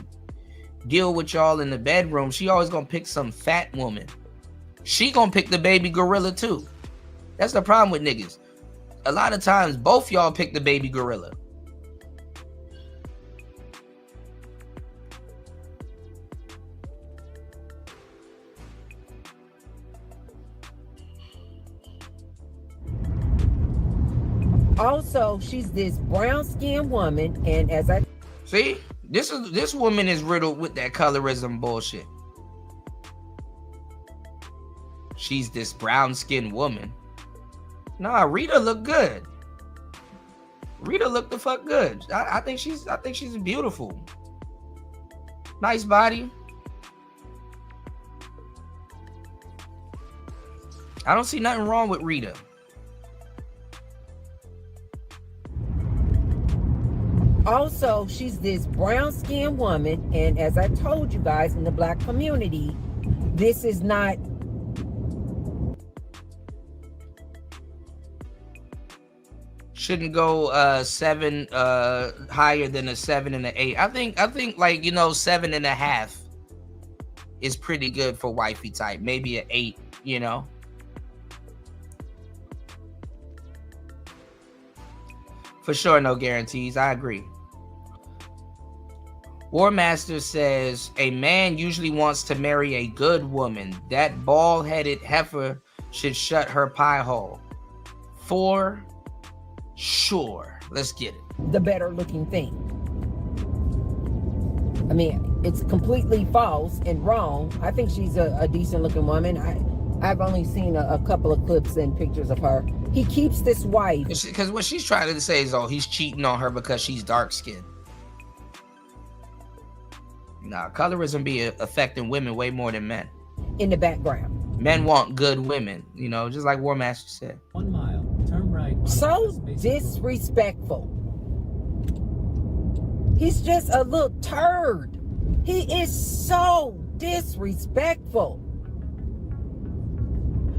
deal with y'all in the bedroom, she always gonna pick some fat woman. She gonna pick the baby gorilla too. That's the problem with niggas. A lot of times both y'all pick the baby gorilla. Also, she's this brown-skinned woman, and as I see, This woman is riddled with that colorism bullshit. She's this brown-skinned woman. Nah, Rita look good. Rita look the fuck good. I think she's beautiful. Nice body. I don't see nothing wrong with Rita. Also, she's this brown-skinned woman, and as I told you guys, in the black community, this is not shouldn't go 7 higher than a 7 and an 8. I think like 7.5 is pretty good for wifey type. Maybe an 8, For sure, no guarantees. I agree. Warmaster says a man usually wants to marry a good woman. That bald-headed heifer should shut her pie hole. For sure. Let's get it. the better looking thing. I mean, it's completely false and wrong. I think she's a decent looking woman. I've only seen a couple of clips and pictures of her. He keeps this wife. Because what she's trying to say is, he's cheating on her because she's dark skinned. Nah, colorism be affecting women way more than men. In the background. Men want good women, just like Warmaster said. 1 mile, turn right. So disrespectful. He's just a little turd. He is so disrespectful.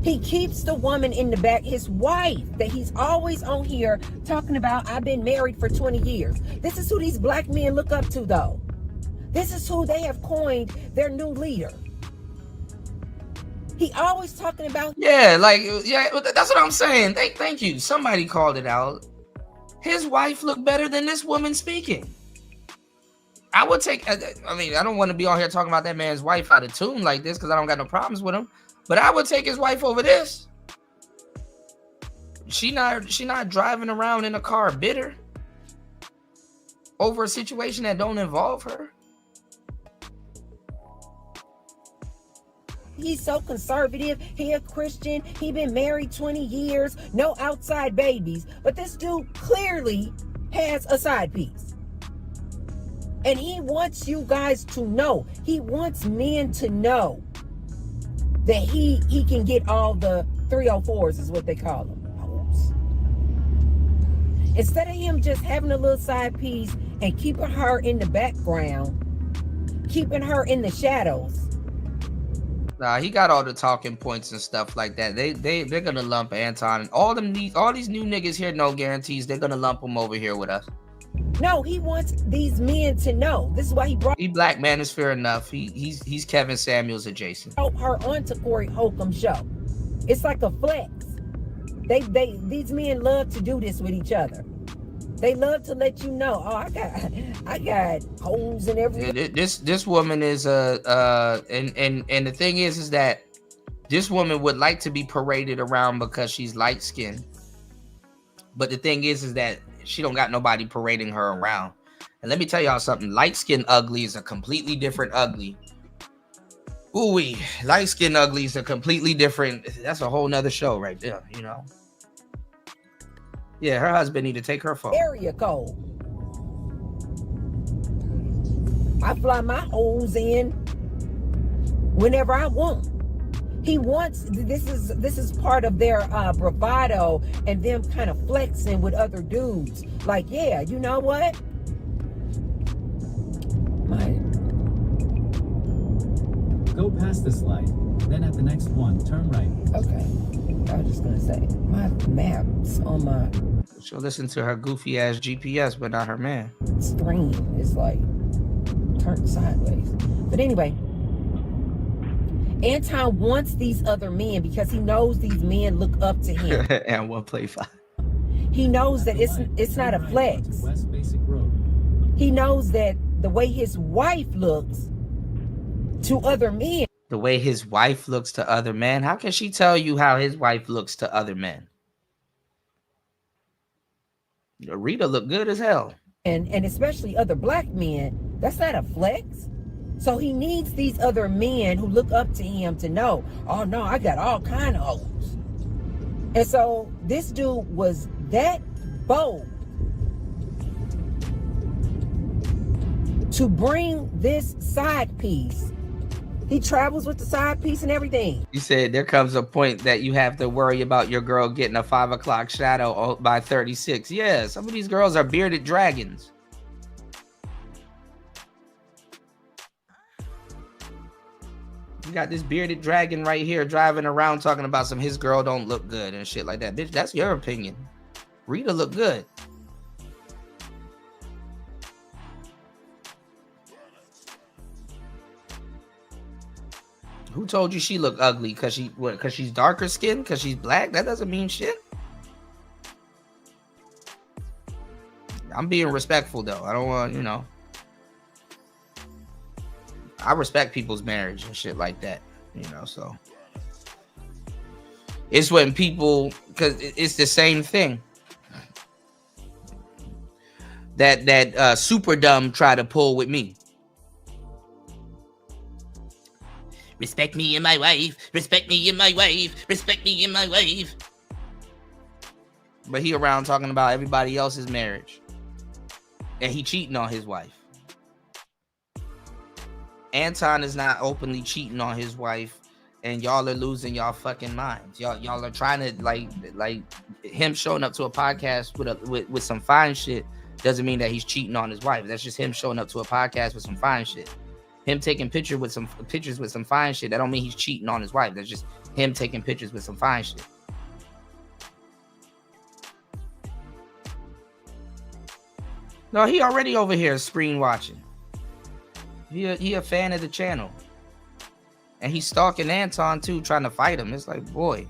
He keeps the woman in the back, his wife, that he's always on here talking about, I've been married for 20 years. This is who these black men look up to, though. This is who they have coined their new leader. He always talking about... Yeah, that's what I'm saying. Thank you. Somebody called it out. His wife looked better than this woman speaking. I would take... I don't want to be on here talking about that man's wife out of tune like this because I don't got no problems with him. But I would take his wife over this. She not driving around in a car bitter over a situation that don't involve her. He's so conservative. He a Christian. He been married 20 years. No outside babies. But this dude clearly has a side piece. And he wants you guys to know. He wants men to know that he can get all the 304s is what they call them. Instead of him just having a little side piece and keeping her in the background, keeping her in the shadows. Nah, he got all the talking points and stuff like that. They're gonna lump Anton and all these new niggas here, no guarantees. They're gonna lump them over here with us. No, he wants these men to know. This is why he brought. He black man is fair enough. He's Kevin Samuels adjacent. Her onto Corey Holcomb show. It's like a flex. These men love to do this with each other. They love to let you know. Oh, I got holes in every. This woman is and the thing is that this woman would like to be paraded around because she's light skinned. But the thing is that she don't got nobody parading her around. And let me tell y'all something. Light skin ugly is a completely different ugly. Ooh-wee. Light skin ugly is a completely different. That's a whole nother show right there, Yeah, her husband need to take her phone. Area code. I fly my holes in whenever I want. He wants, this is part of their bravado and them kind of flexing with other dudes. Like, yeah, you know what? Go past this light, then at the next one, turn right. Okay. I was just gonna say, my maps on my... She'll listen to her goofy ass GPS, but not her man. Screen is like turned sideways. But anyway, Anton wants these other men because he knows these men look up to him. And 1play5. He knows that it's not a flex. West Basic Road. He knows that the way his wife looks to other men. The way his wife looks to other men? How can she tell you how his wife looks to other men? Rita look good as hell. and especially other black men, that's not a flex. So he needs these other men who look up to him to know, oh no, I got all kind of hoes. And so this dude was that bold to bring this side piece. He travels with the side piece and everything. You said there comes a point that you have to worry about your girl getting a 5 o'clock shadow by 36. Yeah, some of these girls are bearded dragons. You got this bearded dragon right here driving around talking about some his girl don't look good and shit like that. Bitch, that's your opinion. Rita look good. Who told you she look ugly? Because she's darker skinned? Because she's black? That doesn't mean shit. I'm being respectful though. I don't want, you know. I respect people's marriage and shit like that, you know. So it's when people, because it's the same thing that super dumb try to pull with me. Respect me and my wife. Respect me and my wife. Respect me and my wife. But he around talking about everybody else's marriage. And he cheating on his wife. Anton is not openly cheating on his wife. And y'all are losing y'all fucking minds. Y'all are trying to like him showing up to a podcast with some fine shit doesn't mean that he's cheating on his wife. That's just him showing up to a podcast with some fine shit. Him taking pictures with some fine shit, that don't mean he's cheating on his wife. That's just him taking pictures with some fine shit. No, he already over here screen watching. He a fan of the channel. And he's stalking Anton too, trying to fight him. It's like, boy,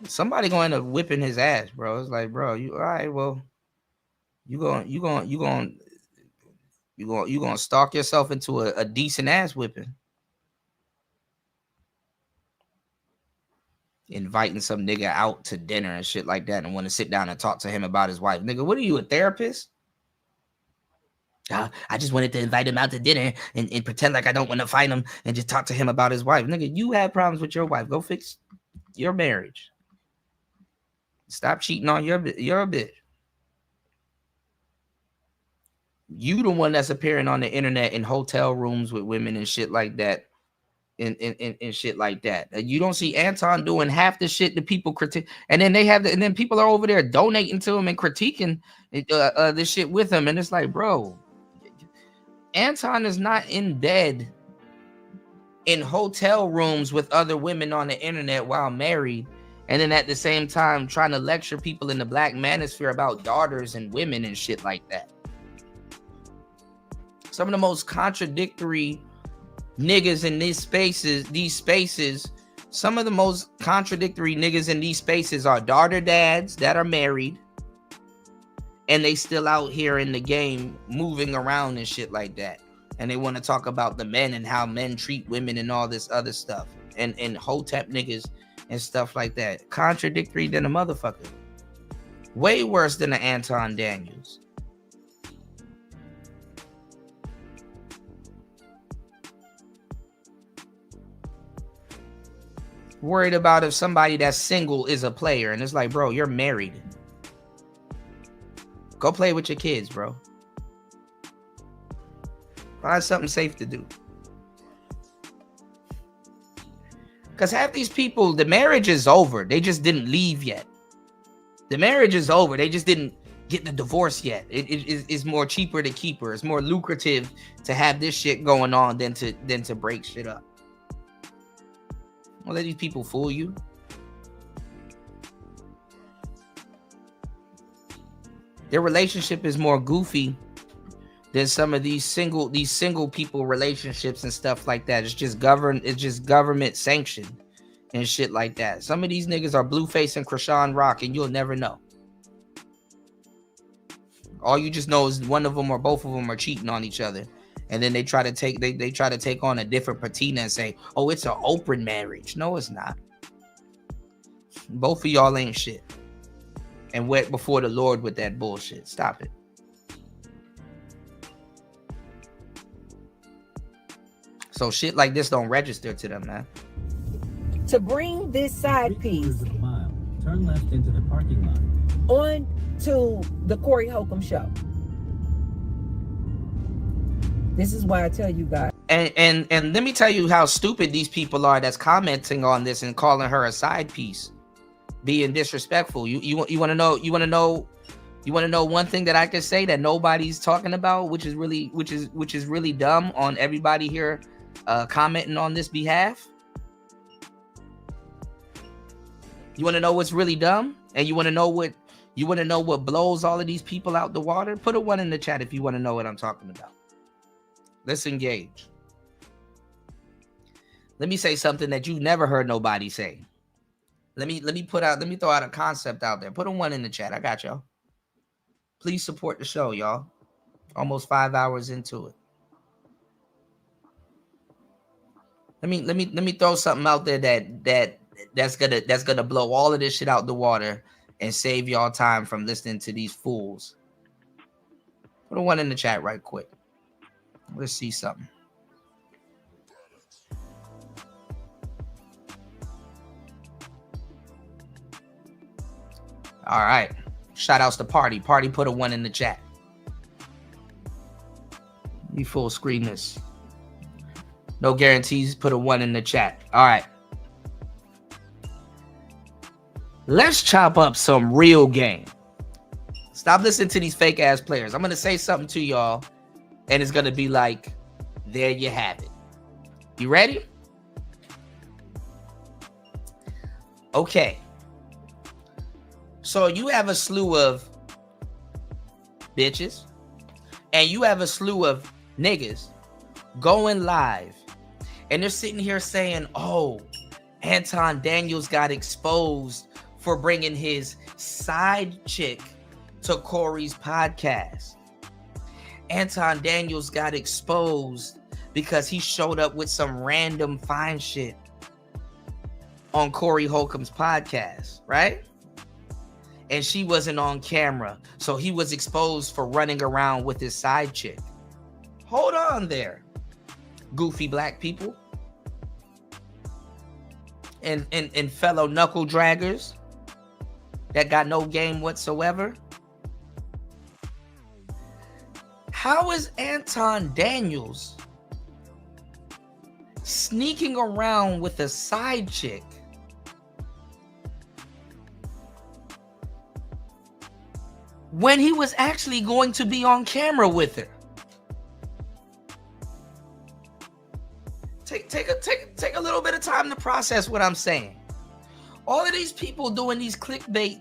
somebody going to whipping his ass, bro. It's like, bro, you all right? Well, you gonna stalk yourself into a decent ass whipping. Inviting some nigga out to dinner and shit like that and want to sit down and talk to him about his wife. Nigga, what are you, a therapist? I just wanted to invite him out to dinner and pretend like I don't want to fight him and just talk to him about his wife. Nigga, you have problems with your wife. Go fix your marriage. Stop cheating on you're a bitch. You the one that's appearing on the internet in hotel rooms with women and shit like that. And shit like that. You don't see Anton doing half the shit that people critique, and then and then people are over there donating to him and critiquing this shit with him, and it's like, bro, Anton is not in bed in hotel rooms with other women on the internet while married, and then at the same time trying to lecture people in the black manosphere about daughters and women and shit like that. Some of the most contradictory niggas in these spaces, some of the most contradictory niggas in these spaces are daughter dads that are married and they still out here in the game moving around and shit like that, and they want to talk about the men and how men treat women and all this other stuff, and hotep niggas and stuff like that. Contradictory than a motherfucker. Way worse than the Anton Daniels. Worried about if somebody that's single is a player, and it's like, bro, you're married. Go play with your kids, bro. Find something safe to do. Because half these people, the marriage is over. They just didn't leave yet. The marriage is over. They just didn't get the divorce yet. It's more cheaper to keep her. It's more lucrative to have this shit going on than to break shit up. Don't let these people fool you. Their relationship is more goofy than some of these single people relationships and stuff like that. It's just government sanctioned and shit like that. Some of these niggas are Blueface and Krishan Rock, and you'll never know. All you just know is one of them or both of them are cheating on each other. And then they try to take on a different patina and say, oh, it's an open marriage. No, it's not. Both of y'all ain't shit. and went before the Lord with that bullshit. Stop it. So shit like this don't register to them, man. To bring this side piece Turn left into the parking lot. on to the Corey Holcomb show. This is why I tell you guys. And let me tell you how stupid these people are that's commenting on this and calling her a side piece, being disrespectful. You want to know one thing that I can say that nobody's talking about, which is really dumb on everybody here commenting on this behalf. You want to know what's really dumb, and you want to know what blows all of these people out the water? Put a 1 in the chat if you want to know what I'm talking about. Let's engage. Let me say something that you've never heard nobody say. Let me throw out a concept out there. Put a 1 in the chat. I got y'all. Please support the show, y'all. Almost 5 hours into it. Let me throw something out there that's gonna blow all of this shit out the water and save y'all time from listening to these fools. Put a 1 in the chat right quick. Let's see something. All right. Shout outs to Party. Party put a 1 in the chat. Let me full screen this. No guarantees. Put a 1 in the chat. All right. Let's chop up some real game. Stop listening to these fake ass players. I'm going to say something to y'all, and it's going to be like, there you have it. You ready? Okay. So you have a slew of bitches, and you have a slew of niggas going live, and they're sitting here saying, oh, Anton Daniels got exposed for bringing his side chick to Corey's podcast. Anton Daniels got exposed because he showed up with some random fine shit on Corey Holcomb's podcast, right? And she wasn't on camera, so he was exposed for running around with his side chick. Hold on there, goofy black people and fellow knuckle draggers that got no game whatsoever. How is Anton Daniels sneaking around with a side chick when he was actually going to be on camera with her? Take a little bit of time to process what I'm saying. All of these people doing these clickbait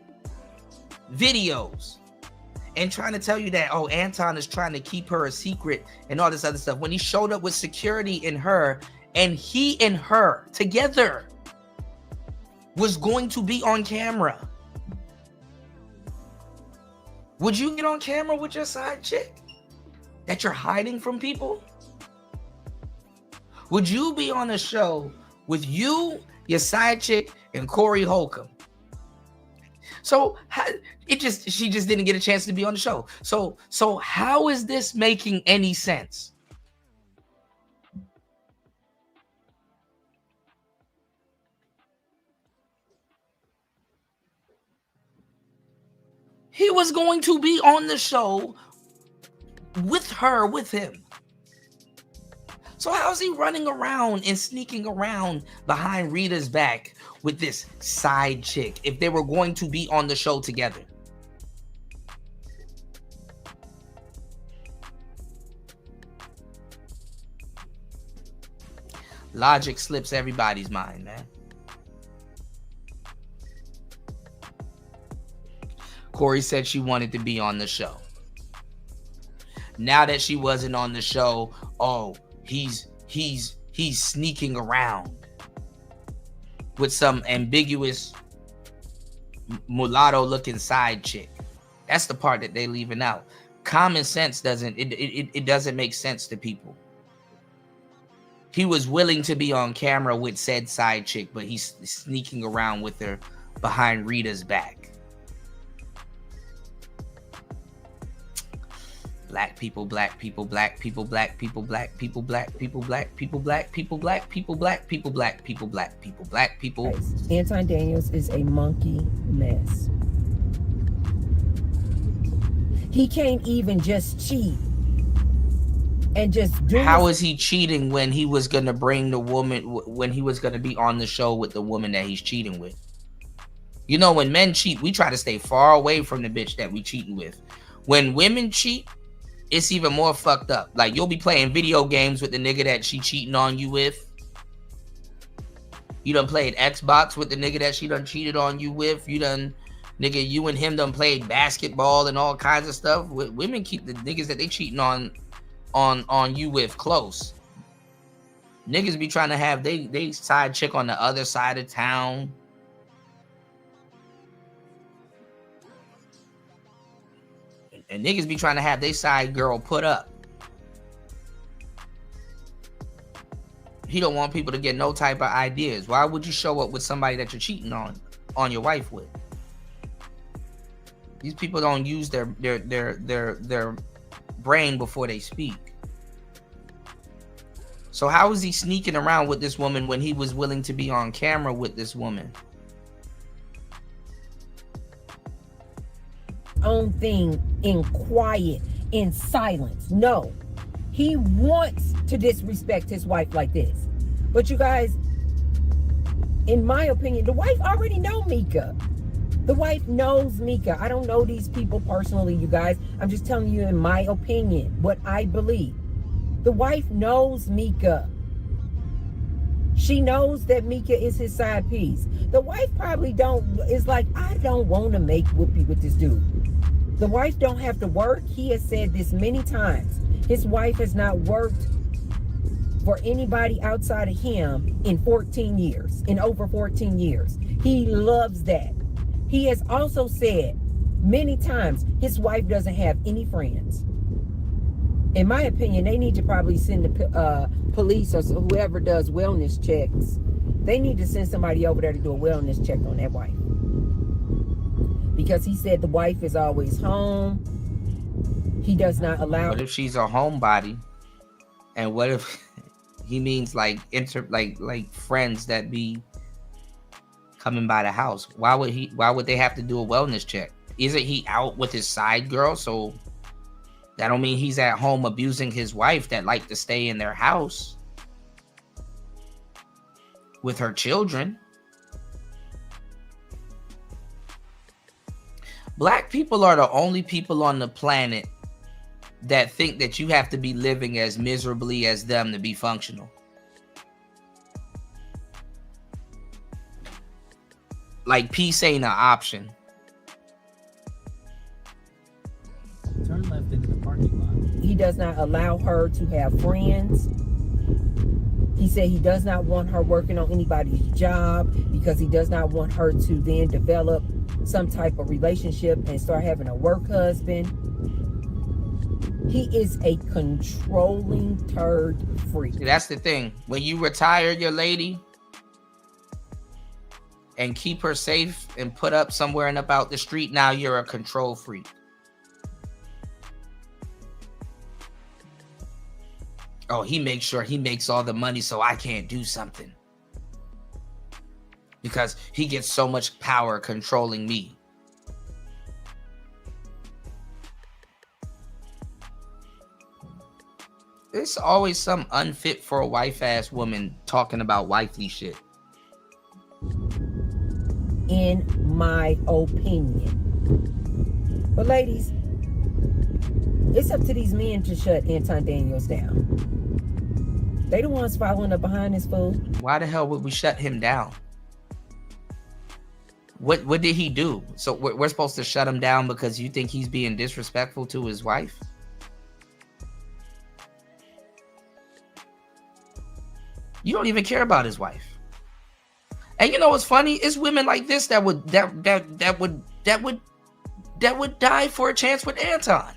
videos and trying to tell you that, oh, Anton is trying to keep her a secret and all this other stuff, when he showed up with security in her, and he and her together was going to be on camera. Would you get on camera with your side chick that you're hiding from people? Would you be on a show with you, your side chick, and Corey Holcomb? So she just didn't get a chance to be on the show. So how is this making any sense? He was going to be on the show with her, with him. So how's he running around and sneaking around behind Rita's back with this side chick if they were going to be on the show together? Logic slips everybody's mind, man. Corey said she wanted to be on the show. Now that she wasn't on the show, oh, he's sneaking around with some ambiguous mulatto looking side chick. That's the part that they leaving out. Common sense doesn't make sense to people. He was willing to be on camera with said side chick, but he's sneaking around with her behind Rita's back. Black people, black people, black people, black people, black people, black people, black people, black people, black people, black people, black people, black people, black people. Anton Daniels is a monkey mess. He can't even just cheat and just do. How is he cheating when he was gonna bring the woman, when he was gonna be on the show with the woman that he's cheating with? You know, when men cheat, we try to stay far away from the bitch that we cheating with. When women cheat, it's even more fucked up. Like, you'll be playing video games with the nigga that she cheating on you with. You done played Xbox with the nigga that she done cheated on you with. You done, nigga, you and him done played basketball and all kinds of stuff. Women keep the niggas that they cheating on you with close. Niggas be trying to have they side chick on the other side of town. And niggas be trying to have their side girl put up. He don't want people to get no type of ideas. Why would you show up with somebody that you're cheating on your wife with? These people don't use their brain before they speak. So how is he sneaking around with this woman when he was willing to be on camera with this woman? Own thing in quiet, in silence. No, he wants to disrespect his wife like this. But you guys, in my opinion, the wife already know Mika. The wife knows Mika. I don't know these people personally, you guys. I'm just telling you in my opinion, what I believe. The wife knows Mika. She knows that Mika is his side piece. The wife probably is like, I don't want to make whoopee with this dude. The wife don't have to work. He has said this many times. His wife has not worked for anybody outside of him in over 14 years. He loves that. He has also said many times his wife doesn't have any friends. In my opinion, they need to probably send the police or whoever does wellness checks. They need to send somebody over there to do a wellness check on that wife. Because he said the wife is always home. He does not allow. What if she's a homebody? And what if he means like friends that be coming by the house? Why would they have to do a wellness check? Isn't he out with his side girl? So that don't mean he's at home abusing his wife that like to stay in their house with her children. Black people are the only people on the planet that think that you have to be living as miserably as them to be functional. Like, peace ain't an option. Turn left into the parking lot. He does not allow her to have friends. He said he does not want her working on anybody's job because he does not want her to then develop some type of relationship and start having a work husband. He is a controlling turd freak. See, that's the thing. When you retire your lady and keep her safe and put up somewhere and up out the street, now you're a control freak. Oh, he makes sure he makes all the money so I can't do something. Because he gets so much power controlling me. There's always some unfit for a wife ass woman talking about wifey shit. In my opinion. But ladies, it's up to these men to shut Anton Daniels down. They the ones following up behind this fool. Why the hell would we shut him down? What did he do? So we're supposed to shut him down because you think he's being disrespectful to his wife? You don't even care about his wife. And you know what's funny? It's women like this that would die for a chance with Anton.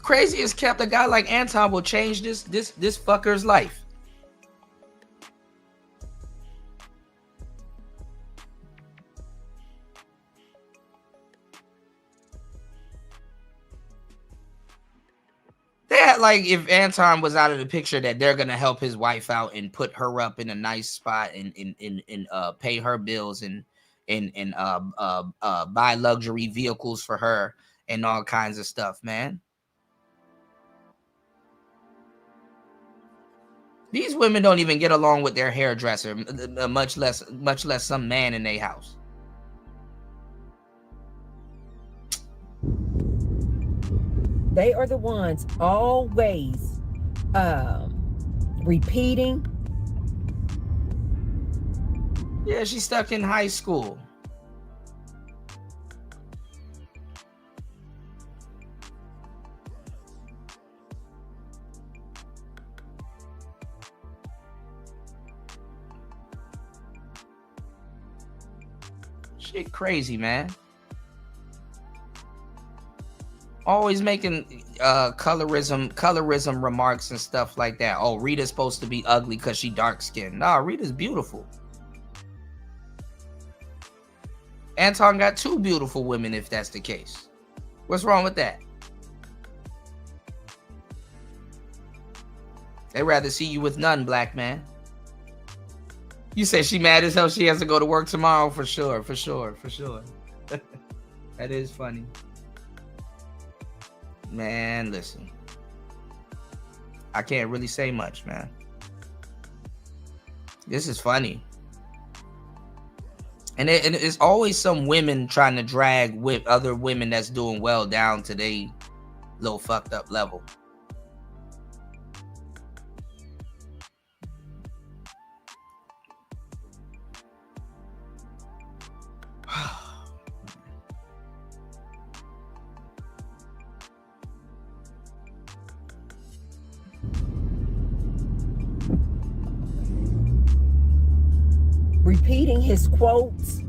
crazy as kept, a guy like Anton will change this fucker's life. They act like if Anton was out of the picture that they're gonna help his wife out and put her up in a nice spot and pay her bills and buy luxury vehicles for her and all kinds of stuff, man. These women don't even get along with their hairdresser, much less some man in their house. They are the ones always repeating. Yeah, she's stuck in high school. Shit crazy, man. Always making colorism remarks and stuff like that. Oh, Rita's supposed to be ugly because she dark skinned. Nah, Rita's beautiful. Anton got 2 beautiful women if that's the case. What's wrong with that? They'd rather see you with none, black man. You say she mad as hell she has to go to work tomorrow? For sure. That is funny. Man, listen. I can't really say much, man. This is funny. And it's always some women trying to drag with other women that's doing well down to they little fucked up level. Repeating his quotes.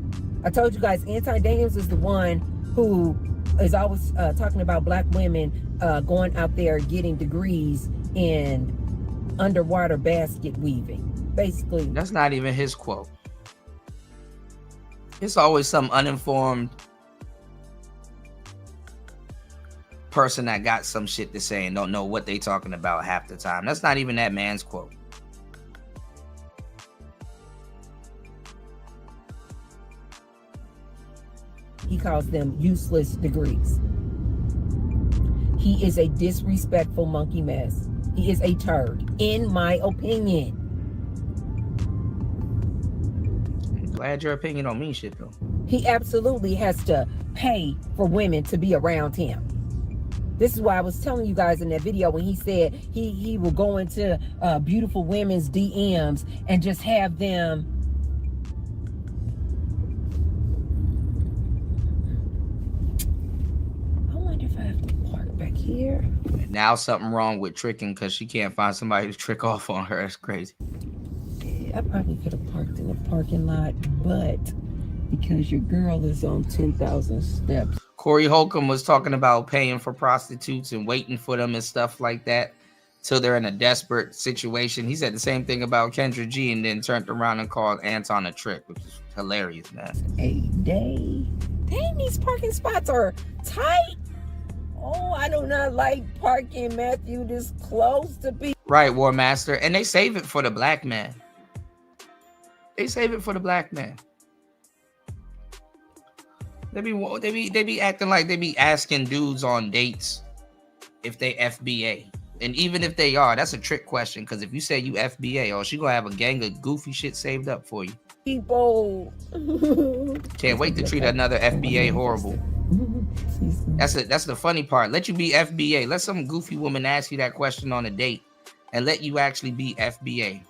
I told you guys, Anton Daniels is the one who is always talking about black women going out there getting degrees in underwater basket weaving. Basically, that's not even his quote. It's always some uninformed person that got some shit to say and don't know what they talking about half the time. That's not even that man's quote. He calls them useless degrees. He is a disrespectful monkey mess. He is a turd, in my opinion. I'm glad your opinion don't mean shit, though. He absolutely has to pay for women to be around him. This is why I was telling you guys in that video when he said he will go into beautiful women's DMs and just have them here. Now something wrong with tricking because she can't find somebody to trick off on her. That's crazy. Yeah, I probably could have parked in the parking lot, but because your girl is on 10,000 steps. Corey Holcomb was talking about paying for prostitutes and waiting for them and stuff like that till they're in a desperate situation. He said the same thing about Kendra G and then turned around and called Anton a trick, which is hilarious, man. A day. Dang, these parking spots are tight. Oh, I do not like parking, Matthew, this close to be. Right, War Master. And they save it for the black man. They save it for the black man. They be acting like they be asking dudes on dates if they FBA. And even if they are, that's a trick question. Because if you say you FBA, oh, she gonna have a gang of goofy shit saved up for you. People. Can't wait to treat another FBA horrible. That's the funny part. Let you be FBA. Let some goofy woman ask you that question on a date and let you actually be FBA.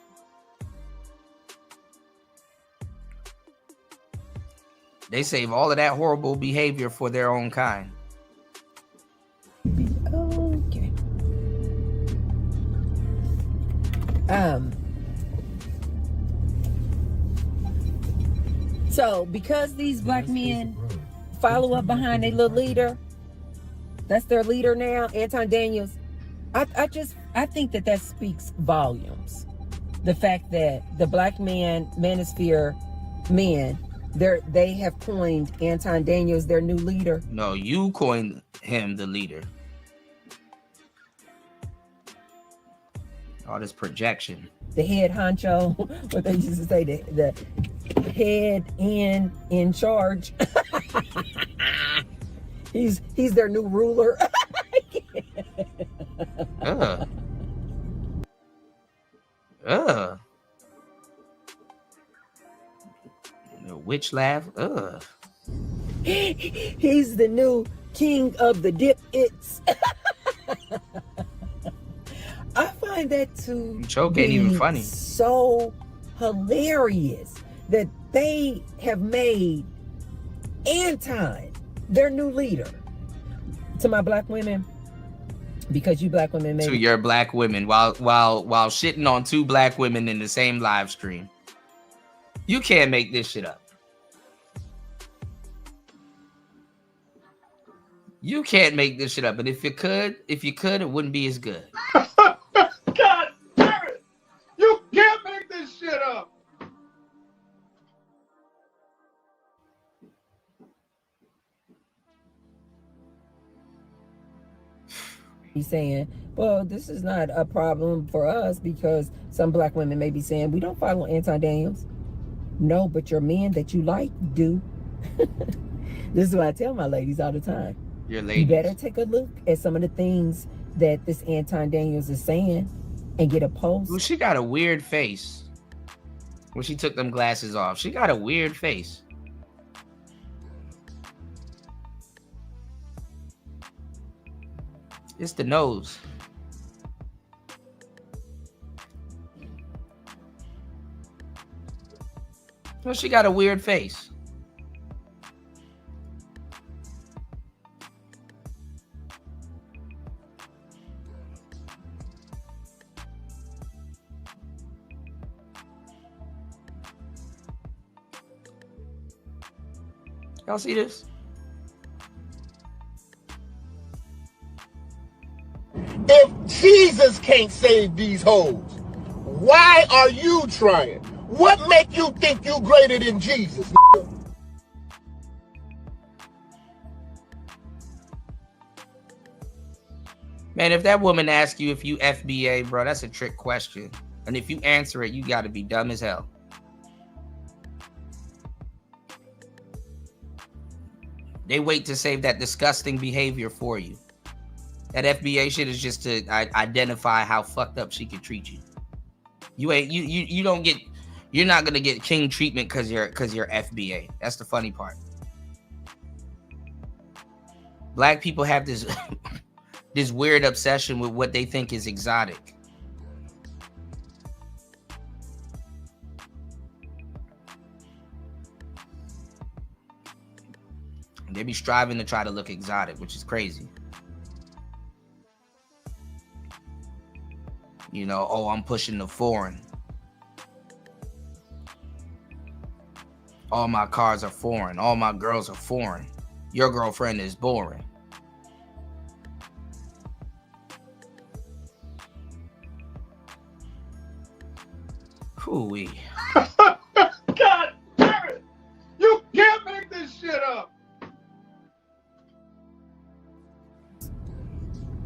They save all of that horrible behavior for their own kind. Okay. So because these black men follow up behind their little leader, That's their leader now, Anton Daniels. I think that speaks volumes. The fact that the black manosphere men, they have coined Anton Daniels their new leader. No, you coined him the leader. All this projection. The head honcho, what they used to say, the head in charge. He's their new ruler. The witch laugh. He's the new king of the dip-its. I find that to joke be ain't even funny. So hilarious that they have made Anton their new leader. To my black women, because you black women made to your black women while shitting on two black women in the same live stream. You can't make this shit up. You can't make this shit up. But if you could, it wouldn't be as good. God damn it! You can't make this shit up. He's saying, well, this is not a problem for us because some black women may be saying, we don't follow Anton Daniels. No, but your men that you like do. This is what I tell my ladies all the time. Your ladies. You better take a look at some of the things that this Anton Daniels is saying and get a post. Well, she got a weird face when she took them glasses off. She got a weird face. It's the nose. Well, she got a weird face. Y'all see this? If Jesus can't save these hoes, why are you trying? What make you think you greater than Jesus? Man, if that woman asks you if you FBA, bro, that's a trick question. And if you answer it, you got to be dumb as hell. They wait to save that disgusting behavior for you. That FBA shit is just to identify how fucked up she could treat you. You don't get, you're not gonna get king treatment because you're FBA. That's the funny part. Black people have this this weird obsession with what they think is exotic. They be striving to try to look exotic, which is crazy. You know, oh, I'm pushing the foreign. All my cars are foreign. All my girls are foreign. Your girlfriend is boring. Hooey. God damn it! You can't make this shit up.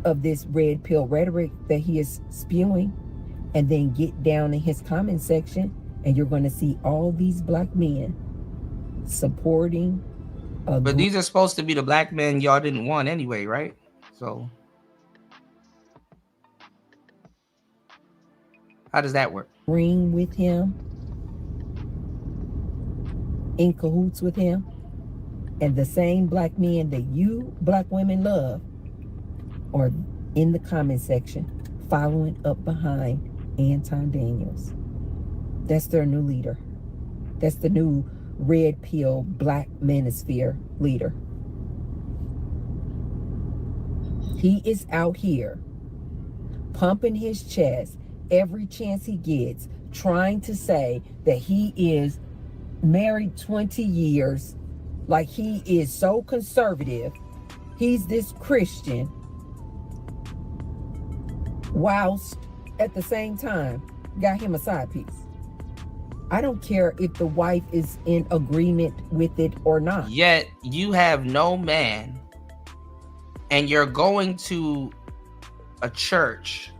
Of this red pill rhetoric that he is spewing, and then get down in his comment section and you're going to see all these black men supporting but these are supposed to be the black men y'all didn't want anyway, right? So how does that work? Ring with him, in cahoots with him, and the same black men that you black women love are in the comment section following up behind Anton Daniels. That's their new leader. That's the new red pill black manosphere leader. He is out here pumping his chest every chance he gets, trying to say that he is married 20 years, like he is so conservative he's this Christian, whilst at the same time got him a side piece. I don't care if the wife is in agreement with it or not. Yet you have no man, and you're going to a church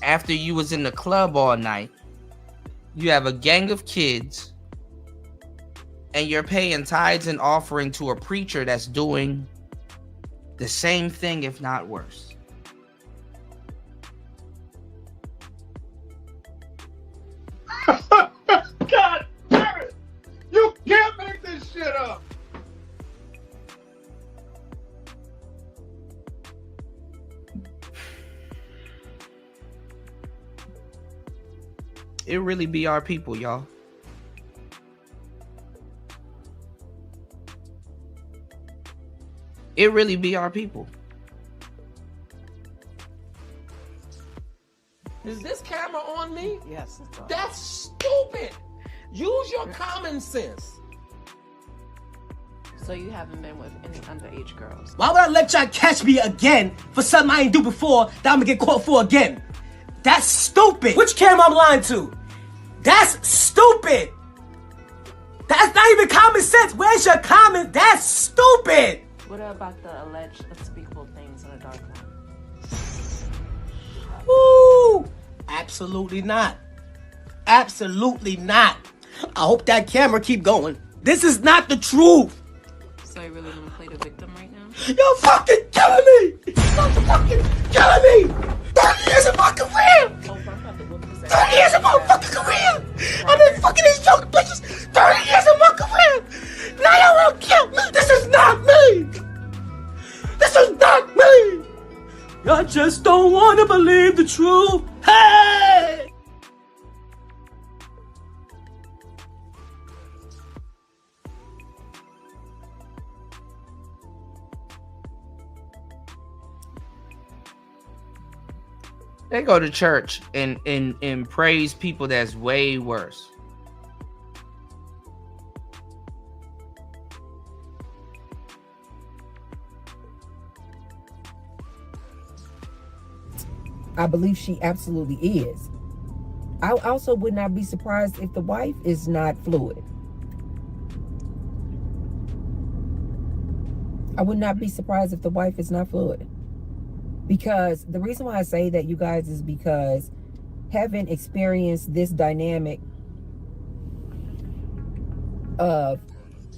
after you was in the club all night. You have a gang of kids, and you're paying tithes and offering to a preacher that's doing the same thing, if not worse. God damn it! You can't make this shit up! It really be our people, y'all. It really be our people. Is this camera on me? Yes, it's on. That's stupid. Use your common sense. So you haven't been with any underage girls? Why would I let y'all catch me again for something I ain't do before that I'm gonna get caught for again? That's stupid. Which camera I'm lying to? That's stupid. That's not even common sense. Where's your common? That's stupid. What about the alleged unspeakable things in the dark room? Woo! Absolutely not. Absolutely not. I hope that camera keep going. This is not the truth. So you really gonna play the victim right now? You're fucking killing me. You're fucking killing me. 30 years of my career. 30 years of my fucking career. I've been fucking these young bitches 30 years of my career. Now y'all wanna kill me. This is not me. This is not me. Y'all just don't want to believe the truth. Hey! They go to church and praise people that's way worse. I believe she absolutely is. I also would not be surprised if the wife is not fluid. I would not be surprised if the wife is not fluid. Because the reason why I say that, you guys, is because having experienced this dynamic of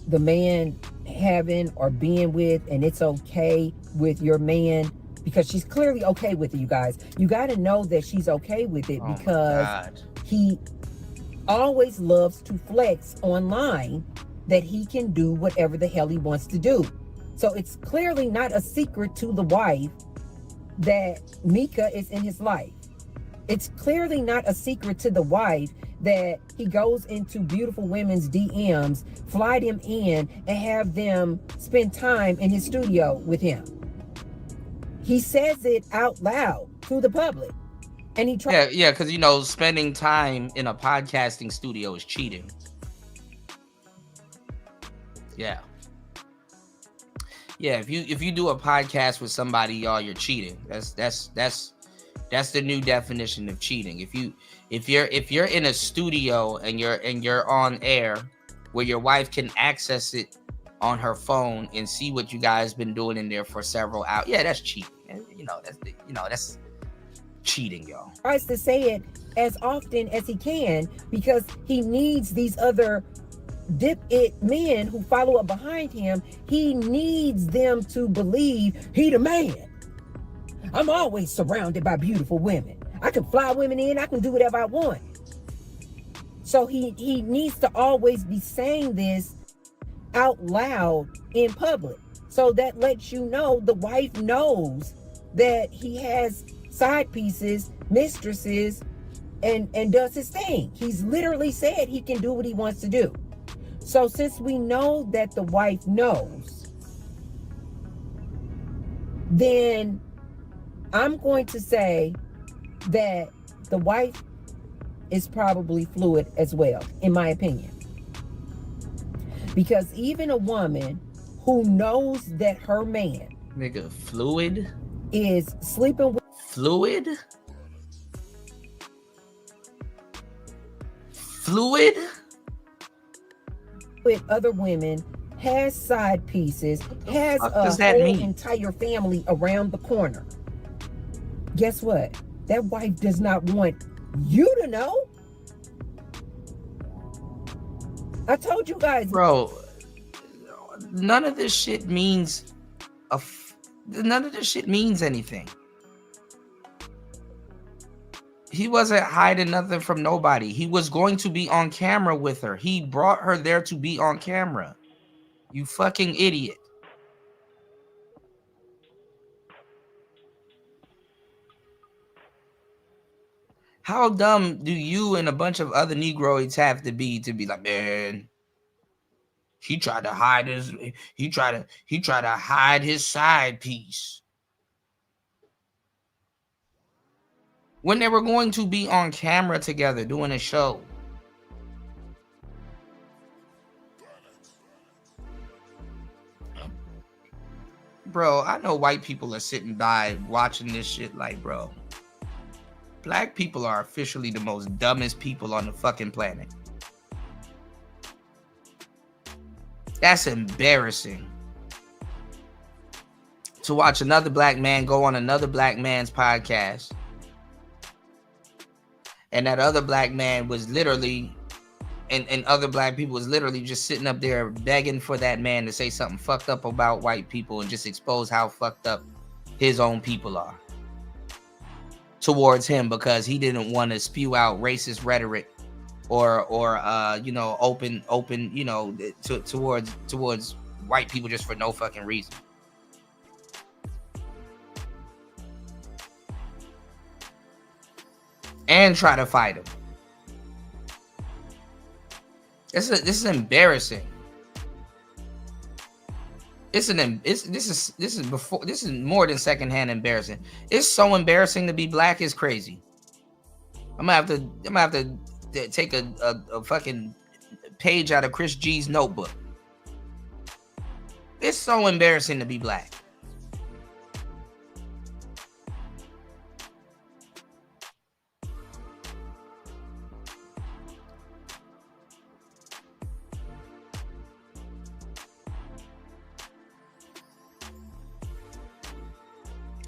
the man having or being with, and it's okay with your man, because she's clearly okay with it, you guys. You got to know that she's okay with it because he always loves to flex online that he can do whatever the hell he wants to do. So it's clearly not a secret to the wife that Mika is in his life. It's clearly not a secret to the wife that he goes into beautiful women's DMs, fly them in, and have them spend time in his studio with him. He says it out loud to the public. And he tries. Yeah, because, you know, spending time in a podcasting studio is cheating. Yeah. Yeah, if you do a podcast with somebody, y'all, you're cheating. That's the new definition of cheating. If you're in a studio and you're on air where your wife can access it on her phone and see what you guys been doing in there for several hours, yeah, that's cheating. That's cheating, y'all. Tries to say it as often as he can because he needs these other dip-it men who follow up behind him. He needs them to believe he the man. I'm always surrounded by beautiful women. I can fly women in. I can do whatever I want. So he needs to always be saying this out loud in public. So that lets you know the wife knows that he has side pieces, mistresses, and does his thing. He's literally said he can do what he wants to do. So since we know that the wife knows, then I'm going to say that the wife is probably fluid as well, in my opinion. Because even a woman who knows that her man Nigga, fluid is sleeping with fluid with other women, has side pieces, has fuck a does that whole mean? entire family around the corner. Guess what? That wife does not want you to know. I told you guys, bro. None of this shit means none of this shit means anything. He wasn't hiding nothing from nobody. He was going to be on camera with her. He brought her there to be on camera. You fucking idiot. How dumb do you and a bunch of other Negroids have to be like, man, he tried to hide his side piece. When they were going to be on camera together doing a show. Bro, I know white people are sitting by watching this shit like, bro, black people are officially the most dumbest people on the fucking planet. That's embarrassing. To watch another black man go on another black man's podcast. And that other black man was literally, and other black people was literally just sitting up there begging for that man to say something fucked up about white people and just expose how fucked up his own people are towards him, because he didn't want to spew out racist rhetoric or you know, open you know, towards white people just for no fucking reason. And try to fight him. This is embarrassing. This is more than secondhand embarrassing. It's so embarrassing to be black is crazy. I'm gonna have to take a fucking page out of Chris G's notebook. It's so embarrassing to be black.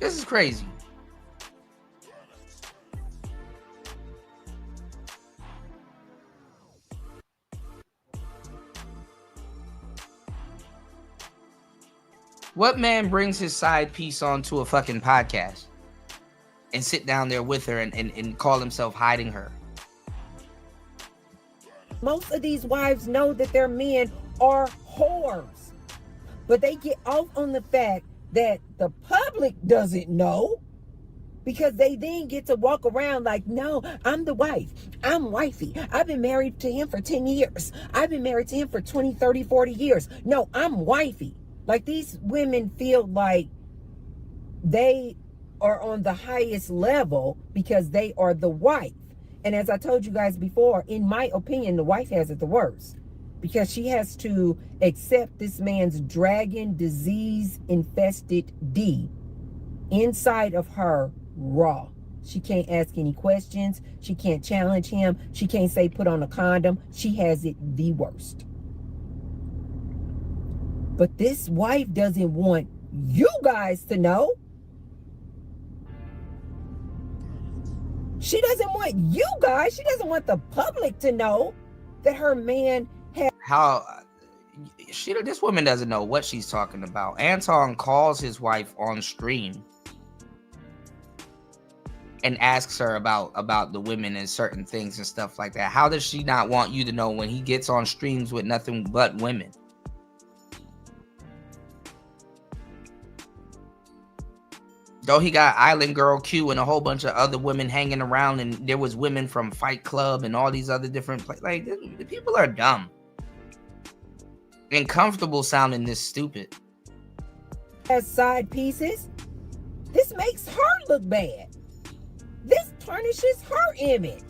This is crazy. What man brings his side piece onto a fucking podcast and sit down there with her and call himself hiding her? most of these wives know that their men are whores, but they get off on the fact that the public doesn't know, because they then get to walk around like, no, I'm the wife. I'm wifey. I've been married to him for 10 years. I've been married to him for 20, 30, 40 years. No, I'm wifey. Like, these women feel like they are on the highest level because they are the wife. And as I told you guys before, in my opinion, the wife has it the worst, because she has to accept this man's dragon disease infested D inside of her raw. She can't ask any questions. She can't challenge him. She can't say put on a condom. She has it the worst. But this wife doesn't want you guys to know. She doesn't want you guys, she doesn't want the public to know that her man has... This woman doesn't know what she's talking about. Anton calls his wife on stream and asks her about the women and certain things and stuff like that. How does she not want you to know when he gets on streams with nothing but women? Though he got Island Girl Q and a whole bunch of other women hanging around, and there was women from Fight Club and all these other different places. Like, the people are dumb and comfortable sounding this stupid. As side pieces, this makes her look bad. This tarnishes her image.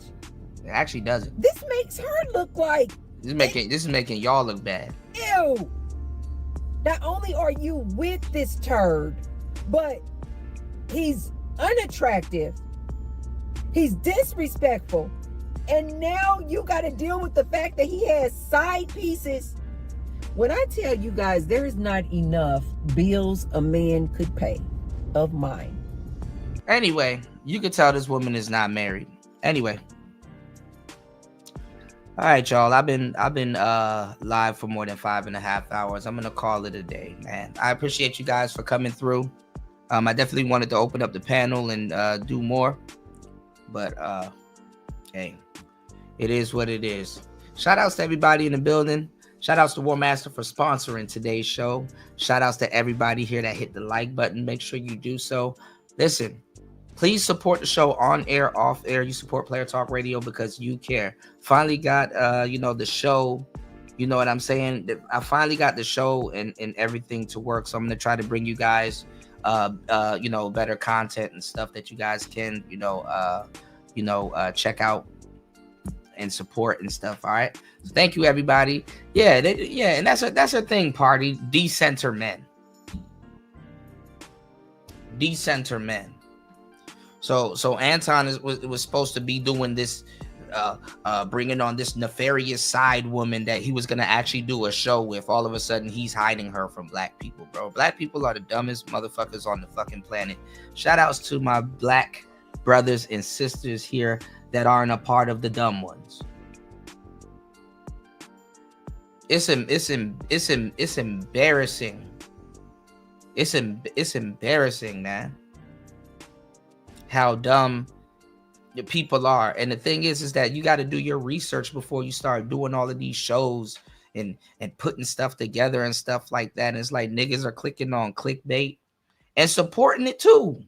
It actually doesn't. This makes her look like... This is making y'all look bad. Ew. Not only only are you with this turd, but he's unattractive, he's disrespectful, and now you got to deal with the fact that he has side pieces. When I tell you guys, there is not enough bills a man could pay of mine. Anyway, you could tell this woman is not married. Anyway. All right, y'all. I've been live for more than 5.5 hours. I'm gonna call it a day, man. I appreciate you guys for coming through. I definitely wanted to open up the panel and do more, but hey, it is what it is. Shout outs to everybody in the building. Shout outs to War Master for sponsoring today's show. Shout outs to everybody here that hit the like button. Make sure you do so. Listen, please support the show on air, off air. You support Player Talk Radio because you care. Finally got, the show, you know what I'm saying? I finally got the show and everything to work. So I'm going to try to bring you guys, better content and stuff that you guys can, check out and support and stuff. All right. So thank you, everybody. Yeah. And that's a thing, party. Decenter men. Decenter men. So Anton was supposed to be doing this, bringing on this nefarious side woman that he was going to actually do a show with. All of a sudden, he's hiding her from black people, bro. Black people are the dumbest motherfuckers on the fucking planet. Shout outs to my black brothers and sisters here that aren't a part of the dumb ones. It's embarrassing. It's embarrassing, man. How dumb the people are. And the thing is that you got to do your research before you start doing all of these shows and putting stuff together and stuff like that. And it's like niggas are clicking on clickbait and supporting it too.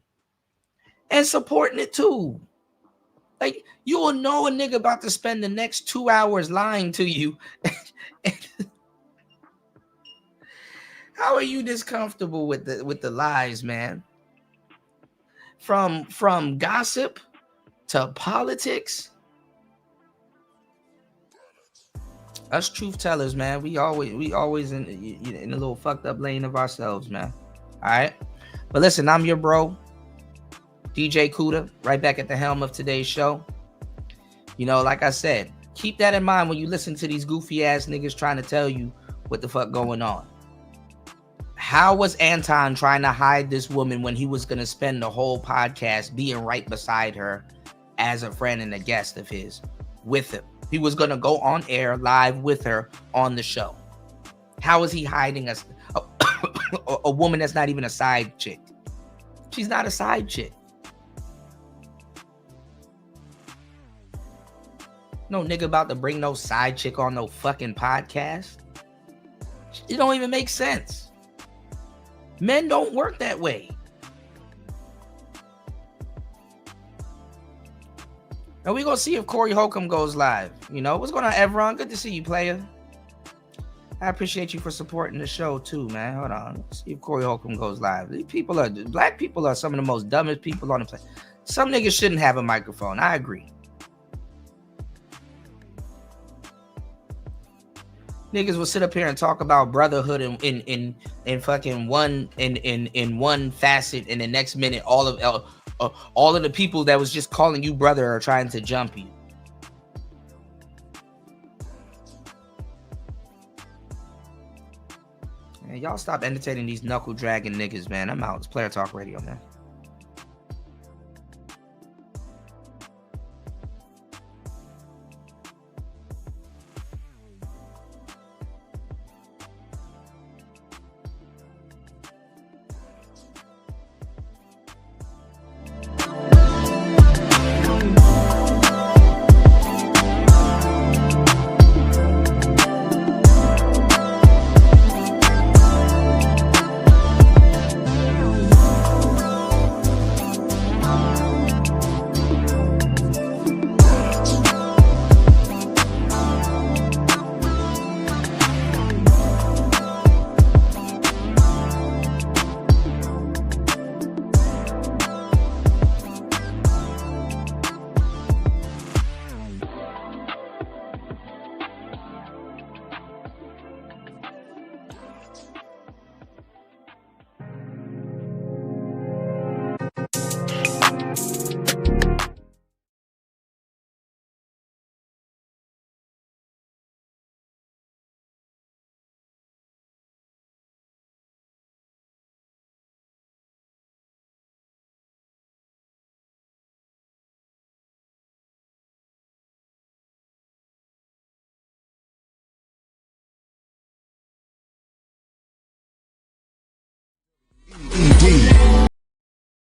Like, you will know a nigga about to spend the next 2 hours lying to you. How are you this comfortable with the lies, man? From gossip to politics. Us truth tellers, man. We always in a little fucked up lane of ourselves, man. All right. But listen, I'm your bro, DJ Kuda, right back at the helm of today's show. Like I said, keep that in mind when you listen to these goofy ass niggas trying to tell you what the fuck going on. How was Anton trying to hide this woman when he was going to spend the whole podcast being right beside her as a friend and a guest of his with him? He was going to go on air live with her on the show. How is he hiding a woman that's not even a side chick? She's not a side chick. No nigga about to bring no side chick on no fucking podcast. It don't even make sense. Men don't work that way. And we're going to see if Corey Holcomb goes live. What's going on, Evron? Good to see you, player. I appreciate you for supporting the show, too, man. Hold on. Let's see if Corey Holcomb goes live. Black people are some of the most dumbest people on the planet. Some niggas shouldn't have a microphone. I agree. Niggas will sit up here and talk about brotherhood in fucking one in one facet, and the next minute all of the people that was just calling you brother are trying to jump you. Man, y'all stop entertaining these knuckle dragging niggas, man. I'm out. It's Player Talk Radio, man.